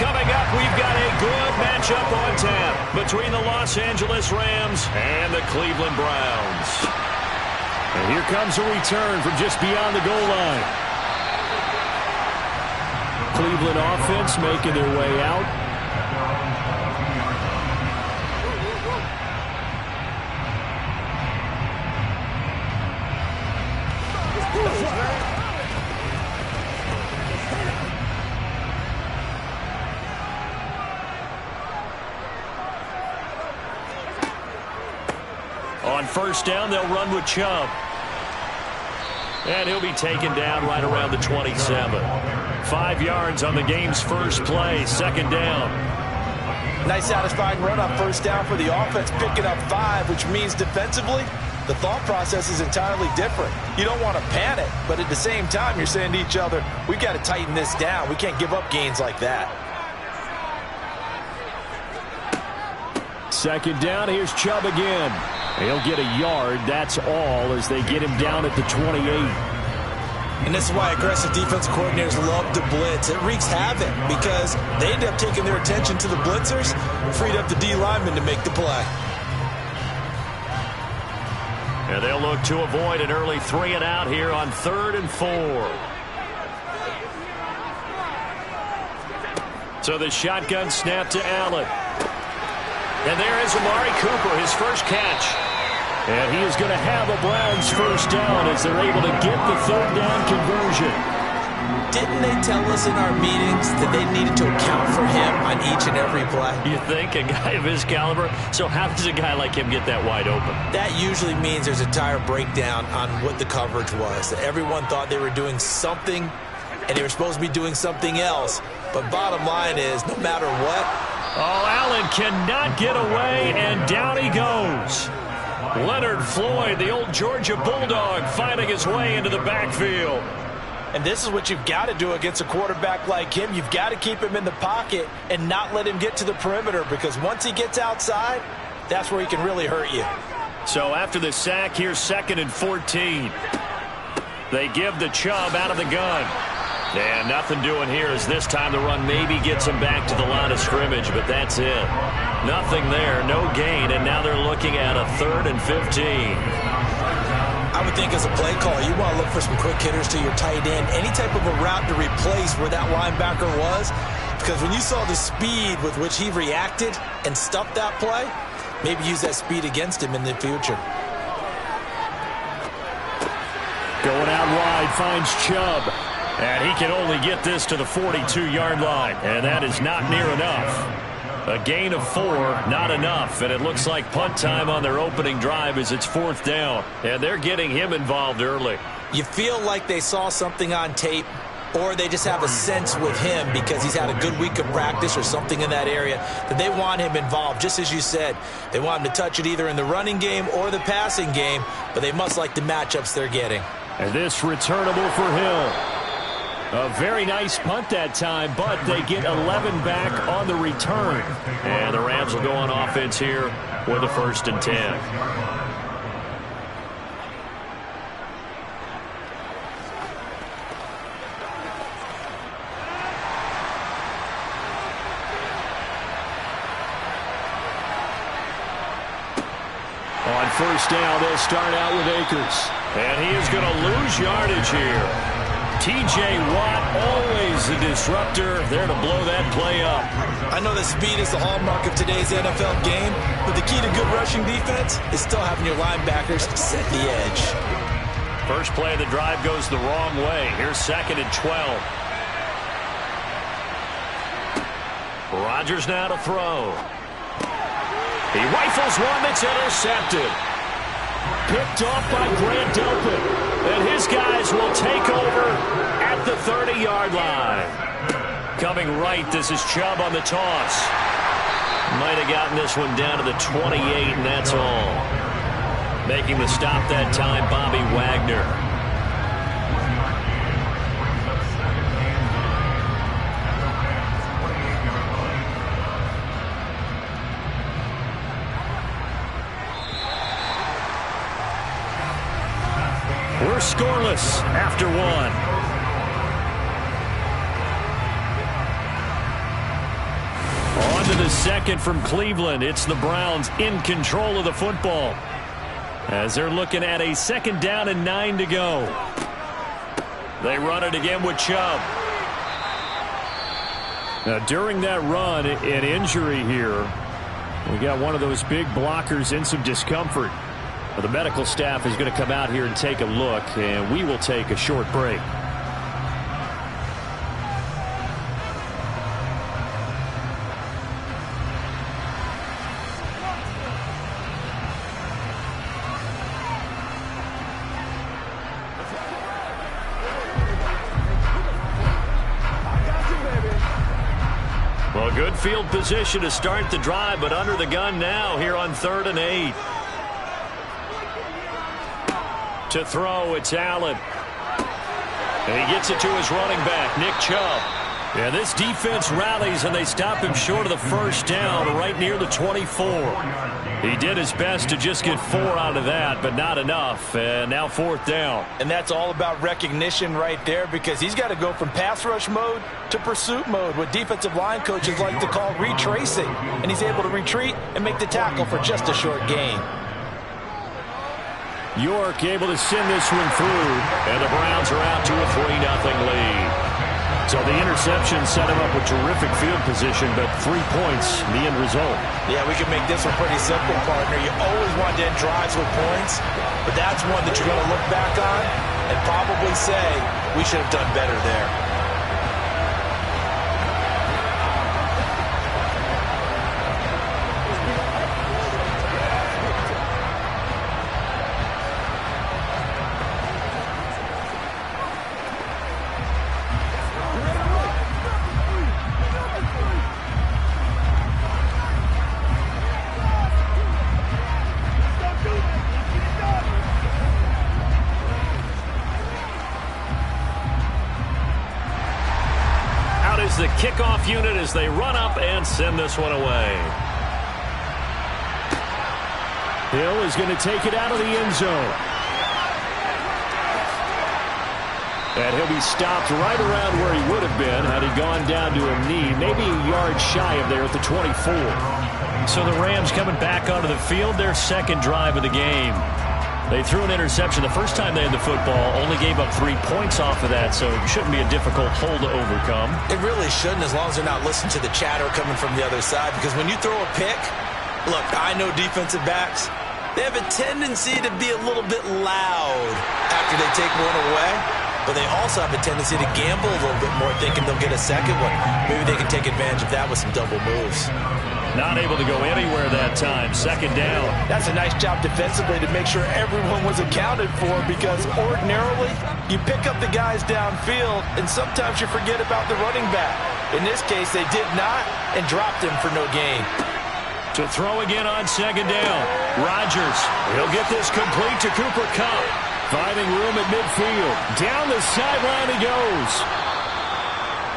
Coming up, we've got a good matchup on tap between the Los Angeles Rams and the Cleveland Browns. And here comes a return from just beyond the goal line. Cleveland offense making their way out. On first down, they'll run with Chubb. And he'll be taken down right around the 27. 5 yards on the game's first play, second down. Nice satisfying run on first down for the offense, picking up 5, which means defensively, the thought process is entirely different. You don't want to panic, but at the same time, you're saying to each other, we've got to tighten this down. We can't give up gains like that. Second down, here's Chubb again. He'll get a yard, that's all, as they get him down at the 28. And this is why aggressive defense coordinators love to blitz. It wreaks havoc because they end up taking their attention to the blitzers, freed up the D lineman to make the play. And they'll look to avoid an early 3 and out here on 3rd and 4. So the shotgun snap to Allen. And there is Amari Cooper, his first catch. And he is going to have a Browns first down as they're able to get the third down conversion. Didn't they tell us in our meetings that they needed to account for him on each and every play? You think? A guy of his caliber? So how does a guy like him get that wide open? That usually means there's a tire breakdown on what the coverage was. That everyone thought they were doing something, and they were supposed to be doing something else. But bottom line is, no matter what. Oh, Allen cannot get away, and down he goes. Leonard Floyd, the old Georgia Bulldog, finding his way into the backfield. And this is what you've got to do against a quarterback like him. You've got to keep him in the pocket and not let him get to the perimeter, because once he gets outside, that's where he can really hurt you. So after the sack, here's 2nd and 14. They give the Chubb out of the gun. And nothing doing here as this time the run maybe gets him back to the line of scrimmage, but that's it. Nothing there, no gain, and now they're looking at a 3rd and 15. I would think as a play call, you want to look for some quick hitters to your tight end, any type of a route to replace where that linebacker was, because when you saw the speed with which he reacted and stuffed that play, maybe use that speed against him in the future. Going out wide, finds Chubb. And he can only get this to the 42-yard line, and that is not near enough. A gain of 4, not enough, and it looks like punt time on their opening drive as it's 4th down, and they're getting him involved early. You feel like they saw something on tape, or they just have a sense with him because he's had a good week of practice or something in that area that they want him involved. Just as you said, they want him to touch it either in the running game or the passing game, but they must like the matchups they're getting. And this returnable for Hill. A very nice punt that time, but they get 11 back on the return. And the Rams will go on offense here with a 1st and 10. On first down, they'll start out with Akers. And he is going to lose yardage here. T.J. Watt, always a disruptor, there to blow that play up. I know that speed is the hallmark of today's NFL game, but the key to good rushing defense is still having your linebackers set the edge. First play of the drive goes the wrong way. Here's 2nd and 12. Rodgers now to throw. He rifles one that's intercepted. Picked off by Grant Delpit. And his guys will take over at the 30-yard line. Coming right, this is Chubb on the toss. Might have gotten this one down to the 28, and that's all. Making the stop that time, Bobby Wagner. We're scoreless after one. On to the second from Cleveland. It's the Browns in control of the football, as they're looking at a 2nd down and 9 to go. They run it again with Chubb. Now, during that run, an injury here. We got one of those big blockers in some discomfort. Well, the medical staff is going to come out here and take a look, and we will take a short break. Well, good field position to start the drive, but under the gun now here on 3rd and 8. To throw, it's Allen. And he gets it to his running back, Nick Chubb. And this defense rallies, and they stop him short of the 1st down, right near the 24. He did his best to just get 4 out of that, but not enough. And now 4th down. And that's all about recognition right there, because he's got to go from pass rush mode to pursuit mode, what defensive line coaches like to call retracing. And he's able to retreat and make the tackle for just a short gain. York able to send this one through, and the Browns are out to a 3-0 lead. So the interception set him up with terrific field position, but 3 points, the end result. Yeah, we can make this one pretty simple, partner. You always want to end drives with points, but that's one that you're going to look back on and probably say, we should have done better there. The kickoff unit as they run up and send this one away. Hill is going to take it out of the end zone. And he'll be stopped right around where he would have been had he gone down to a knee, maybe a yard shy of there at the 24. So the Rams coming back onto the field, their 2nd drive of the game. They threw an interception the first time they had the football, only gave up 3 points off of that, so it shouldn't be a difficult hole to overcome. It really shouldn't, as long as they're not listening to the chatter coming from the other side, because when you throw a pick, look, I know defensive backs, they have a tendency to be a little bit loud after they take one away, but they also have a tendency to gamble a little bit more, thinking they'll get a second one. Maybe they can take advantage of that with some double moves. Not able to go anywhere that time. 2nd down. That's a nice job defensively to make sure everyone was accounted for, because ordinarily you pick up the guys downfield and sometimes you forget about the running back. In this case, they did not and dropped him for no gain. To throw again on 2nd down. Rodgers. He'll get this complete to Cooper Kupp. Finding room at midfield. Down the sideline he goes.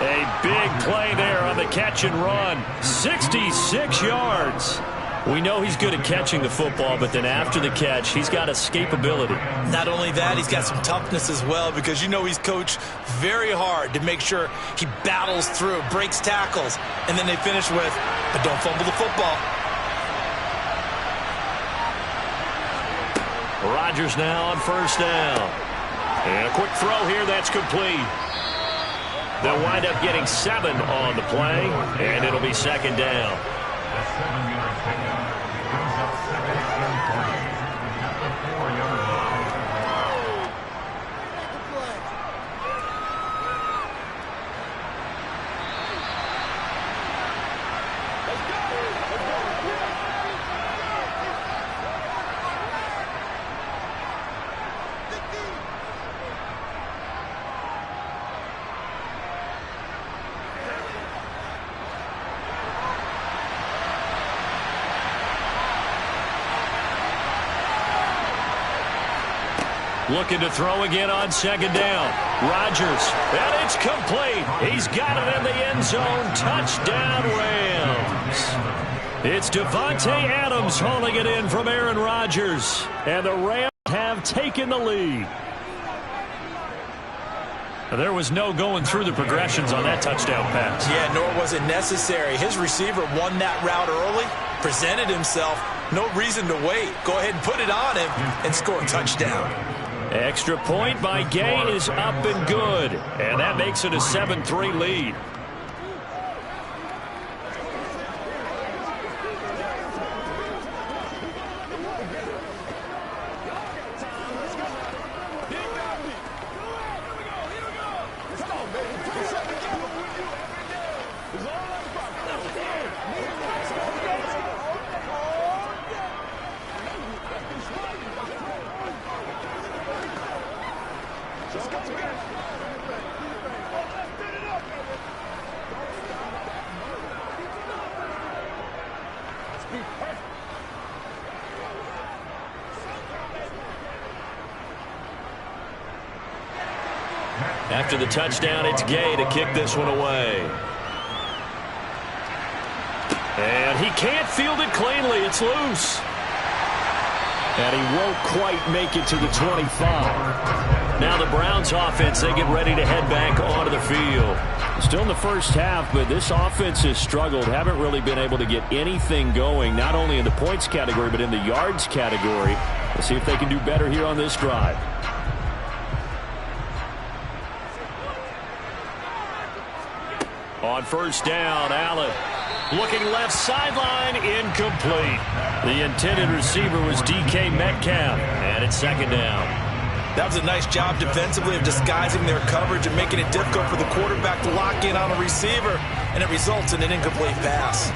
A big play there on the catch and run. 66 yards. We know he's good at catching the football, but then after the catch, he's got escapability. Not only that, he's got some toughness as well, because you know he's coached very hard to make sure he battles through, breaks tackles, and then they finish with, but don't fumble the football. Rodgers now on 1st down. And a quick throw here, that's complete. They'll wind up getting 7 on the play, and it'll be 2nd down. A 7-yard pickup brings up 2nd and 3 at the 4-yard line. Looking to throw again on 2nd down. Rodgers, and it's complete. He's got it in the end zone. Touchdown, Rams. It's Davante Adams hauling it in from Aaron Rodgers. And the Rams have taken the lead. There was no going through the progressions on that touchdown pass. Yeah, nor was it necessary. His receiver won that route early, presented himself. No reason to wait. Go ahead and put it on him and score a touchdown. Extra point by Gay is up and good. And that makes it a 7-3 lead. After the touchdown, it's Gay to kick this one away. And he can't field it cleanly. It's loose. And he won't quite make it to the 25. Now the Browns offense, they get ready to head back onto the field. Still in the first half, but this offense has struggled. Haven't really been able to get anything going, not only in the points category, but in the yards category. We'll see if they can do better here on this drive. On first down, Allen looking left sideline, incomplete. The intended receiver was DK Metcalf, and it's second down. That was a nice job defensively of disguising their coverage and making it difficult for the quarterback to lock in on a receiver, and it results in an incomplete pass.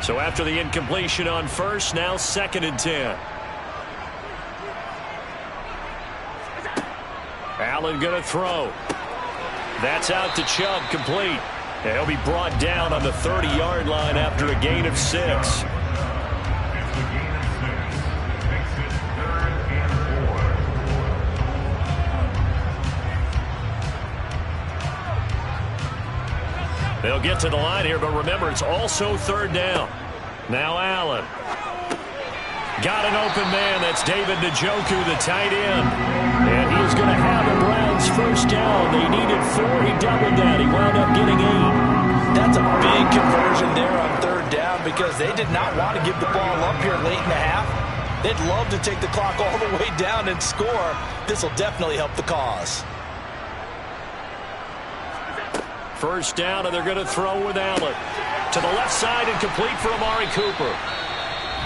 So after the incompletion on first, now second and 10. Allen going to throw. That's out to Chubb, complete. He'll be brought down on the 30-yard line after a gain of 6. It's a gain of 6. Makes it 3rd and 4. They'll get to the line here, but remember, it's also third down. Now Allen. Got an open man. That's David Njoku, the tight end. And he is going to have the Browns first down. They needed 4. He doubled that. He wound up getting 8. That's a big conversion there on third down because they did not want to give the ball up here late in the half. They'd love to take the clock all the way down and score. This will definitely help the cause. First down, and they're going to throw with Allen. To the left side and complete for Amari Cooper.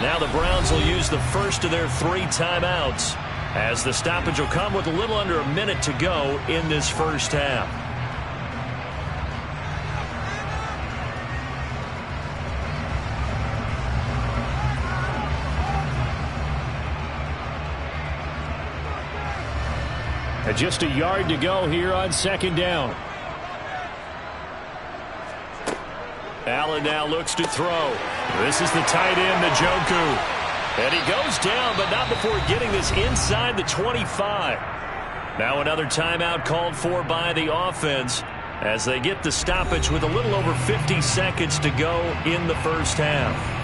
Now the Browns will use the first of their 3 timeouts, as the stoppage will come with a little under a minute to go in this first half. And just a yard to go here on second down. Allen now looks to throw. This is the tight end, Njoku. And he goes down, but not before getting this inside the 25. Now another timeout called for by the offense as they get the stoppage with a little over 50 seconds to go in the first half.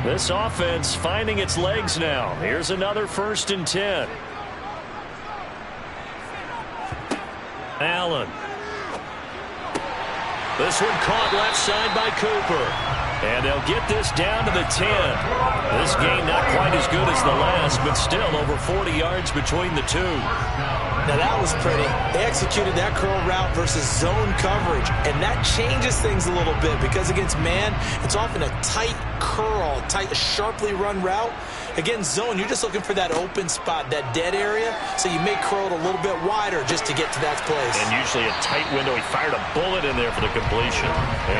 This offense finding its legs now. Here's another 1st and 10. Allen. This one caught left side by Cooper. And they'll get this down to the 10. This game not quite as good as the last, but still over 40 yards between the two. Now that was pretty. They executed that curl route versus zone coverage, and that changes things a little bit because against man, it's often a tight curl, tight, sharply run route. Against zone, you're just looking for that open spot, that dead area, so you may curl it a little bit wider just to get to that place. And usually a tight window. He fired a bullet in there for the completion.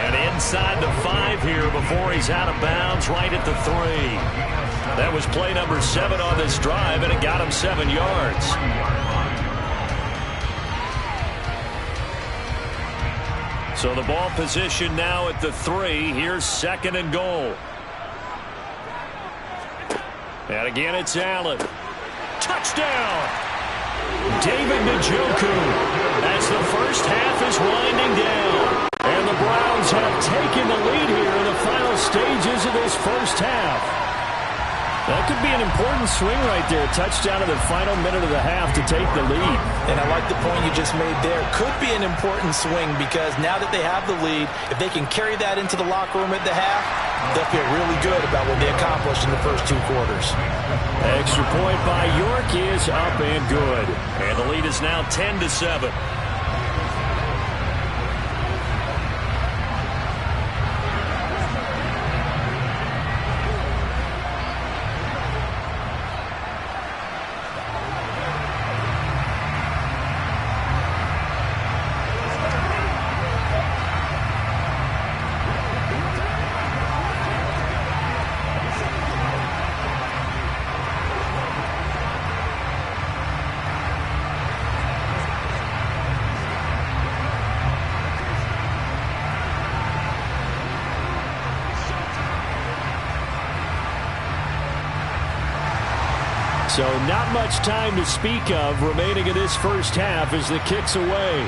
And inside the 5 here before he's out of bounds, right at the 3. That was play number 7 on this drive, and it got him 7 yards. So the ball position now at the 3. Here's 2nd and goal. And again, it's Allen. Touchdown! David Njoku as the first half is winding down. And the Browns have taken the lead here in the final stages of this first half. That could be an important swing right there. Touchdown in the final minute of the half to take the lead. And I like the point you just made there. Could be an important swing because now that they have the lead, if they can carry that into the locker room at the half, they'll feel really good about what they accomplished in the first 2 quarters. Extra point by York is up and good. And the lead is now 10-7. So not much time to speak of remaining in this first half as the kick's away.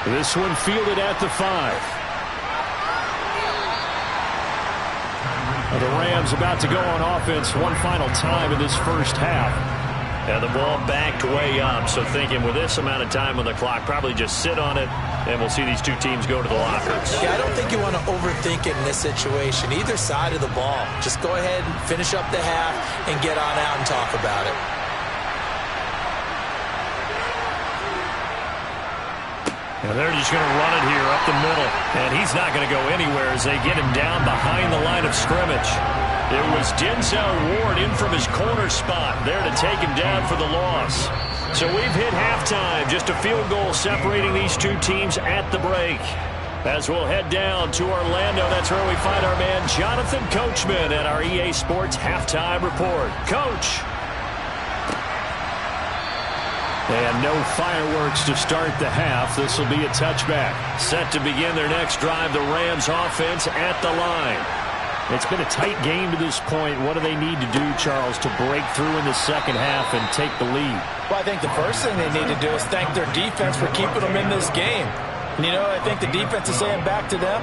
This one fielded at the 5. The Rams about to go on offense one final time in this first half. And the ball backed way up, so thinking with this amount of time on the clock, probably just sit on it, and we'll see these two teams go to the lockers. Yeah, I don't think you want to overthink it in this situation. Either side of the ball. Just go ahead and finish up the half and get on out and talk about it. And they're just going to run it here up the middle. And he's not going to go anywhere as they get him down behind the line of scrimmage. It was Denzel Ward in from his corner spot there to take him down for the loss. So we've hit halftime. Just a field goal separating these two teams at the break. As we'll head down to Orlando, that's where we find our man Jonathan Coachman at our EA Sports Halftime Report. Coach. And no fireworks to start the half. This will be a touchback. Set to begin their next drive, the Rams offense at the line. It's been a tight game to this point. What do they need to do, Charles, to break through in the second half and take the lead? Well, I think the first thing they need to do is thank their defense for keeping them in this game. And, you know, I think the defense is saying back to them,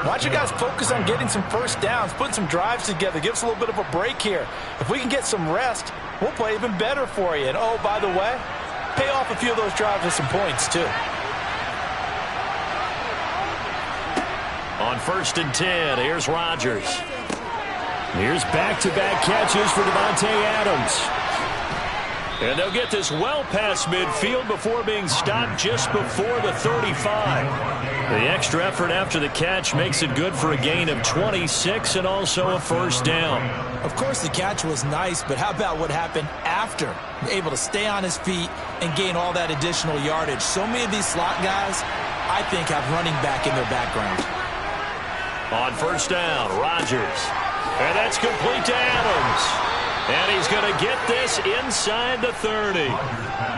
why don't you guys focus on getting some first downs, putting some drives together, give us a little bit of a break here. If we can get some rest, we'll play even better for you. And, oh, by the way, pay off a few of those drives with some points, too. On 1st and 10, here's Rodgers. Here's back-to-back catches for Davante Adams. And they'll get this well past midfield before being stopped just before the 35. The extra effort after the catch makes it good for a gain of 26 and also a first down. Of course, the catch was nice, but how about what happened after? Able to stay on his feet and gain all that additional yardage. So many of these slot guys, I think, have running back in their background. On 1st down, Rodgers. And that's complete to Adams. And he's going to get this inside the 30.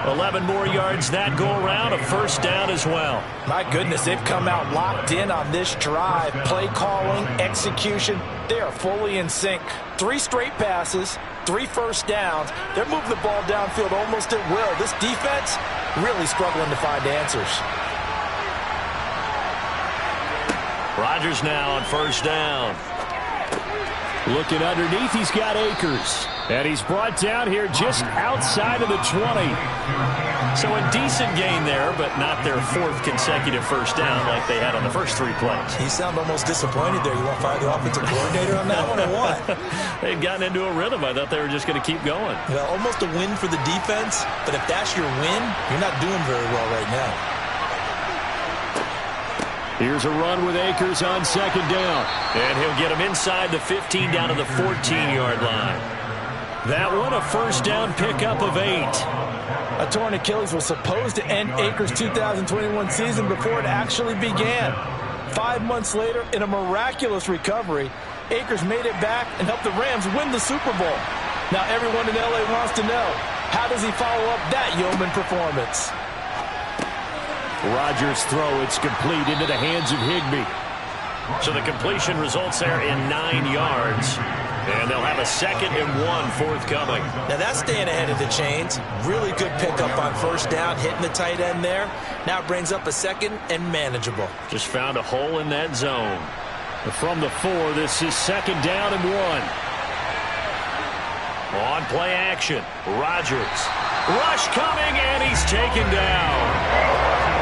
11 more yards that go around, a first down as well. My goodness, they've come out locked in on this drive. Play calling, execution, they are fully in sync. 3 straight passes, 3 first downs. They're moving the ball downfield almost at will. This defense really struggling to find answers. Rodgers now on 1st down. Looking underneath, he's got Akers. And he's brought down here just outside of the 20. So a decent gain there, but not their 4th consecutive first down like they had on the first 3 plays. You sound almost disappointed there. You want to fire the offensive coordinator on that one or what? They'd gotten into a rhythm. I thought they were just going to keep going. Well, almost a win for the defense, but if that's your win, you're not doing very well right now. Here's a run with Akers on 2nd down. And he'll get him inside the 15 down to the 14-yard line. That one, a first down pickup of 8. A torn Achilles was supposed to end Akers' 2021 season before it actually began. 5 months later, in a miraculous recovery, Akers made it back and helped the Rams win the Super Bowl. Now everyone in L.A. wants to know, how does he follow up that yeoman performance? Rodgers' throw, it's complete into the hands of Higbee. So the completion results there in 9 yards. And they'll have a 2nd and 1 forthcoming. Now that's staying ahead of the chains. Really good pickup on 1st down, hitting the tight end there. Now it brings up a 2nd and manageable. Just found a hole in that zone. From the 4, this is 2nd down and 1. On play action, Rodgers. Rush coming, and he's taken down.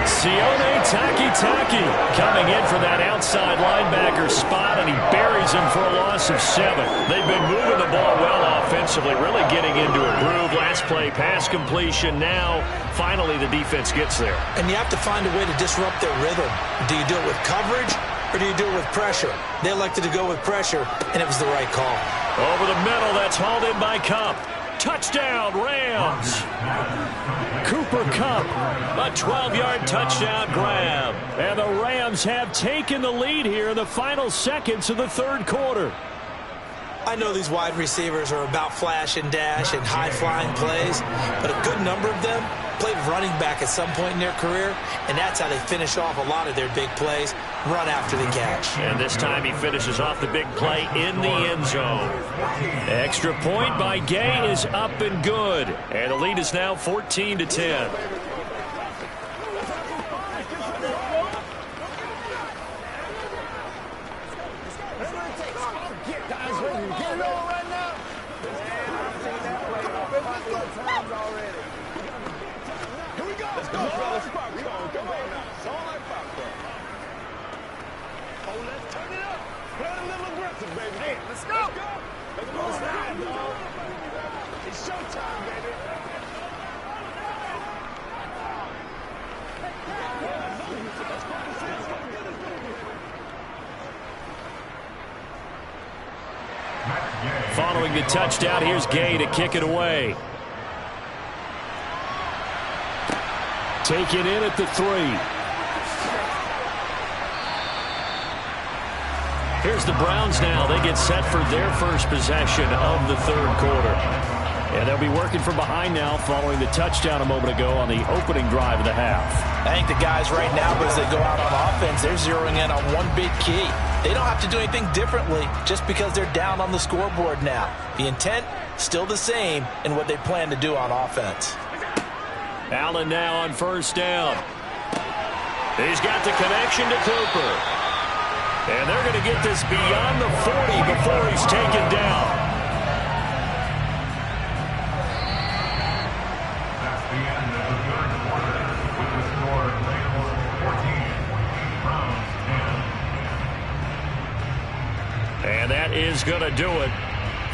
Sione Takitaki coming in for that outside linebacker spot, and he buries him for a loss of 7. They've been moving the ball well offensively, really getting into a groove. Last play, pass completion. Now, finally, the defense gets there. And you have to find a way to disrupt their rhythm. Do you do it with coverage, or do you do it with pressure? They elected to go with pressure, and it was the right call. Over the middle, that's hauled in by Kupp. Touchdown, Rams. Cooper Kupp. A 12-yard touchdown grab. And the Rams have taken the lead here in the final seconds of the 3rd quarter. I know these wide receivers are about flash and dash and high-flying plays, but a good number of them played running back at some point in their career, and that's how they finish off a lot of their big plays, run after the catch. And this time he finishes off the big play in the end zone. Extra point by Gay is up and good. And the lead is now 14-10. Following the touchdown, here's Gay to kick it away. Taken in at the 3. Here's the Browns now. They get set for their first possession of the 3rd quarter. And they'll be working from behind now following the touchdown a moment ago on the opening drive of the half. I think the guys right now, as they go out on offense, they're zeroing in on one big key. They don't have to do anything differently just because they're down on the scoreboard now. The intent, still the same in what they plan to do on offense. Allen now on 1st down. He's got the connection to Cooper. And they're going to get this beyond the 40 before he's taken down. That's the end of the 3rd quarter with the score Bengals 14, Browns 10. And that is going to do it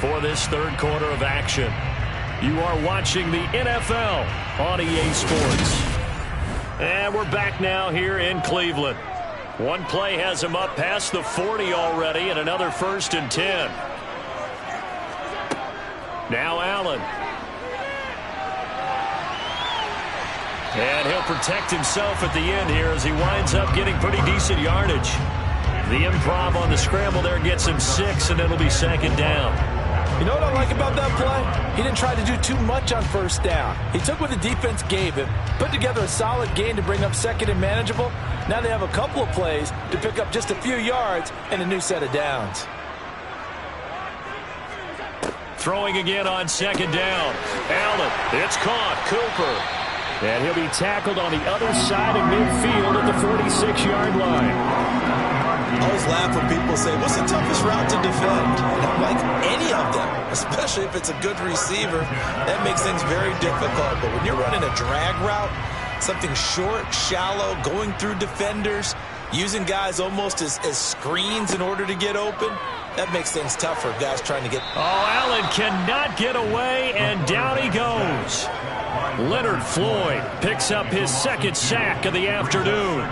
for this 3rd quarter of action. You are watching the NFL on EA Sports. And we're back now here in Cleveland. One play has him up past the 40 already, and another 1st and 10. Now Allen. And he'll protect himself at the end here as he winds up getting pretty decent yardage. The improv on the scramble there gets him 6, and it'll be 2nd down. You know what I like about that play? He didn't try to do too much on 1st down. He took what the defense gave him, put together a solid gain to bring up 2nd and manageable. Now they have a couple of plays to pick up just a few yards and a new set of downs. Throwing again on 2nd down. Allen, it's caught. Cooper. And he'll be tackled on the other side of midfield at the 46-yard line. I always laugh when people say, what's the toughest route to defend? And I'm like, any of them, especially if it's a good receiver. That makes things very difficult. But when you're running a drag route, something short, shallow, going through defenders, using guys almost as screens in order to get open, that makes things tougher, guys trying to get... Oh, Allen cannot get away, and down he goes. Leonard Floyd picks up his 2nd sack of the afternoon.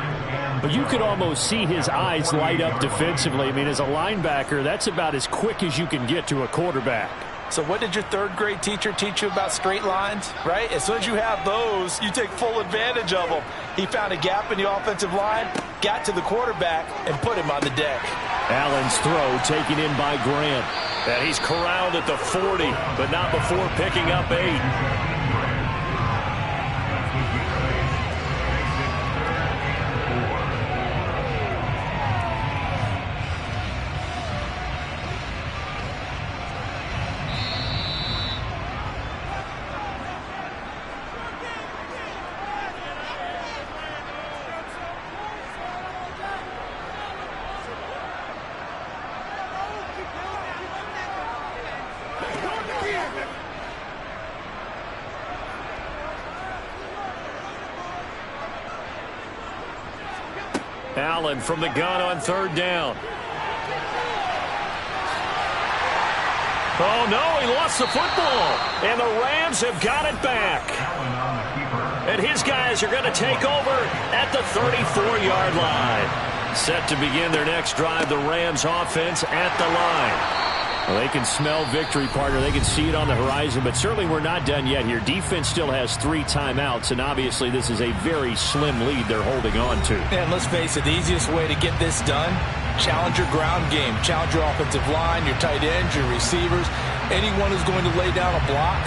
But you could almost see his eyes light up defensively. I mean, as a linebacker, that's about as quick as you can get to a quarterback. So what did your 3rd grade teacher teach you about straight lines, right? As soon as you have those, you take full advantage of them. He found a gap in the offensive line, got to the quarterback, and put him on the deck. Allen's throw taken in by Grant. And he's corralled at the 40, but not before picking up 8. Allen from the gun on third down. Oh, no, he lost the football. And the Rams have got it back. And his guys are going to take over at the 34-yard line. Set to begin their next drive, the Rams offense at the line. Well, they can smell victory, partner. They can see it on the horizon, but certainly we're not done yet here. Defense still has 3 timeouts, and obviously this is a very slim lead they're holding on to. And let's face it, the easiest way to get this done, challenge your ground game. Challenge your offensive line, your tight ends, your receivers, anyone who's going to lay down a block.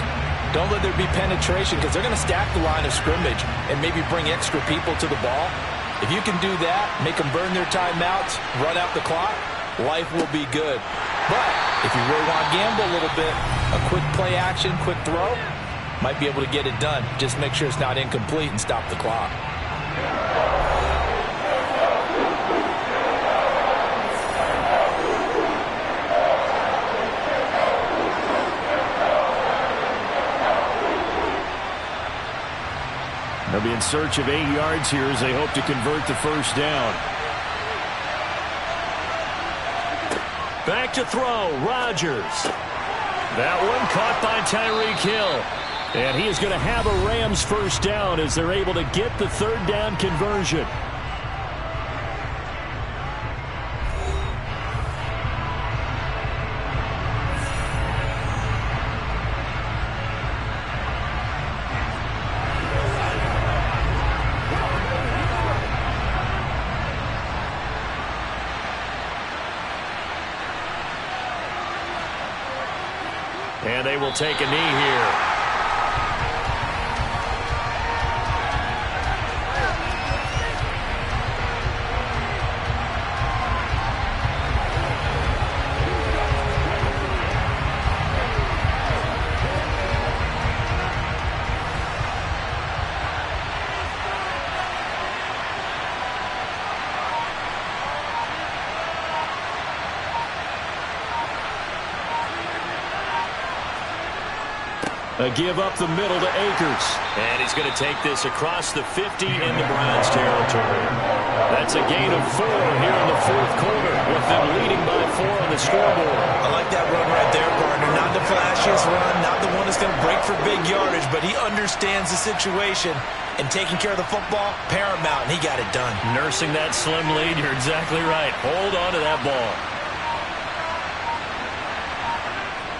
Don't let there be penetration because they're going to stack the line of scrimmage and maybe bring extra people to the ball. If you can do that, make them burn their timeouts, run out the clock, life will be good. But if you really want to gamble a little bit, a quick play action, quick throw, might be able to get it done. Just make sure it's not incomplete and stop the clock. They'll be in search of 8 yards here as they hope to convert the first down. Back to throw, Rodgers. That one caught by Tyreek Hill. And he is going to have a Rams first down as they're able to get the third down conversion. And they will take a knee here. A give up the middle to Akers. And he's going to take this across the 50 into Browns territory. That's a gain of 4 here in the fourth quarter, with them leading by 4 on the scoreboard. I like that run right there, partner. Not the flashiest run, not the one that's going to break for big yardage, but he understands the situation, and taking care of the football, paramount, and he got it done. Nursing that slim lead, you're exactly right. Hold on to that ball.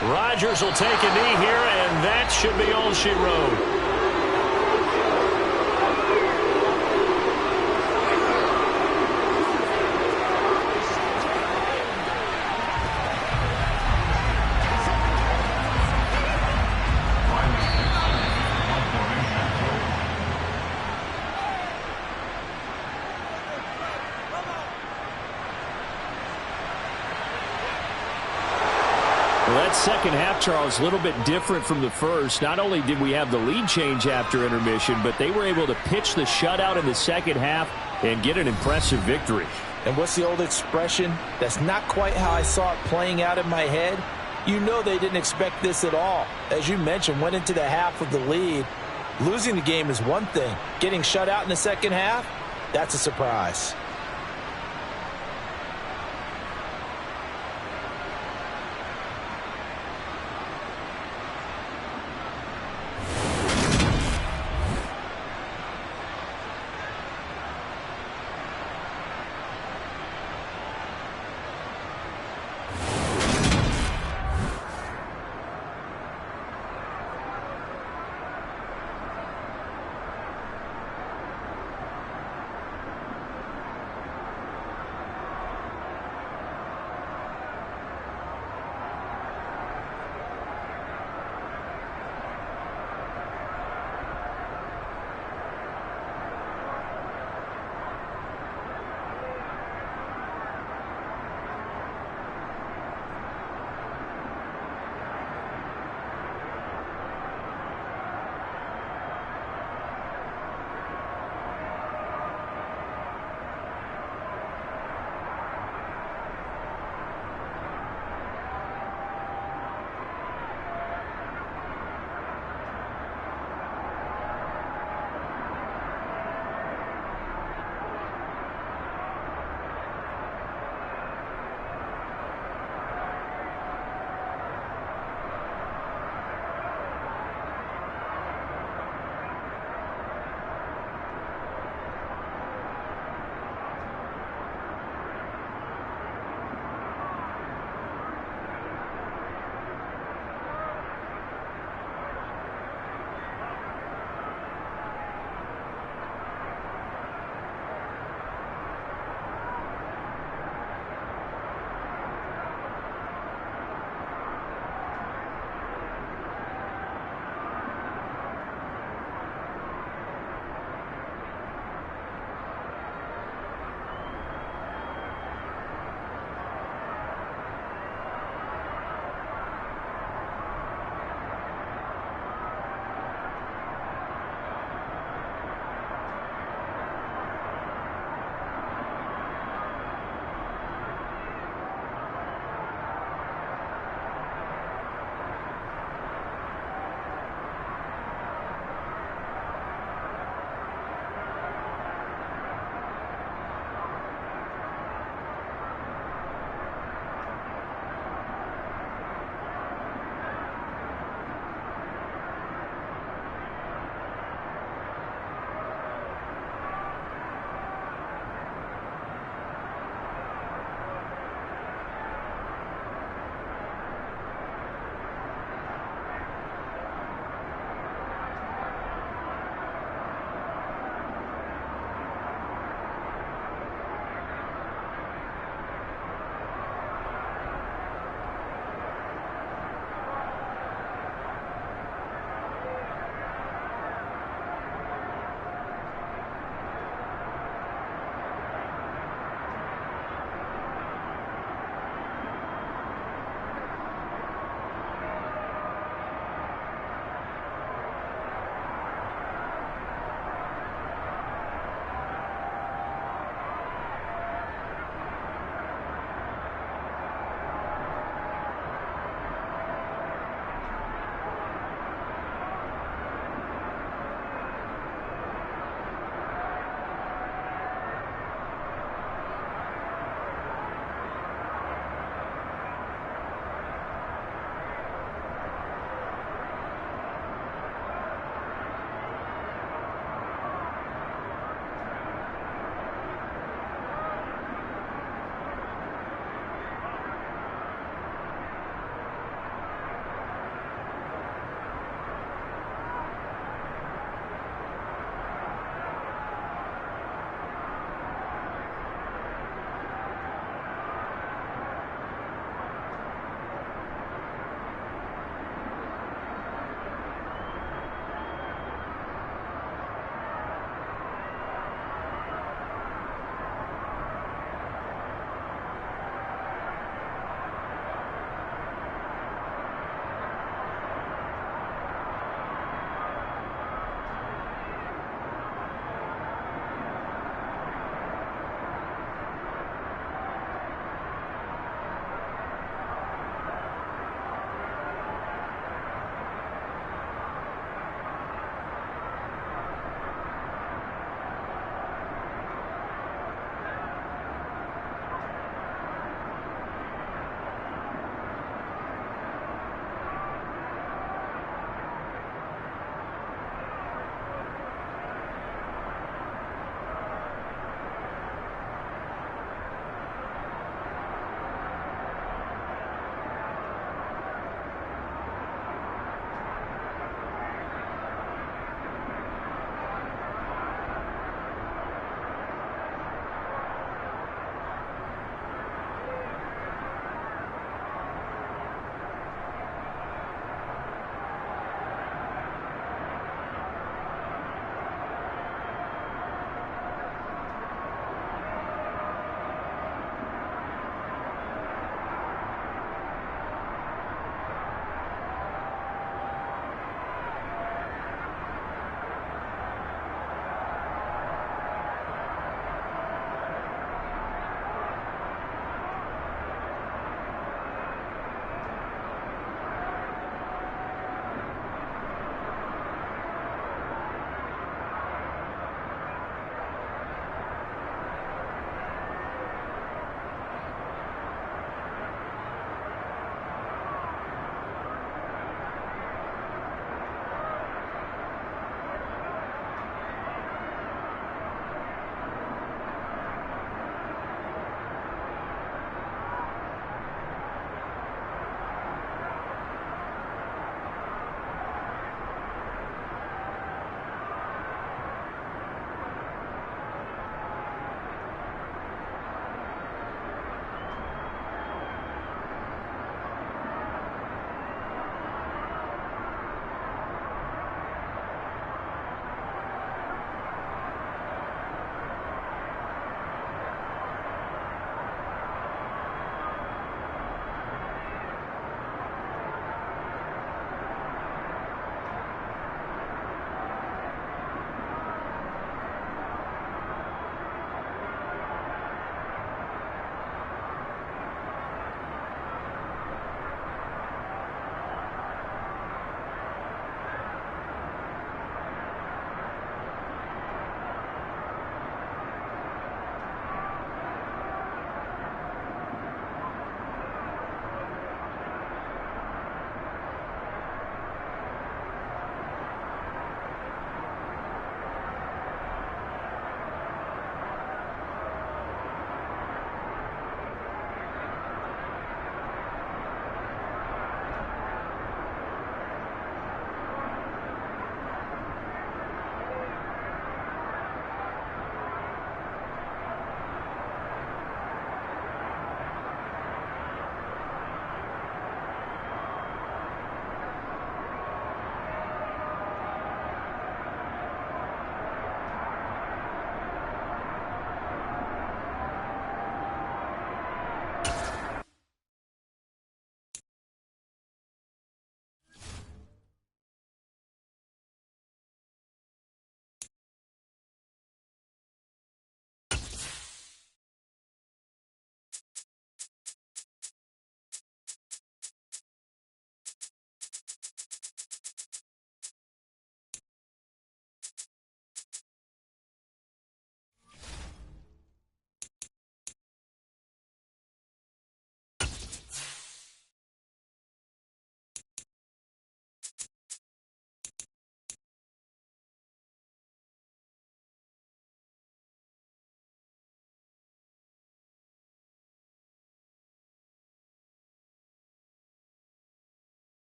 Rodgers will take a knee here, and that should be all she wrote. That second half, Charles, a little bit different from the first. Not only did we have the lead change after intermission, but they were able to pitch the shutout in the second half and get an impressive victory. And what's the old expression? That's not quite how I saw it playing out in my head. You know they didn't expect this at all. As you mentioned, went into the half with the lead. Losing the game is one thing. Getting shut out in the second half, that's a surprise.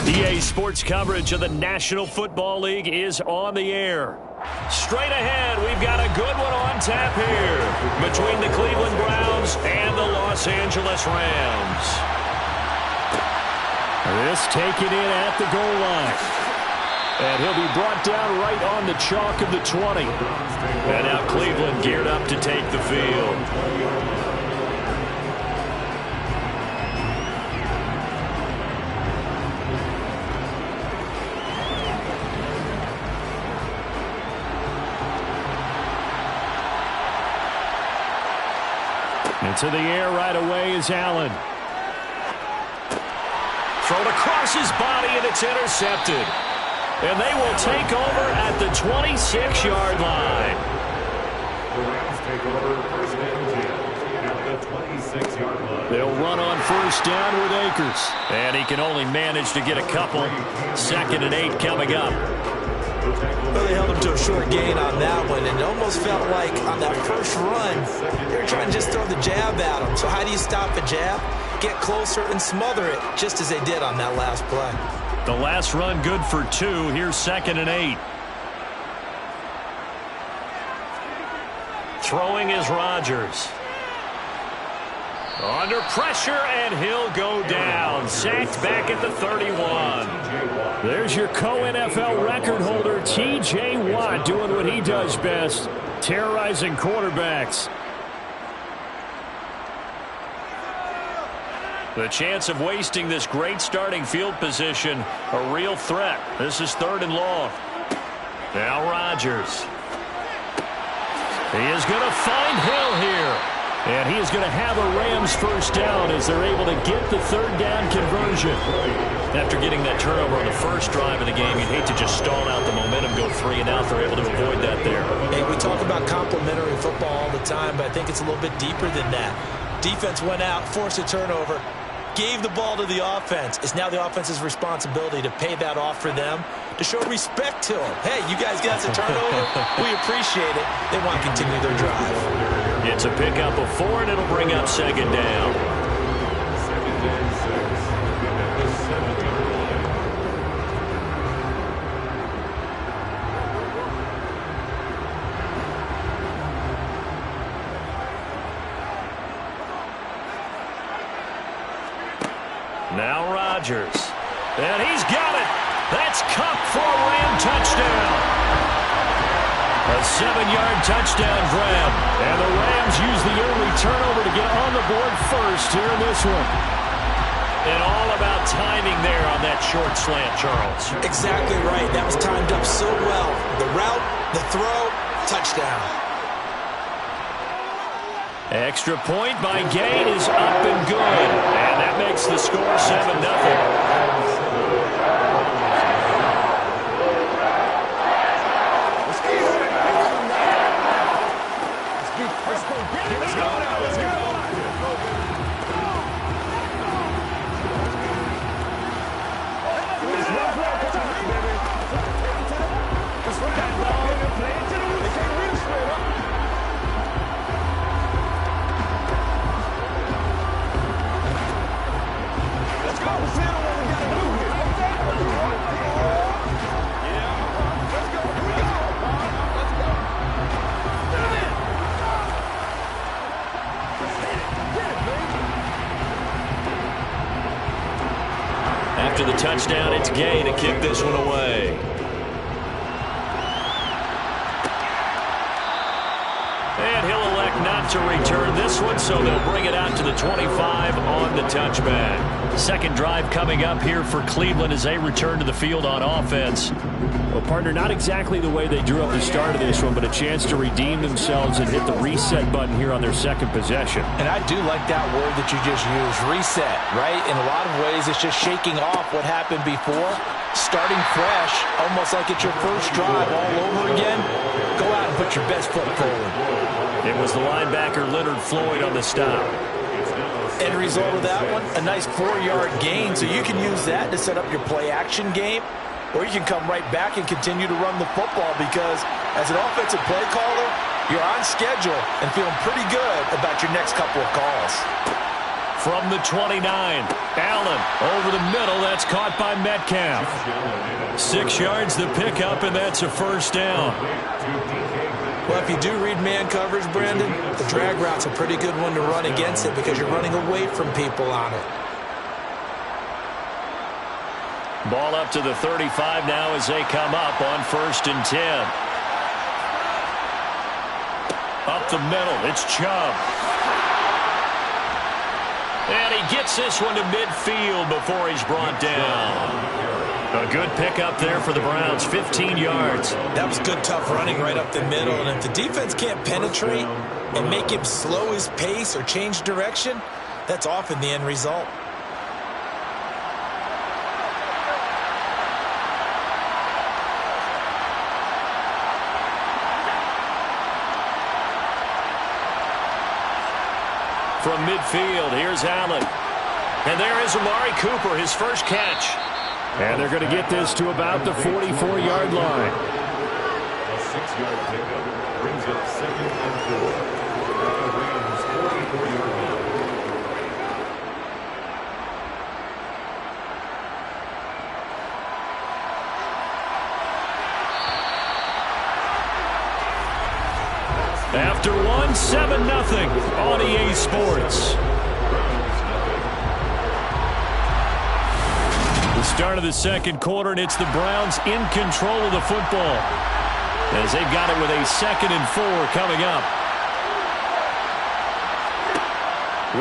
EA Sports coverage of the National Football League is on the air. Straight ahead, we've got a good one on tap here between the Cleveland Browns and the Los Angeles Rams. This taken in at the goal line. And he'll be brought down right on the chalk of the 20. And now Cleveland geared up to take the field. Into the air right away is Allen. Thrown across his body, and it's intercepted. And they will take over at the 26-yard line. The Rams take over first and 10 at the 26-yard line. They'll run on first down with Akers. And he can only manage to get a couple. 2nd and 8 coming up. Well, they held him to a short gain on that one, and it almost felt like on that first run, they were trying to just throw the jab at him. So how do you stop a jab? Get closer and smother it, just as they did on that last play. The last run good for 2. Here's 2nd and 8. Throwing is Rodgers. Under pressure, and he'll go down. Sacked back at the 31. There's your co-NFL record holder, T.J. Watt, doing what he does best, terrorizing quarterbacks. The chance of wasting this great starting field position, a real threat. This is 3rd and long. Now Rodgers. He is going to find Hill here. And he is going to have a Rams first down as they're able to get the 3rd down conversion. After getting that turnover on the first drive of the game, you'd hate to just stall out the momentum, go 3 and out. They're able to avoid that there. Hey, we talk about complementary football all the time, but I think it's a little bit deeper than that. Defense went out, forced a turnover, gave the ball to the offense. It's now the offense's responsibility to pay that off for them, to show respect to them. Hey, you guys got the turnover. We appreciate it. They want to continue their drive. It's a pickup of 4, and it'll bring up 2nd down. 2nd and 6 at the 7-yard line. Now Rodgers. And he's got it. That's Cup for a Ram touchdown. A 7-yard touchdown grab. And the Rams use the early turnover to get on the board first here in this one. And all about timing there on that short slant, Charles. Exactly right. That was timed up so well. The route, the throw, touchdown. Extra point by Gain is up and good. And that makes the score 7-0. After the touchdown, it's Gay to kick this one away. And he'll elect not to return this one, so they'll bring it out to the 25 on the touchback. Second drive coming up here for Cleveland as they return to the field on offense. Well, partner, not exactly the way they drew up the start of this one, but a chance to redeem themselves and hit the reset button here on their second possession. And I do like that word that you just used, reset, right? In a lot of ways, it's just shaking off what happened before, starting fresh, almost like it's your first drive all over again. Go out and put your best foot forward. It was the linebacker Leonard Floyd on the stop. End result of that one, a nice 4-yard gain, so you can use that to set up your play-action game. Or you can come right back and continue to run the football because as an offensive play caller, you're on schedule and feeling pretty good about your next couple of calls. From the 29, Allen over the middle. That's That's caught by Metcalf. 6 yards the pickup, and that's a first down. Well, if you do read man coverage, Brandon, the drag route's a pretty good one to run against it because you're running away from people on it. Ball up to the 35 now as they come up on 1st and 10. Up the middle, it's Chubb. And he gets this one to midfield before he's brought down. A good pickup there for the Browns, 15 yards. That was good, tough running right up the middle. And if the defense can't penetrate and make him slow his pace or change direction, that's often the end result. From midfield, here's Allen. And there is Amari Cooper, his first catch. And they're going to get this to about the 44-yard line. A 6-yard pickup brings up 2nd and 4. The Rams' 44-yard line. After one, 7-0 on EA Sports. The start of the second quarter, and it's the Browns in control of the football as they've got it with a 2nd and 4 coming up.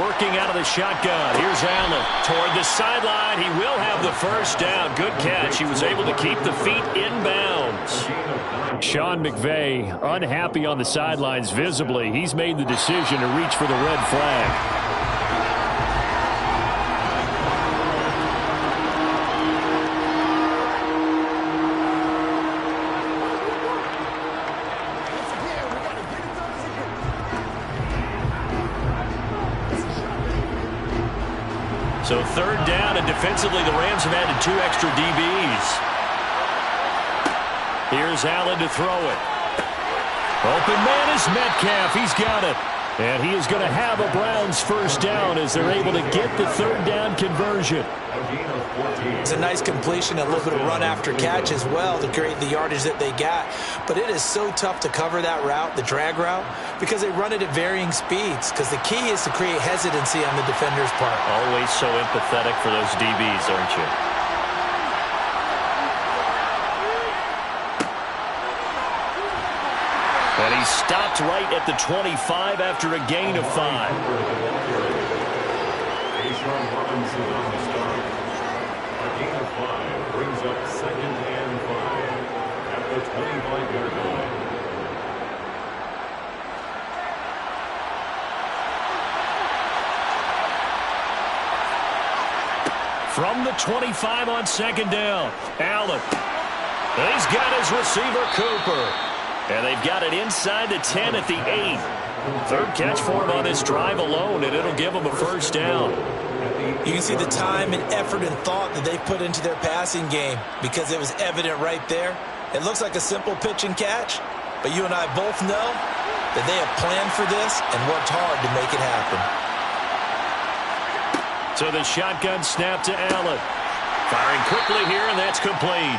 Working out of the shotgun. Here's Allen toward the sideline. He will have the first down. Good catch. He was able to keep the feet in bounds. Sean McVay unhappy on the sidelines visibly. He's made the decision to reach for the red flag. So 3rd down, and defensively the Rams have added 2 extra DBs. Here's Allen to throw it. Open man is Metcalf. He's got it. And he is going to have a Browns first down as they're able to get the 3rd down conversion. It's a nice completion, a little bit of run after catch as well to create the yardage that they got. But it is so tough to cover that route, the drag route, because they run it at varying speeds. Because the key is to create hesitancy on the defender's part. Always so empathetic for those DBs, aren't you? And he stopped right at the 25 after a gain of 5. A gain of 5 brings up 2nd and 5 at the 25-yard line. From the 25 on 2nd down, Allen. And he's got his receiver, Cooper. And they've got it inside the 10 at the 8. 3rd catch for him on this drive alone, and it'll give him a first down. You can see the time and effort and thought that they put into their passing game because it was evident right there. It looks like a simple pitch and catch, but you and I both know that they have planned for this and worked hard to make it happen. So the shotgun snap to Allen. Firing quickly here, and that's complete.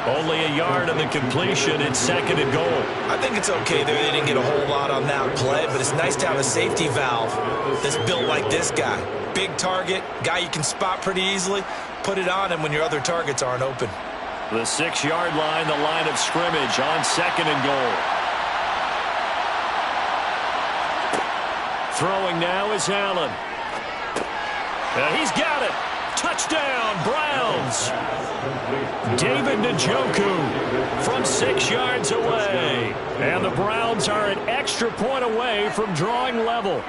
Only a yard on the completion. It's 2nd and goal. I think it's okay that they didn't get a whole lot on that play, but it's nice to have a safety valve that's built like this guy. Big target, guy you can spot pretty easily. Put it on him when your other targets aren't open. The 6-yard line, the line of scrimmage on 2nd and goal. Throwing now is Allen. And he's got it. Touchdown, Browns. David Njoku from 6 yards away. And the Browns are an extra point away from drawing level.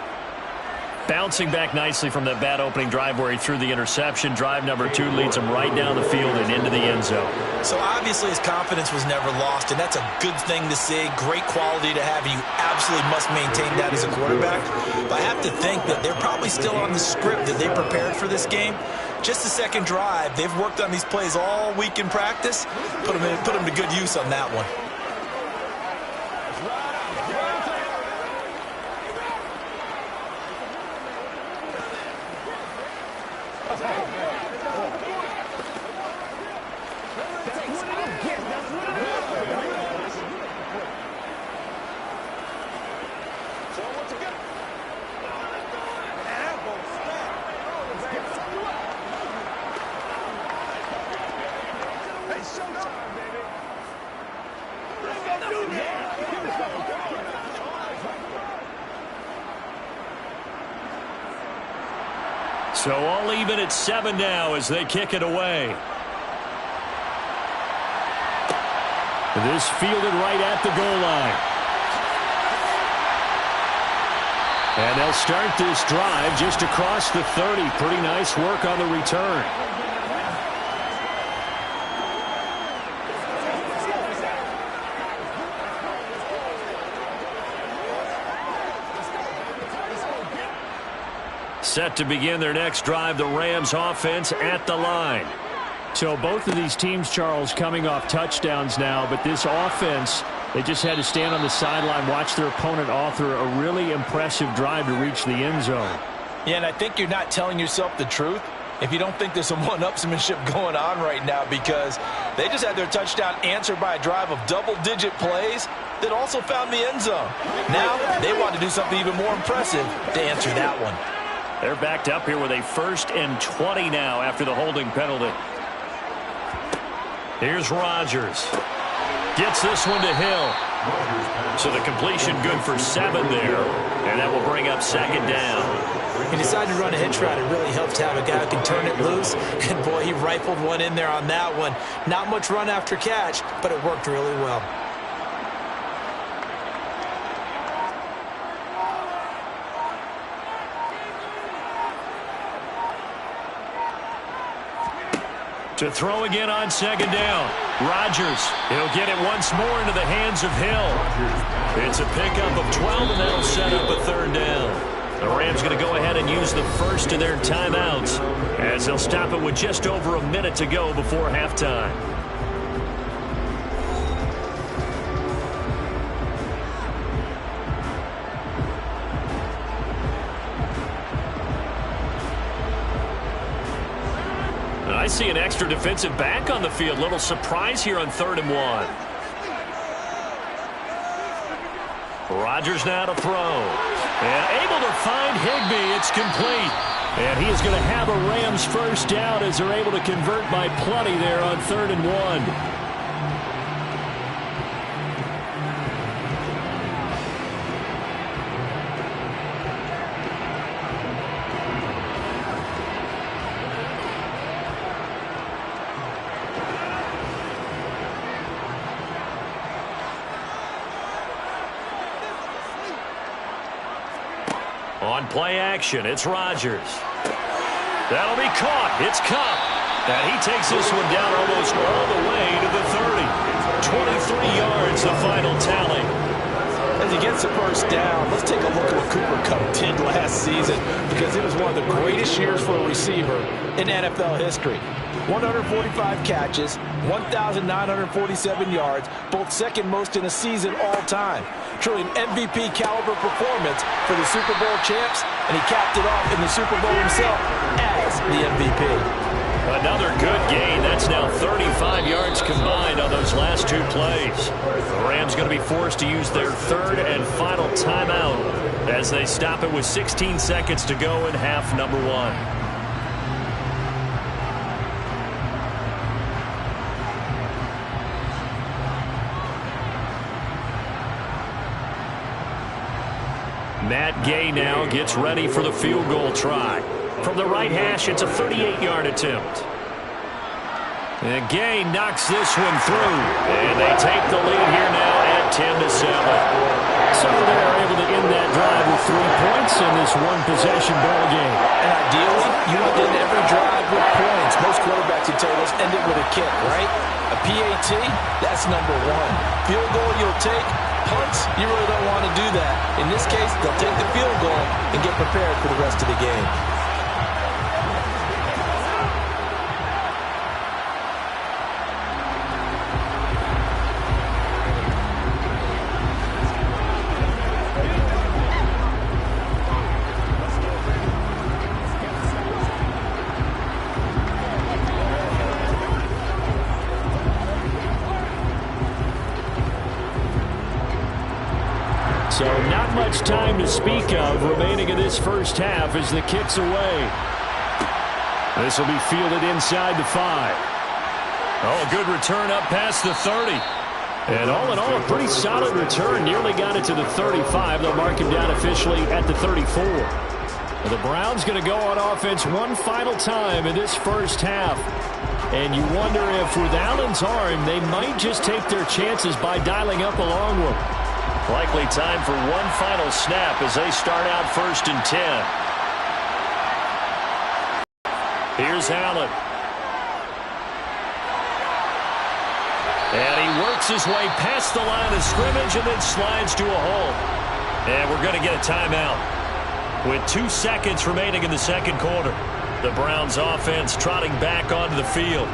Bouncing back nicely from that bad opening drive where he threw the interception. Drive number 2 leads him right down the field and into the end zone. So obviously his confidence was never lost, and that's a good thing to see. Great quality to have. You absolutely must maintain that as a quarterback. But I have to think that they're probably still on the script that they prepared for this game. Just the second drive. They've worked on these plays all week in practice. Put them to good use on that one. So all even at 7 now as they kick it away. This fielded right at the goal line. And they'll start this drive just across the 30. Pretty nice work on the return. Set to begin their next drive, the Rams offense at the line. So both of these teams, Charles, coming off touchdowns now, but this offense, they just had to stand on the sideline, watch their opponent author a really impressive drive to reach the end zone. Yeah, and I think you're not telling yourself the truth if you don't think there's some one-upsmanship going on right now, because they just had their touchdown answered by a drive of double-digit plays that also found the end zone. Now they want to do something even more impressive to answer that one. They're backed up here with a 1st and 20 now after the holding penalty. Here's Rodgers. Gets this one to Hill. So the completion good for 7 there. And that will bring up 2nd down. He decided to run a hitch route. It really helped to have a guy who can turn it loose. And, boy, he rifled one in there on that one. Not much run after catch, but it worked really well. To throw again on 2nd down. Rodgers, he'll get it once more into the hands of Hill. It's a pickup of 12, and that'll set up a 3rd down. The Rams going to go ahead and use the first of their timeouts as they'll stop it with just over a minute to go before halftime. I see an extra defensive back on the field. Little surprise here on 3rd and 1. Rodgers now to throw. And able to find Higbee. It's complete. And he is going to have a Rams 1st down as they're able to convert by plenty there on 3rd and 1. On play action, it's Rodgers. That'll be caught. It's Kupp. And he takes this one down almost all the way to the 30. 23 yards, the final tally. As he gets the 1st down, let's take a look at what Cooper Kupp did last season, because it was one of the greatest years for a receiver in NFL history. 145 catches, 1,947 yards, both 2nd most in a season all time. Truly an MVP caliber performance for the Super Bowl champs, and he capped it off in the Super Bowl himself as the MVP. Another good gain. That's now 35 yards combined on those last 2 plays. The Rams going to be forced to use their 3rd and final timeout as they stop it with 16 seconds to go in half number 1. Matt Gay now gets ready for the field goal try. From the right hash, it's a 38-yard attempt. And Gay knocks this one through. And they take the lead here now at 10-7. So they're able to end that drive with 3 points in this one-possession ball game. And ideally, you want to end every drive with points. Most quarterbacks would tell us end it with a kick, right? A PAT, that's number 1. Field goal you'll take. Punts, you really don't want to do that. In this case, they'll take the field goal and get prepared for the rest of the game. So not much time to speak of remaining in this 1st half as the kick's away. This will be fielded inside the 5. Oh, a good return up past the 30. And all in all, a pretty solid return. Nearly got it to the 35. They'll mark him down officially at the 34. The Browns going to go on offense one final time in this first half. And you wonder if with Allen's arm, they might just take their chances by dialing up a long one. Likely time for one final snap as they start out 1st and 10. Here's Allen. And he works his way past the line of scrimmage and then slides to a hole. And we're going to get a timeout. With 2 seconds remaining in the second quarter, the Browns offense trotting back onto the field.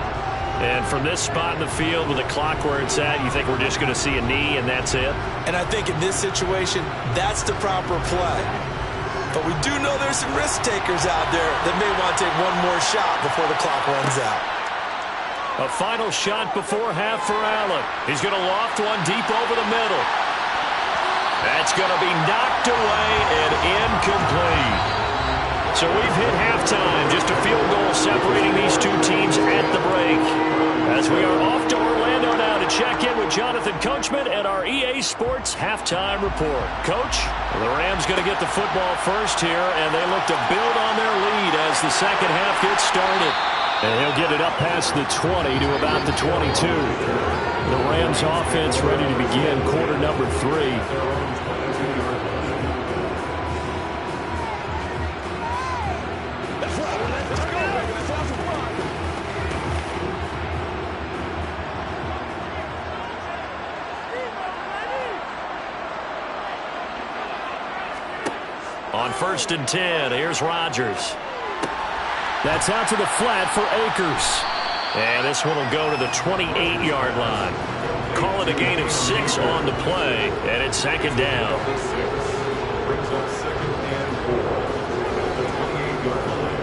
And from this spot in the field with the clock where it's at, you think we're just going to see a knee and that's it? And I think in this situation, that's the proper play. But we do know there's some risk takers out there that may want to take one more shot before the clock runs out. A final shot before half for Allen. He's going to loft one deep over the middle. That's going to be knocked away and incomplete. So we've hit halftime. Just a field goal separating these two teams at the break. As we are off to Orlando now to check in with Jonathan Coachman and our EA Sports halftime report. Coach, the Rams going to get the football first here, and they look to build on their lead as the second half gets started. And he'll get it up past the 20 to about the 22. The Rams offense ready to begin quarter number 3. On 1st and 10, here's Rodgers. That's out to the flat for Akers. And this one will go to the 28-yard line. Call it a gain of 6 on the play, and it's second down. Brings up 2nd and 4. The 28-yard line.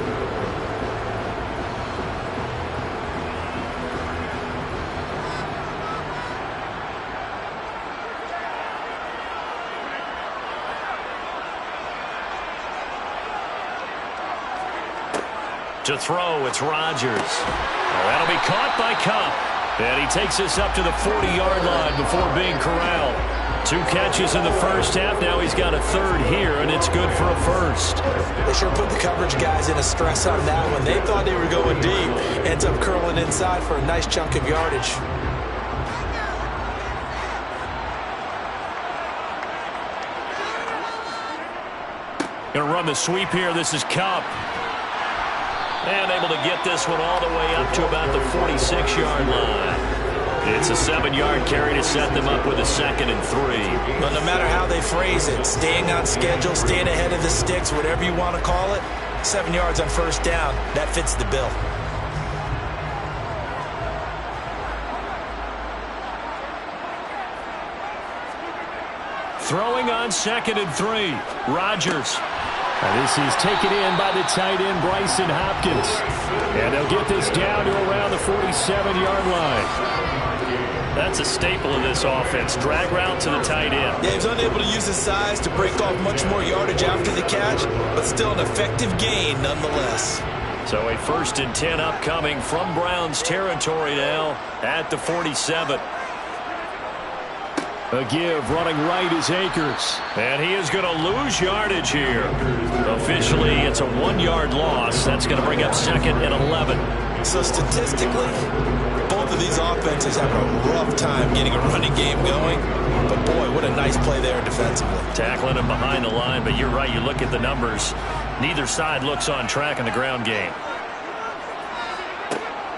To throw, it's Rodgers. That'll be caught by Kupp. And he takes us up to the 40-yard line before being corralled. 2 catches in the first half. Now he's got a third here, and it's good for a first. They sure put the coverage guys in a stress on that one. They thought they were going deep. Ends up curling inside for a nice chunk of yardage. Going to run the sweep here. This is Kupp. And able to get this one all the way up to about the 46-yard line. It's a 7-yard carry to set them up with a 2nd and 3. But no matter how they phrase it, staying on schedule, staying ahead of the sticks, whatever you want to call it, 7 yards on first down, that fits the bill. Throwing on 2nd and 3. Rodgers. And this is taken in by the tight end, Bryson Hopkins. And they'll get this down to around the 47-yard line. That's a staple of this offense. Drag route to the tight end. Yeah, he was unable to use his size to break off much more yardage after the catch, but still an effective gain nonetheless. So a 1st and 10 upcoming from Browns territory now at the 47. A give running right is Akers. And he is going to lose yardage here. Officially, it's a 1-yard loss. That's going to bring up 2nd and 11. So statistically, both of these offenses have a rough time getting a running game going. But boy, what a nice play there defensively. Tackling him behind the line, but you're right. You look at the numbers. Neither side looks on track in the ground game.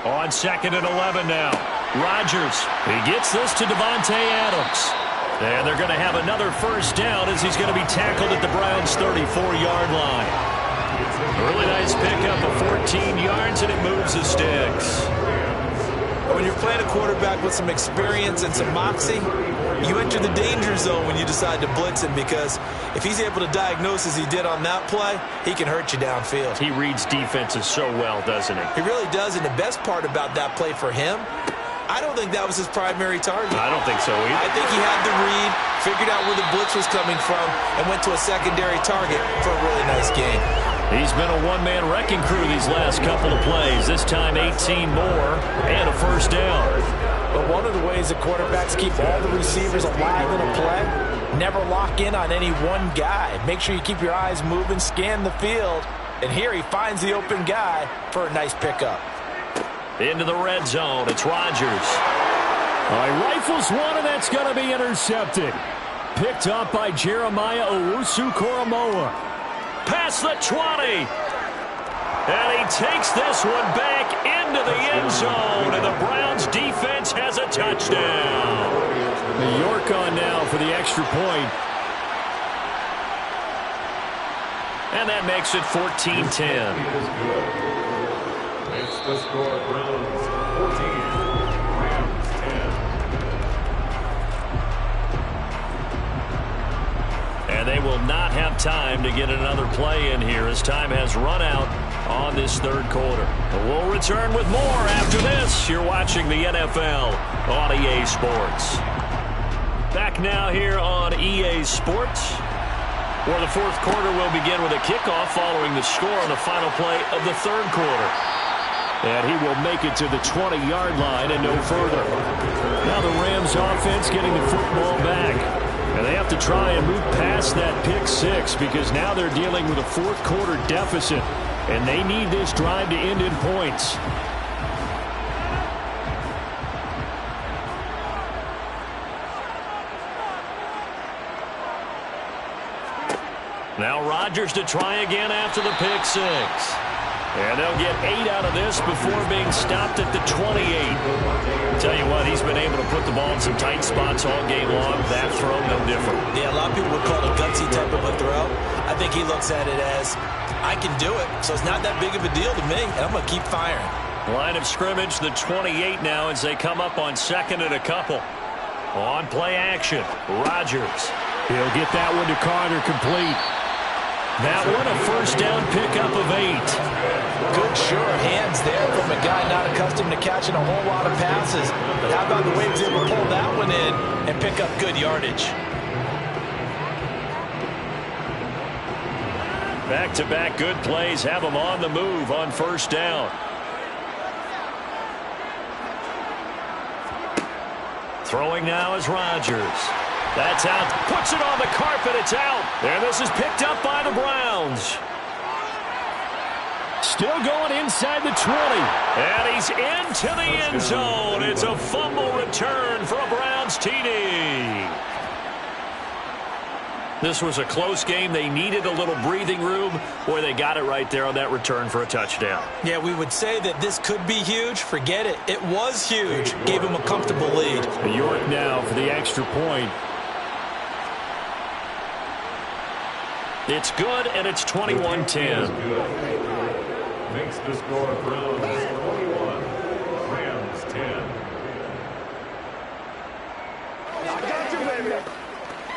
On 2nd and 11 now. Rodgers. He gets this to Davante Adams. And they're going to have another first down as he's going to be tackled at the Browns' 34-yard line. A really nice pickup of 14 yards, and it moves the sticks. When you're playing a quarterback with some experience and some moxie, you enter the danger zone when you decide to blitz him, because if he's able to diagnose as he did on that play, he can hurt you downfield. He reads defenses so well, doesn't he? He really does, and the best part about that play for him, I don't think that was his primary target. I don't think so either. I think he had the read, figured out where the blitz was coming from, and went to a secondary target for a really nice gain. He's been a one-man wrecking crew these last couple of plays. This time 18 more and a first down. But one of the ways that quarterbacks keep all the receivers alive in a play, never lock in on any one guy. Make sure you keep your eyes moving, scan the field. And here he finds the open guy for a nice pickup. Into the red zone. It's Rodgers. All right, rifles one, and that's going to be intercepted. Picked up by Jeremiah Owusu-Koramoah. Past the 20. And he takes this one back into the end zone. And the Browns defense has a touchdown. New York on now for the extra point. And that makes it 14-10. It's the score, Browns 14, Rams 10. And they will not have time to get another play in here as time has run out on this third quarter. But we'll return with more after this. You're watching the NFL on EA Sports. Back now here on EA Sports, where the fourth quarter will begin with a kickoff following the score on the final play of the third quarter. And he will make it to the 20-yard line and no further. Now the Rams offense getting the football back. And they have to try and move past that pick six because now they're dealing with a fourth quarter deficit. And they need this drive to end in points. Now Rodgers to try again after the pick six. And they'll get 8 out of this before being stopped at the 28. Tell you what, he's been able to put the ball in some tight spots all game long. That throw, no different. Yeah, a lot of people would call it a gutsy type of a throw. I think he looks at it as, I can do it, so it's not that big of a deal to me, and I'm going to keep firing. Line of scrimmage, the 28 now as they come up on second and a couple. On play action, Rodgers. He'll get that one to Carter complete. That one a first down pickup of 8. Good sure hands there from a guy not accustomed to catching a whole lot of passes. But how about the way he was able to pull that one in and pick up good yardage? Back-to-back good plays have them on the move on first down. Throwing now is Rodgers. That's out. Puts it on the carpet. It's out. And this is picked up by the Browns. Still going inside the 20. And he's into the end zone. It's a fumble return for a Browns TD. This was a close game. They needed a little breathing room. Boy, they got it right there on that return for a touchdown. Yeah, we would say that this could be huge. Forget it. It was huge. Gave him a comfortable lead. New York now for the extra point. It's good, and it's 21-10. Makes the score, Browns 21, Rams 10. I got you, baby.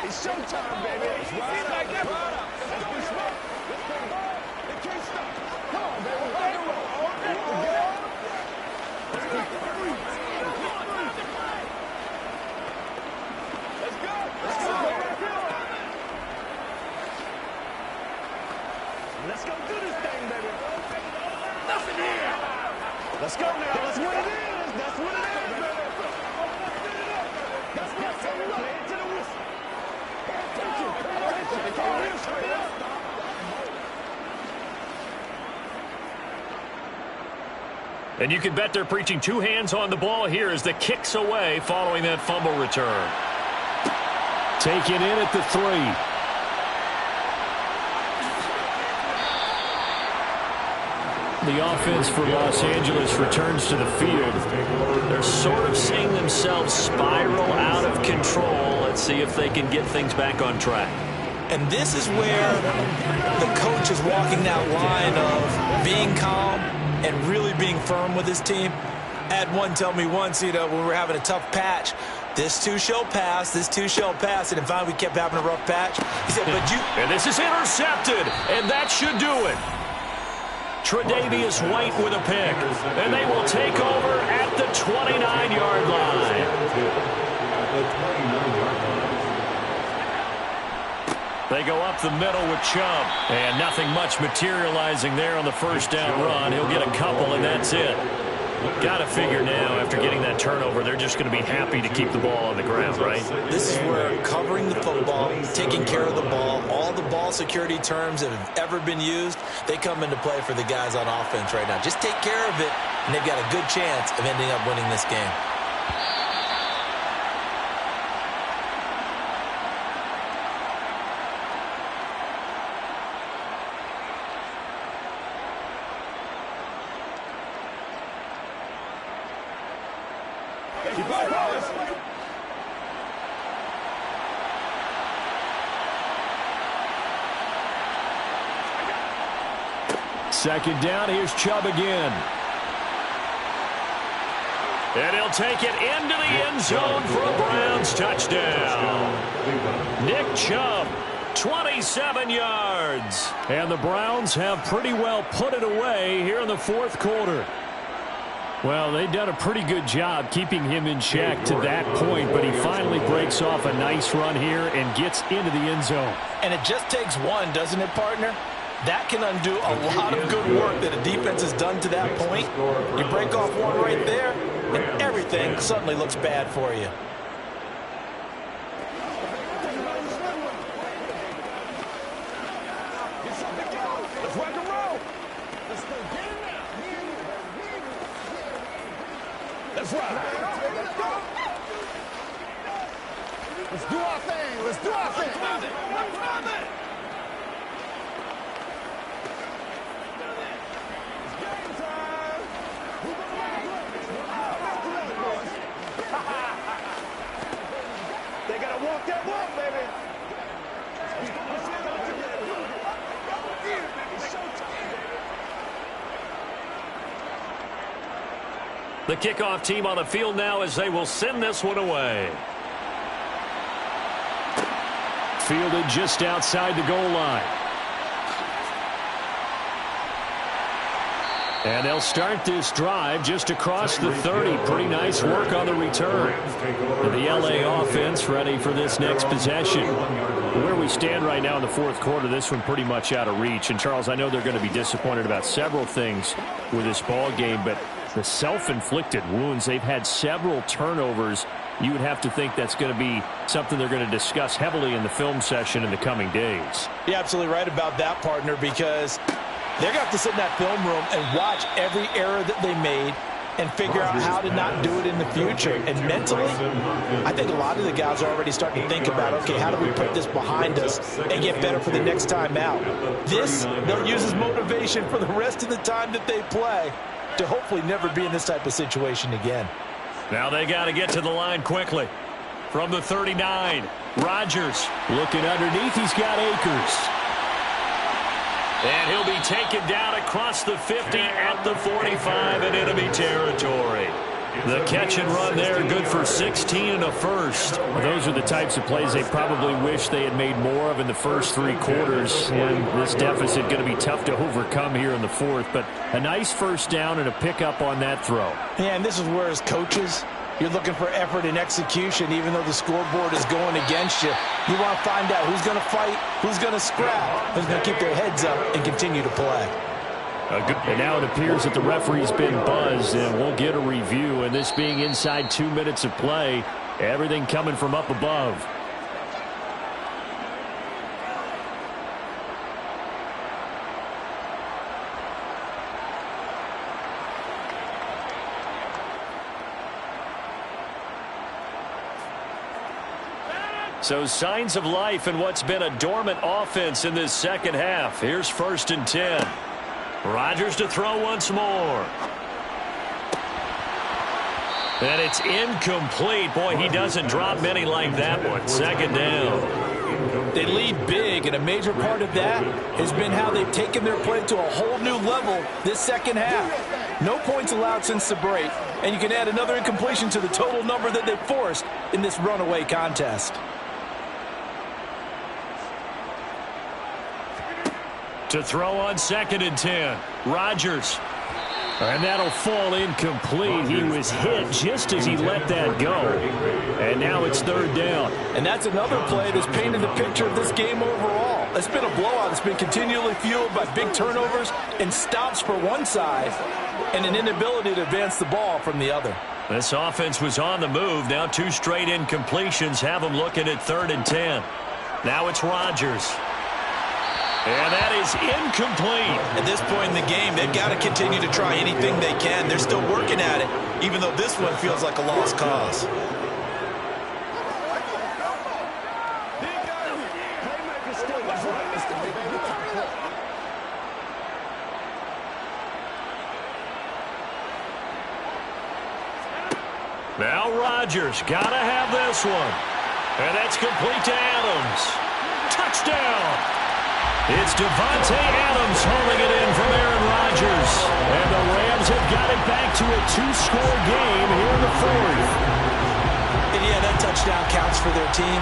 It's showtime, baby. It's right like that. Let's go, smoke. Let's go, ball. They can't stop. Come on, baby. Rock and roll. All day. Let's go. Let's go. Let's go. Let's go do this thing, baby. Nothing here. Let's go now. That's what it is. That's what it is, baby. That's what it is. Play it to the whistle. And you can bet they're preaching two hands on the ball here as the kicks away following that fumble return. Taken in at the 3. The offense for Los Angeles returns to the field. They're sort of seeing themselves spiral out of control. Let's see if they can get things back on track. And this is where the coach is walking that line of being calm and really being firm with his team. I had one tell me once, when we were having a tough patch, this too shall pass, this too shall pass. And finally we kept having a rough patch. He said, but you... And this is intercepted, and that should do it. Tre'Davious White with a pick, and they will take over at the 29-yard line. They go up the middle with Chubb. And nothing much materializing there on the first down run. He'll get a couple, and that's it. Got to figure now, after getting that turnover, they're just going to be happy to keep the ball on the ground, right? This is where covering the football, taking care of the ball, all the ball security terms that have ever been used, they come into play for the guys on offense right now. Just take care of it, and they've got a good chance of ending up winning this game. Second down, here's Chubb again. And he'll take it into the end zone for a Browns touchdown. Nick Chubb, 27 yards. And the Browns have pretty well put it away here in the fourth quarter. Well, they've done a pretty good job keeping him in check to that point, but he finally breaks off a nice run here and gets into the end zone. And it just takes one, doesn't it, partner? That can undo a lot of good work that a defense has done to that point. You break off one right there, and everything suddenly looks bad for you. Let's rock and roll. Let's go get it now. Let's ride. Let's do our thing. Let's do our thing. They gotta walk that walk, baby. The kickoff team on the field now as they will send this one away. Fielded just outside the goal line. And they'll start this drive just across the 30. Pretty nice work on the return. And the LA offense ready for this next possession. Where we stand right now in the fourth quarter, this one pretty much out of reach. And, Charles, I know they're going to be disappointed about several things with this ball game, but the self-inflicted wounds, they've had several turnovers. You would have to think that's going to be something they're going to discuss heavily in the film session in the coming days. You're absolutely right about that, partner, because they're going to have to sit in that film room and watch every error that they made and figure out how to not do it in the future. And mentally, I think a lot of the guys are already starting to think about, okay, how do we put this behind us and get better for the next time out? This, they'll use as motivation for the rest of the time that they play to hopefully never be in this type of situation again. Now they got to get to the line quickly. From the 39, Rodgers. Looking underneath, he's got Akers. And he'll be taken down across the 50 at the 45 in enemy territory. The catch and run there, good for 16 and a first. Well, those are the types of plays they probably wish they had made more of in the first three quarters. And this deficit going to be tough to overcome here in the fourth. But a nice first down and a pickup on that throw. Yeah, and this is where, as coaches, you're looking for effort and execution, even though the scoreboard is going against you. You want to find out who's going to fight, who's going to scrap, who's going to keep their heads up and continue to play. And now it appears that the referee's been buzzed, and we'll get a review. And this being inside 2 minutes of play, everything coming from up above. So signs of life in what's been a dormant offense in this second half. Here's 1st and 10. Rodgers to throw once more. And it's incomplete. Boy, he doesn't drop many like that one. 2nd down. They lead big, and a major part of that has been how they've taken their play to a whole new level this second half. No points allowed since the break, and you can add another incompletion to the total number that they forced in this runaway contest. To throw on 2nd and 10. Rodgers. And that'll fall incomplete. He was hit just as he let that go. And now it's third down. And that's another play that's painted the picture of this game overall. It's been a blowout. It's been continually fueled by big turnovers and stops for one side and an inability to advance the ball from the other. This offense was on the move. Now 2 straight incompletions have them looking at 3rd and 10. Now it's Rodgers. And that is incomplete. At this point in the game, they've got to continue to try anything they can. They're still working at it, even though this one feels like a lost cause. Now Rodgers got to have this one. And that's complete to Adams. Touchdown! It's Davante Adams hauling it in from Aaron Rodgers. And the Rams have got it back to a 2-score game here in the 4th. And yeah, that touchdown counts for their team,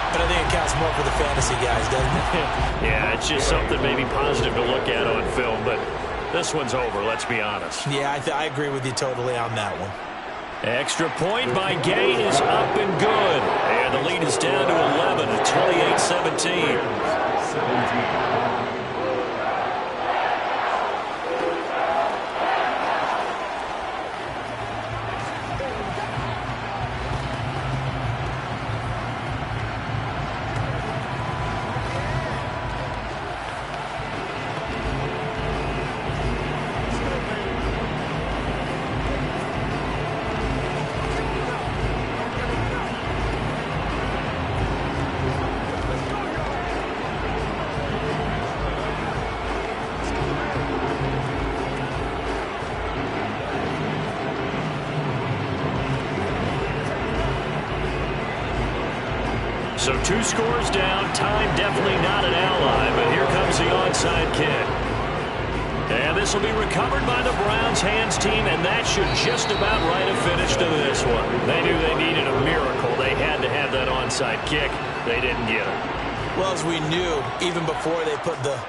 but I think it counts more for the fantasy guys, doesn't it? Yeah, it's just something maybe positive to look at on film, but this one's over, let's be honest. Yeah, I agree with you totally on that one. Extra point by Gay is up and good. And the lead is down to 11 at 28-17. So 2 scores down. Time definitely not an ally, but here comes the onside kick. And this will be recovered by the Browns hands team, and that should just about write a finish to this one. They knew they needed a miracle. They had to have that onside kick. They didn't get it. Well, as we knew, even before they put the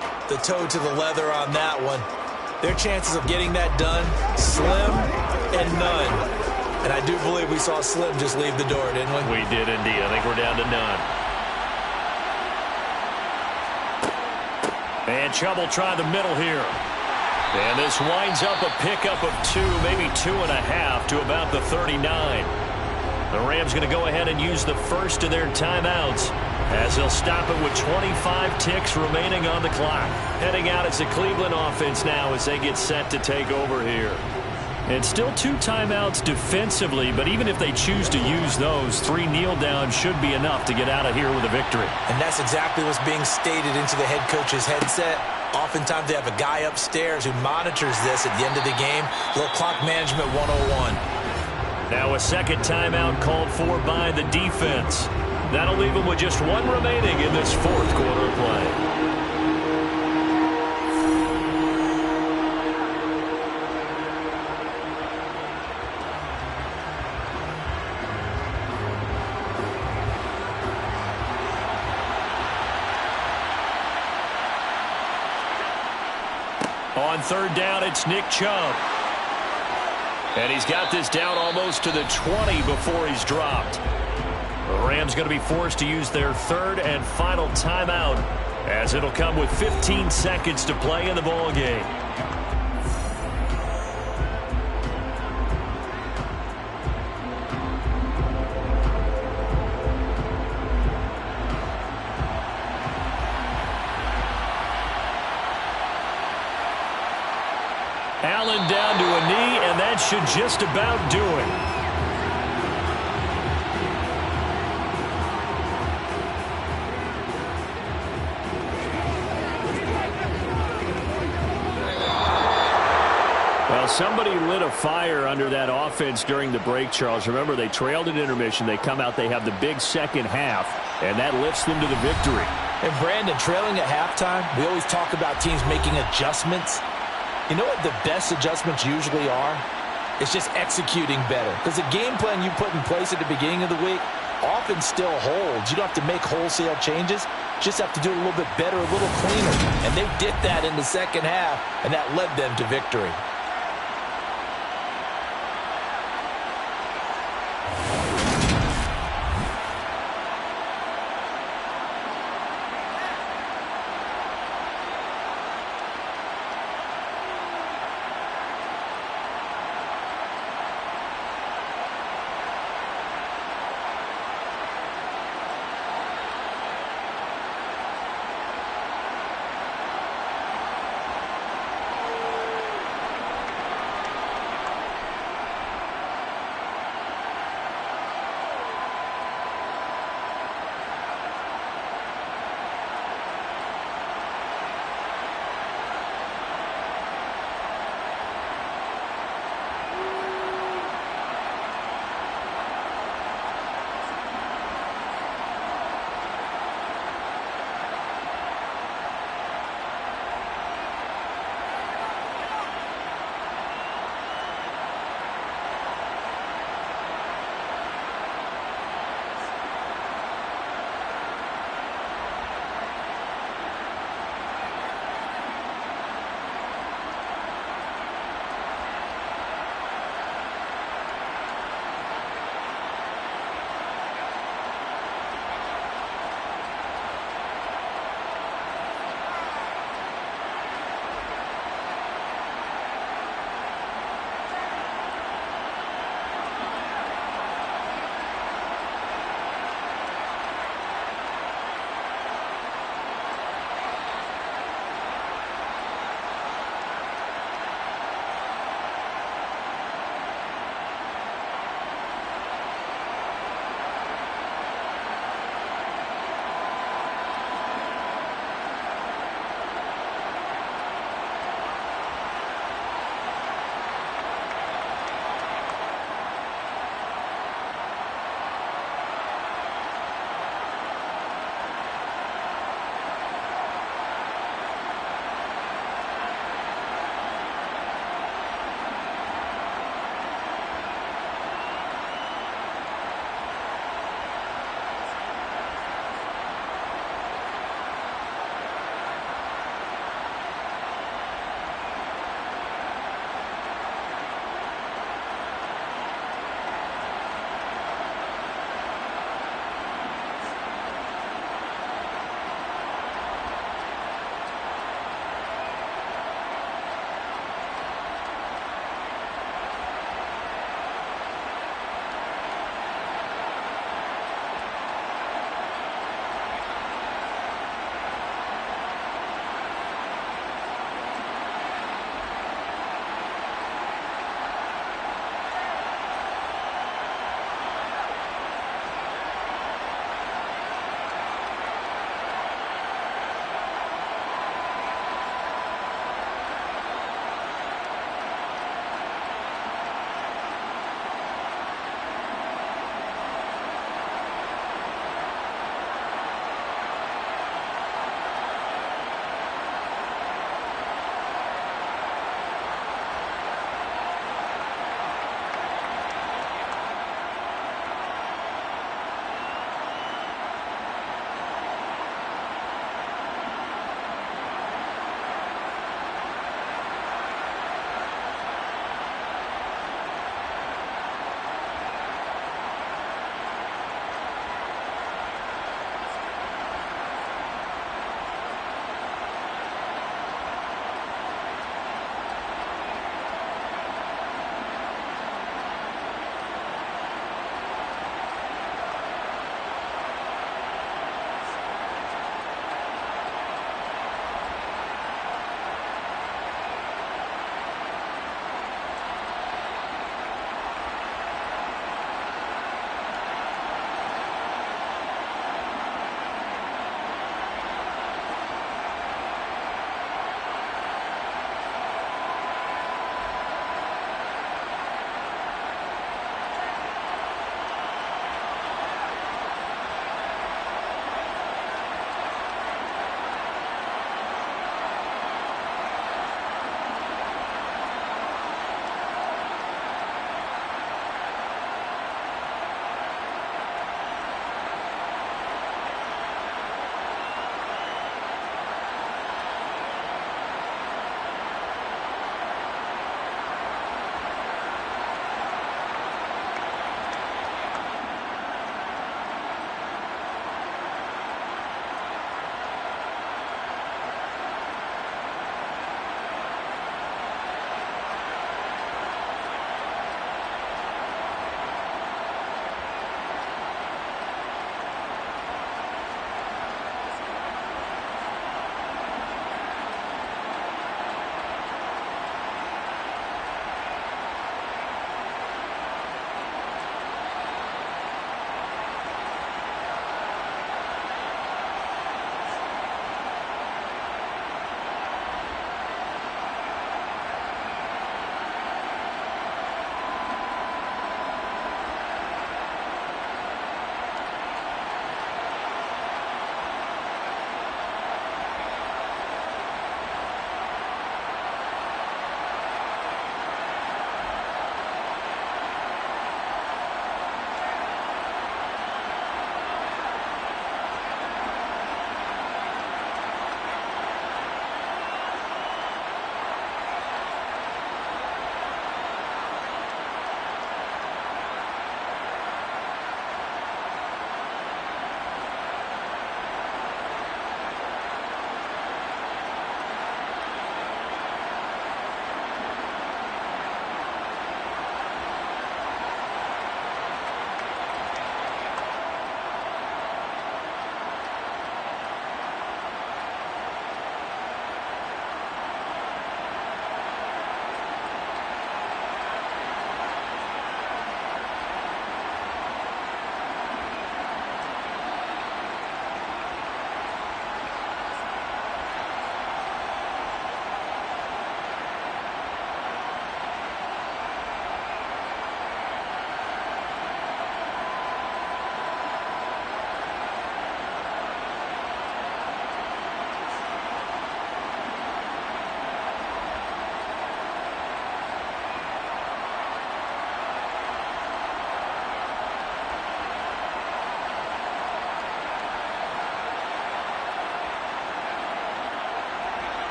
toe to the leather on that one, their chances of getting that done, slim and none. And I do believe we saw Slim just leave the door, didn't we? We did indeed. I think we're down to none. And Chubb will try the middle here. And this winds up a pickup of 2, maybe 2.5 to about the 39. The Rams going to go ahead and use the first of their timeouts as they'll stop it with 25 ticks remaining on the clock. Heading out as the Cleveland offense now as they get set to take over here. And still 2 timeouts defensively, but even if they choose to use those, 3 kneel downs should be enough to get out of here with a victory. And that's exactly what's being stated into the head coach's headset. Oftentimes they have a guy upstairs who monitors this at the end of the game. Little clock management 101. Now a second timeout called for by the defense. That'll leave them with just 1 remaining in this 4th quarter of play. On 3rd down, it's Nick Chubb. And he's got this down almost to the 20 before he's dropped. The Rams going to be forced to use their 3rd and final timeout as it'll come with 15 seconds to play in the ball game. Allen down to a knee, and that should just about do it. Well, somebody lit a fire under that offense during the break, Charles. Remember, they trailed at intermission. They come out, they have the big second half, and that lifts them to the victory. And Brandon, trailing at halftime, we always talk about teams making adjustments. You know what the best adjustments usually are? It's just executing better. Because the game plan you put in place at the beginning of the week often still holds. You don't have to make wholesale changes. You just have to do it a little bit better, a little cleaner. And they did that in the second half, and that led them to victory.